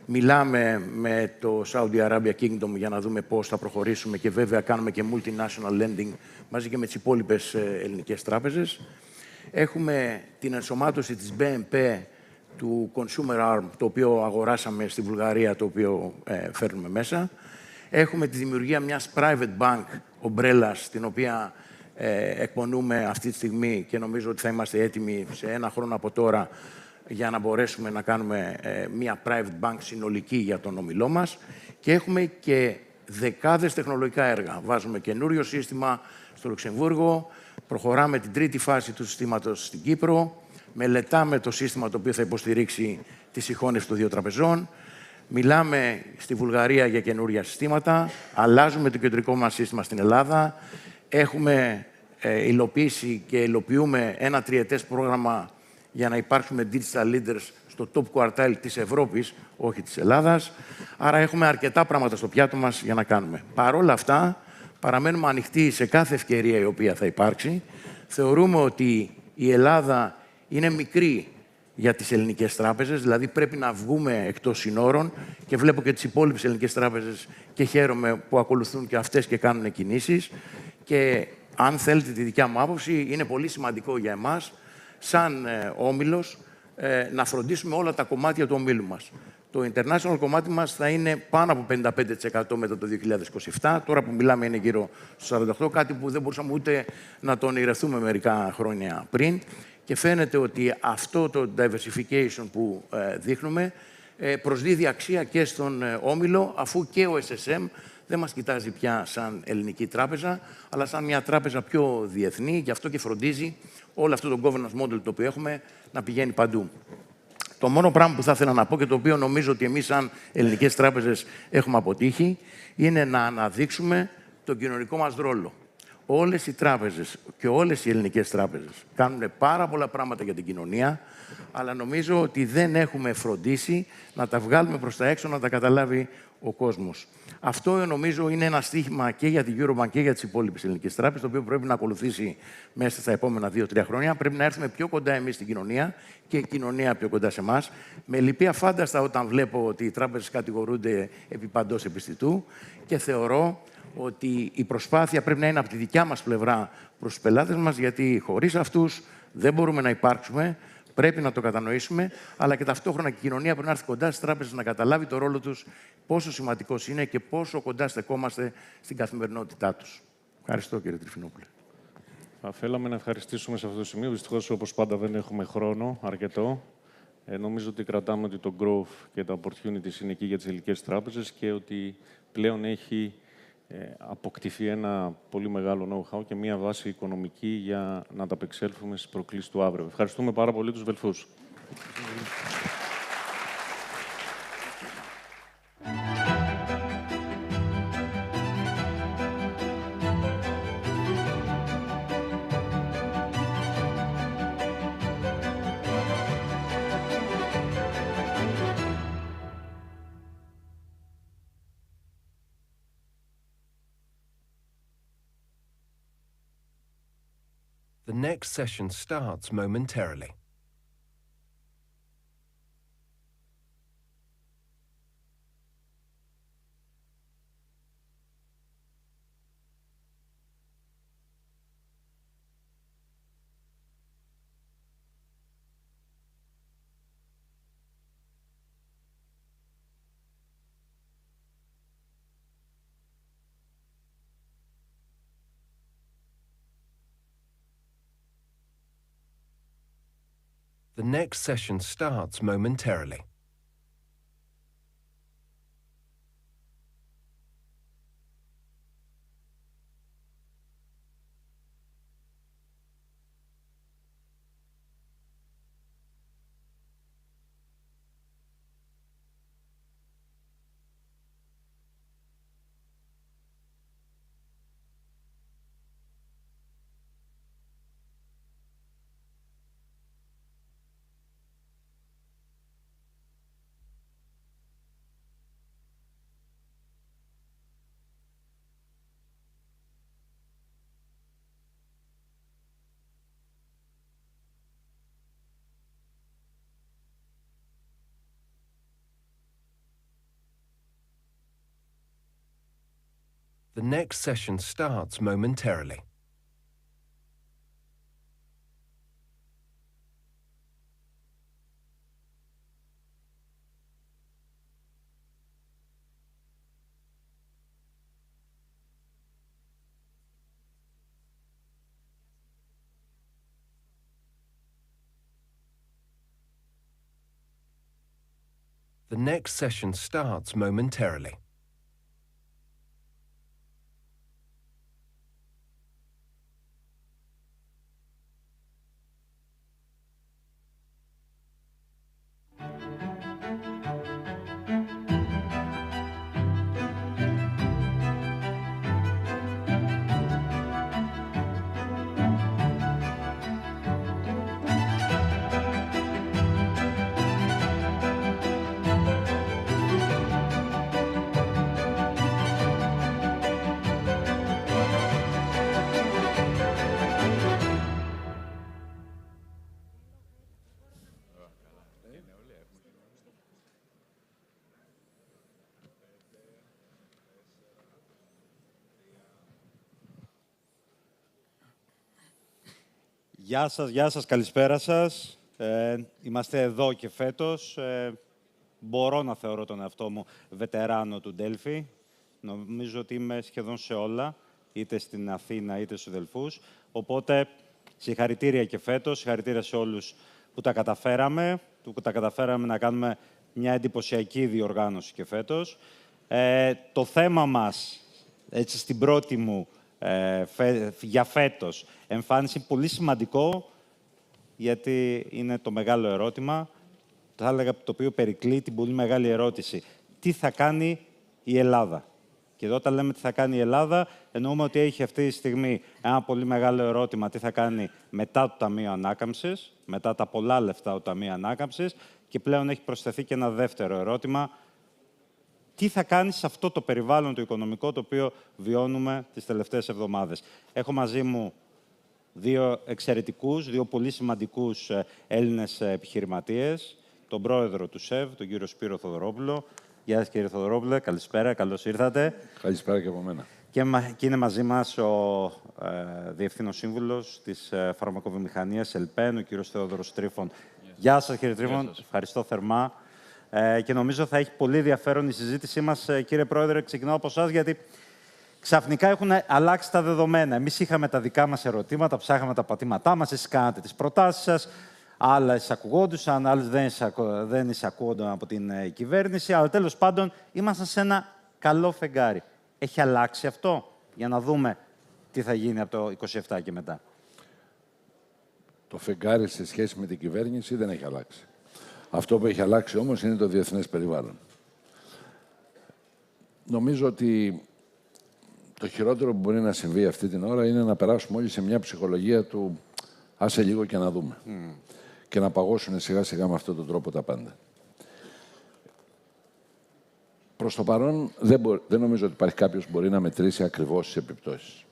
Μιλάμε με το Saudi Arabia Kingdom για να δούμε πώς θα προχωρήσουμε και βέβαια κάνουμε και multinational lending μαζί και με τις υπόλοιπες ελληνικές τράπεζες. Έχουμε την ενσωμάτωση της BNP του Consumer Arm, το οποίο αγοράσαμε στη Βουλγαρία, το οποίο φέρνουμε μέσα. Έχουμε τη δημιουργία μιας private bank ομπρέλας, την οποία εκπονούμε αυτή τη στιγμή και νομίζω ότι θα είμαστε έτοιμοι σε ένα χρόνο από τώρα για να μπορέσουμε να κάνουμε μια private bank συνολική για τον όμιλό μας. Και έχουμε και δεκάδες τεχνολογικά έργα. Βάζουμε καινούριο σύστημα στο Λουξεμβούργο, προχωράμε την τρίτη φάση του συστήματος στην Κύπρο, μελετάμε το σύστημα το οποίο θα υποστηρίξει τη συγχώνευση των δύο τραπεζών. Μιλάμε στη Βουλγαρία για καινούργια συστήματα, αλλάζουμε το κεντρικό μας σύστημα στην Ελλάδα, έχουμε υλοποιήσει και υλοποιούμε ένα τριετές πρόγραμμα για να υπάρξουμε digital leaders στο top quartile της Ευρώπης, όχι της Ελλάδας. Άρα έχουμε αρκετά πράγματα στο πιάτο μας για να κάνουμε. Παρ' όλα αυτά, παραμένουμε ανοιχτοί σε κάθε ευκαιρία η οποία θα υπάρξει. Θεωρούμε ότι η Ελλάδα είναι μικρή για τις ελληνικές τράπεζες, δηλαδή πρέπει να βγούμε εκτός συνόρων και βλέπω και τις υπόλοιπες ελληνικές τράπεζες και χαίρομαι που ακολουθούν και αυτές και κάνουν κινήσεις. Και αν θέλετε τη δικιά μου άποψη, είναι πολύ σημαντικό για εμάς, σαν όμιλος, να φροντίσουμε όλα τα κομμάτια του ομίλου μας. Το international κομμάτι μας θα είναι πάνω από 55% μετά το 2027. Τώρα που μιλάμε είναι γύρω στο 48%, κάτι που δεν μπορούσαμε ούτε να το ονειρευτούμε μερικά χρόνια πριν. Και φαίνεται ότι αυτό το diversification που δείχνουμε προσδίδει αξία και στον όμιλο, αφού και ο SSM δεν μας κοιτάζει πια σαν ελληνική τράπεζα, αλλά σαν μια τράπεζα πιο διεθνή, γι' αυτό και φροντίζει όλο αυτό το governance model το οποίο έχουμε να πηγαίνει παντού. Το μόνο πράγμα που θα ήθελα να πω και το οποίο νομίζω ότι εμείς σαν ελληνικές τράπεζες έχουμε αποτύχει, είναι να αναδείξουμε τον κοινωνικό μας ρόλο. Όλες οι τράπεζες και όλες οι ελληνικές τράπεζες κάνουν πάρα πολλά πράγματα για την κοινωνία, αλλά νομίζω ότι δεν έχουμε φροντίσει να τα βγάλουμε προς τα έξω, να τα καταλάβει ο κόσμος. Αυτό νομίζω είναι ένα στίχημα και για την Eurobank και για τις υπόλοιπες ελληνικές τράπεζες, το οποίο πρέπει να ακολουθήσει μέσα στα επόμενα 2-3 χρόνια. Πρέπει να έρθουμε πιο κοντά εμείς στην κοινωνία και η κοινωνία πιο κοντά σε εμάς. Με λυπεί αφάνταστα όταν βλέπω ότι οι τράπεζες κατηγορούνται επί παντός επιστητού και θεωρώ ότι η προσπάθεια πρέπει να είναι από τη δικιά μας πλευρά προς τους πελάτες μας, γιατί χωρίς αυτούς δεν μπορούμε να υπάρξουμε. Πρέπει να το κατανοήσουμε, αλλά και ταυτόχρονα και η κοινωνία πρέπει να έρθει κοντά στις τράπεζες, να καταλάβει το ρόλο τους, πόσο σημαντικός είναι και πόσο κοντά στεκόμαστε στην καθημερινότητά τους. Ευχαριστώ, κύριε Τριφινόπουλε. Θα θέλαμε να ευχαριστήσουμε σε αυτό το σημείο. Δυστυχώς, όπως πάντα, δεν έχουμε χρόνο αρκετό. Νομίζω ότι κρατάμε ότι το growth και τα opportunities είναι εκεί για τις ελληνικές τράπεζες και ότι πλέον έχει αποκτηθεί ένα πολύ μεγάλο know-how και μια βάση οικονομική για να ανταπεξέλθουμε στις προκλήσεις του αύριο. Ευχαριστούμε πάρα πολύ τους Βελφούς. The next session starts momentarily. The next session starts momentarily. The next session starts momentarily. The next session starts momentarily. Γεια σας, καλησπέρα σας. Είμαστε εδώ και φέτος. Μπορώ να θεωρώ τον εαυτό μου βετεράνο του Delphi. Νομίζω ότι είμαι σχεδόν σε όλα, είτε στην Αθήνα είτε στους Δελφούς. Οπότε, συγχαρητήρια και φέτος, συγχαρητήρια σε όλους που τα καταφέραμε, να κάνουμε μια εντυπωσιακή διοργάνωση και φέτος. Το θέμα μας, έτσι στην πρώτη μου για φέτος εμφάνιση, πολύ σημαντικό, γιατί είναι το μεγάλο ερώτημα, θα έλεγα το οποίο περικλεί την πολύ μεγάλη ερώτηση. Τι θα κάνει η Ελλάδα? Και εδώ όταν λέμε τι θα κάνει η Ελλάδα, εννοούμε ότι έχει αυτή τη στιγμή ένα πολύ μεγάλο ερώτημα τι θα κάνει μετά το Ταμείο Ανάκαμψης, μετά τα πολλά λεφτά του Ταμείου Ανάκαμψης, και πλέον έχει προσθεθεί και ένα δεύτερο ερώτημα. Τι θα κάνει σε αυτό το περιβάλλον το οικονομικό το οποίο βιώνουμε τις τελευταίες εβδομάδες? Έχω μαζί μου δύο πολύ σημαντικούς Έλληνες επιχειρηματίες, τον πρόεδρο του ΣΕΒ, τον κύριο Σπύρο Θοδωρόπουλο. Γεια σας, κύριε Θοδωρόπουλε, καλησπέρα, καλώς ήρθατε. Καλησπέρα και από μένα. Και είναι μαζί μας ο Διευθύνων Σύμβουλος της Φαρμακοβιομηχανίας ΕΛΠΕΝ, ο κύριος Θεόδωρος Τρίφων. Γεια σας, κύριε Τρίφων, ευχαριστώ θερμά. Και νομίζω θα έχει πολύ ενδιαφέρον η συζήτησή μας, κύριε Πρόεδρε. Ξεκινάω από εσάς, γιατί ξαφνικά έχουν αλλάξει τα δεδομένα. Εμείς είχαμε τα δικά μας ερωτήματα, ψάχαμε τα πατήματά μας, εσείς κάνατε τις προτάσεις σας, άλλες ακουγόντουσαν, άλλες δεν εισακούονταν από την κυβέρνηση, αλλά τέλος πάντων ήμασταν σε ένα καλό φεγγάρι. Έχει αλλάξει αυτό, για να δούμε τι θα γίνει από το 27 και μετά? Το φεγγάρι σε σχέση με την κυβέρνηση δεν έχει αλλάξει. Αυτό που έχει αλλάξει όμως είναι το διεθνές περιβάλλον. Νομίζω ότι το χειρότερο που μπορεί να συμβεί αυτή την ώρα είναι να περάσουμε όλοι σε μια ψυχολογία του άσε λίγο και να δούμε. Και να παγώσουν σιγά σιγά με αυτόν τον τρόπο τα πάντα. Προς το παρόν δεν νομίζω ότι υπάρχει κάποιος που μπορεί να μετρήσει ακριβώς τις επιπτώσεις.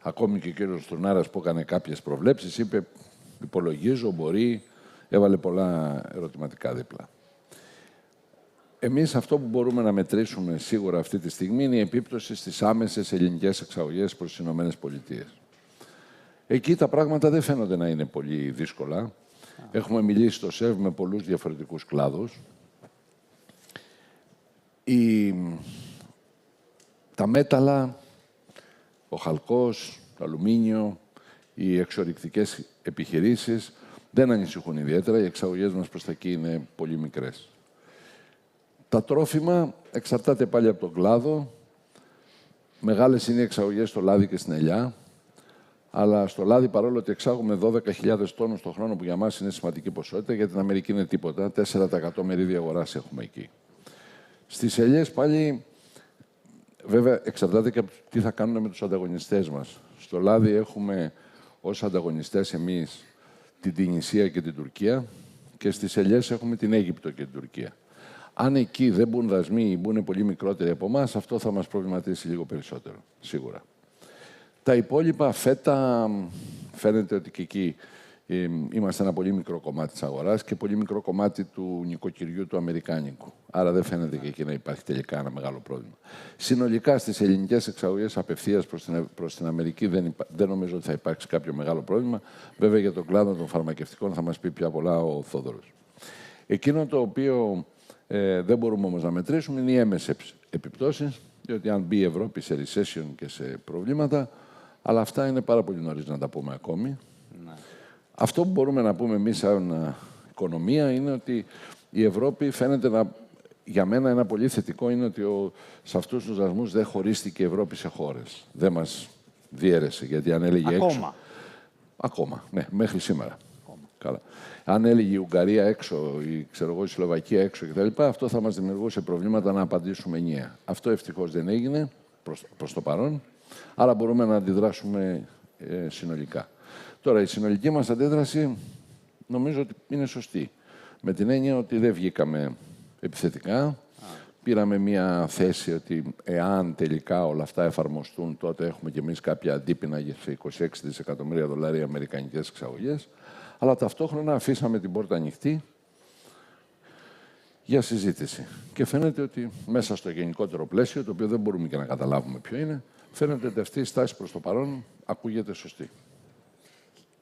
Ακόμη και ο κύριος Στουρνάρας που έκανε κάποιες προβλέψεις είπε υπολογίζω, μπορεί, έβαλε πολλά ερωτηματικά δίπλα. Εμείς αυτό που μπορούμε να μετρήσουμε σίγουρα αυτή τη στιγμή είναι η επίπτωση στις άμεσες ελληνικές εξαγωγές προς τις ΗΠΑ. Εκεί τα πράγματα δεν φαίνονται να είναι πολύ δύσκολα. Έχουμε μιλήσει στο ΣΕΒ με πολλούς διαφορετικούς κλάδους. Τα μέταλλα, ο χαλκός, το αλουμίνιο, οι εξορυκτικές επιχειρήσεις δεν ανησυχούν ιδιαίτερα. Οι εξαγωγές μας προς τα εκεί είναι πολύ μικρές. Τα τρόφιμα εξαρτάται πάλι από τον κλάδο. Μεγάλες είναι οι εξαγωγές στο λάδι και στην ελιά. Αλλά στο λάδι, παρόλο ότι εξάγουμε 12.000 τόνους το χρόνο, που για μας είναι σημαντική ποσότητα, για την Αμερική είναι τίποτα. 4% μερίδια αγοράς έχουμε εκεί. Στις ελιές πάλι, βέβαια, εξαρτάται και από τι θα κάνουμε με τους ανταγωνιστές μας. Στο λάδι έχουμε ως ανταγωνιστές εμείς την Τινησία και την Τουρκία και στις ελιές έχουμε την Αίγυπτο και την Τουρκία. Αν εκεί δεν μπουν δασμοί ή μπουν πολύ μικρότεροι από εμάς, αυτό θα μας προβληματίσει λίγο περισσότερο, σίγουρα. Τα υπόλοιπα, φέτα, φαίνεται ότι και εκεί είμαστε ένα πολύ μικρό κομμάτι της αγοράς και πολύ μικρό κομμάτι του νοικοκυριού του αμερικάνικου. Άρα δεν φαίνεται και εκεί να υπάρχει τελικά ένα μεγάλο πρόβλημα. Συνολικά στις ελληνικές εξαγωγές απευθείας προς την Αμερική δεν νομίζω ότι θα υπάρξει κάποιο μεγάλο πρόβλημα. Βέβαια για τον κλάδο των φαρμακευτικών θα μας πει πια πολλά ο Θόδωρος. Εκείνο το οποίο δεν μπορούμε όμως να μετρήσουμε είναι οι έμμεσες επιπτώσεις, διότι αν μπει η Ευρώπη σε recession και σε προβλήματα, αλλά αυτά είναι πάρα πολύ νωρίς να τα πούμε ακόμη. Ναι. Αυτό που μπορούμε να πούμε εμείς σαν οικονομία είναι ότι η Ευρώπη φαίνεται για μένα ένα πολύ θετικό είναι ότι σε αυτούς τους δασμούς δεν χωρίστηκε η Ευρώπη σε χώρες. Δεν μας διέρεσε, γιατί αν έλεγε έξω... Ακόμα, ναι, μέχρι σήμερα. Καλά. Αν έλεγε η Ουγγαρία έξω, η Σλοβακία έξω κτλ., αυτό θα μας δημιουργούσε προβλήματα να απαντήσουμε ενιαία. Αυτό ευτυχώς δεν έγινε προς το παρόν, άρα μπορούμε να αντιδράσουμε συνολικά. Τώρα, η συνολική μας αντίδραση νομίζω ότι είναι σωστή. Με την έννοια ότι δεν βγήκαμε επιθετικά. Πήραμε μια θέση ότι εάν τελικά όλα αυτά εφαρμοστούν, τότε έχουμε κι εμείς κάποια αντίπεινα για 26 δισεκατομμύρια δολάρια αμερικανικές εξαγωγές. Αλλά ταυτόχρονα αφήσαμε την πόρτα ανοιχτή για συζήτηση. Και φαίνεται ότι μέσα στο γενικότερο πλαίσιο, το οποίο δεν μπορούμε και να καταλάβουμε ποιο είναι, φαίνεται ότι αυτή η στάση προς το παρόν ακούγεται σωστή.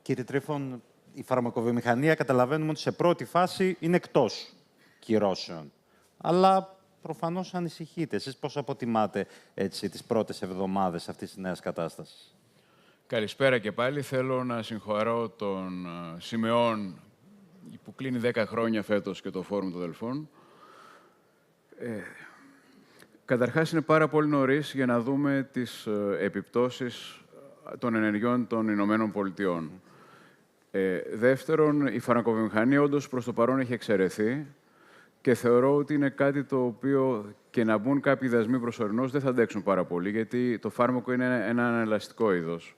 Κύριε Τρίφων, η φαρμακοβιομηχανία καταλαβαίνουμε ότι σε πρώτη φάση είναι εκτός κυρώσεων. Αλλά προφανώς ανησυχείτε. Εσείς πώς αποτιμάτε έτσι, τις πρώτες εβδομάδες αυτής της νέας κατάστασης? Καλησπέρα και πάλι. Θέλω να συγχωρώ τον Σιμεών που κλείνει 10 χρόνια φέτος και το Φόρουμ των Δελφών. Καταρχάς, είναι πάρα πολύ νωρίς για να δούμε τις επιπτώσεις των ενεργειών των Ηνωμένων Πολιτειών. Δεύτερον, η φαρμακοβιομηχανία όντως προς το παρόν έχει εξαιρεθεί και θεωρώ ότι είναι κάτι το οποίο και να μπουν κάποιοι δασμοί προσωρινώς δεν θα αντέξουν πάρα πολύ, γιατί το φάρμακο είναι ένα ελαστικό είδος.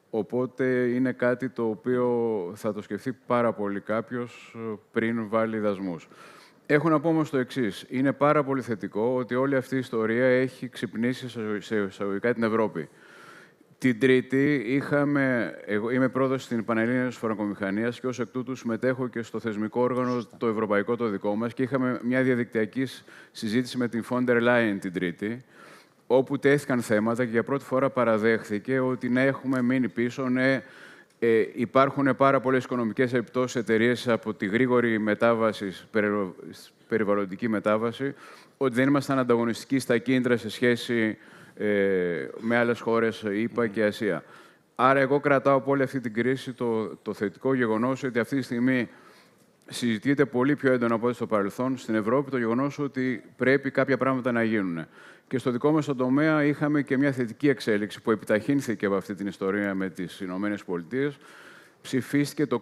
Οπότε είναι κάτι το οποίο θα το σκεφτεί πάρα πολύ κάποιος πριν βάλει δασμούς. Έχω να πω όμως το εξής. Είναι πάρα πολύ θετικό ότι όλη αυτή η ιστορία έχει ξυπνήσει σε εισαγωγικά την Ευρώπη. Την Τρίτη εγώ είμαι πρόεδρος στην Πανελλήνιας Φαρμακοβιομηχανίας και ως εκ τούτου συμμετέχω και στο θεσμικό όργανο το ευρωπαϊκό το δικό μας και είχαμε μια διαδικτυακή συζήτηση με την Φόντερ Λάιεν την Τρίτη, όπου τέθηκαν θέματα και για πρώτη φορά παραδέχθηκε ότι ναι, έχουμε μείνει πίσω, ναι, υπάρχουν πάρα πολλές οικονομικές επιπτώσεις εταιρείες από τη γρήγορη μετάβαση, περιβαλλοντική μετάβαση, ότι δεν ήμασταν ανταγωνιστικοί στα κίνητρα σε σχέση με άλλες χώρες, ΗΠΑ και Ασία. Άρα, εγώ κρατάω από όλη αυτή την κρίση το θετικό γεγονός ότι αυτή τη στιγμή συζητείται πολύ πιο έντονα από ό,τι στο παρελθόν στην Ευρώπη το γεγονός ότι πρέπει κάποια πράγματα να γίνουν. Και στο δικό μας τομέα είχαμε και μια θετική επιταχύνθηκε από αυτή την ιστορία με τις Ηνωμένες Πολιτείες. Ψηφίστηκε το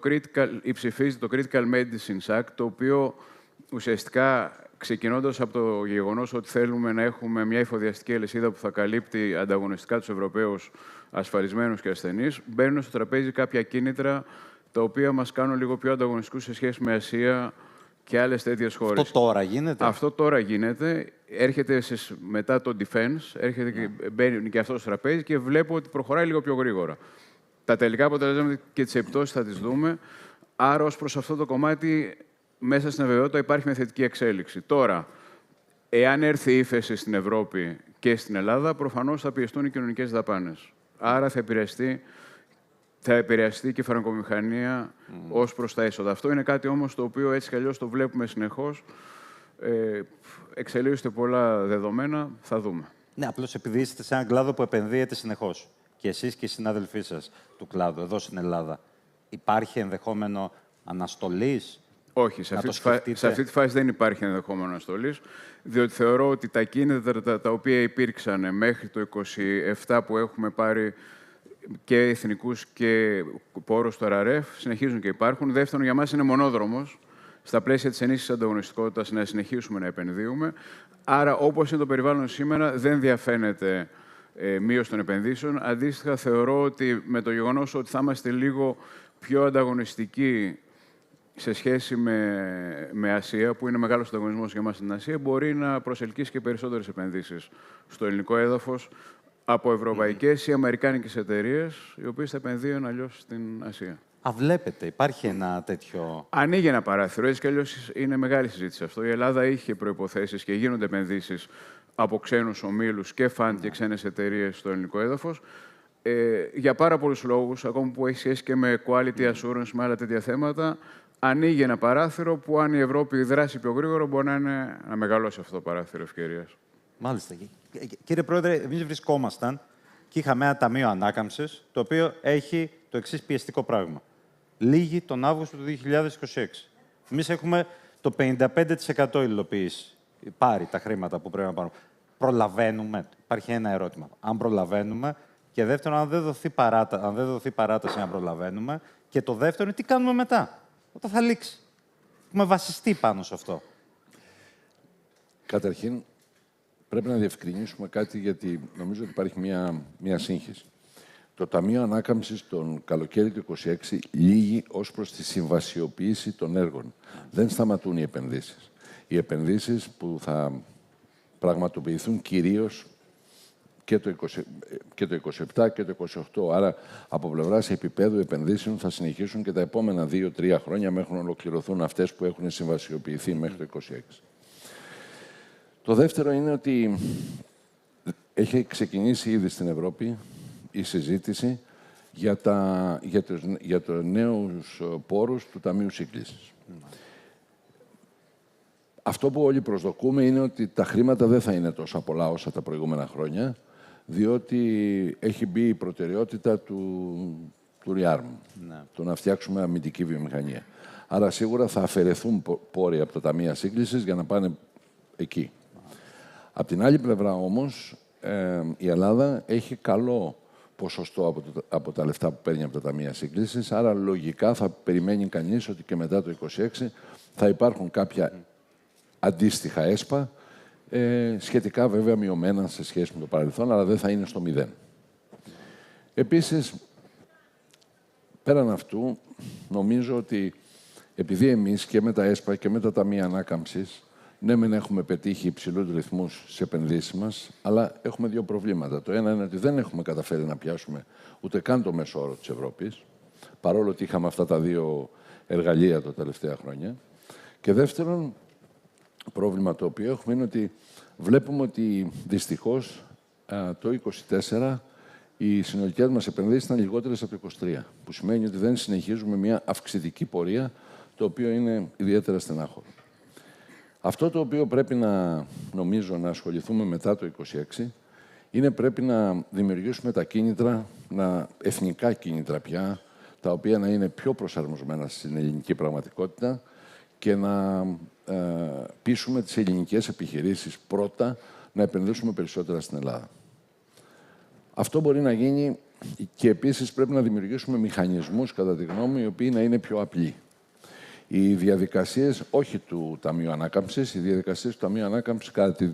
Critical Medicines Act, το οποίο ουσιαστικά, ξεκινώντας από το γεγονός ότι θέλουμε να έχουμε μια εφοδιαστική αλυσίδα που θα καλύπτει ανταγωνιστικά τους Ευρωπαίους ασφαλισμένους και ασθενείς, μπαίνουν στο τραπέζι κάποια κίνητρα τα οποία μας κάνουν λίγο πιο ανταγωνιστικούς σε σχέση με Ασία και άλλες τέτοιες χώρες. Αυτό τώρα γίνεται? Αυτό τώρα γίνεται. Έρχεται μετά το defense, μπαίνει και αυτό στο τραπέζι και βλέπω ότι προχωράει λίγο πιο γρήγορα. Τα τελικά αποτελέσματα και τις επιπτώσεις θα τις δούμε. Άρα, ως προς αυτό το κομμάτι, μέσα στην αβεβαιότητα υπάρχει μια θετική εξέλιξη. Τώρα, εάν έρθει ύφεση στην Ευρώπη και στην Ελλάδα, προφανώς θα πιεστούν οι κοινωνικές δαπάνες. Άρα θα επηρεαστεί και η φαρμακοβιομηχανία ως προς τα έσοδα. Αυτό είναι κάτι όμως το οποίο έτσι κι αλλιώς το βλέπουμε συνεχώς. Εξελίσσονται πολλά δεδομένα, θα δούμε. Ναι, απλώς επειδή είστε σε έναν κλάδο που επενδύεται συνεχώς και εσείς και οι συνάδελφοί σας του κλάδου εδώ στην Ελλάδα, υπάρχει ενδεχόμενο αναστολής? Όχι, σε αυτή τη φάση δεν υπάρχει ενδεχόμενο αναστολής, διότι θεωρώ ότι τα κίνητρα τα οποία υπήρξαν μέχρι το 27 που έχουμε πάρει και εθνικούς και πόρους του ΡΑΡΕΦ συνεχίζουν και υπάρχουν. Δεύτερον, για μας είναι μονόδρομος, στα πλαίσια της ενίσχυσης ανταγωνιστικότητας, να συνεχίσουμε να επενδύουμε. Άρα, όπως είναι το περιβάλλον σήμερα, δεν διαφαίνεται μείωση των επενδύσεων. Αντίστοιχα, θεωρώ ότι με το γεγονός ότι θα είμαστε λίγο πιο ανταγωνιστικοί σε σχέση με Ασία, που είναι μεγάλος ανταγωνισμός για μας στην Ασία, μπορεί να προσελκύσει και περισσότερες επενδύσεις στο ελληνικό έδαφος από ευρωπαϊκές ή αμερικάνικες εταιρείες, οι οποίες θα επενδύουν αλλιώς στην Ασία. Βλέπετε, υπάρχει ένα τέτοιο... Ανοίγει ένα παράθυρο, έτσι κι αλλιώς είναι μεγάλη συζήτηση αυτό. Η Ελλάδα είχε προϋποθέσεις και γίνονται επενδύσεις από ξένους ομίλους και φαντ και ξένες εταιρείες στο ελληνικό έδαφος. Για πάρα πολλούς λόγους, ακόμα που έχει σχέση και με quality assurance, με άλλα τέτοια θέματα, ανοίγει ένα παράθυρο που, αν η Ευρώπη δράσει πιο γρήγορα, μπορεί να μεγαλώσει αυτό το παράθυρο ευκαιρίας. Μάλιστα. Κύριε Πρόεδρε, εμείς βρισκόμασταν και είχαμε ένα ταμείο ανάκαμψης, το οποίο έχει το εξής πιεστικό πράγμα. Λήγει τον Αύγουστο του 2026. Εμείς έχουμε το 55% υλοποίηση. Πάρει τα χρήματα που πρέπει να πάρουμε. Προλαβαίνουμε? Υπάρχει ένα ερώτημα. Αν προλαβαίνουμε, και δεύτερον, αν δεν δοθεί παράταση να προλαβαίνουμε, και το δεύτερο, τι κάνουμε μετά, όταν θα λήξει. Έχουμε βασιστεί πάνω σε αυτό. Καταρχήν, πρέπει να διευκρινίσουμε κάτι, γιατί νομίζω ότι υπάρχει μια σύγχυση. Το Ταμείο Ανάκαμψης τον καλοκαίρι του 2026 λύγει ως προς τη συμβασιοποίηση των έργων. Δεν σταματούν οι επενδύσεις. Οι επενδύσεις που θα πραγματοποιηθούν κυρίως και το 27 και το 28. Άρα, από πλευράς επίπεδου επενδύσεων θα συνεχίσουν και τα επόμενα 2-3 χρόνια μέχρι να ολοκληρωθούν αυτές που έχουν συμβασιοποιηθεί μέχρι το 26. Το δεύτερο είναι ότι έχει ξεκινήσει ήδη στην Ευρώπη η συζήτηση για τους νέους πόρους του Ταμείου Σύγκλησης. Αυτό που όλοι προσδοκούμε είναι ότι τα χρήματα δεν θα είναι τόσο πολλά όσα τα προηγούμενα χρόνια, διότι έχει μπει η προτεραιότητα του ReArm, το να φτιάξουμε αμυντική βιομηχανία. Άρα σίγουρα θα αφαιρεθούν πόροι από τα Ταμεία Σύγκλησης για να πάνε εκεί. Απ' την άλλη πλευρά όμως, η Ελλάδα έχει καλό ποσοστό από τα λεφτά που παίρνει από τα Ταμεία Σύγκλησης, άρα λογικά θα περιμένει κανείς ότι και μετά το 2026 θα υπάρχουν κάποια αντίστοιχα έσπα, σχετικά βέβαια μειωμένα σε σχέση με το παρελθόν, αλλά δεν θα είναι στο 0. Επίσης, πέραν αυτού, νομίζω ότι επειδή εμείς και με τα έσπα και με τα Ταμεία Ανάκαμψης, ναι, μεν έχουμε πετύχει υψηλούς ρυθμούς στις επενδύσεις μας, αλλά έχουμε δύο προβλήματα. Το ένα είναι ότι δεν έχουμε καταφέρει να πιάσουμε ούτε καν το μέσο όρο της Ευρώπης, παρόλο ότι είχαμε αυτά τα δύο εργαλεία τα τελευταία χρόνια. Και δεύτερον, πρόβλημα το οποίο έχουμε είναι ότι βλέπουμε ότι δυστυχώς το 2024 οι συνολικές μας επενδύσεις ήταν λιγότερες από το 2023, που σημαίνει ότι δεν συνεχίζουμε μια αυξητική πορεία, το οποίο είναι ιδιαίτερα στενάχωρο. Αυτό το οποίο πρέπει νομίζω να ασχοληθούμε μετά το 2026 είναι πρέπει να δημιουργήσουμε τα κίνητρα, εθνικά κίνητρα πια, τα οποία να είναι πιο προσαρμοσμένα στην ελληνική πραγματικότητα και να πείσουμε τις ελληνικές επιχειρήσεις πρώτα να επενδύσουμε περισσότερα στην Ελλάδα. Αυτό μπορεί να γίνει και επίσης πρέπει να δημιουργήσουμε μηχανισμούς, κατά τη γνώμη μου, οι οποίοι να είναι πιο απλοί. Οι διαδικασίες, όχι του Ταμείου Ανάκαμψης, οι διαδικασίες του Ταμείου Ανάκαμψης, κατά την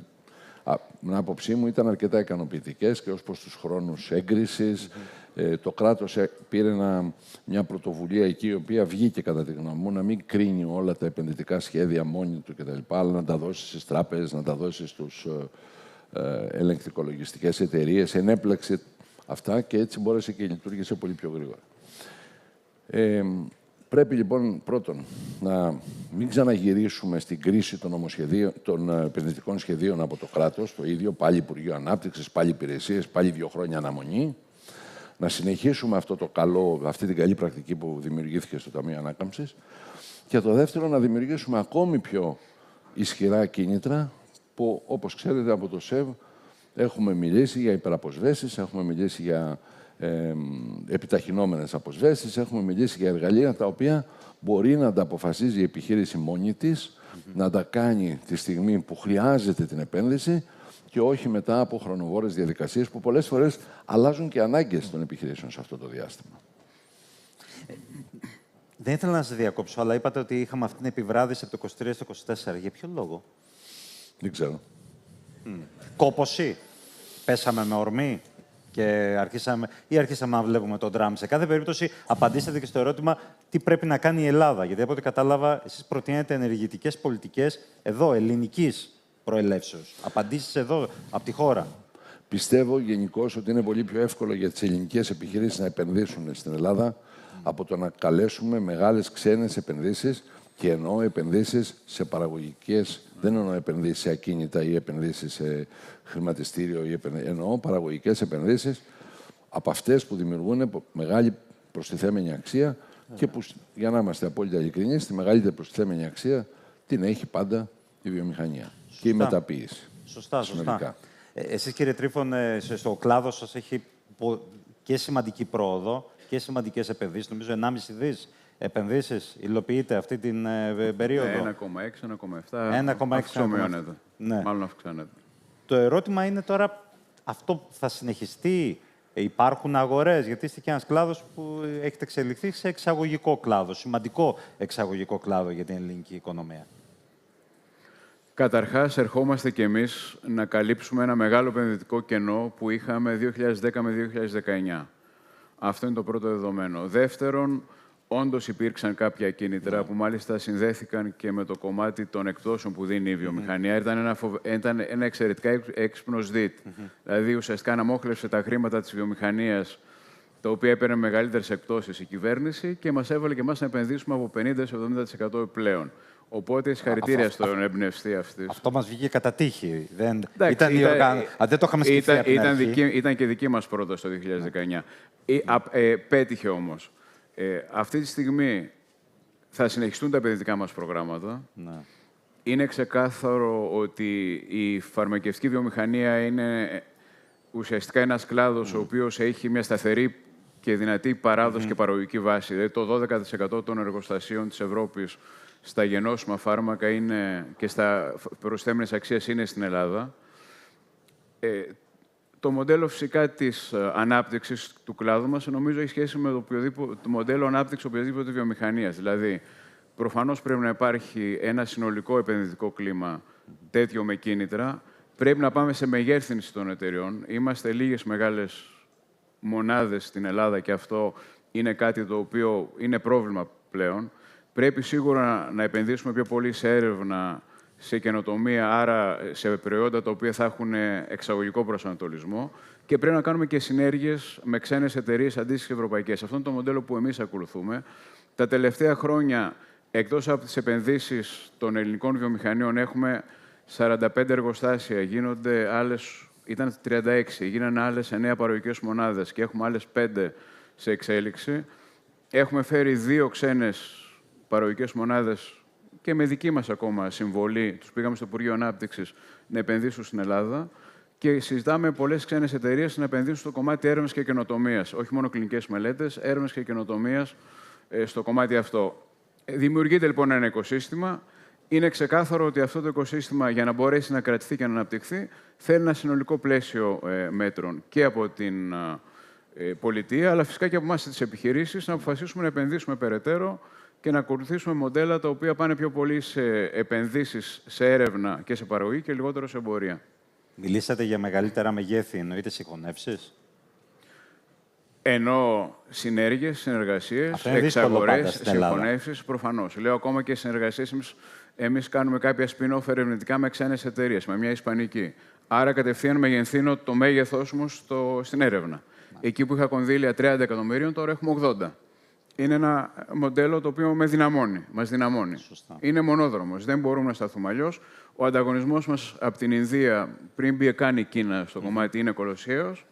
άποψή μου, ήταν αρκετά ικανοποιητικές και ως προς τους χρόνους έγκρισης. Το κράτος πήρε μια πρωτοβουλία εκεί, η οποία βγήκε, κατά τη γνώμη μου, να μην κρίνει όλα τα επενδυτικά σχέδια μόνοι του κτλ., αλλά να τα δώσει στις τράπεζες, να τα δώσει στους ελεγκτικολογιστικές εταιρείες. Ενέπλεξε αυτά και έτσι μπόρεσε και λειτουργήσε πολύ πιο γρήγορα. Πρέπει λοιπόν πρώτον να μην ξαναγυρίσουμε στην κρίση των επενδυτικών σχεδίων από το κράτος, το ίδιο, πάλι Υπουργείο Ανάπτυξης, πάλι υπηρεσίες, πάλι 2 χρόνια αναμονή. Να συνεχίσουμε αυτή την καλή πρακτική που δημιουργήθηκε στο Ταμείο Ανάκαμψης. Και το δεύτερο, να δημιουργήσουμε ακόμη πιο ισχυρά κίνητρα, που όπως ξέρετε από το ΣΕΒ έχουμε μιλήσει για υπεραποσβέσεις, έχουμε μιλήσει για επιταχυνόμενες αποσβέσεις, έχουμε μιλήσει για εργαλεία τα οποία μπορεί να τα αποφασίζει η επιχείρηση μόνη της, να τα κάνει τη στιγμή που χρειάζεται την επένδυση και όχι μετά από χρονοβόρες διαδικασίες που πολλές φορές αλλάζουν και ανάγκες των επιχειρήσεων σε αυτό το διάστημα. Δεν ήθελα να σας διακόψω, αλλά είπατε ότι είχαμε αυτή την επιβράδυση από το 23 στο 24. Για ποιο λόγο? Δεν ξέρω. Κόπωση. Πέσαμε με ορμή και αρχίσαμε να βλέπουμε τον Τραμπ. Σε κάθε περίπτωση, απαντήσατε και στο ερώτημα τι πρέπει να κάνει η Ελλάδα. Γιατί από ό,τι κατάλαβα, εσείς προτείνετε ενεργητικές πολιτικές εδώ, ελληνικής προελεύσεως. Απαντήσεις εδώ, από τη χώρα. Πιστεύω γενικώς ότι είναι πολύ πιο εύκολο για τις ελληνικές επιχειρήσεις να επενδύσουν στην Ελλάδα από το να καλέσουμε μεγάλες ξένες επενδύσεις, και εννοώ επενδύσεις σε παραγωγικές, δεν εννοώ επενδύσεις σε ακίνητα ή επενδύσεις σε χρηματιστήριο, εννοώ παραγωγικές επενδύσεις από αυτές που δημιουργούν μεγάλη προστιθέμενη αξία και που, για να είμαστε απόλυτα ειλικρινείς, τη μεγαλύτερη προστιθέμενη αξία την έχει πάντα η βιομηχανία και η μεταποίηση. Σωστά. Εσείς, κύριε Τρίφων, στο κλάδο σας έχει και σημαντική πρόοδο και σημαντικές επενδύσεις. Νομίζω 1,5 δις επενδύσεις υλοποιείται αυτή την περίοδο. 1,6, 1,7. Αυξομειώνεται. Ναι. Μάλλον αυξάνεται. Το ερώτημα είναι τώρα, αυτό θα συνεχιστεί? Υπάρχουν αγορές? Γιατί είστε και ένας κλάδος που έχετε εξελιχθεί σε εξαγωγικό κλάδο, σημαντικό εξαγωγικό κλάδο για την ελληνική οικονομία. Καταρχάς, ερχόμαστε κι εμείς να καλύψουμε ένα μεγάλο επενδυτικό κενό που είχαμε 2010 με 2019. Αυτό είναι το πρώτο δεδομένο. Δεύτερον, όντως υπήρξαν κάποια κίνητρα που μάλιστα συνδέθηκαν και με το κομμάτι των εκπτώσεων που δίνει η βιομηχανία. Ήταν ένα εξαιρετικά έξυπνος ΔΙΤ. Δηλαδή, ουσιαστικά αναμόχλευσε τα χρήματα της βιομηχανίας τα οποία έπαιρνε μεγαλύτερες εκπτώσεις η κυβέρνηση και μας έβαλε και εμάς να επενδύσουμε από 50% 70% επιπλέον. Οπότε συγχαρητήρια στον εμπνευστή αυτής. Αυτό μας βγήκε κατά τύχη. Δεν το είχαμε σκεφτεί από την αρχή. Ήταν και δική μας πρόταση το 2019. Πέτυχε όμως. Αυτή τη στιγμή θα συνεχιστούν τα επενδυτικά μας προγράμματα. Ναι. Είναι ξεκάθαρο ότι η φαρμακευτική βιομηχανία είναι ουσιαστικά ένας κλάδος ο οποίος έχει μια σταθερή και δυνατή παράδοση και παραγωγική βάση. Δηλαδή το 12% των εργοστασίων της Ευρώπης στα γενώσιμα φάρμακα είναι, και στα προσθέμενες αξίες είναι στην Ελλάδα. Το μοντέλο φυσικά της ανάπτυξης του κλάδου μας νομίζω έχει σχέση με το μοντέλο ανάπτυξης οποιαδήποτε βιομηχανίας. Δηλαδή, προφανώς πρέπει να υπάρχει ένα συνολικό επενδυτικό κλίμα τέτοιο με κίνητρα. Πρέπει να πάμε σε μεγέθυνση των εταιριών. Είμαστε λίγες μεγάλες μονάδες στην Ελλάδα και αυτό είναι κάτι το οποίο είναι πρόβλημα πλέον. Πρέπει σίγουρα να επενδύσουμε πιο πολύ σε έρευνα, σε καινοτομία, άρα σε προϊόντα τα οποία θα έχουν εξαγωγικό προσανατολισμό και πρέπει να κάνουμε και συνέργειες με ξένες εταιρείες αντίστοιχες ευρωπαϊκές. Αυτό είναι το μοντέλο που εμείς ακολουθούμε. Τα τελευταία χρόνια, εκτός από τις επενδύσεις των ελληνικών βιομηχανιών, έχουμε 45 εργοστάσια, ήταν 36, γίνανε άλλες 9 παραγωγικές μονάδες και έχουμε άλλες 5 σε εξέλιξη. Έχουμε φέρει 2 ξένες παραγωγικές μονάδες και με δική μας ακόμα συμβολή, τους πήγαμε στο Υπουργείο Ανάπτυξης να επενδύσουν στην Ελλάδα και συζητάμε με πολλές ξένες εταιρείες να επενδύσουν στο κομμάτι έρευνας και καινοτομίας. Όχι μόνο κλινικές μελέτες, έρευνας και καινοτομίας στο κομμάτι αυτό. Δημιουργείται λοιπόν ένα οικοσύστημα. Είναι ξεκάθαρο ότι αυτό το οικοσύστημα, για να μπορέσει να κρατηθεί και να αναπτυχθεί, θέλει ένα συνολικό πλαίσιο μέτρων και από την πολιτεία, αλλά φυσικά και από εμάς τις επιχειρήσεις, να αποφασίσουμε να επενδύσουμε περαιτέρω και να ακολουθήσουμε μοντέλα τα οποία πάνε πιο πολύ σε επενδύσεις, σε έρευνα και σε παραγωγή και λιγότερο σε εμπορία. Μιλήσατε για μεγαλύτερα μεγέθη, εννοείται συγχωνεύσεις? Εννοώ συνέργειες, συνεργασίες, εξαγορές, συγχωνεύσεις, προφανώς. Λέω ακόμα και συνεργασίες. Εμείς κάνουμε κάποια spin-off ερευνητικά με ξένες εταιρείες, με μια ισπανική. Άρα κατευθείαν μεγενθύνω το μέγεθός μου στην έρευνα. Εκεί που είχα κονδύλια 30 εκατομμυρίων, τώρα έχουμε 80. Είναι ένα μοντέλο το οποίο μας δυναμώνει. Σωστά. Είναι μονόδρομος. Δεν μπορούμε να σταθούμε αλλιώς. Ο ανταγωνισμός μας από την Ινδία, πριν μπει καν η Κίνα στο κομμάτι, είναι κολοσσιαίος.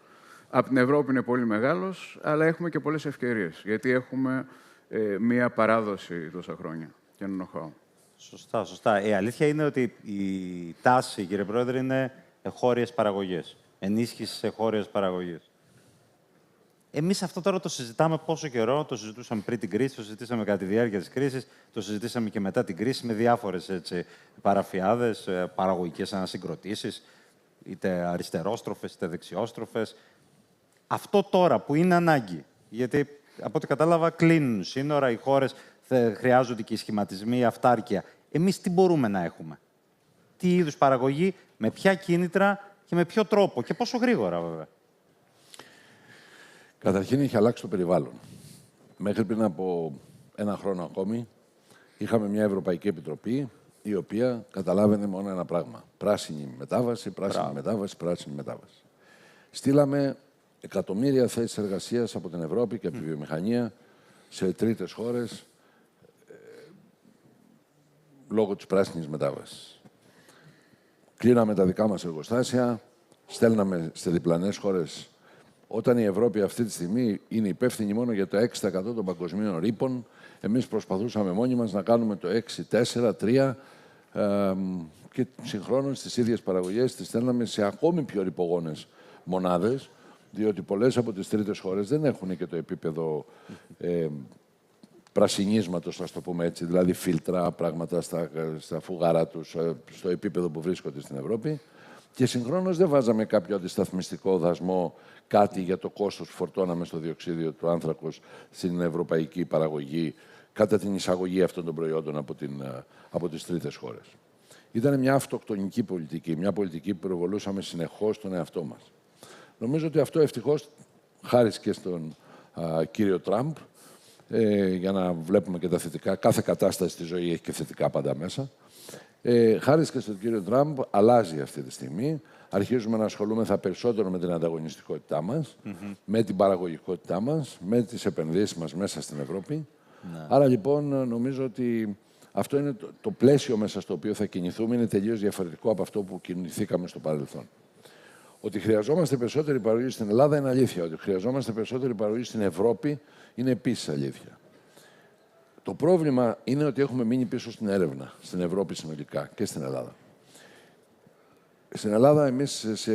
Από την Ευρώπη είναι πολύ μεγάλος, αλλά έχουμε και πολλές ευκαιρίες, γιατί έχουμε μία παράδοση τόσα χρόνια και ένα know-how. Σωστά, σωστά. Η αλήθεια είναι ότι η τάση, κύριε Πρόεδρε, είναι εγχώριες παραγωγές. Ενίσχυση εγχώριες παραγωγές. Εμείς αυτό τώρα το συζητάμε πόσο καιρό, το συζητούσαμε πριν την κρίση, το συζητήσαμε κατά τη διάρκεια της κρίσης, το συζητήσαμε και μετά την κρίση με διάφορες παραφιάδες, παραγωγικές ανασυγκροτήσεις, είτε αριστερόστροφες, είτε δεξιόστροφες. Αυτό τώρα που είναι ανάγκη, γιατί από ό,τι κατάλαβα κλείνουν σύνορα, οι χώρες χρειάζονται και οι σχηματισμοί, αυτάρκεια. Εμείς τι μπορούμε να έχουμε? Τι είδους παραγωγή, με ποια κίνητρα και με ποιο τρόπο και πόσο γρήγορα βέβαια? Καταρχήν έχει αλλάξει το περιβάλλον. Μέχρι πριν από ένα χρόνο ακόμη είχαμε μια Ευρωπαϊκή Επιτροπή η οποία καταλάβαινε μόνο ένα πράγμα. Πράσινη μετάβαση, πράσινη μετάβαση, πράσινη μετάβαση. Στείλαμε εκατομμύρια θέσεις εργασίας από την Ευρώπη και από τη βιομηχανία σε τρίτες χώρες λόγω της πράσινης μετάβασης. Κλείναμε τα δικά μας εργοστάσια, στέλναμε σε διπλανές χώρες. Όταν η Ευρώπη αυτή τη στιγμή είναι υπεύθυνη μόνο για το 6% των παγκοσμίων ρήπων, εμείς προσπαθούσαμε μόνοι μας να κάνουμε το 6, 4, 3 και συγχρόνως τις ίδιες παραγωγές τις στέλναμε σε ακόμη πιο ρηπογόνες μονάδες, διότι πολλές από τις τρίτες χώρες δεν έχουν και το επίπεδο πρασινίσματος, ας το πούμε έτσι, δηλαδή φίλτρα, πράγματα στα φουγάρα τους, στο επίπεδο που βρίσκονται στην Ευρώπη. Και συγχρόνως δεν βάζαμε κάποιο αντισταθμιστικό δασμό, κάτι για το κόστος που φορτώναμε στο διοξείδιο του άνθρακος στην ευρωπαϊκή παραγωγή κατά την εισαγωγή αυτών των προϊόντων από τις τρίτες χώρες. Ήταν μια αυτοκτονική πολιτική, μια πολιτική που προβολούσαμε συνεχώς τον εαυτό μας. Νομίζω ότι αυτό ευτυχώς, χάρη και στον κύριο Τραμπ, για να βλέπουμε και τα θετικά, κάθε κατάσταση στη ζωή έχει και θετικά πάντα μέσα, Χάρη και στον κύριο Τραμπ, αλλάζει αυτή τη στιγμή. Αρχίζουμε να ασχολούμεθα περισσότερο με την ανταγωνιστικότητά μας, με την παραγωγικότητά μας, με τις επενδύσεις μας μέσα στην Ευρώπη. Ναι. Άρα, λοιπόν, νομίζω ότι αυτό είναι το πλαίσιο μέσα στο οποίο θα κινηθούμε. Είναι τελείως διαφορετικό από αυτό που κινηθήκαμε στο παρελθόν. Ότι χρειαζόμαστε περισσότερη παραγωγή στην Ελλάδα είναι αλήθεια. Ότι χρειαζόμαστε περισσότερη παραγωγή στην Ευρώπη είναι επίσης αλήθεια. Το πρόβλημα είναι ότι έχουμε μείνει πίσω στην έρευνα, στην Ευρώπη συνολικά και στην Ελλάδα. Στην Ελλάδα, εμείς σε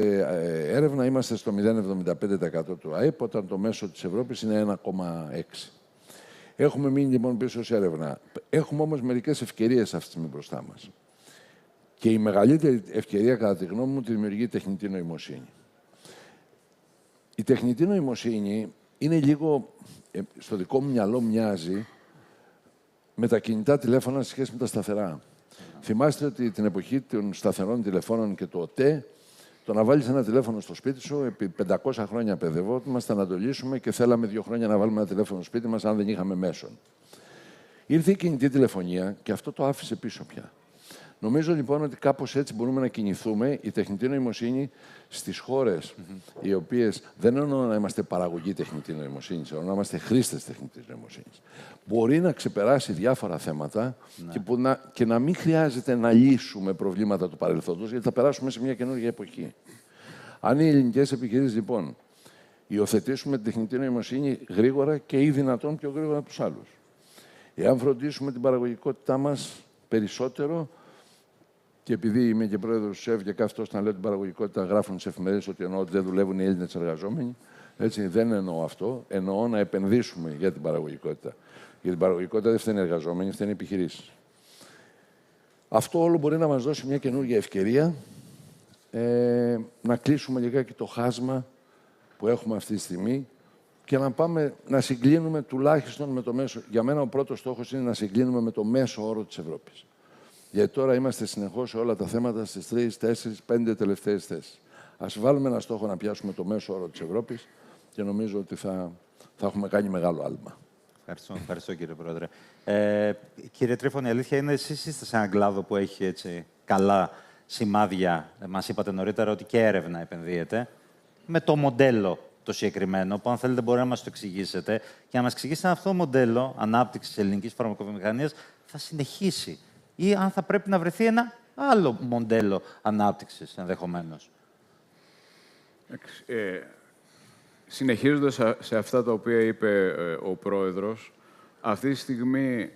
έρευνα είμαστε στο 0,75% του ΑΕΠ, όταν το μέσο της Ευρώπης είναι 1,6%. Έχουμε μείνει λοιπόν πίσω σε έρευνα. Έχουμε όμως μερικές ευκαιρίες αυτή τη στιγμή μπροστά μας. Και η μεγαλύτερη ευκαιρία, κατά τη γνώμη μου, τη δημιουργεί η τεχνητή νοημοσύνη. Η τεχνητή νοημοσύνη είναι λίγο, στο δικό μου μυαλό μοιάζει, με τα κινητά τηλέφωνα σε σχέση με τα σταθερά. Θυμάστε ότι την εποχή των σταθερών τηλεφώνων και του ΟΤΕ, το να βάλεις ένα τηλέφωνο στο σπίτι σου, επί 500 χρόνια παιδευόμασταν να το λύσουμε και θέλαμε 2 χρόνια να βάλουμε ένα τηλέφωνο στο σπίτι μας, αν δεν είχαμε μέσον. Ήρθε η κινητή τηλεφωνία και αυτό το άφησε πίσω πια. Νομίζω λοιπόν ότι κάπως έτσι μπορούμε να κινηθούμε. Η τεχνητή νοημοσύνη στις χώρες οι οποίες δεν εννοώ να είμαστε παραγωγή τεχνητή νοημοσύνης, εννοώ να είμαστε χρήστες τεχνητής νοημοσύνης. Μπορεί να ξεπεράσει διάφορα θέματα και να μην χρειάζεται να λύσουμε προβλήματα του παρελθόντος, γιατί θα περάσουμε σε μια καινούργια εποχή. Αν οι ελληνικές επιχειρήσεις λοιπόν υιοθετήσουμε την τεχνητή νοημοσύνη γρήγορα και ή δυνατόν πιο γρήγορα από τους άλλους, εάν φροντίσουμε την παραγωγικότητά μας περισσότερο. Και επειδή είμαι και πρόεδρος του ΣΕΒ και κάθετος να λέω την παραγωγικότητα, γράφουν στις εφημερίδες ότι εννοώ ότι δεν δουλεύουν οι Έλληνες εργαζόμενοι. Έτσι, δεν εννοώ αυτό. Εννοώ να επενδύσουμε για την παραγωγικότητα. Για την παραγωγικότητα δεν φταίνουν οι εργαζόμενοι, φταίνουν οι επιχειρήσεις. Αυτό όλο μπορεί να μας δώσει μια καινούργια ευκαιρία να κλείσουμε λιγάκι το χάσμα που έχουμε αυτή τη στιγμή και να πάμε να συγκλίνουμε τουλάχιστον με το μέσο. Για μένα ο πρώτος στόχος είναι να συγκλίνουμε με το μέσο όρο της Ευρώπης. Γιατί τώρα είμαστε συνεχώς σε όλα τα θέματα στις 3, 4, 5 τελευταίες θέσεις. Ας βάλουμε ένα στόχο να πιάσουμε το μέσο όρο της Ευρώπης και νομίζω ότι θα έχουμε κάνει μεγάλο άλμα. Ευχαριστώ κύριε Πρόεδρε. Κύριε Τρίφωνη, η αλήθεια είναι εσείς είστε σε έναν κλάδο που έχει έτσι, καλά σημάδια. Μας είπατε νωρίτερα ότι και έρευνα επενδύεται. Με το μοντέλο το συγκεκριμένο, που αν θέλετε μπορεί να μας το εξηγήσετε και να μας εξηγήσετε αν αυτό το μοντέλο ανάπτυξης ελληνικής φαρμακοβιομηχανίας θα συνεχίσει ή αν θα πρέπει να βρεθεί ένα άλλο μοντέλο ανάπτυξης ενδεχομένως. Συνεχίζοντας σε αυτά τα οποία είπε ο Πρόεδρος, αυτή τη στιγμή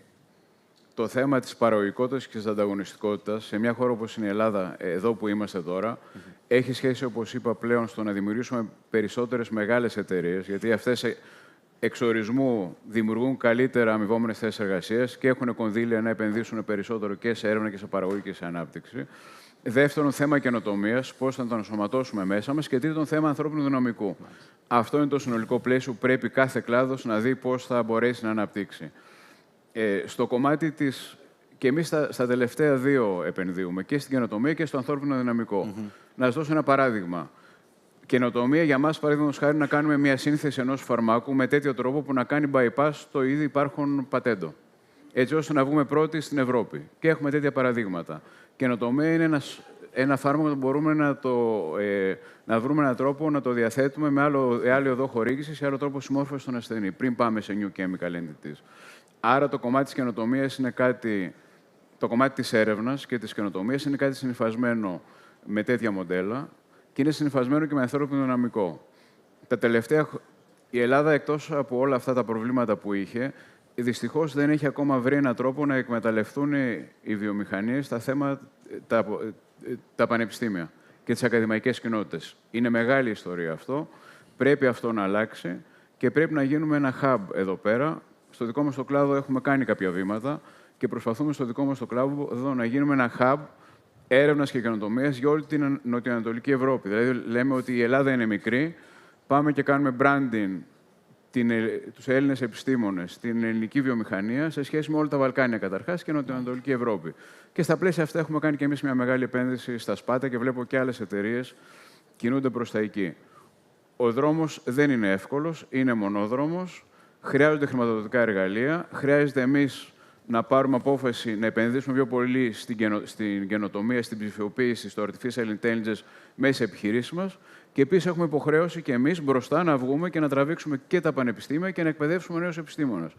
το θέμα της παραγωγικότητας και της ανταγωνιστικότητας σε μια χώρα όπως είναι η Ελλάδα, εδώ που είμαστε τώρα, έχει σχέση, όπως είπα πλέον, στο να δημιουργήσουμε περισσότερες μεγάλες εταιρείες, γιατί αυτές εξορισμού δημιουργούν καλύτερα αμοιβόμενες θέσεις εργασίας και έχουν κονδύλια να επενδύσουν περισσότερο και σε έρευνα και σε παραγωγή και σε ανάπτυξη. Δεύτερον, θέμα καινοτομίας, πώς θα το ενσωματώσουμε μέσα μας. Και τρίτον, θέμα ανθρώπινου δυναμικού. Αυτό είναι το συνολικό πλαίσιο που πρέπει κάθε κλάδος να δει πώς θα μπορέσει να αναπτύξει. Στο κομμάτι της. Και εμείς στα τελευταία 2 επενδύουμε, και στην καινοτομία και στο ανθρώπινο δυναμικό. Να σας δώσω ένα παράδειγμα. Καινοτομία για μας, παραδείγματος χάρη, να κάνουμε μια σύνθεση ενός φαρμάκου με τέτοιο τρόπο που να κάνει bypass το ήδη υπάρχον πατέντο. Έτσι ώστε να βγούμε πρώτοι στην Ευρώπη. Και έχουμε τέτοια παραδείγματα. Καινοτομία είναι ένα φάρμακο που μπορούμε να βρούμε έναν τρόπο να το διαθέτουμε με άλλη οδό χορήγησης ή άλλο τρόπο συμμόρφωσης στον ασθενή, πριν πάμε σε new chemical entities. Άρα το κομμάτι της καινοτομίας είναι κάτι. Το κομμάτι της έρευνας και της καινοτομίας είναι κάτι συνυφασμένο με τέτοια μοντέλα και είναι συνυφασμένο και με ανθρώπινο δυναμικό. Η Ελλάδα, εκτός από όλα αυτά τα προβλήματα που είχε, δυστυχώς δεν έχει ακόμα βρει έναν τρόπο να εκμεταλλευτούν οι βιομηχανίες τα πανεπιστήμια και τις ακαδημαϊκές κοινότητες. Είναι μεγάλη ιστορία αυτό. Πρέπει αυτό να αλλάξει και πρέπει να γίνουμε ένα hub εδώ πέρα. Στο δικό μας το κλάδο έχουμε κάνει κάποια βήματα και προσπαθούμε στο δικό μας το κλάδο εδώ να γίνουμε ένα hub έρευνας και καινοτομίας για όλη την νοτιοανατολική Ευρώπη. Δηλαδή, λέμε ότι η Ελλάδα είναι μικρή, πάμε και κάνουμε branding τους Έλληνες επιστήμονες, την ελληνική βιομηχανία, σε σχέση με όλα τα Βαλκάνια καταρχάς και νοτιοανατολική Ευρώπη. Και στα πλαίσια αυτά έχουμε κάνει και εμείς μια μεγάλη επένδυση στα Σπάτα και βλέπω και άλλες εταιρείες κινούνται προς τα εκεί. Ο δρόμος δεν είναι εύκολος, είναι μονόδρομος, χρειάζονται χρηματοδοτικά εργαλεία, χρειάζεται εμείς να πάρουμε απόφαση να επενδύσουμε πιο πολύ στην καινοτομία, στην ψηφιοποίηση, στο artificial intelligence μέσα σε επιχειρήσεις μας. Και επίσης έχουμε υποχρέωση και εμείς μπροστά να βγούμε και να τραβήξουμε και τα πανεπιστήμια και να εκπαιδεύσουμε νέους επιστήμονες.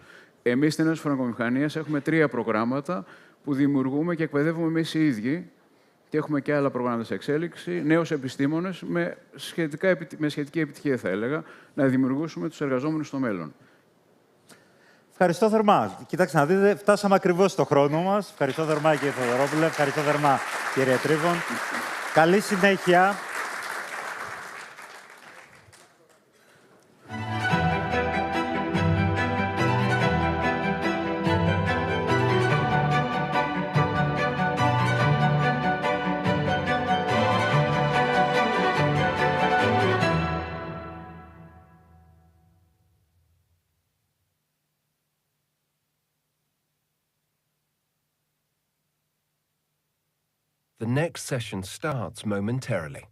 Εμείς στην Ένωση Φαρμακοβιομηχανίας έχουμε 3 προγράμματα που δημιουργούμε και εκπαιδεύουμε εμείς οι ίδιοι. Και έχουμε και άλλα προγράμματα σε εξέλιξη, νέους επιστήμονες με σχετική επιτυχία, θα έλεγα, να δημιουργήσουμε τους εργαζόμενους στο μέλλον. Ευχαριστώ θερμά. Κοιτάξτε να δείτε, φτάσαμε ακριβώς στο χρόνο μας. Ευχαριστώ θερμά κύριε Θοδωρόπουλε, ευχαριστώ θερμά κύριε Τρίβον. Καλή συνέχεια. The next session starts momentarily.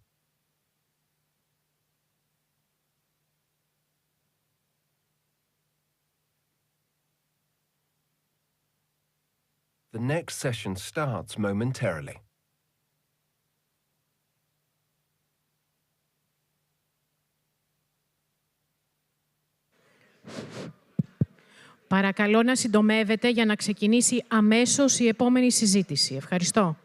The next session starts momentarily. Παρακαλώ να συντομεύετε για να ξεκινήσει αμέσως η επόμενη συζήτηση. Ευχαριστώ.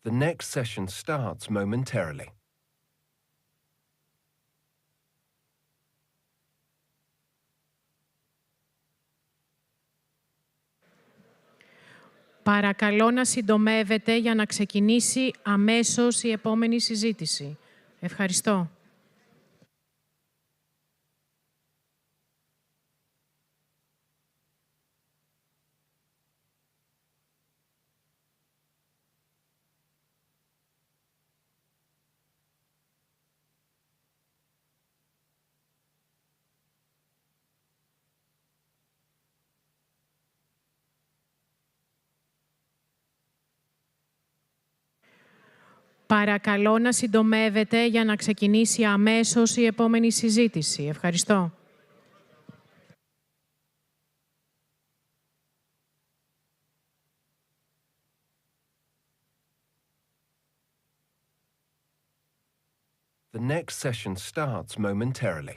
The next session starts momentarily. Παρακαλώ να συντομεύετε για να ξεκινήσει αμέσως η επόμενη συζήτηση. Ευχαριστώ. Παρακαλώ να συντομεύετε για να ξεκινήσει αμέσως η επόμενη συζήτηση. Ευχαριστώ. The next session starts momentarily.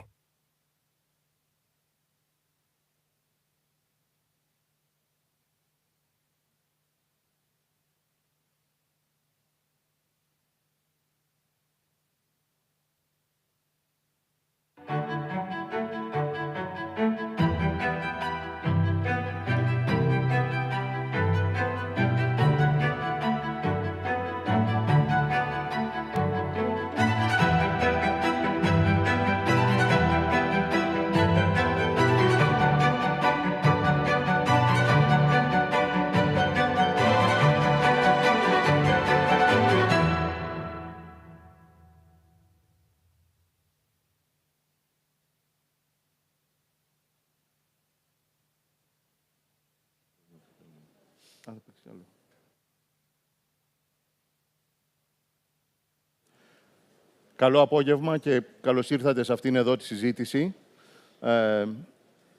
Καλό απόγευμα και καλώς ήρθατε σε αυτήν εδώ τη συζήτηση.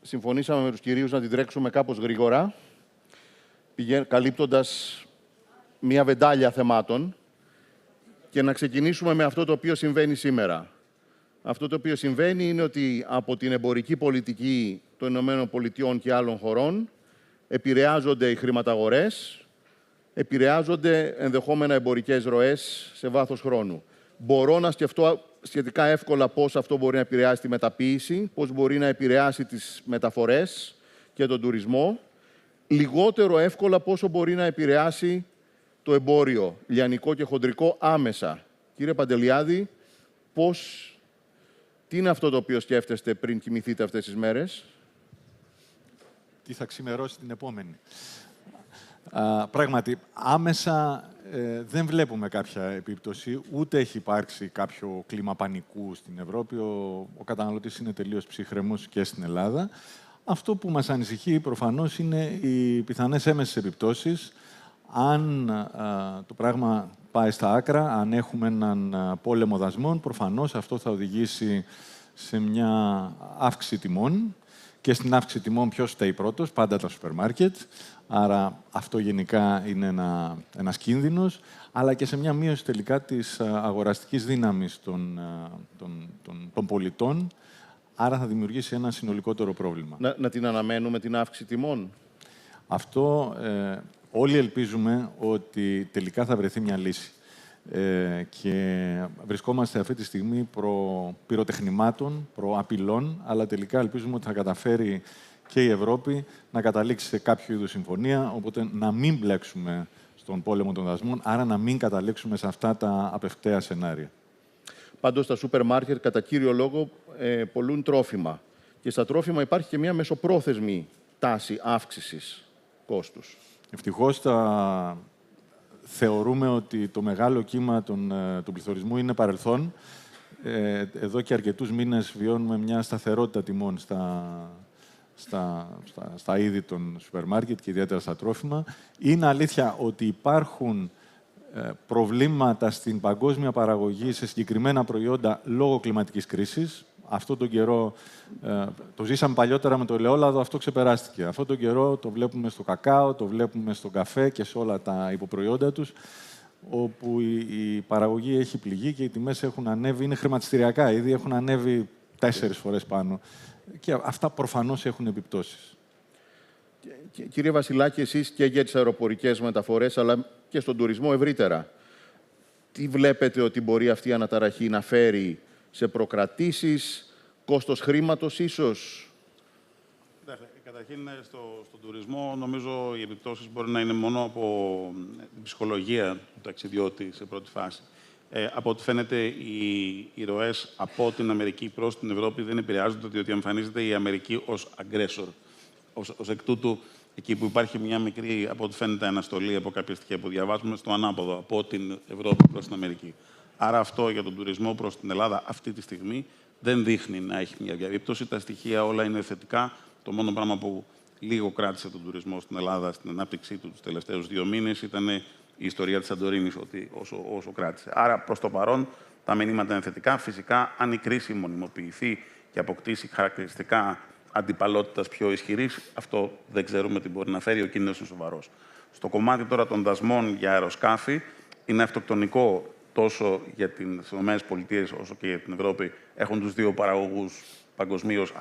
Συμφωνήσαμε με τους κυρίους να την τρέξουμε κάπως γρήγορα, καλύπτοντας μία βεντάλια θεμάτων και να ξεκινήσουμε με αυτό το οποίο συμβαίνει σήμερα. Αυτό το οποίο συμβαίνει είναι ότι από την εμπορική πολιτική των ΗΠΑ και άλλων χωρών επηρεάζονται οι χρηματαγορές, επηρεάζονται ενδεχόμενα εμπορικές ροές σε βάθος χρόνου. Μπορώ να σκεφτώ σχετικά εύκολα πώς αυτό μπορεί να επηρεάσει τη μεταποίηση, πώς μπορεί να επηρεάσει τις μεταφορές και τον τουρισμό. Λιγότερο εύκολα πόσο μπορεί να επηρεάσει το εμπόριο, λιανικό και χοντρικό άμεσα. Κύριε Παντελιάδη, τι είναι αυτό το οποίο σκέφτεστε πριν κοιμηθείτε αυτές τις μέρες? Τι θα ξημερώσει την επόμενη. Πράγματι, άμεσα δεν βλέπουμε κάποια επίπτωση, ούτε έχει υπάρξει κάποιο κλίμα πανικού στην Ευρώπη. Ο καταναλωτής είναι τελείως ψύχρεμος και στην Ελλάδα. Αυτό που μας ανησυχεί προφανώς είναι οι πιθανές έμεσες επιπτώσεις Αν το πράγμα πάει στα άκρα, αν έχουμε έναν πόλεμο δασμών, προφανώς αυτό θα οδηγήσει σε μια αύξηση τιμών. Και στην αύξηση τιμών ποιος φταίει πρώτος? Πάντα τα σούπερ μάρκετ. Άρα αυτό γενικά είναι ένας κίνδυνος, αλλά και σε μια μείωση τελικά της αγοραστικής δύναμης των πολιτών. Άρα θα δημιουργήσει ένα συνολικότερο πρόβλημα. Να την αναμένουμε την αύξηση τιμών. Αυτό όλοι ελπίζουμε ότι τελικά θα βρεθεί μια λύση. Και βρισκόμαστε αυτή τη στιγμή προ πυροτεχνημάτων, προ απειλών, αλλά τελικά ελπίζουμε ότι θα καταφέρει και η Ευρώπη να καταλήξει σε κάποιο είδους συμφωνία, οπότε να μην μπλέξουμε στον πόλεμο των δασμών, άρα να μην καταλήξουμε σε αυτά τα απευκταία σενάρια. Πάντως, τα σούπερ μάρκετ κατά κύριο λόγο πολλούν τρόφιμα. Και στα τρόφιμα υπάρχει και μια μεσοπρόθεσμη τάση αύξησης κόστους. Ευτυχώς θεωρούμε ότι το μεγάλο κύμα του πληθωρισμού είναι παρελθόν. Εδώ και αρκετούς μήνες βιώνουμε μια σταθερότητα τιμών στα είδη των σούπερ μάρκετ και ιδιαίτερα στα τρόφιμα. Είναι αλήθεια ότι υπάρχουν προβλήματα στην παγκόσμια παραγωγή σε συγκεκριμένα προϊόντα λόγω κλιματικής κρίσης. Αυτό τον καιρό, το ζήσαμε παλιότερα με το ελαιόλαδο, αυτό ξεπεράστηκε. Αυτό τον καιρό το βλέπουμε στο κακάο, το βλέπουμε στον καφέ και σε όλα τα υποπροϊόντα τους, όπου η παραγωγή έχει πληγεί και οι τιμές έχουν ανέβει, είναι χρηματιστηριακά, ήδη έχουν ανέβει 4 φορές πάνω. Και αυτά προφανώς έχουν επιπτώσεις. Κύριε Βασιλάκη, εσείς και για τις αεροπορικές μεταφορές, αλλά και στον τουρισμό ευρύτερα, τι βλέπετε ότι μπορεί αυτή η αναταραχή να φέρει σε προκρατήσεις, κόστος χρήματος ίσως? Καταρχήν, στον τουρισμό, νομίζω οι επιπτώσεις μπορεί να είναι μόνο από την ψυχολογία του ταξιδιώτη σε πρώτη φάση. Από ό,τι φαίνεται, οι ροές από την Αμερική προς την Ευρώπη δεν επηρεάζονται, διότι εμφανίζεται η Αμερική ως aggressor. Ως εκ τούτου, εκεί που υπάρχει μια μικρή, από ό,τι φαίνεται, αναστολή από κάποια στοιχεία που διαβάζουμε, στο ανάποδο, από την Ευρώπη προς την Αμερική. Άρα αυτό για τον τουρισμό προς την Ελλάδα αυτή τη στιγμή δεν δείχνει να έχει μια διαπίπτωση. Τα στοιχεία όλα είναι θετικά. Το μόνο πράγμα που λίγο κράτησε τον τουρισμό στην Ελλάδα στην ανάπτυξή του τους τελευταίους 2 μήνες ήταν η ιστορία της Σαντορίνης, ότι όσο κράτησε. Άρα προς το παρόν τα μηνύματα είναι θετικά. Φυσικά, αν η κρίση μονιμοποιηθεί και αποκτήσει χαρακτηριστικά αντιπαλότητας πιο ισχυρής, αυτό δεν ξέρουμε τι μπορεί να φέρει, ο κίνδυνος είναι σοβαρός. Στο κομμάτι τώρα των δασμών για αεροσκάφη, είναι αυτοκτονικό τόσο για τις ΗΠΑ όσο και για την Ευρώπη. Έχουν τους 2 παραγωγούς παγκοσμίως,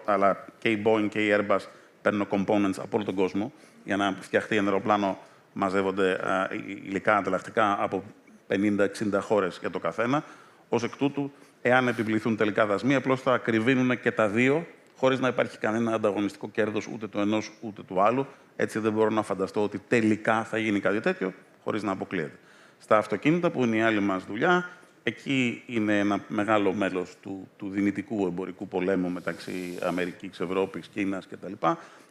αλλά και η Boeing και η Airbus παίρνουν components από όλο τον κόσμο. Για να φτιαχτεί ένα αεροπλάνο μαζεύονται υλικά ανταλλακτικά από 50-60 χώρες για το καθένα. Ως εκ τούτου, εάν επιβληθούν τελικά δασμοί, απλώς θα κρυβίνουν και τα 2, χωρίς να υπάρχει κανένα ανταγωνιστικό κέρδος ούτε του ενός ούτε του άλλου. Έτσι δεν μπορώ να φανταστώ ότι τελικά θα γίνει κάτι τέτοιο, χωρίς να αποκλείεται. Στα αυτοκίνητα, που είναι η άλλη μας δουλειά, εκεί είναι ένα μεγάλο μέλος του δυνητικού εμπορικού πολέμου μεταξύ Αμερικής, Ευρώπης, Κίνας κτλ.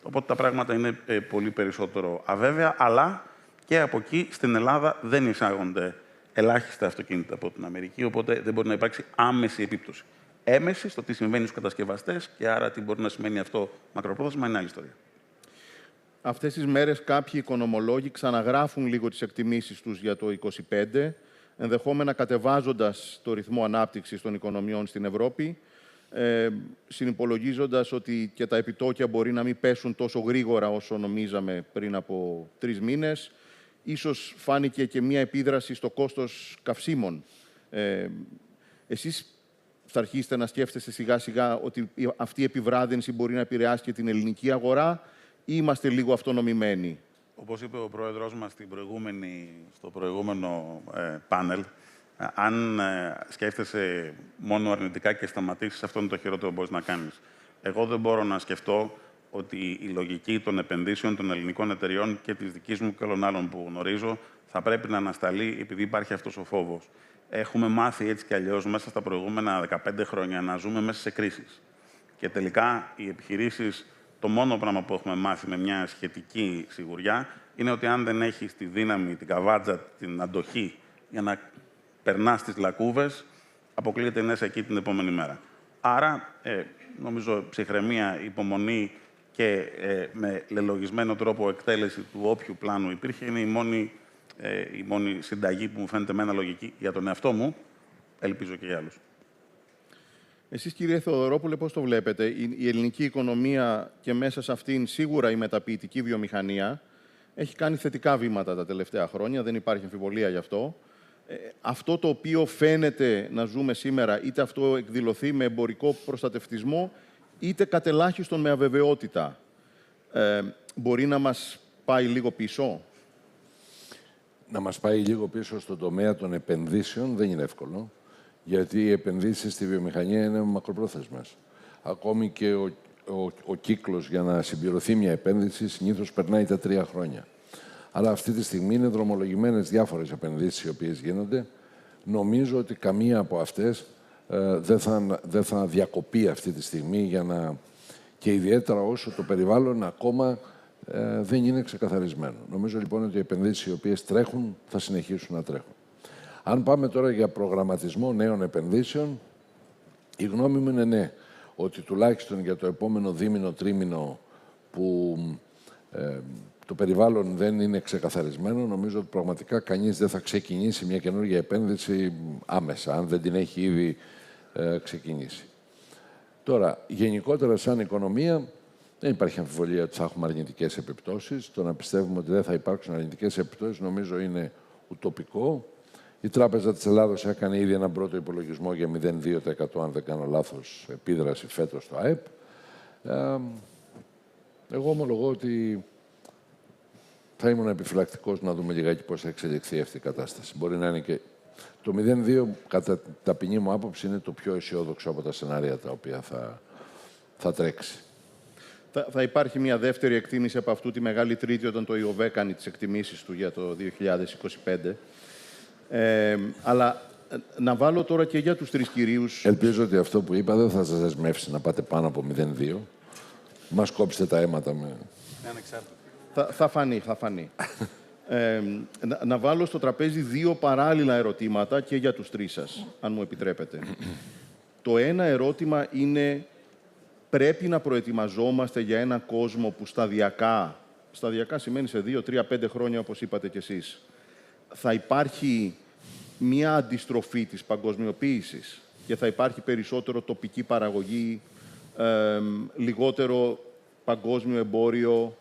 Οπότε τα πράγματα είναι πολύ περισσότερο αβέβαια, αλλά και από εκεί στην Ελλάδα δεν εισάγονται ελάχιστα αυτοκίνητα από την Αμερική, οπότε δεν μπορεί να υπάρξει άμεση επίπτωση. Έμεση στο τι συμβαίνει στους κατασκευαστές και άρα τι μπορεί να σημαίνει αυτό μακροπρόθεσμα είναι άλλη ιστορία. Αυτές τις μέρες κάποιοι οικονομολόγοι ξαναγράφουν λίγο τις εκτιμήσεις τους για το 2025, ενδεχόμενα κατεβάζοντας το ρυθμό ανάπτυξης των οικονομιών στην Ευρώπη, συνυπολογίζοντας ότι και τα επιτόκια μπορεί να μην πέσουν τόσο γρήγορα όσο νομίζαμε πριν από 3 μήνες. Ίσως φάνηκε και μία επίδραση στο κόστος καυσίμων. Εσείς θα αρχίσετε να σκέφτεστε σιγά-σιγά ότι αυτή η επιβράδυνση μπορεί να επηρεάσει και την ελληνική αγορά, ή είμαστε λίγο αυτονομημένοι? Όπως είπε ο πρόεδρος μας στο προηγούμενο πάνελ, αν σκέφτεσαι μόνο αρνητικά και σταματήσεις, αυτό είναι το χειρότερο που μπορείς να κάνεις. Εγώ δεν μπορώ να σκεφτώ ότι η λογική των επενδύσεων των ελληνικών εταιριών και της δικής μου και όλων άλλων που γνωρίζω θα πρέπει να ανασταλεί επειδή υπάρχει αυτός ο φόβος. Έχουμε μάθει έτσι κι αλλιώς μέσα στα προηγούμενα 15 χρόνια να ζούμε μέσα σε κρίσεις. Και τελικά οι επιχειρήσεις, το μόνο πράγμα που έχουμε μάθει με μια σχετική σιγουριά είναι ότι αν δεν έχεις τη δύναμη, την καβάτζα, την αντοχή για να περνάς τις λακκούβες, αποκλείεται να είσαι εκεί την επόμενη μέρα. Άρα, νομίζω, ψυχραιμία, υπομονή και με λελογισμένο τρόπο εκτέλεση του όποιου πλάνου υπήρχε, είναι η μόνη συνταγή που μου φαίνεται εμένα λογική για τον εαυτό μου, ελπίζω και για άλλους. Εσείς, κύριε Θεοδωρόπουλε, πώς το βλέπετε? Η ελληνική οικονομία και μέσα σε αυτήν σίγουρα η μεταποιητική βιομηχανία έχει κάνει θετικά βήματα τα τελευταία χρόνια, δεν υπάρχει αμφιβολία γι' αυτό. Αυτό το οποίο φαίνεται να ζούμε σήμερα, είτε αυτό εκδηλωθεί με εμπορικό προστατευτισμό, είτε κατελάχιστον με αβεβαιότητα, μπορεί να μας πάει λίγο πίσω? Να μας πάει λίγο πίσω στον τομέα των επενδύσεων δεν είναι εύκολο, γιατί οι επενδύσεις στη βιομηχανία είναι μακροπρόθεσμες. Ακόμη και ο κύκλος για να συμπληρωθεί μια επένδυση συνήθως περνάει τα 3 χρόνια. Αλλά αυτή τη στιγμή είναι δρομολογημένες διάφορες επενδύσεις οι οποίες γίνονται. Νομίζω ότι καμία από αυτές δεν θα διακοπεί αυτή τη στιγμή και ιδιαίτερα όσο το περιβάλλον ακόμα δεν είναι ξεκαθαρισμένο. Νομίζω λοιπόν ότι οι επενδύσεις οι οποίες τρέχουν θα συνεχίσουν να τρέχουν. Αν πάμε τώρα για προγραμματισμό νέων επενδύσεων, η γνώμη μου είναι ναι, ότι τουλάχιστον για το επόμενο δίμηνο, τρίμηνο που το περιβάλλον δεν είναι ξεκαθαρισμένο, νομίζω ότι πραγματικά κανείς δεν θα ξεκινήσει μια καινούργια επένδυση άμεσα, αν δεν την έχει ήδη ξεκινήσει. Τώρα, γενικότερα σαν οικονομία, δεν υπάρχει αμφιβολία ότι θα έχουμε αρνητικές επιπτώσεις. Το να πιστεύουμε ότι δεν θα υπάρξουν αρνητικές επιπτώσεις, νομίζω είναι ουτοπικό. Η Τράπεζα της Ελλάδος έκανε ήδη έναν πρώτο υπολογισμό για 0,2% αν δεν κάνω λάθος επίδραση φέτος στο ΑΕΠ. Εγώ ομολογώ ότι θα ήμουν επιφυλακτικός να δούμε λιγάκι πώς θα εξελιχθεί αυτή η κατάσταση. Μπορεί να είναι και το 0,2, κατά ταπεινή μου άποψη, είναι το πιο αισιόδοξο από τα σενάρια τα οποία θα τρέξει. Θα υπάρχει μια δεύτερη εκτίμηση από αυτού τη Μεγάλη Τρίτη, όταν το ΙΟΒ κάνει τις εκτιμήσεις του για το 2025. Αλλά να βάλω τώρα και για τους τρεις κυρίους... Ελπίζω ότι αυτό που είπα δεν θα σας δεσμεύσει να πάτε πάνω από 0,2. Μας κόψετε τα αίματα με... Θα φανεί. Να βάλω στο τραπέζι δύο παράλληλα ερωτήματα και για τους τρεις σας, αν μου επιτρέπετε. Το ένα ερώτημα είναι, πρέπει να προετοιμαζόμαστε για ένα κόσμο που σταδιακά σημαίνει σε 2, 3, 5 χρόνια, όπως είπατε κι εσείς, θα υπάρχει μια αντιστροφή της παγκοσμιοποίησης και θα υπάρχει περισσότερο τοπική παραγωγή, λιγότερο παγκόσμιο εμπόριο.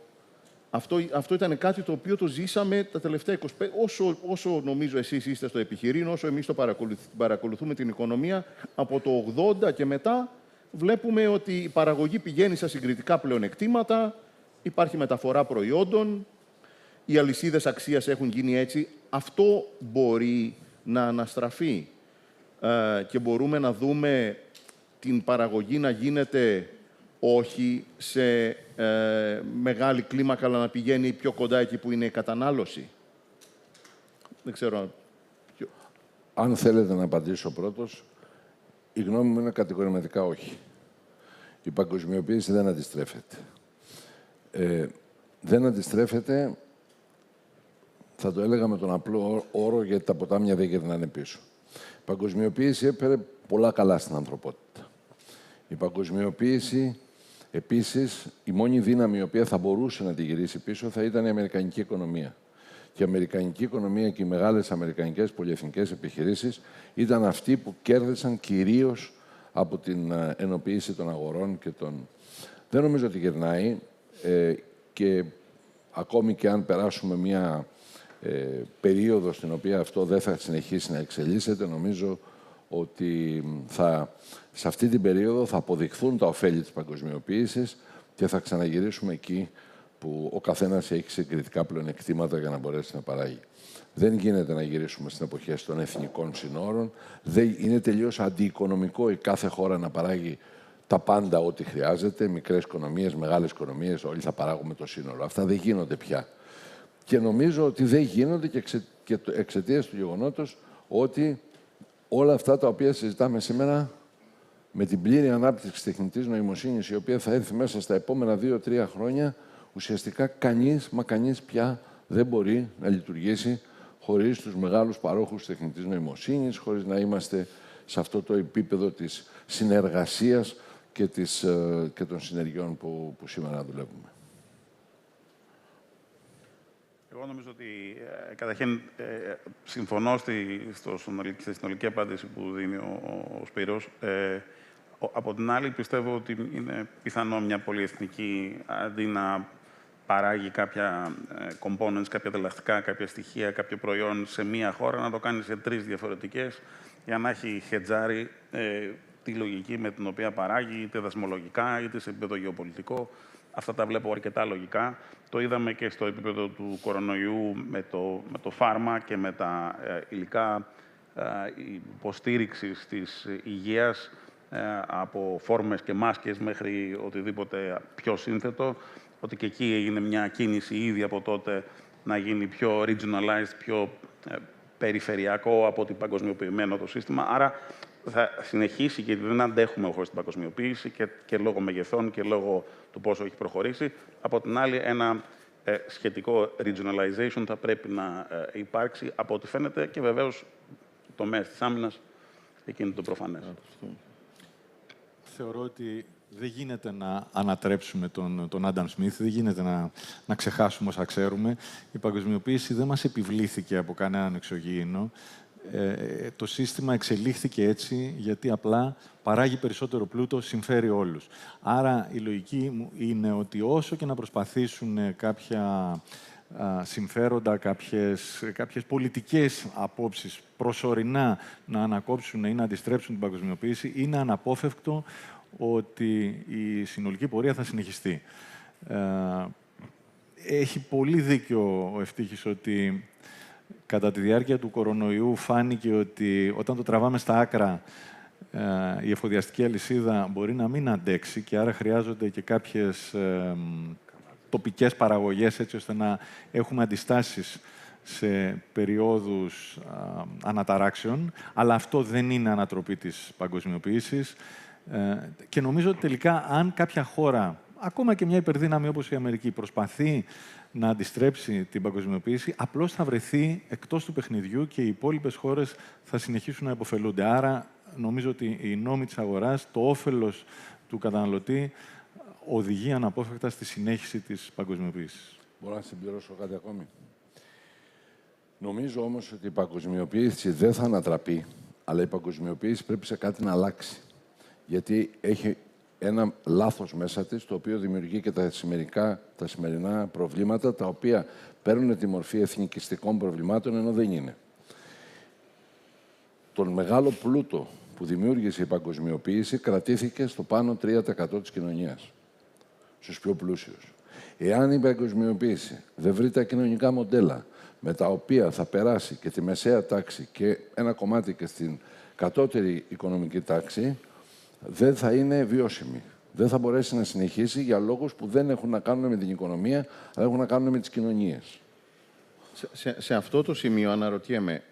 Αυτό ήταν κάτι το οποίο το ζήσαμε τα τελευταία 25... Όσο νομίζω εσείς είστε στο επιχειρήν, όσο εμείς το παρακολουθούμε την οικονομία, από το 80 και μετά βλέπουμε ότι η παραγωγή πηγαίνει σε συγκριτικά πλεονεκτήματα, υπάρχει μεταφορά προϊόντων, οι αλυσίδες αξίας έχουν γίνει έτσι. Αυτό μπορεί να αναστραφεί και μπορούμε να δούμε την παραγωγή να γίνεται όχι σε μεγάλη κλίμακα, αλλά να πηγαίνει πιο κοντά εκεί που είναι η κατανάλωση. Δεν ξέρω. Αν θέλετε να απαντήσω πρώτος, η γνώμη μου είναι κατηγορηματικά όχι. Η παγκοσμιοποίηση δεν αντιστρέφεται. Δεν αντιστρέφεται, θα το έλεγα με τον απλό όρο, γιατί τα ποτάμια δεν γυρνάνε πίσω. Η παγκοσμιοποίηση έφερε πολλά καλά στην ανθρωπότητα. Η παγκοσμιοποίηση, επίσης, η μόνη δύναμη η οποία θα μπορούσε να τη γυρίσει πίσω θα ήταν η αμερικανική οικονομία. Και η αμερικανική οικονομία και οι μεγάλες αμερικανικές πολυεθνικές επιχειρήσεις ήταν αυτοί που κέρδισαν κυρίως από την ενοποίηση των αγορών και των... Δεν νομίζω ότι γυρνάει και ακόμη και αν περάσουμε μια περίοδο στην οποία αυτό δεν θα συνεχίσει να εξελίσσεται, νομίζω ότι σε αυτή την περίοδο θα αποδειχθούν τα ωφέλη της παγκοσμιοποίησης και θα ξαναγυρίσουμε εκεί που ο καθένας έχει συγκριτικά πλεονεκτήματα για να μπορέσει να παράγει. Δεν γίνεται να γυρίσουμε στην εποχή των εθνικών συνόρων. Είναι τελείως αντιοικονομικό η κάθε χώρα να παράγει τα πάντα ό,τι χρειάζεται. Μικρές οικονομίες, μεγάλες οικονομίες, όλοι θα παράγουμε το σύνορο. Αυτά δεν γίνονται πια. Και νομίζω ότι δεν γίνονται και εξαιτίας του γεγονότος ότι όλα αυτά τα οποία συζητάμε σήμερα, με την πλήρη ανάπτυξη τεχνητής νοημοσύνης, η οποία θα έρθει μέσα στα επόμενα 2-3 χρόνια, ουσιαστικά κανείς πια δεν μπορεί να λειτουργήσει χωρίς τους μεγάλους παρόχους τεχνητής νοημοσύνης, χωρίς να είμαστε σε αυτό το επίπεδο της συνεργασίας και των συνεργειών που σήμερα δουλεύουμε. Εγώ νομίζω ότι καταρχήν συμφωνώ στη συνολική απάντηση που δίνει ο Σπύρος. Από την άλλη, πιστεύω ότι είναι πιθανό μια πολυεθνική, αντί να παράγει κάποια components, κάποια ανταλλακτικά, κάποια στοιχεία, κάποιο προϊόν σε μία χώρα, να το κάνει σε 3 διαφορετικές, για να έχει χετζάρει τη λογική με την οποία παράγει, είτε δασμολογικά, είτε σε επίπεδο γεωπολιτικό. Αυτά τα βλέπω αρκετά λογικά. Το είδαμε και στο επίπεδο του κορονοϊού με το φάρμα και με τα υλικά υποστήριξης της υγείας, από φόρμες και μάσκες μέχρι οτιδήποτε πιο σύνθετο, ότι και εκεί έγινε μια κίνηση ήδη από τότε να γίνει πιο regionalized, πιο περιφερειακό από την παγκοσμιοποιημένο το σύστημα. Άρα θα συνεχίσει, γιατί δεν αντέχουμε χωρίς την παγκοσμιοποίηση και λόγω μεγεθών και λόγω του πόσο έχει προχωρήσει. Από την άλλη, ένα σχετικό regionalization θα πρέπει να υπάρξει, από ό,τι φαίνεται, και βεβαίως το τομέα της άμυνας, εκεί είναι το προφανές. Θεωρώ ότι δεν γίνεται να ανατρέψουμε τον Άνταμ Σμιθ, δεν γίνεται να ξεχάσουμε όσα ξέρουμε. Η παγκοσμιοποίηση δεν μας επιβλήθηκε από κανέναν εξωγήινο. Το σύστημα εξελίχθηκε έτσι γιατί απλά παράγει περισσότερο πλούτο, συμφέρει όλους. Άρα η λογική μου είναι ότι όσο και να προσπαθήσουν κάποια συμφέροντα, κάποιες πολιτικές απόψεις προσωρινά να ανακόψουν ή να αντιστρέψουν την παγκοσμιοποίηση, είναι αναπόφευκτο ότι η συνολική πορεία θα συνεχιστεί. Έχει πολύ δίκιο ο Ευτύχης ότι κατά τη διάρκεια του κορονοϊού φάνηκε ότι όταν το τραβάμε στα άκρα η εφοδιαστική αλυσίδα μπορεί να μην αντέξει και άρα χρειάζονται και κάποιες τοπικές παραγωγές έτσι ώστε να έχουμε αντιστάσεις σε περιόδους αναταράξεων, αλλά αυτό δεν είναι ανατροπή της παγκοσμιοποίησης. Και νομίζω ότι τελικά αν κάποια χώρα, ακόμα και μια υπερδύναμη όπως η Αμερική, προσπαθεί να αντιστρέψει την παγκοσμιοποίηση, απλώς θα βρεθεί εκτός του παιχνιδιού και οι υπόλοιπες χώρες θα συνεχίσουν να υποφελούνται. Άρα νομίζω ότι οι νόμοι της αγοράς, το όφελος του καταναλωτή, οδηγεί αναπόφευκτα στη συνέχιση της παγκοσμιοποίησης. Μπορώ να συμπληρώσω κάτι ακόμη? Νομίζω όμως ότι η παγκοσμιοποίηση δεν θα ανατραπεί, αλλά η παγκοσμιοποίηση πρέπει σε κάτι να αλλάξει. Γιατί έχει ένα λάθος μέσα της, το οποίο δημιουργεί και τα σημερινά προβλήματα, τα οποία παίρνουν τη μορφή εθνικιστικών προβλημάτων, ενώ δεν είναι. Τον μεγάλο πλούτο που δημιούργησε η παγκοσμιοποίηση κρατήθηκε στο πάνω 3% της κοινωνίας, στους πιο πλούσιους. Εάν η παγκοσμιοποίηση δεν βρει τα κοινωνικά μοντέλα με τα οποία θα περάσει και τη μεσαία τάξη και ένα κομμάτι και στην κατώτερη οικονομική τάξη, δεν θα είναι βιώσιμη. Δεν θα μπορέσει να συνεχίσει για λόγους που δεν έχουν να κάνουν με την οικονομία, αλλά έχουν να κάνουν με τις κοινωνίες. Σε αυτό το σημείο αναρωτιέμαι.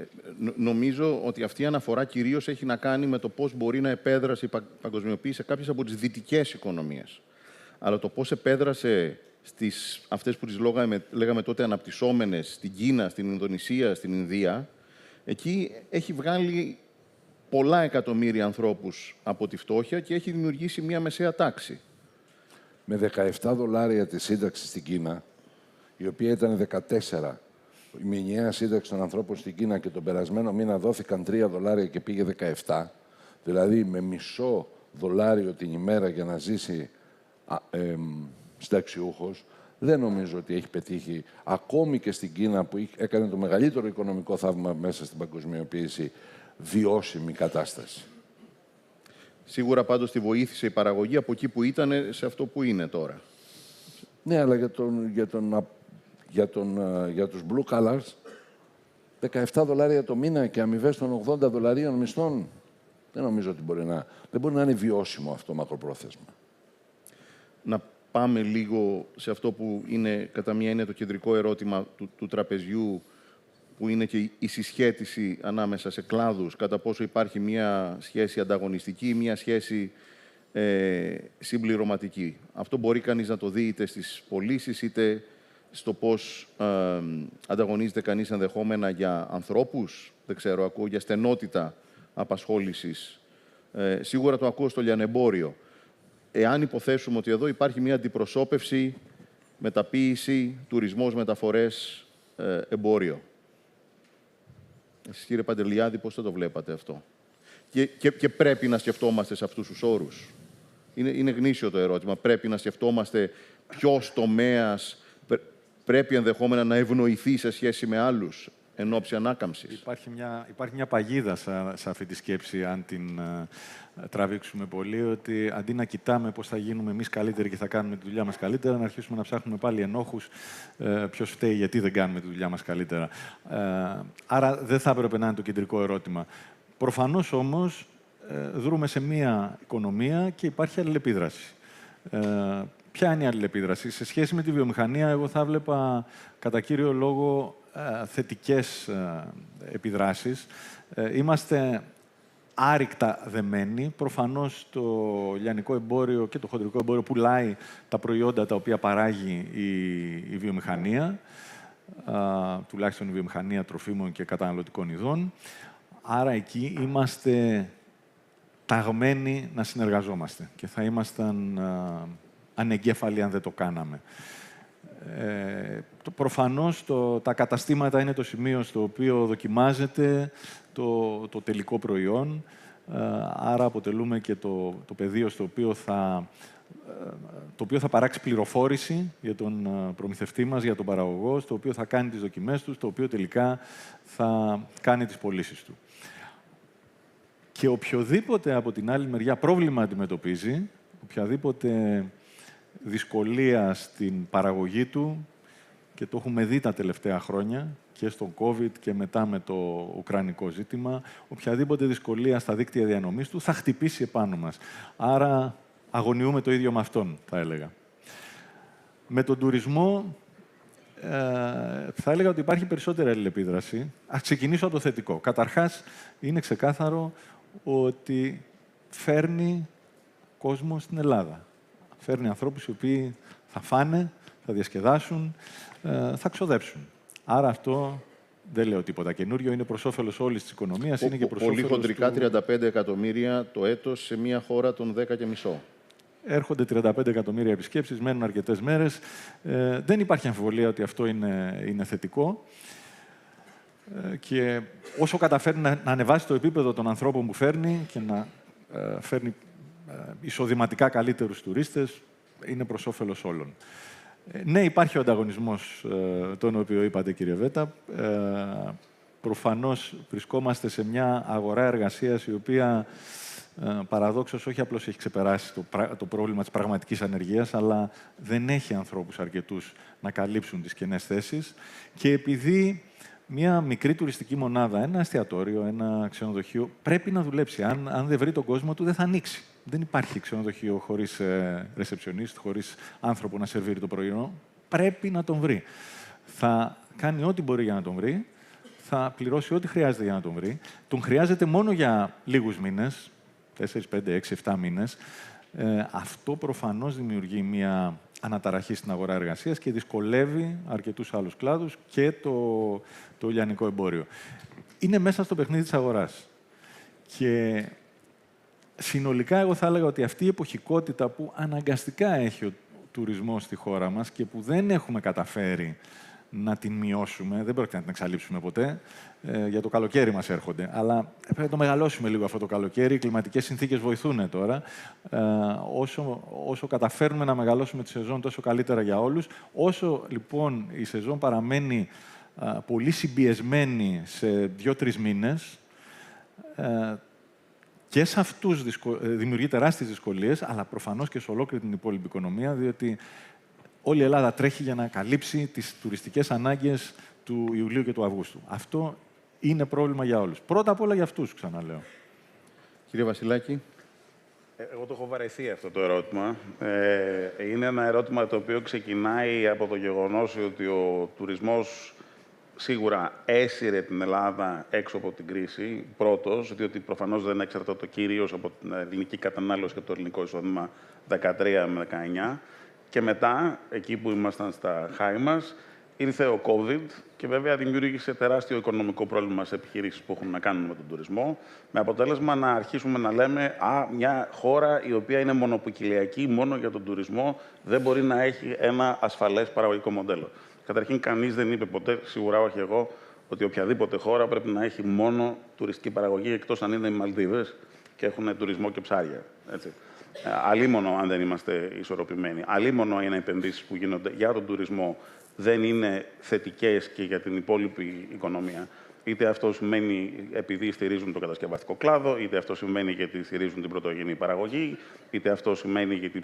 Νομίζω ότι αυτή η αναφορά κυρίως έχει να κάνει με το πώς μπορεί να επέδρασε η παγκοσμιοποίηση σε κάποιες από τις δυτικές οικονομίες. Αλλά το πώς επέδρασε στις αυτές που τις λέγαμε τότε αναπτυσσόμενες, στην Κίνα, στην Ινδονησία, στην Ινδία, εκεί έχει βγάλει πολλά εκατομμύρια ανθρώπους από τη φτώχεια και έχει δημιουργήσει μια μεσαία τάξη. Με $17 τη σύνταξη στην Κίνα, η οποία ήταν 14, η μηνιαία σύνταξη των ανθρώπων στην Κίνα και τον περασμένο μήνα δόθηκαν $3 και πήγε 17, δηλαδή με $0,5 την ημέρα για να ζήσει συνταξιούχος, δεν νομίζω ότι έχει πετύχει, ακόμη και στην Κίνα που έκανε το μεγαλύτερο οικονομικό θαύμα μέσα στην παγκοσμιοποίηση, βιώσιμη κατάσταση. Σίγουρα πάντως τη βοήθησε η παραγωγή από εκεί που ήταν σε αυτό που είναι τώρα. Ναι, αλλά για τους blue collars, $17 το μήνα και αμοιβές των $80 μισθών, δεν νομίζω ότι δεν μπορεί να είναι βιώσιμο αυτό μακροπρόθεσμα. Να πάμε λίγο σε αυτό που είναι κατά μία έννοια το κεντρικό ερώτημα του τραπεζιού, που είναι και η συσχέτιση ανάμεσα σε κλάδους, κατά πόσο υπάρχει μία σχέση ανταγωνιστική, μία σχέση συμπληρωματική. Αυτό μπορεί κανείς να το δει είτε στις πωλήσεις, είτε στο πώς ανταγωνίζεται κανείς ενδεχόμενα για ανθρώπους, δεν ξέρω, ακούω για στενότητα απασχόλησης. Σίγουρα το ακούω στο λιανεμπόριο. εάν υποθέσουμε ότι εδώ υπάρχει μια αντιπροσώπευση, μεταποίηση, τουρισμός, μεταφορές, εμπόριο. Εσείς, κύριε Παντελιάδη, πώς θα το βλέπατε αυτό? Και πρέπει να σκεφτόμαστε σε αυτούς τους όρους. Είναι γνήσιο το ερώτημα. Πρέπει να σκεφτόμαστε ποιος τομέας πρέπει ενδεχόμενα να ευνοηθεί σε σχέση με άλλους εν ώψη ανάκαμψης. Υπάρχει μια παγίδα σε αυτή τη σκέψη, αν την τραβήξουμε πολύ, ότι αντί να κοιτάμε πώς θα γίνουμε εμείς καλύτεροι και θα κάνουμε τη δουλειά μας καλύτερα, να αρχίσουμε να ψάχνουμε πάλι ενόχους ποιος φταίει, γιατί δεν κάνουμε τη δουλειά μας καλύτερα. Άρα δεν θα έπρεπε να είναι το κεντρικό ερώτημα. Προφανώς όμως δρούμε σε μια οικονομία και υπάρχει αλληλεπίδραση. Ποια είναι η αλληλεπίδραση? Σε σχέση με τη βιομηχανία, εγώ θα βλέπα κατά κύριο λόγο θετικές επιδράσεις. Είμαστε άρρηκτα δεμένοι. Προφανώς το λιανικό εμπόριο και το χοντρικό εμπόριο πουλάει τα προϊόντα τα οποία παράγει η βιομηχανία, τουλάχιστον η βιομηχανία τροφίμων και καταναλωτικών ειδών. Άρα εκεί είμαστε ταγμένοι να συνεργαζόμαστε και θα ήμασταν ανεγκέφαλοι αν δεν το κάναμε. Προφανώς τα καταστήματα είναι το σημείο στο οποίο δοκιμάζεται το τελικό προϊόν, άρα αποτελούμε και το πεδίο στο οποίο το οποίο θα παράξει πληροφόρηση για τον προμηθευτή μας, για τον παραγωγό, στο οποίο θα κάνει τις δοκιμές του, στο οποίο τελικά θα κάνει τις πωλήσεις του. Και οποιοδήποτε από την άλλη μεριά πρόβλημα αντιμετωπίζει, οποιαδήποτε δυσκολία στην παραγωγή του, και το έχουμε δει τα τελευταία χρόνια, και στον COVID και μετά με το ουκρανικό ζήτημα, οποιαδήποτε δυσκολία στα δίκτυα διανομής του θα χτυπήσει επάνω μας. Άρα αγωνιούμε το ίδιο με αυτόν, θα έλεγα. Με τον τουρισμό θα έλεγα ότι υπάρχει περισσότερη αλληλεπίδραση. Ας ξεκινήσω από το θετικό. Καταρχάς, είναι ξεκάθαρο ότι φέρνει κόσμο στην Ελλάδα. Φέρνει ανθρώπους οι οποίοι θα φάνε, θα διασκεδάσουν, θα ξοδέψουν. Άρα αυτό δεν λέω τίποτα καινούριο, είναι προς όφελος όλης της οικονομίας, είναι και προς πολύ όφελος χοντρικά, του... 35 εκατομμύρια το έτος σε μια χώρα των 10,5. Έρχονται 35 εκατομμύρια επισκέψεις, μένουν αρκετές μέρες. Δεν υπάρχει αμφιβολία ότι αυτό είναι θετικό. Και όσο καταφέρνει να ανεβάσει το επίπεδο των ανθρώπων που φέρνει και να φέρνει εισοδηματικά καλύτερους τουρίστες, είναι προς όφελος όλων. Ναι, υπάρχει ο ανταγωνισμός, τον οποίο είπατε, κύριε Βέτα. Προφανώς βρισκόμαστε σε μια αγορά εργασίας η οποία παραδόξως όχι απλώς έχει ξεπεράσει το πρόβλημα της πραγματικής ανεργίας, αλλά δεν έχει ανθρώπους αρκετούς να καλύψουν τις κενές θέσεις. Και επειδή μια μικρή τουριστική μονάδα, ένα εστιατόριο, ένα ξενοδοχείο, πρέπει να δουλέψει. Αν δεν βρει τον κόσμο του, δεν θα ανοίξει. Δεν υπάρχει ξενοδοχείο χωρίς ρεσεψιονίστ, χωρίς άνθρωπο να σερβίρει το πρωινό. Πρέπει να τον βρει. Θα κάνει ό,τι μπορεί για να τον βρει, θα πληρώσει ό,τι χρειάζεται για να τον βρει. Τον χρειάζεται μόνο για λίγους μήνες, 4, 5, 6, 7 μήνες. Αυτό προφανώς δημιουργεί μια αναταραχή στην αγορά εργασίας και δυσκολεύει αρκετούς άλλους κλάδους και το λιανικό εμπόριο. Είναι μέσα στο παιχνίδι της αγοράς. Και συνολικά εγώ θα έλεγα ότι αυτή η εποχικότητα που αναγκαστικά έχει ο τουρισμός στη χώρα μας και που δεν έχουμε καταφέρει να την μειώσουμε, δεν πρόκειται να την εξαλείψουμε ποτέ, για το καλοκαίρι μας έρχονται, αλλά πρέπει να το μεγαλώσουμε λίγο αυτό το καλοκαίρι. Οι κλιματικές συνθήκες βοηθούν τώρα. Όσο καταφέρνουμε να μεγαλώσουμε τη σεζόν, τόσο καλύτερα για όλους. Όσο λοιπόν η σεζόν παραμένει πολύ συμπιεσμένη σε 2-3 μήνες, και σε αυτούς δημιουργεί τεράστιες δυσκολίες, αλλά προφανώς και σε ολόκληρη την υπόλοιπη οικονομία, διότι όλη η Ελλάδα τρέχει για να καλύψει τις τουριστικές ανάγκες του Ιουλίου και του Αυγούστου. Αυτό είναι πρόβλημα για όλους. Πρώτα απ' όλα για αυτούς, ξαναλέω. Κύριε Βασιλάκη. Εγώ το έχω βαρεθεί αυτό το ερώτημα. Είναι ένα ερώτημα το οποίο ξεκινάει από το γεγονός ότι ο τουρισμός σίγουρα έσυρε την Ελλάδα έξω από την κρίση, πρώτος, διότι προφανώς δεν εξαρτάται κυρίως από την ελληνική κατανάλωση και το ελληνικό εισόδημα 13 με 19. Και μετά, εκεί που ήμασταν στα high μας, ήρθε ο COVID και βέβαια δημιούργησε τεράστιο οικονομικό πρόβλημα σε επιχειρήσεις που έχουν να κάνουν με τον τουρισμό, με αποτέλεσμα να αρχίσουμε να λέμε μια χώρα η οποία είναι μονοποικιλιακή μόνο για τον τουρισμό δεν μπορεί να έχει ένα ασφαλές παραγωγικό μοντέλο. Καταρχήν, κανείς δεν είπε ποτέ, σίγουρα όχι εγώ, ότι οποιαδήποτε χώρα πρέπει να έχει μόνο τουριστική παραγωγή, εκτός αν είναι οι Μαλδίβες και έχουν τουρισμό και ψάρια. Έτσι. Αλίμονο αν δεν είμαστε ισορροπημένοι. Αλίμονο είναι επενδύσεις που γίνονται για τον τουρισμό δεν είναι θετικές και για την υπόλοιπη οικονομία. Είτε αυτό σημαίνει επειδή στηρίζουν το κατασκευαστικό κλάδο, είτε αυτό σημαίνει γιατί στηρίζουν την πρωτογενή παραγωγή, είτε αυτό σημαίνει γιατί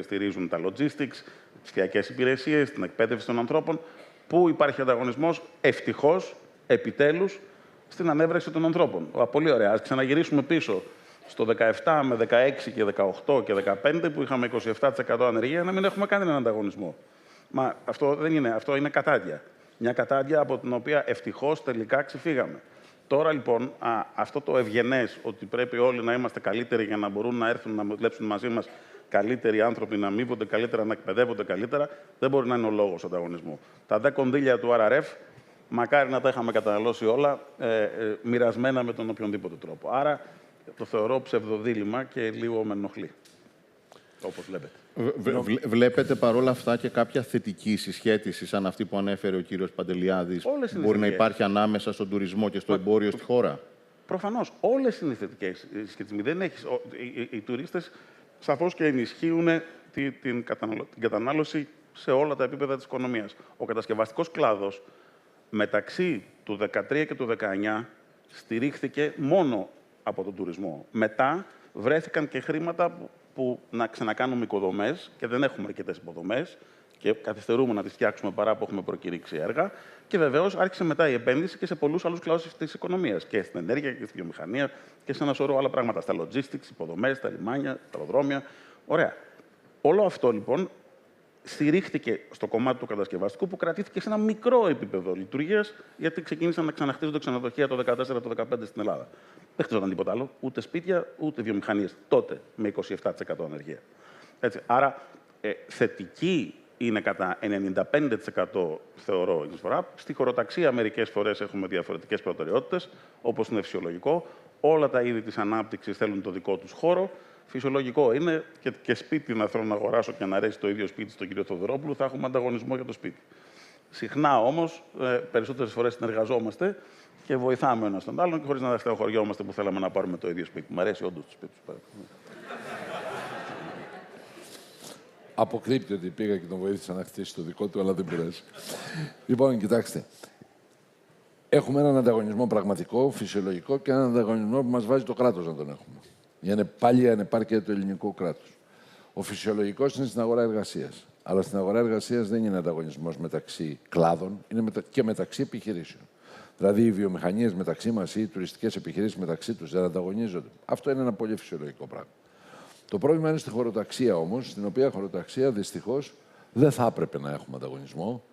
στηρίζουν τα logistics, ψηφιακές υπηρεσίες, την εκπαίδευση των ανθρώπων. Πού υπάρχει ανταγωνισμός, ευτυχώς, επιτέλους, στην ανέβρεση των ανθρώπων. Πολύ ωραία. Ας ξαναγυρίσουμε πίσω στο 17 με 16 και 18 και 15 που είχαμε 27% ανεργία, να μην έχουμε κανέναν ανταγωνισμό. Μα αυτό δεν είναι, αυτό είναι κατάντια. Μια κατάντια από την οποία ευτυχώς τελικά ξεφύγαμε. Τώρα λοιπόν αυτό το ευγενές ότι πρέπει όλοι να είμαστε καλύτεροι για να μπορούν να έρθουν να δουλέψουν μαζί μας καλύτεροι άνθρωποι, να αμείβονται καλύτερα, να εκπαιδεύονται καλύτερα, δεν μπορεί να είναι ο λόγος ανταγωνισμού. Τα 10 κονδύλια του RRF, μακάρι να τα είχαμε καταναλώσει όλα, μοιρασμένα με τον οποιονδήποτε τρόπο. Άρα το θεωρώ ψευδοδίλημμα και λίγο με ενοχλεί, όπως βλέπετε. Βλέπετε παρόλα αυτά και κάποια θετική συσχέτιση, σαν αυτή που ανέφερε ο κύριος Παντελιάδης, που μπορεί να υπάρχει ανάμεσα στον τουρισμό και στο εμπόριο στη χώρα? Προφανώς. Όλες είναι θετικές συσχετισμοί. Οι τουρίστες σαφώς και ενισχύουν την κατανάλωση σε όλα τα επίπεδα της οικονομίας. Ο κατασκευαστικός κλάδος μεταξύ του 2013 και του 2019 στηρίχθηκε μόνο από τον τουρισμό. Μετά βρέθηκαν και χρήματα που να ξανακάνουμε οικοδομές και δεν έχουμε αρκετές υποδομές και καθυστερούμε να τις φτιάξουμε παρά που έχουμε προκηρύξει έργα. Και βεβαίως άρχισε μετά η επένδυση και σε πολλούς άλλους κλάδους της οικονομίας. Και στην ενέργεια και στη βιομηχανία και σε ένα σωρό άλλα πράγματα. Στα logistics, υποδομές, τα λιμάνια, τα αεροδρόμια. Ωραία. Όλο αυτό λοιπόν στηρίχθηκε στο κομμάτι του κατασκευαστικού που κρατήθηκε σε ένα μικρό επίπεδο λειτουργίας, γιατί ξεκίνησαν να ξαναχτίζονται ξενοδοχεία το 2014-2015 στην Ελλάδα. Δεν χτιζόταν τίποτα άλλο, ούτε σπίτια, ούτε βιομηχανίες. Τότε με 27% ανεργία. Έτσι. Άρα θετική είναι κατά 95% θεωρώ η εισφορά. Στη χωροταξία μερικές φορές έχουμε διαφορετικές προτεραιότητες, όπως είναι φυσιολογικό. Όλα τα είδη της ανάπτυξης θέλουν το δικό τους χώρο. Φυσιολογικό είναι και σπίτι να θέλω να αγοράσω και να αρέσει το ίδιο σπίτι στον κύριο Θοδωρόπουλο, θα έχουμε ανταγωνισμό για το σπίτι. Συχνά όμως, περισσότερες φορές συνεργαζόμαστε και βοηθάμε ένας τον άλλον και χωρίς να στενοχωριόμαστε που θέλαμε να πάρουμε το ίδιο σπίτι. Μ' αρέσει όντως το σπίτι σου. Αποκρύπτει ότι πήγα και τον βοήθησα να χτίσει το δικό του, αλλά δεν πειράζει. Λοιπόν, κοιτάξτε. Έχουμε έναν ανταγωνισμό πραγματικό, φυσιολογικό και έναν ανταγωνισμό που μας βάζει το κράτος να τον έχουμε. Είναι πάλι η ανεπάρκεια του ελληνικού κράτους. Ο φυσιολογικός είναι στην αγορά εργασίας. Αλλά στην αγορά εργασίας δεν είναι ανταγωνισμός μεταξύ κλάδων, είναι και μεταξύ επιχειρήσεων. Δηλαδή, οι βιομηχανίες μεταξύ μας ή οι τουριστικές επιχειρήσεις μεταξύ τους δεν ανταγωνίζονται. Αυτό είναι ένα πολύ φυσιολογικό πράγμα. Το πρόβλημα είναι στη χωροταξία όμως, στην οποία χωροταξία δυστυχώς δεν θα έπρεπε να έχουμε ανταγωνισμό,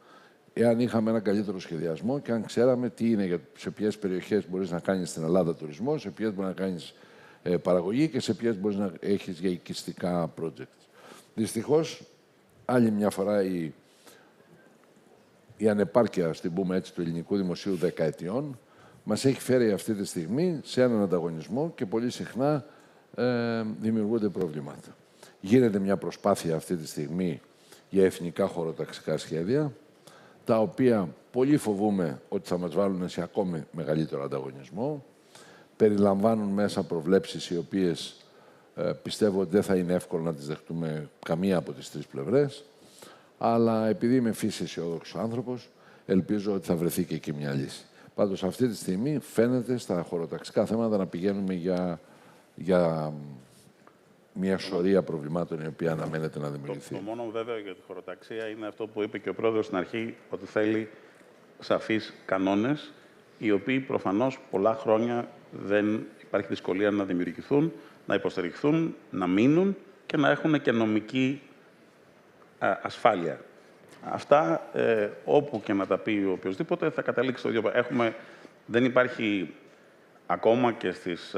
εάν είχαμε ένα καλύτερο σχεδιασμό και αν ξέραμε τι είναι, σε ποιες περιοχές μπορείς να κάνεις στην Ελλάδα τουρισμό, σε ποιες μπορείς να κάνεις παραγωγή και σε ποιες μπορείς να έχεις για οικιστικά projects. Δυστυχώς, άλλη μια φορά η ανεπάρκεια, στην πούμε έτσι, του ελληνικού δημοσίου δεκαετιών μας έχει φέρει αυτή τη στιγμή σε έναν ανταγωνισμό και πολύ συχνά δημιουργούνται προβλήματα. Γίνεται μια προσπάθεια αυτή τη στιγμή για εθνικά χωροταξικά σχέδια, τα οποία πολύ φοβούμε ότι θα μας βάλουν σε ακόμη μεγαλύτερο ανταγωνισμό. Περιλαμβάνουν μέσα προβλέψεις οι οποίες πιστεύω ότι δεν θα είναι εύκολο να τις δεχτούμε καμία από τις τρεις πλευρές, αλλά επειδή είμαι φύση αισιόδοξος άνθρωπος, ελπίζω ότι θα βρεθεί και εκεί μια λύση. Πάντως αυτή τη στιγμή φαίνεται στα χωροταξικά θέματα να πηγαίνουμε για μια σωρία προβλημάτων η οποία αναμένεται να δημιουργηθεί. Το μόνο βέβαια για τη χωροταξία είναι αυτό που είπε και ο πρόεδρος στην αρχή, ότι θέλει σαφείς κανόνες, οι οποίοι προφανώς πολλά χρόνια δεν υπάρχει δυσκολία να δημιουργηθούν, να υποστηριχθούν, να μείνουν και να έχουν και νομική ασφάλεια. Αυτά, όπου και να τα πει ο οποιοσδήποτε, θα καταλήξει στο ίδιο. Δεν υπάρχει ακόμα και στις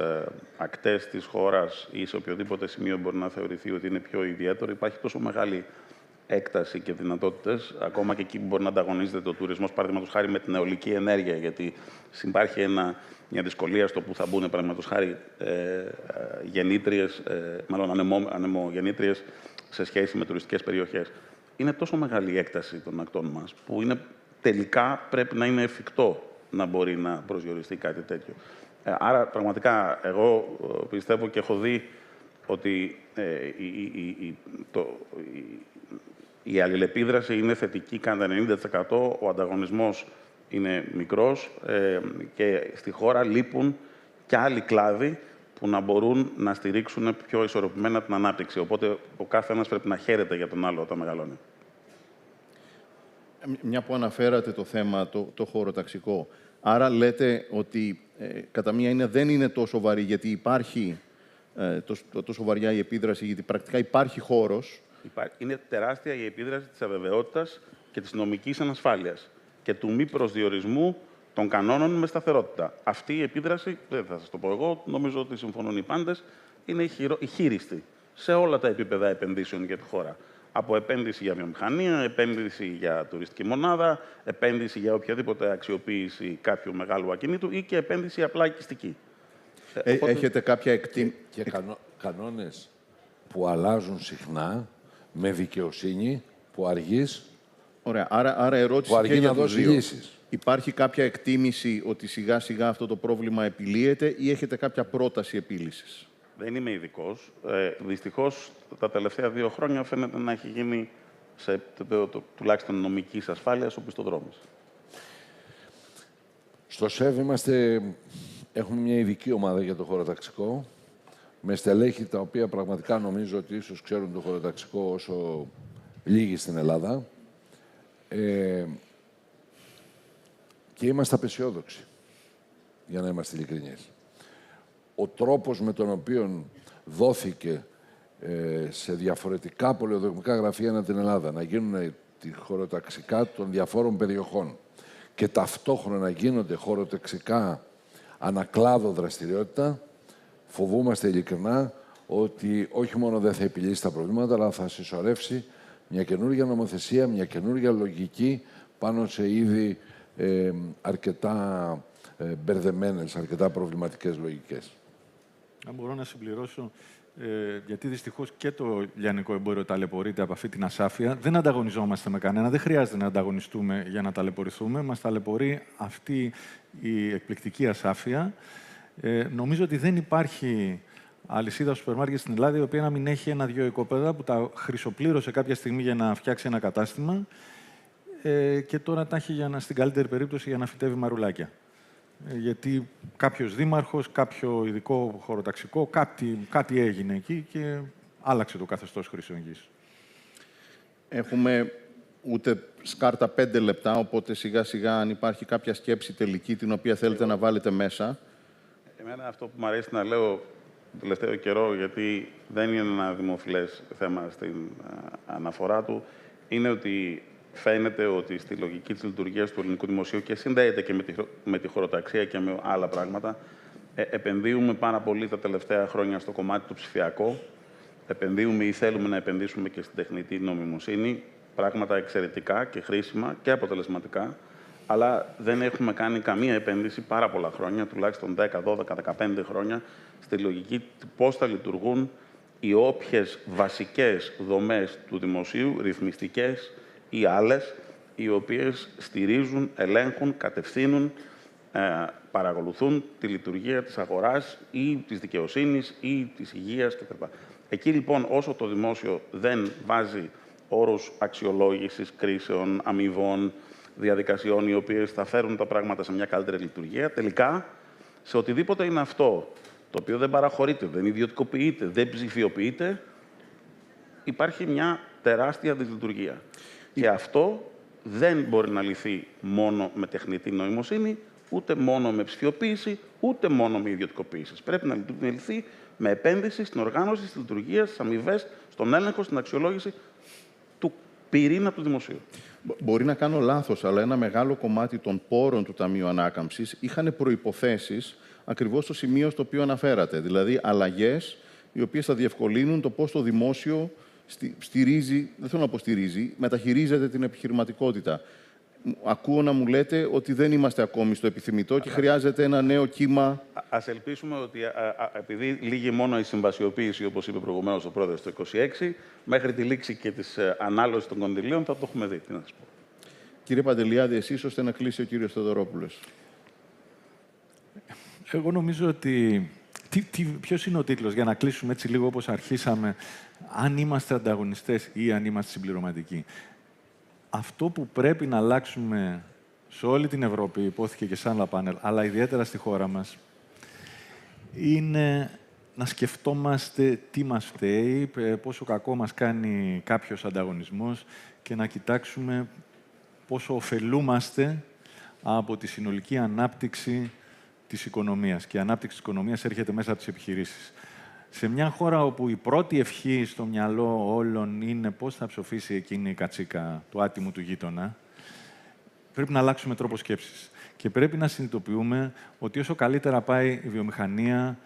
ακτές της χώρας ή σε οποιοδήποτε σημείο μπορεί να θεωρηθεί ότι είναι πιο ιδιαίτερο. Υπάρχει τόσο μεγάλη έκταση και δυνατότητες, ακόμα και εκεί που μπορεί να ανταγωνίζεται ο τουρισμός, παραδείγματος χάρη με την αιωλική ενέργεια, γιατί υπάρχει μια δυσκολία στο που θα μπουν, παραδείγματος χάρη, γεννήτριες, μάλλον ανεμογεννήτριες σε σχέση με τουριστικές περιοχές. Είναι τόσο μεγάλη η έκταση των ακτών μας, που τελικά πρέπει να είναι εφικτό να μπορεί να προσδιοριστεί κάτι τέτοιο. Άρα, πραγματικά, εγώ πιστεύω και έχω δει ότι η αλληλεπίδραση είναι θετική κατά 90%, ο ανταγωνισμός είναι μικρός και στη χώρα λείπουν και άλλοι κλάδοι που να μπορούν να στηρίξουν πιο ισορροπημένα την ανάπτυξη. Οπότε ο κάθε ένας πρέπει να χαίρεται για τον άλλο όταν μεγαλώνει. Μια που αναφέρατε το θέμα, το χωροταξικό. Άρα λέτε ότι κατά μία έννοια δεν είναι τόσο βαρύ, γιατί υπάρχει τόσο βαριά η επίδραση, γιατί πρακτικά υπάρχει χώρος. Είναι τεράστια η επίδραση της αβεβαιότητας και της νομικής ανασφάλειας και του μη προσδιορισμού των κανόνων με σταθερότητα. Αυτή η επίδραση, δεν θα σας το πω εγώ, νομίζω ότι συμφωνούν οι πάντες, είναι η χείριστη σε όλα τα επίπεδα επενδύσεων για τη χώρα. Από επένδυση για βιομηχανία, επένδυση για τουριστική μονάδα, επένδυση για οποιαδήποτε αξιοποίηση κάποιου μεγάλου ακινήτου ή και επένδυση απλά οικιστική. Έχετε κάποια Και κανόνες που αλλάζουν συχνά, με δικαιοσύνη, που αργείς, Ωραία. Άρα ερώτηση που αργεί και για να τους δώσει δύο. λύσεις. Υπάρχει κάποια εκτίμηση ότι σιγά-σιγά αυτό το πρόβλημα επιλύεται ή έχετε κάποια πρόταση επίλυσης? Δεν είμαι ειδικός. Δυστυχώς, τα τελευταία 2 χρόνια φαίνεται να έχει γίνει σε επίπεδο τουλάχιστον νομικής ασφάλειας ο πιστοδρόμος. Στο ΣΕΒ έχουμε μια ειδική ομάδα για το χωροταξικό, με στελέχη τα οποία πραγματικά νομίζω ότι ίσως ξέρουν το χωροταξικό όσο λίγοι στην Ελλάδα. Και είμαστε απεσιόδοξοι, για να είμαστε ειλικρινείς. Ο τρόπος με τον οποίο δόθηκε σε διαφορετικά πολεοδομικά γραφεία ανά την Ελλάδα να γίνουν τη χωροταξικά των διαφόρων περιοχών και ταυτόχρονα να γίνονται χωροταξικά ανακλάδο δραστηριότητα, φοβούμαστε ειλικρινά ότι όχι μόνο δεν θα επιλύσει τα προβλήματα, αλλά θα συσσωρεύσει μια καινούργια νομοθεσία, μια καινούργια λογική πάνω σε ήδη αρκετά μπερδεμένες, αρκετά προβληματικές λογικές. Αν μπορώ να συμπληρώσω, γιατί δυστυχώς και το λιανικό εμπόριο ταλαιπωρείται από αυτή την ασάφεια. Δεν ανταγωνιζόμαστε με κανένα, δεν χρειάζεται να ανταγωνιστούμε για να ταλαιπωρηθούμε. Μας ταλαιπωρεί αυτή η εκπληκτική ασάφεια. Νομίζω ότι δεν υπάρχει αλυσίδα σούπερ μάρκετ στην Ελλάδα η οποία να μην έχει 1-2 οικόπεδα που τα χρυσοπλήρωσε κάποια στιγμή για να φτιάξει ένα κατάστημα και τώρα τα έχει στην καλύτερη περίπτωση για να φυτεύει μαρουλάκια. Γιατί κάποιος δήμαρχος, κάποιο ειδικό χωροταξικό, κάτι έγινε εκεί και άλλαξε το καθεστώς χρήσεων γης. Έχουμε ούτε σκάρτα 5 λεπτά, οπότε σιγά-σιγά αν υπάρχει κάποια σκέψη τελική την οποία θέλετε να βάλετε μέσα. Εμένα αυτό που μου αρέσει να λέω τον τελευταίο καιρό, γιατί δεν είναι ένα δημοφιλές θέμα στην αναφορά του, είναι ότι φαίνεται ότι στη λογική της λειτουργίας του ελληνικού δημοσίου και συνδέεται και με τη χωροταξία και με άλλα πράγματα, επενδύουμε πάρα πολύ τα τελευταία χρόνια στο κομμάτι του ψηφιακό. Επενδύουμε ή θέλουμε να επενδύσουμε και στην τεχνητή νοημοσύνη, πράγματα εξαιρετικά και χρήσιμα και αποτελεσματικά, αλλά δεν έχουμε κάνει καμία επένδυση πάρα πολλά χρόνια, τουλάχιστον 10, 12, 15 χρόνια, στη λογική πώς θα λειτουργούν οι όποιες βασικές δομές του δημοσίου, ρυθμιστικές ή άλλες, οι οποίες στηρίζουν, ελέγχουν, κατευθύνουν, παρακολουθούν τη λειτουργία της αγοράς ή της δικαιοσύνης ή της υγείας κτλ. Εκεί λοιπόν, όσο το δημόσιο δεν βάζει όρους αξιολόγησης, κρίσεων, αμοιβών, διαδικασιών, οι οποίες θα φέρουν τα πράγματα σε μια καλύτερη λειτουργία, τελικά, σε οτιδήποτε είναι αυτό, το οποίο δεν παραχωρείται, δεν ιδιωτικοποιείται, δεν ψηφιοποιείται, υπάρχει μια τεράστια δυσλειτουργία. Και αυτό δεν μπορεί να λυθεί μόνο με τεχνητή νοημοσύνη, ούτε μόνο με ψηφιοποίηση, ούτε μόνο με ιδιωτικοποίηση. Πρέπει να λυθεί με επένδυση στην οργάνωση, στη λειτουργία, στις αμοιβές, στον έλεγχο, στην αξιολόγηση του πυρήνα του δημοσίου. Μπορεί να κάνω λάθος, αλλά ένα μεγάλο κομμάτι των πόρων του Ταμείου Ανάκαμψης είχαν προϋποθέσεις ακριβώς στο σημείο στο οποίο αναφέρατε. Δηλαδή, αλλαγές οι οποίες θα διευκολύνουν το πώς το δημόσιο στηρίζει, δεν θέλω να πω στηρίζει, μεταχειρίζεται την επιχειρηματικότητα. Ακούω να μου λέτε ότι δεν είμαστε ακόμη στο επιθυμητό και χρειάζεται ένα νέο κύμα. Ας ελπίσουμε ότι επειδή λύγει μόνο η συμβασιοποίηση, όπως είπε προηγουμένως ο πρόεδρος το 2026, μέχρι τη λήξη και της ανάλωσης των κονδυλίων θα το έχουμε δει. Τι να σας πω. Κύριε Παντελιάδη, εσείς ώστε να κλείσει ο κύριος Θεοδωρόπουλος. Εγώ νομίζω ότι... Ποιος είναι ο τίτλος, για να κλείσουμε έτσι λίγο όπως αρχίσαμε, αν είμαστε ανταγωνιστές ή αν είμαστε συμπληρωματικοί. Αυτό που πρέπει να αλλάξουμε σε όλη την Ευρώπη, υπόθηκε και σαν άλλα πάνελ, αλλά ιδιαίτερα στη χώρα μας, είναι να σκεφτόμαστε τι μας φταίει, πόσο κακό μας κάνει κάποιος ανταγωνισμός και να κοιτάξουμε πόσο ωφελούμαστε από τη συνολική ανάπτυξη της οικονομίας. Και η ανάπτυξη της οικονομίας έρχεται μέσα από τις επιχειρήσεις. Σε μια χώρα όπου η πρώτη ευχή στο μυαλό όλων είναι πώς θα ψοφήσει εκείνη η κατσίκα του άτιμου του γείτονα, πρέπει να αλλάξουμε τρόπο σκέψης. Και πρέπει να συνειδητοποιούμε ότι όσο καλύτερα πάει η βιομηχανία,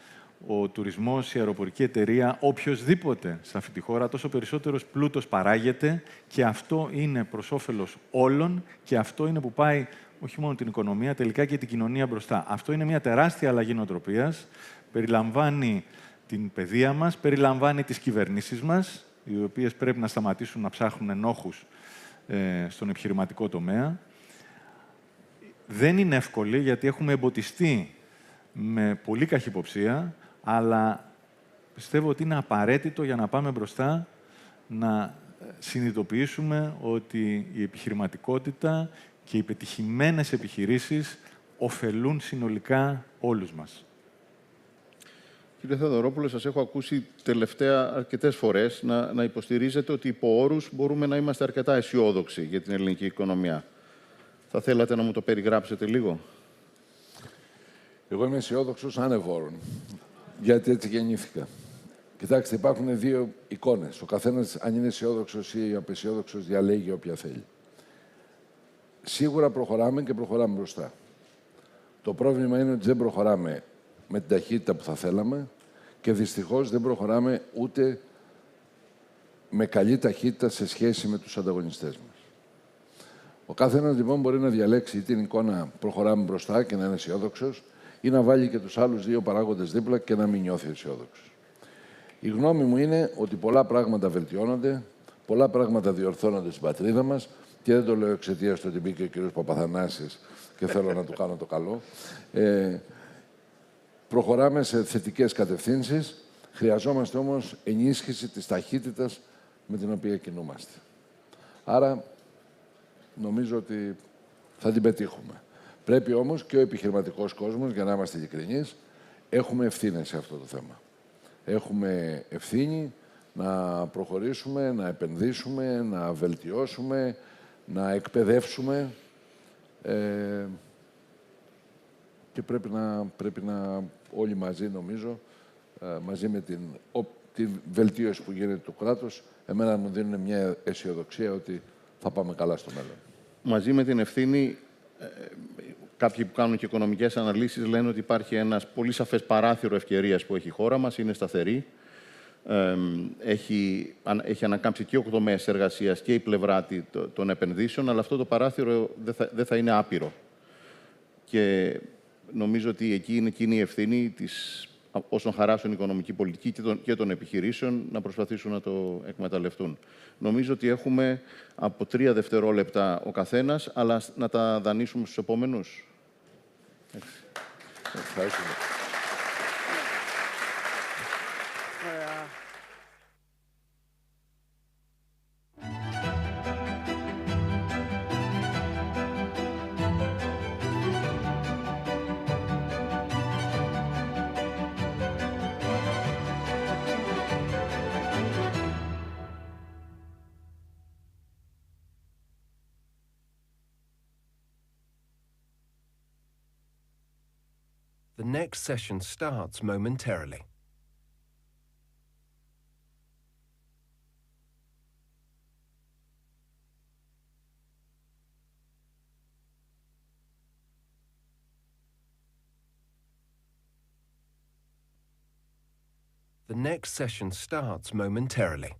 ο τουρισμός, η αεροπορική εταιρεία, οποιοσδήποτε σε αυτή τη χώρα, τόσο περισσότερος πλούτος παράγεται και αυτό είναι προς όφελος όλων και αυτό είναι που πάει όχι μόνο την οικονομία, τελικά και την κοινωνία μπροστά. Αυτό είναι μια τεράστια αλλαγή νοοτροπίας, περιλαμβάνει την παιδεία μας, περιλαμβάνει τις κυβερνήσεις μας, οι οποίες πρέπει να σταματήσουν να ψάχνουν ενόχους στον επιχειρηματικό τομέα. Δεν είναι εύκολη, γιατί έχουμε εμποτιστεί με πολύ καχυποψία, αλλά πιστεύω ότι είναι απαραίτητο για να πάμε μπροστά να συνειδητοποιήσουμε ότι η επιχειρηματικότητα και οι πετυχημένες επιχειρήσεις ωφελούν συνολικά όλους μας. Κύριε Θεοδωρόπουλο, σας έχω ακούσει τελευταία αρκετές φορές να υποστηρίζετε ότι υπό όρους μπορούμε να είμαστε αρκετά αισιόδοξοι για την ελληνική οικονομία. Θα θέλατε να μου το περιγράψετε λίγο? Εγώ είμαι αισιόδοξος ανεβόρων, γιατί έτσι γεννήθηκα. Κοιτάξτε, υπάρχουν δύο εικόνες. Ο καθένας, αν είναι αισιόδοξος ή απαισιόδοξος, διαλέγει όποια θέλει. Σίγουρα προχωράμε και προχωράμε μπροστά. Το πρόβλημα είναι ότι δεν προχωράμε με την ταχύτητα που θα θέλαμε και δυστυχώς δεν προχωράμε ούτε με καλή ταχύτητα σε σχέση με τους ανταγωνιστές μας. Ο καθένας λοιπόν μπορεί να διαλέξει την εικόνα προχωράμε μπροστά και να είναι αισιόδοξος ή να βάλει και τους άλλους δύο παράγοντες δίπλα και να μην νιώθει αισιόδοξος. Η γνώμη μου είναι ότι πολλά πράγματα βελτιώνονται, πολλά πράγματα διορθώνονται στην πατρίδα μας και δεν το λέω εξαιτίας του ότι μπήκε ο κ. Παπαθανάσης και θέλω να του κάνω το καλό. Προχωράμε σε θετικές κατευθύνσεις. Χρειαζόμαστε όμως ενίσχυση της ταχύτητας με την οποία κινούμαστε. Άρα, νομίζω ότι θα την πετύχουμε. Πρέπει όμως και ο επιχειρηματικός κόσμος, για να είμαστε ειλικρινείς, έχουμε ευθύνες σε αυτό το θέμα. Έχουμε ευθύνη να προχωρήσουμε, να επενδύσουμε, να βελτιώσουμε, να εκπαιδεύσουμε και πρέπει να όλοι μαζί, νομίζω, μαζί με την βελτίωση που γίνεται του κράτους, εμένα μου δίνουν μια αισιοδοξία ότι θα πάμε καλά στο μέλλον. Μαζί με την ευθύνη, κάποιοι που κάνουν και οικονομικές αναλύσεις λένε ότι υπάρχει ένας πολύ σαφές παράθυρο ευκαιρίας που έχει η χώρα μας, είναι σταθερή. Έχει ανακάμψει και ο τομέας εργασίας και η πλευρά των επενδύσεων, αλλά αυτό το παράθυρο δεν θα είναι άπειρο. Και νομίζω ότι εκεί είναι κοινή ευθύνη όσων χαράσουν η οικονομική πολιτική και των επιχειρήσεων να προσπαθήσουν να το εκμεταλλευτούν. Νομίζω ότι έχουμε από 3 δευτερόλεπτα ο καθένας, αλλά να τα δανείσουμε στους επόμενους. Ευχαριστούμε. The next session starts momentarily. The next session starts momentarily.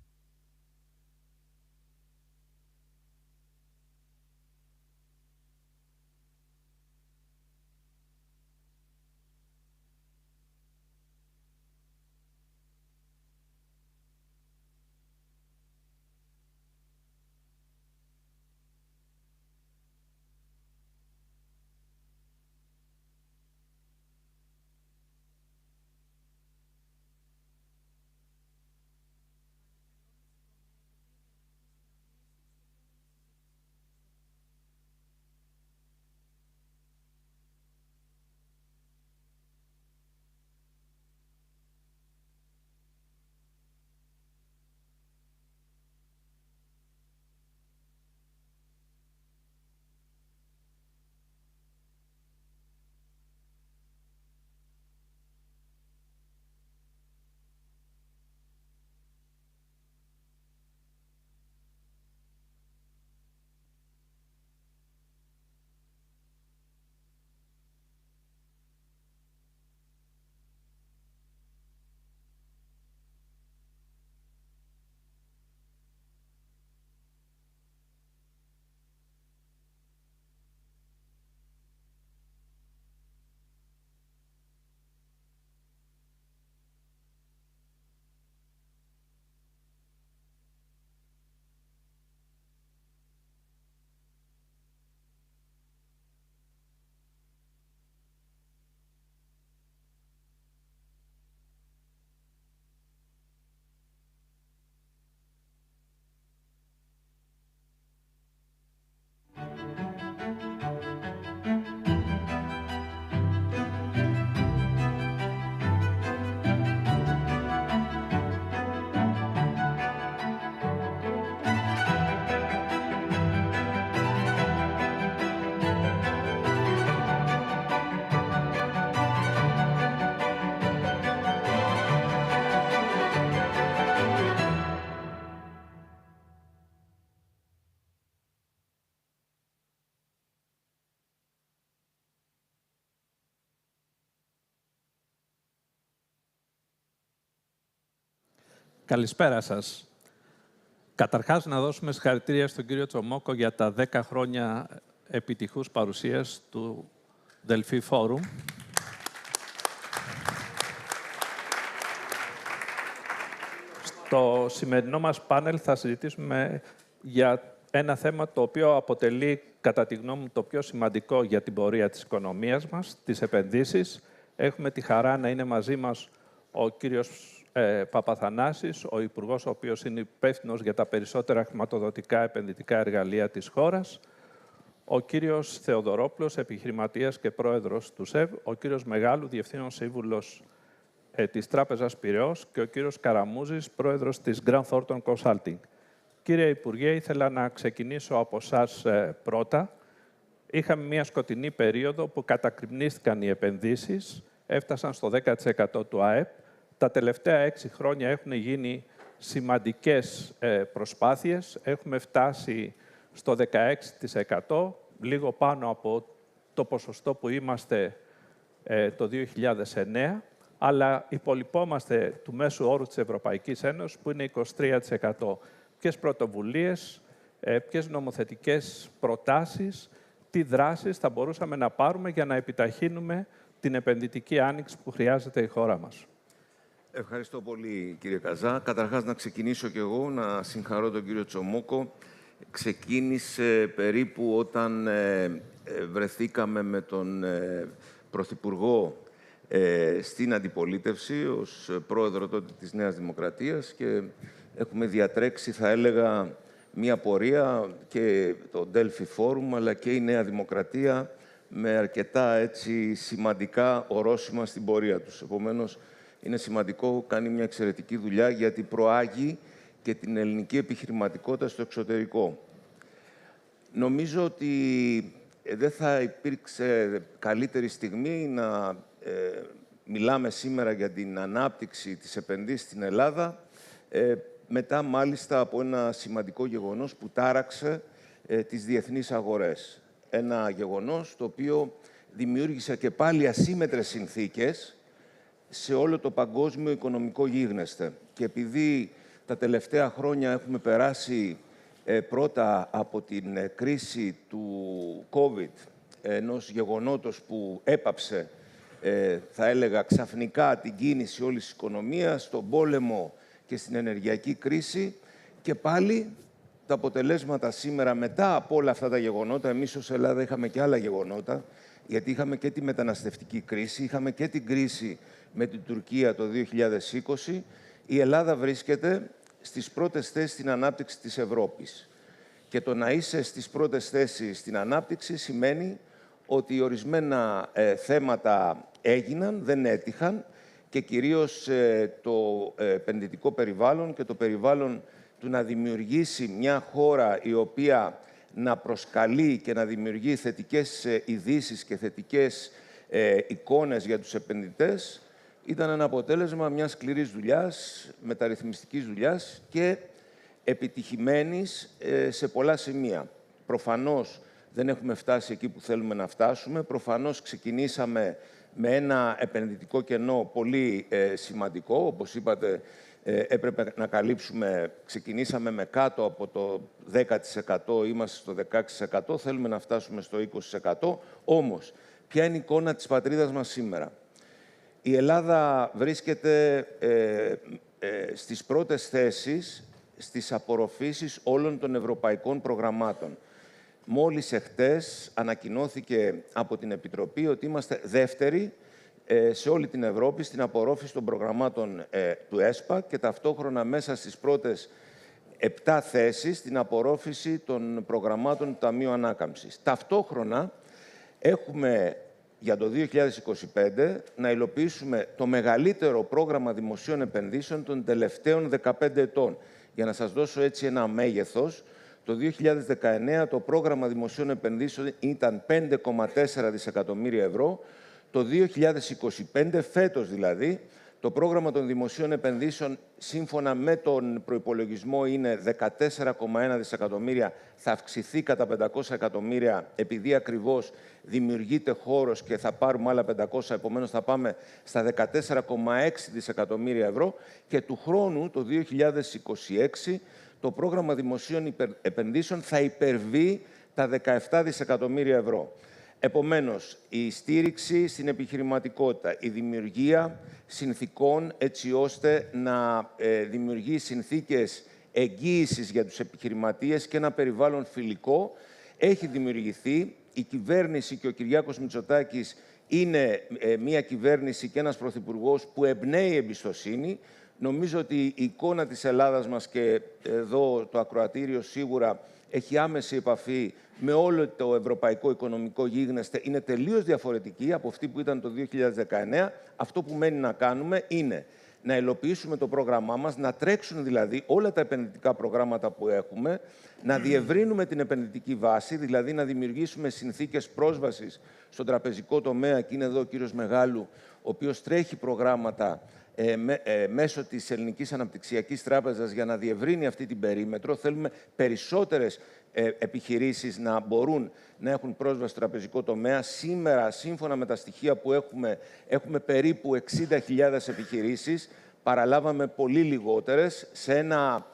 Καλησπέρα σας. Καταρχάς, να δώσουμε συγχαρητήρια στον κύριο Τσομόκο για τα 10 χρόνια επιτυχούς παρουσίας του Delphi Forum. Στο σημερινό μας πάνελ θα συζητήσουμε για ένα θέμα το οποίο αποτελεί, κατά τη γνώμη μου, το πιο σημαντικό για την πορεία της οικονομίας μας, τις επενδύσεις. Έχουμε τη χαρά να είναι μαζί μας ο κύριος Παπαθανάσης, ο Υπουργός, ο οποίος είναι υπεύθυνος για τα περισσότερα χρηματοδοτικά επενδυτικά εργαλεία της χώρας, ο κύριος Θεοδωρόπουλος, επιχειρηματίας και πρόεδρος του ΣΕΒ, ο κύριος Μεγάλου, διευθύνων σύμβουλος της Τράπεζας Πειραιώς και ο κύριος Καραμούζης, πρόεδρος της Grant Thornton Consulting. Κύριε Υπουργέ, ήθελα να ξεκινήσω από εσάς πρώτα. Είχαμε μια σκοτεινή περίοδο που κατακριμνίστηκαν οι επενδύσεις, έφτασαν στο 10% του ΑΕΠ. Τα τελευταία 6 χρόνια έχουν γίνει σημαντικές προσπάθειες. Έχουμε φτάσει στο 16%, λίγο πάνω από το ποσοστό που είμαστε το 2009, αλλά υπολοιπόμαστε του μέσου όρου της Ευρωπαϊκής Ένωσης, που είναι 23%. Ποιες πρωτοβουλίες, ποιες νομοθετικές προτάσεις, τι δράσεις θα μπορούσαμε να πάρουμε για να επιταχύνουμε την επενδυτική άνοιξη που χρειάζεται η χώρα μας. Ευχαριστώ πολύ, κύριε Καζά. Καταρχάς, να ξεκινήσω κι εγώ, να συγχαρώ τον κύριο Τσομόκο. Ξεκίνησε περίπου όταν βρεθήκαμε με τον Πρωθυπουργό στην αντιπολίτευση, ως πρόεδρο τότε της Νέας Δημοκρατίας, και έχουμε διατρέξει, θα έλεγα, μία πορεία και το Delphi Forum, αλλά και η Νέα Δημοκρατία, με αρκετά έτσι σημαντικά ορόσημα στην πορεία τους. Επομένως, είναι σημαντικό, κάνει μια εξαιρετική δουλειά, γιατί προάγει και την ελληνική επιχειρηματικότητα στο εξωτερικό. Νομίζω ότι δεν θα υπήρξε καλύτερη στιγμή να μιλάμε σήμερα για την ανάπτυξη της επενδύσης στην Ελλάδα, μετά μάλιστα από ένα σημαντικό γεγονός που τάραξε τις διεθνείς αγορές. Ένα γεγονός το οποίο δημιούργησε και πάλι ασύμμετρες συνθήκες σε όλο το παγκόσμιο οικονομικό γίγνεσθε. Και επειδή τα τελευταία χρόνια έχουμε περάσει πρώτα από την κρίση του COVID, ενός γεγονότος που έπαψε, θα έλεγα, ξαφνικά την κίνηση όλης της οικονομίας, στον πόλεμο και στην ενεργειακή κρίση, και πάλι τα αποτελέσματα σήμερα, μετά από όλα αυτά τα γεγονότα, εμείς ως Ελλάδα είχαμε και άλλα γεγονότα, γιατί είχαμε και τη μεταναστευτική κρίση, είχαμε και την κρίση με την Τουρκία το 2020, η Ελλάδα βρίσκεται στις πρώτες θέσεις στην ανάπτυξη της Ευρώπης. Και το να είσαι στις πρώτες θέσεις στην ανάπτυξη σημαίνει ότι ορισμένα θέματα έγιναν, δεν έτυχαν, και κυρίως το επενδυτικό περιβάλλον και το περιβάλλον του να δημιουργήσει μια χώρα η οποία να προσκαλεί και να δημιουργεί θετικές ειδήσεις και θετικές εικόνες για τους επενδυτές, ήταν ένα αποτέλεσμα μιας σκληρής δουλειάς, μεταρρυθμιστικής δουλειάς και επιτυχημένης σε πολλά σημεία. Προφανώς δεν έχουμε φτάσει εκεί που θέλουμε να φτάσουμε. Προφανώς ξεκινήσαμε με ένα επενδυτικό κενό πολύ σημαντικό. Όπως είπατε, έπρεπε να καλύψουμε, ξεκινήσαμε με κάτω από το 10%, είμαστε στο 16%, θέλουμε να φτάσουμε στο 20%. Όμως, ποια είναι η εικόνα της πατρίδας μας σήμερα? Η Ελλάδα βρίσκεται στις πρώτες θέσεις στις απορροφήσεις όλων των ευρωπαϊκών προγραμμάτων. Μόλις εχθές ανακοινώθηκε από την Επιτροπή ότι είμαστε δεύτεροι σε όλη την Ευρώπη στην απορρόφηση των προγραμμάτων του ΕΣΠΑ και ταυτόχρονα μέσα στις πρώτες 7 θέσεις στην απορρόφηση των προγραμμάτων του Ταμείου Ανάκαμψης. Ταυτόχρονα έχουμε για το 2025 να υλοποιήσουμε το μεγαλύτερο πρόγραμμα δημοσίων επενδύσεων των τελευταίων 15 ετών. Για να σας δώσω έτσι ένα μέγεθος, το 2019 το πρόγραμμα δημοσίων επενδύσεων ήταν 5,4 δισεκατομμύρια ευρώ. Το 2025, φέτος δηλαδή, Το πρόγραμμα των δημοσίων επενδύσεων, σύμφωνα με τον προϋπολογισμό, είναι 14,1 δισεκατομμύρια. Θα αυξηθεί κατά 500 εκατομμύρια, επειδή ακριβώς δημιουργείται χώρος και θα πάρουμε άλλα 500, επομένως θα πάμε στα 14,6 δισεκατομμύρια ευρώ. Και του χρόνου, το 2026, το πρόγραμμα δημοσίων επενδύσεων θα υπερβεί τα 17 δισεκατομμύρια ευρώ. Επομένως, η στήριξη στην επιχειρηματικότητα, η δημιουργία συνθήκων έτσι ώστε να δημιουργεί συνθήκες εγγύησης για τους επιχειρηματίες και ένα περιβάλλον φιλικό, έχει δημιουργηθεί. Η κυβέρνηση και ο Κυριάκος Μητσοτάκης είναι μια κυβέρνηση και ένας πρωθυπουργός που εμπνέει εμπιστοσύνη. Νομίζω ότι η εικόνα της Ελλάδας μας, και εδώ το ακροατήριο σίγουρα έχει άμεση επαφή με όλο το ευρωπαϊκό οικονομικό γίγνεσθε, είναι τελείως διαφορετική από αυτή που ήταν το 2019. Αυτό που μένει να κάνουμε είναι να υλοποιήσουμε το πρόγραμμά μας, να τρέξουν δηλαδή όλα τα επενδυτικά προγράμματα που έχουμε, να διευρύνουμε την επενδυτική βάση, δηλαδή να δημιουργήσουμε συνθήκες πρόσβασης στον τραπεζικό τομέα, και είναι εδώ ο κύριος Μεγάλου, ο οποίος τρέχει προγράμματα μέσω της Ελληνικής Αναπτυξιακής Τράπεζας για να διευρύνει αυτή την περίμετρο. Θέλουμε περισσότερες επιχειρήσεις να μπορούν να έχουν πρόσβαση στο τραπεζικό τομέα. Σήμερα, σύμφωνα με τα στοιχεία που έχουμε περίπου 60.000 επιχειρήσεις. Παραλάβαμε πολύ λιγότερες σε ένα,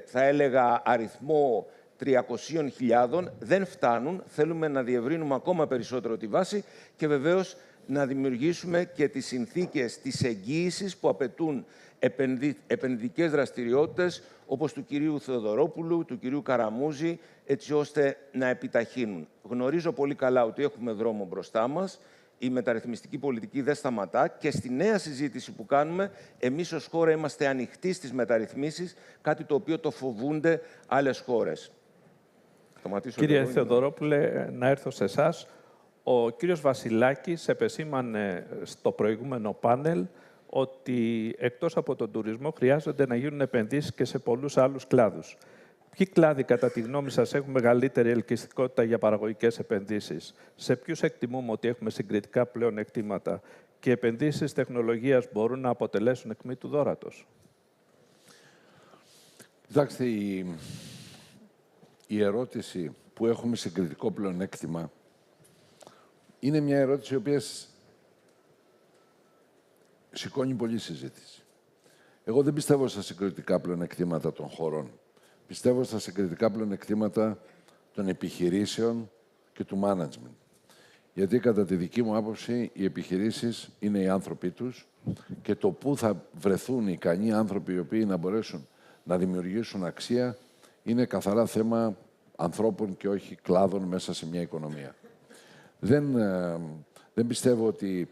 θα έλεγα, αριθμό 300.000. Δεν φτάνουν. Θέλουμε να διευρύνουμε ακόμα περισσότερο τη βάση και βεβαίως να δημιουργήσουμε και τις συνθήκες της εγγύησης που απαιτούν επενδυτικές δραστηριότητες όπως του κυρίου Θεοδωρόπουλου, του κυρίου Καραμούζη, έτσι ώστε να επιταχύνουν. Γνωρίζω πολύ καλά ότι έχουμε δρόμο μπροστά μας. Η μεταρρυθμιστική πολιτική δεν σταματά και στη νέα συζήτηση που κάνουμε, εμείς ως χώρα είμαστε ανοιχτοί στις μεταρρυθμίσεις, κάτι το οποίο το φοβούνται άλλες χώρες. Κύριε Θεοδωρόπουλε, να έρθω σε εσάς. Ο κύριος Βασιλάκης επεσήμανε στο προηγούμενο πάνελ ότι εκτός από τον τουρισμό χρειάζονται να γίνουν επενδύσεις και σε πολλούς άλλους κλάδους. Ποιοι κλάδοι, κατά τη γνώμη σας, έχουν μεγαλύτερη ελκυστικότητα για παραγωγικές επενδύσεις? Σε ποιους εκτιμούμε ότι έχουμε συγκριτικά πλέον εκτίματα? Και επενδύσεις τεχνολογίας μπορούν να αποτελέσουν εκμή του δώρατος? Κοιτάξτε, η ερώτηση που έχουμε συγκριτικό πλεονέκτημα είναι μια ερώτηση η οποία σηκώνει πολλή συζήτηση. Εγώ δεν πιστεύω στα συγκριτικά πλεονεκτήματα των χωρών. Πιστεύω στα συγκριτικά πλεονεκτήματα των επιχειρήσεων και του management. Γιατί κατά τη δική μου άποψη οι επιχειρήσεις είναι οι άνθρωποι τους και το πού θα βρεθούν οι ικανοί άνθρωποι οι οποίοι να μπορέσουν να δημιουργήσουν αξία είναι καθαρά θέμα ανθρώπων και όχι κλάδων μέσα σε μια οικονομία. Δεν πιστεύω ότι...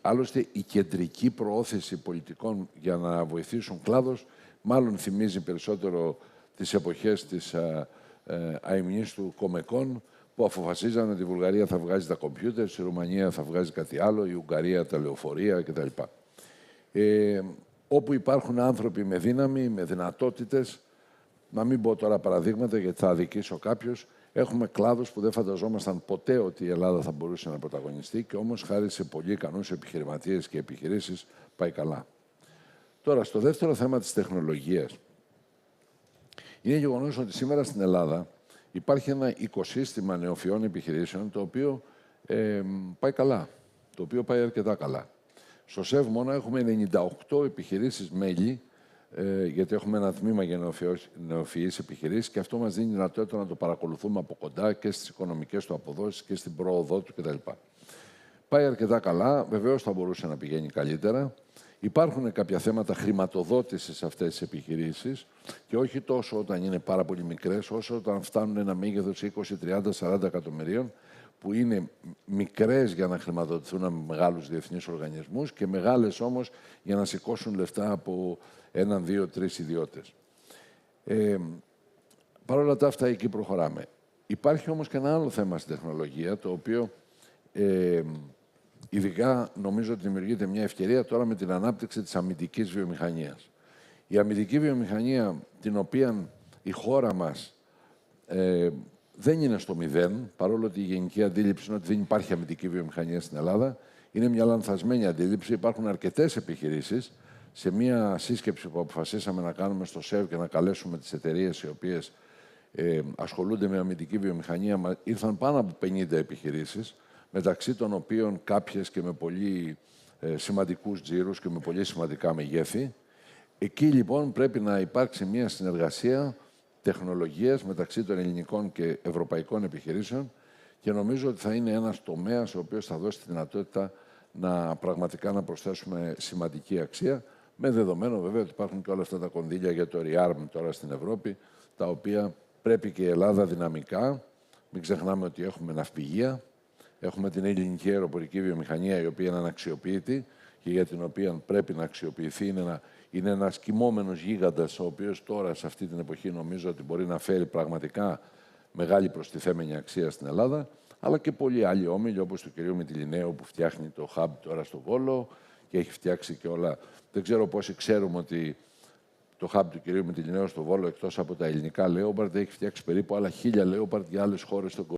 Άλλωστε, η κεντρική προώθηση πολιτικών για να βοηθήσουν κλάδος μάλλον θυμίζει περισσότερο τις εποχές της αημνής του Κομεκών, που αποφασίζανε ότι η Βουλγαρία θα βγάζει τα κομπιούτερ, η Ρουμανία θα βγάζει κάτι άλλο, η Ουγγαρία τα λεωφορεία κτλ. Όπου υπάρχουν άνθρωποι με δύναμη, με δυνατότητες, να μην πω τώρα παραδείγματα γιατί θα αδικήσω κάποιους, έχουμε κλάδους που δεν φανταζόμασταν ποτέ ότι η Ελλάδα θα μπορούσε να πρωταγωνιστεί και όμως χάρη σε πολύ ικανούς επιχειρηματίες και επιχειρήσεις πάει καλά. Τώρα, στο δεύτερο θέμα της τεχνολογίας, είναι γεγονός ότι σήμερα στην Ελλάδα υπάρχει ένα οικοσύστημα νεοφυών επιχειρήσεων το οποίο πάει καλά, το οποίο πάει αρκετά καλά. Στο ΣΕΒ μόνο έχουμε 98 επιχειρήσεις μέλη, γιατί έχουμε ένα τμήμα για νεοφυείς επιχειρήσεις και αυτό μας δίνει δυνατότητα να το παρακολουθούμε από κοντά και στις οικονομικές του αποδόσεις και στην πρόοδό του κτλ. Πάει αρκετά καλά, βεβαίως θα μπορούσε να πηγαίνει καλύτερα. Υπάρχουν κάποια θέματα χρηματοδότησης σε αυτές τις επιχειρήσεις και όχι τόσο όταν είναι πάρα πολύ μικρές, όσο όταν φτάνουν ένα μέγεθος 20, 30, 40 εκατομμυρίων, που είναι μικρές για να χρηματοδοτηθούν με μεγάλους διεθνείς οργανισμούς και μεγάλες όμως για να σηκώσουν λεφτά από 1, 2, 3 ιδιώτες. Παρ' όλα τα αυτά, εκεί προχωράμε. Υπάρχει όμως και ένα άλλο θέμα στην τεχνολογία, το οποίο ειδικά νομίζω ότι δημιουργείται μια ευκαιρία τώρα με την ανάπτυξη της αμυντικής βιομηχανίας. Η αμυντική βιομηχανία, την οποία η χώρα μας δεν είναι στο μηδέν, παρόλο ότι η γενική αντίληψη είναι ότι δεν υπάρχει αμυντική βιομηχανία στην Ελλάδα, είναι μια λανθασμένη αντίληψη. Υπάρχουν αρκετές επιχειρήσεις. Σε μια σύσκεψη που αποφασίσαμε να κάνουμε στο ΣΕΒ και να καλέσουμε τις εταιρείες οι οποίες ασχολούνται με αμυντική βιομηχανία, ήρθαν πάνω από 50 επιχειρήσεις, μεταξύ των οποίων κάποιες και με πολύ σημαντικούς τζίρους και με πολύ σημαντικά μεγέθη. Εκεί λοιπόν πρέπει να υπάρξει μια συνεργασία τεχνολογίας μεταξύ των ελληνικών και ευρωπαϊκών επιχειρήσεων και νομίζω ότι θα είναι ένας τομέας ο οποίος θα δώσει τη δυνατότητα πραγματικά να προσθέσουμε σημαντική αξία, με δεδομένο βέβαια ότι υπάρχουν και όλα αυτά τα κονδύλια για το rearm τώρα στην Ευρώπη, τα οποία πρέπει και η Ελλάδα δυναμικά. Μην ξεχνάμε ότι έχουμε ναυπηγεία, έχουμε την ελληνική αεροπορική βιομηχανία, η οποία είναι αναξιοποιητή και για την οποία πρέπει να αξιοποιηθεί. Είναι ένας κυμόμενος γίγαντας, ο οποίος τώρα σε αυτή την εποχή νομίζω ότι μπορεί να φέρει πραγματικά μεγάλη προστιθέμενη αξία στην Ελλάδα, αλλά και πολλοί άλλοι όμιλοι, όπως του κ. Μητυλινέου που φτιάχνει το hub τώρα στο Βόλο και έχει φτιάξει και όλα. Δεν ξέρω πόσοι ξέρουμε ότι το hub του κ. Μητυλινέου στο Βόλο, εκτός από τα ελληνικά Λέοπαρντ, έχει φτιάξει περίπου άλλα 1000 Λέοπαρντ για άλλες χώρες στον κόσμο.